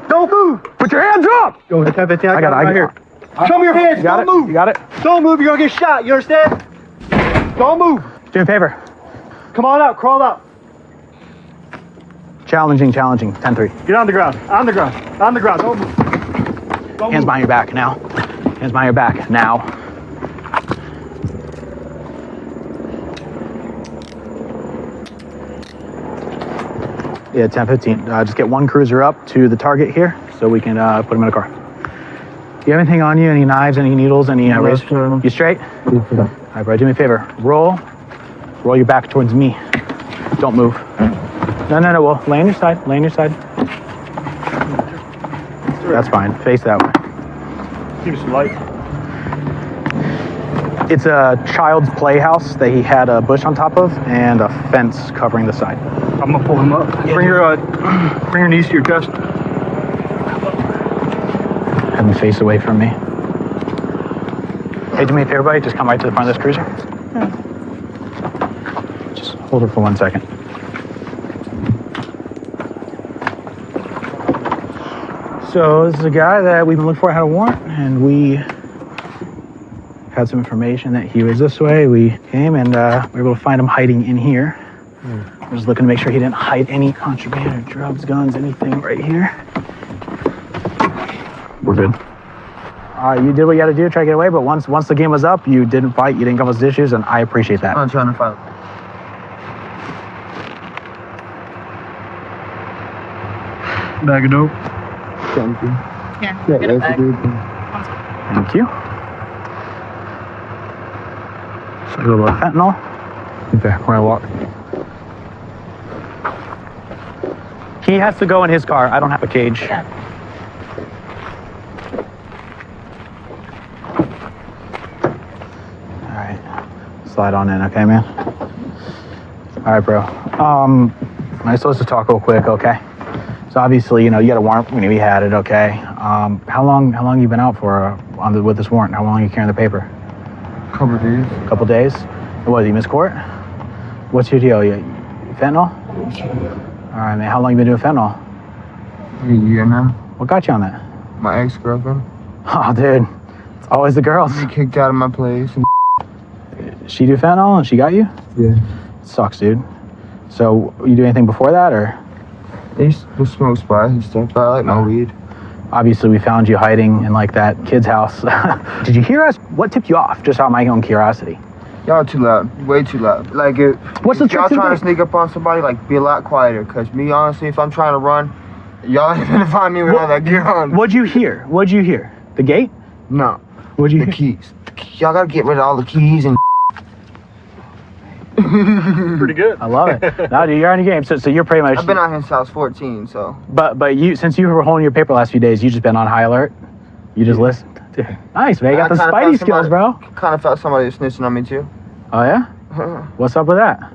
Speaker 12: Don't move.
Speaker 2: Put your hands up.
Speaker 12: Yo, I got it right here.
Speaker 2: Here.
Speaker 12: Show me your hands, don't move.
Speaker 2: You got it?
Speaker 12: Don't move, you're gonna get shot, you understand? Don't move.
Speaker 2: Do me a favor.
Speaker 12: Come on out, crawl out.
Speaker 2: Challenging, 10-3.
Speaker 12: Get on the ground, on the ground, don't move.
Speaker 2: Hands behind your back, now. Hands behind your back, now. Yeah, 10-15. Just get one cruiser up to the target here so we can put him in a car. Do you have anything on you? Any knives, any needles, any razor? You straight? All right, bro, do me a favor. Roll your back towards me. Don't move. No, well, lay on your side, That's fine, face that way.
Speaker 12: Give me some light.
Speaker 2: It's a child's playhouse that he had a bush on top of and a fence covering the side.
Speaker 12: I'm gonna pull him up. Bring your knees to your chest.
Speaker 2: Have him face away from me. Hey, do me a favor, buddy. Just come right to the front of this cruiser. Just hold it for 1 second. So this is a guy that we've been looking for, had a warrant, and we had some information that he was this way. We came and we were able to find him hiding in here. I was looking to make sure he didn't hide any contraband or drugs, guns, anything right here. We're good. You did what you had to do, try to get away, but once the game was up, you didn't fight, you didn't come with issues, and I appreciate that.
Speaker 11: I'm trying to fight.
Speaker 23: Bag of dope.
Speaker 11: Thank you.
Speaker 8: Yeah.
Speaker 11: That's a good thing.
Speaker 2: Thank you. So a little bit of fentanyl. Okay, we're gonna walk. He has to go in his car. I don't have a cage.
Speaker 8: Yeah.
Speaker 2: All right, slide on in, okay, man? All right, bro. I'm supposed to talk real quick, okay? So obviously, you got a warrant. We had it, okay? How long you been out for with this warrant? How long are you carrying the paper?
Speaker 11: Couple days.
Speaker 2: Couple days. What? You missed court? What's your deal? You fentanyl? All right, man. How long you been doing fentanyl?
Speaker 11: A year now.
Speaker 2: What got you on that?
Speaker 11: My ex-girlfriend.
Speaker 2: Oh, dude. It's always the girls.
Speaker 11: She kicked out of my place.
Speaker 2: She do fentanyl and she got you?
Speaker 11: Yeah.
Speaker 2: Sucks, dude. So you do anything before that, or?
Speaker 11: They used to smoke spice and stuff, but I like my weed.
Speaker 2: Obviously, we found you hiding in like that kid's house. Did you hear us? What tipped you off? Just out of my own curiosity.
Speaker 11: Y'all too loud, way too loud. Like
Speaker 2: What's the trick
Speaker 11: y'all
Speaker 2: to
Speaker 11: trying
Speaker 2: the-
Speaker 11: to sneak up on somebody, like be a lot quieter. Cause me, honestly, if I'm trying to run, y'all ain't gonna find me with all that gear on.
Speaker 2: What'd you hear? What'd you hear? The gate?
Speaker 11: No.
Speaker 2: What'd you hear?
Speaker 11: Keys. Y'all gotta get rid of all the keys and.
Speaker 23: Pretty good.
Speaker 2: I love it. No, dude, you're on your game. So you're pretty much.
Speaker 11: I've been out here since I was 14, so.
Speaker 2: But since you were holding your paper last few days, you just been on high alert. You just listened. Dude, nice, man. You got the Spidey skills, bro.
Speaker 11: Kind of felt somebody was snitching on me too.
Speaker 2: Oh yeah? What's up with that?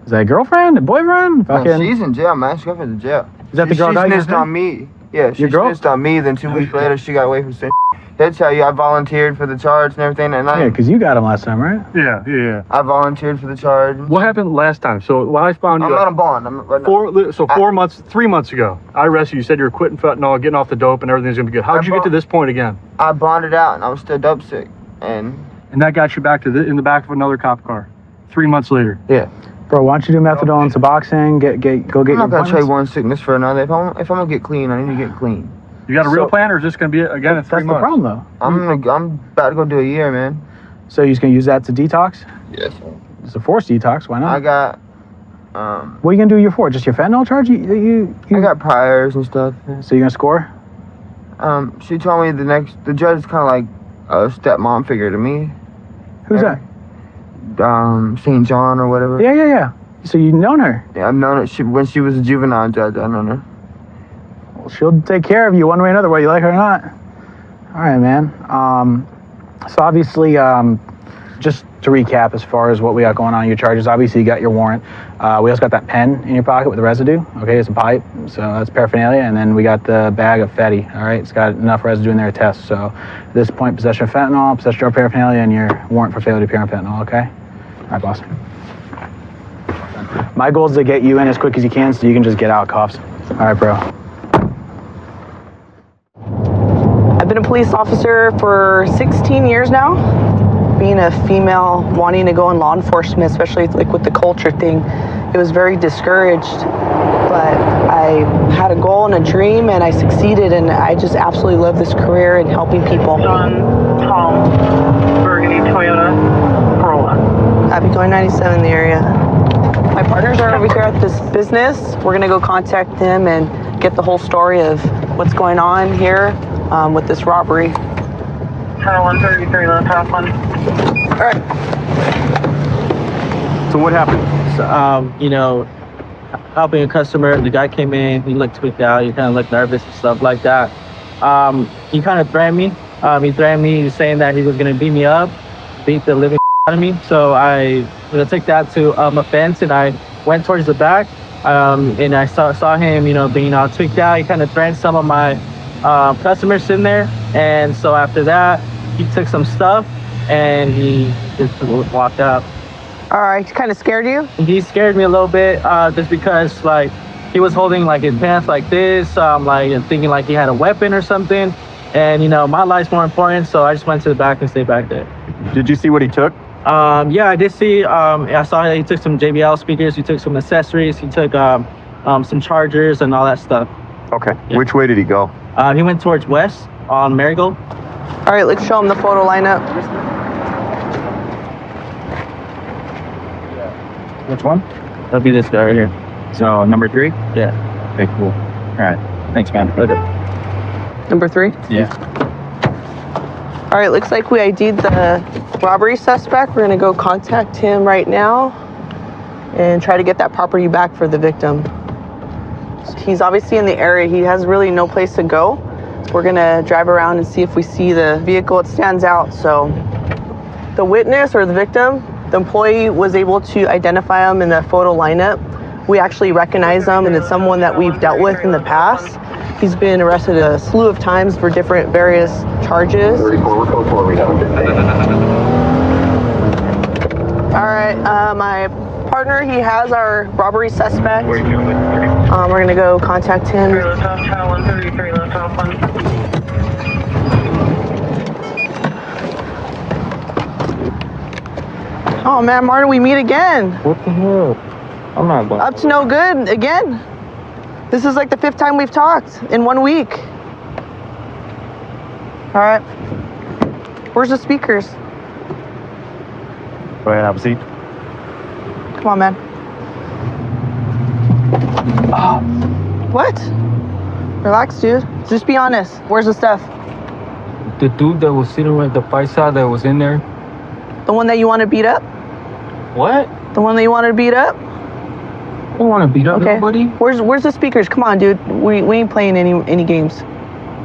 Speaker 2: Is that a girlfriend? A boyfriend?
Speaker 11: No, she's in jail, man. She's in jail.
Speaker 2: Is that the girl
Speaker 11: She
Speaker 2: that you
Speaker 11: snitched on me. Yeah, she
Speaker 2: Your girl?
Speaker 11: snitched on me. Then 2 weeks later, she got away from sin. They'll tell you I volunteered for the charge and everything. And
Speaker 2: Yeah, because you got him last time, right?
Speaker 23: Yeah.
Speaker 11: I volunteered for the charge.
Speaker 23: What happened last time? So when I found you,
Speaker 11: I'm not on bond. I'm right now.
Speaker 23: 3 months ago, I arrested you. You said you were quitting fentanyl, getting off the dope, and everything's gonna be good. How did you get to this point again?
Speaker 11: I bonded out and I was still dope sick. And
Speaker 23: that got you back to in the back of another cop car. 3 months later.
Speaker 11: Yeah.
Speaker 2: Bro, why don't you do methadone, Suboxone, go get
Speaker 11: I'm
Speaker 2: your
Speaker 11: not gonna trade
Speaker 2: appointments?
Speaker 11: one sickness for another. If I'm gonna get clean, I need to get clean.
Speaker 23: You got a real plan, or is this gonna be again in 3 months?
Speaker 2: That's the problem, though.
Speaker 11: I'm about to go do a year, man.
Speaker 2: So you're just gonna use that to detox?
Speaker 11: Yes.
Speaker 2: It's a forced detox. Why not?
Speaker 11: I got.
Speaker 2: What are you gonna do a year for? Just your fentanyl charge? You
Speaker 11: I got priors and stuff.
Speaker 2: So you're gonna score?
Speaker 11: She told me the judge is kind of like a stepmom figure to me.
Speaker 2: Who's that?
Speaker 11: St. John or whatever.
Speaker 2: Yeah. So you've known her?
Speaker 11: Yeah, I've known her. When she was a juvenile judge, I've known her.
Speaker 2: Well, she'll take care of you one way or another, whether you like her or not. All right, man. So obviously, just to recap, as far as what we got going on in your charges, obviously you got your warrant. We also got that pen in your pocket with the residue. Okay, it's a pipe, so that's paraphernalia. And then we got the bag of Fetty. All right, it's got enough residue in there to test. So at this point, possession of fentanyl, possession of drug paraphernalia, and your warrant for failure to appear on fentanyl. Okay. All right, boss. My goal is to get you in as quick as you can, so you can just get out cuffs. All right, bro.
Speaker 3: I've been a police officer for 16 years now. Being a female wanting to go in law enforcement, especially like with the culture thing, it was very discouraged. But I had a goal and a dream, and I succeeded, and I just absolutely love this career and helping people.
Speaker 10: Tom, Burgundy, Toyota, Corolla.
Speaker 3: Happy going 97 in the area. My partners are over here at this business. We're gonna go contact them and get the whole story of what's going on here with this robbery.
Speaker 10: Channel 133, left half one.
Speaker 3: All right.
Speaker 23: So what happened?
Speaker 18: So, helping a customer, the guy came in, he looked tweaked out, he kind of looked nervous and stuff like that. He kind of threatened me. He threatened me saying that he was gonna beat me up, beat the living out of me. So I took that to a fence, and I went towards the back, and I saw him, being all tweaked out. He kind of threatened some of my customers in there, and so after that, he took some stuff and he just walked out.
Speaker 3: All right, kind of scared you?
Speaker 18: He scared me a little bit, just because like he was holding like his pants like this, like and thinking like he had a weapon or something. And you know, my life's more important, so I just went to the back and stayed back there.
Speaker 23: Did you see what he took?
Speaker 18: Yeah, I did see. I saw he took some JBL speakers. He took some accessories. He took some chargers and all that stuff.
Speaker 23: Okay.
Speaker 18: Yeah.
Speaker 23: Which way did he go?
Speaker 18: He went towards west on Marigold.
Speaker 3: All right, let's show him the photo lineup.
Speaker 7: Which one?
Speaker 18: That'll be this guy right here.
Speaker 7: So number 3?
Speaker 18: Yeah.
Speaker 7: Okay, cool. All right. Thanks, man.
Speaker 18: Okay.
Speaker 3: Number 3?
Speaker 7: Yeah.
Speaker 3: All right, looks like we ID'd the robbery suspect. We're gonna go contact him right now and try to get that property back for the victim. He's obviously in the area. He has really no place to go. We're gonna drive around and see if we see the vehicle. It stands out. So the witness or the victim, the employee was able to identify him in the photo lineup. We actually recognize him, and it's someone that we've dealt with in the past. He's been arrested a slew of times for different various charges. All right, my partner, he has our robbery suspect. We're gonna go contact him. Oh man, Martin, we meet again.
Speaker 18: What the hell? I'm not going.
Speaker 3: Up to no good again. This is like the 5th time we've talked in 1 week. All right. Where's the speakers?
Speaker 23: Go ahead, have a seat.
Speaker 3: Come on, man. Oh, what? Relax, dude. Just be honest. Where's the stuff?
Speaker 14: The dude that was sitting with the paisa that was in there.
Speaker 3: The one that you want to beat up?
Speaker 14: What?
Speaker 3: The one that you wanted to beat up?
Speaker 14: I don't want to beat up nobody.
Speaker 3: Where's the speakers? Come on, dude. We ain't playing any games.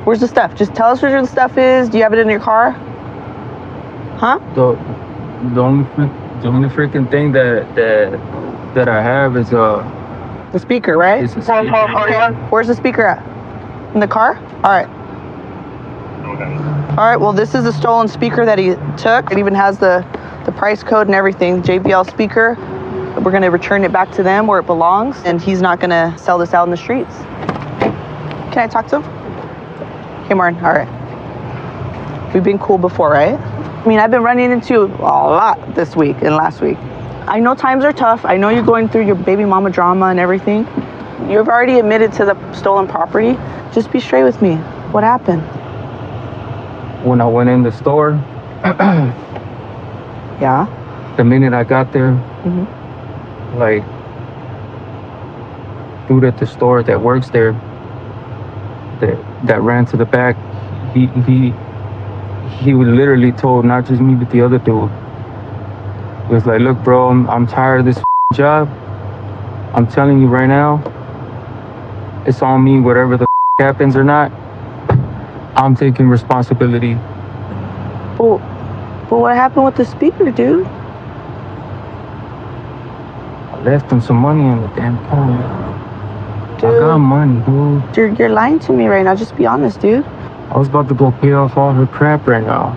Speaker 3: Where's the stuff? Just tell us where the stuff is. Do you have it in your car? Huh?
Speaker 14: The only freaking thing that I have is
Speaker 3: the speaker, right?
Speaker 14: It's a speaker.
Speaker 3: Where's the speaker at? In the car? All right. All right. Well, this is the stolen speaker that he took. It even has the price code and everything. JBL speaker. We're gonna return it back to them where it belongs, and he's not gonna sell this out in the streets. Can I talk to him? Hey, Martin. All right. We've been cool before, right? I mean, I've been running into a lot this week and last week. I know times are tough. I know you're going through your baby mama drama and everything. You've already admitted to the stolen property. Just be straight with me. What happened?
Speaker 14: When I went in the store,
Speaker 3: yeah.
Speaker 14: The minute I got there, like, dude at the store that works there, that ran to the back, he was literally told, not just me but the other dude. He was like, look, bro, I'm tired of this job. I'm telling you right now, it's on me, whatever the happens or not. I'm taking responsibility.
Speaker 3: But what happened with the speaker, dude?
Speaker 14: I left him some money in the damn car. Dude, I got money, dude.
Speaker 3: You're lying to me right now. Just be honest, dude.
Speaker 14: I was about to go pay off all her crap right now.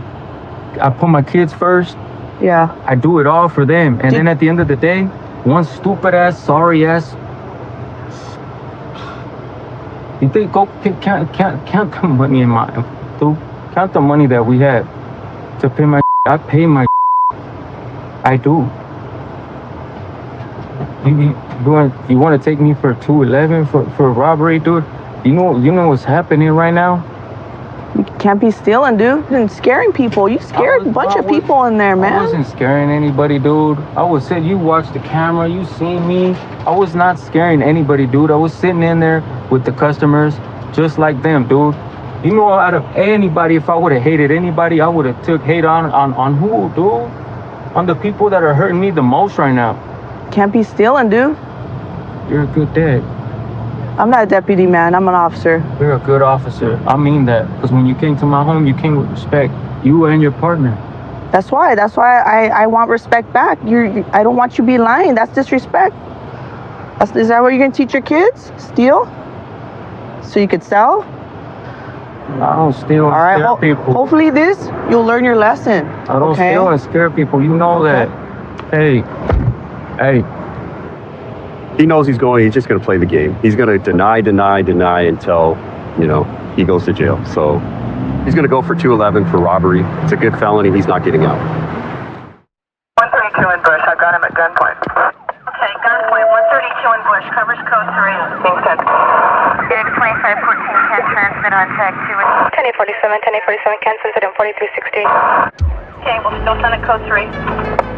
Speaker 14: I put my kids first.
Speaker 3: Yeah.
Speaker 14: I do it all for them. And then at the end of the day, one stupid ass, sorry ass. You think, go count the money in my, dude. Count the money that we had to pay my. I pay my. I do. You want to take me for 211 for robbery, dude? You know what's happening right now?
Speaker 3: You can't be stealing, dude, and scaring people. You scared a bunch of people in there, man.
Speaker 14: I wasn't scaring anybody, dude. I was saying, you watched the camera, you seen me. I was not scaring anybody, dude. I was sitting in there with the customers, just like them, dude. You know, out of anybody, if I would have hated anybody, I would have took hate on who, dude? On the people that are hurting me the most right now.
Speaker 3: Can't be stealing, dude.
Speaker 14: You're a good dad.
Speaker 3: I'm not a deputy, man. I'm an officer.
Speaker 14: You're a good officer. I mean that. Because when you came to my home, you came with respect. You and your partner.
Speaker 3: That's why I want respect back. I don't want you to be lying. That's disrespect. Is that what you're going to teach your kids? Steal? So you could sell?
Speaker 4: I don't steal and
Speaker 3: All right.
Speaker 4: scare people.
Speaker 3: Hopefully this, you'll learn your lesson.
Speaker 4: I don't
Speaker 3: okay?
Speaker 4: steal and scare people. You know that. Hey.
Speaker 19: He knows he's just going to play the game. He's going to deny until, he goes to jail. So he's going to go for 211 for robbery. It's a good felony. He's not getting out.
Speaker 10: 132 in Bush. I've got him at gunpoint. Okay, gunpoint 132 in Bush. Covers code 3. Being sent. Unit 2514 can transmit on tag 2. 1047 can send it in 4360. Okay, we'll still send it code 3.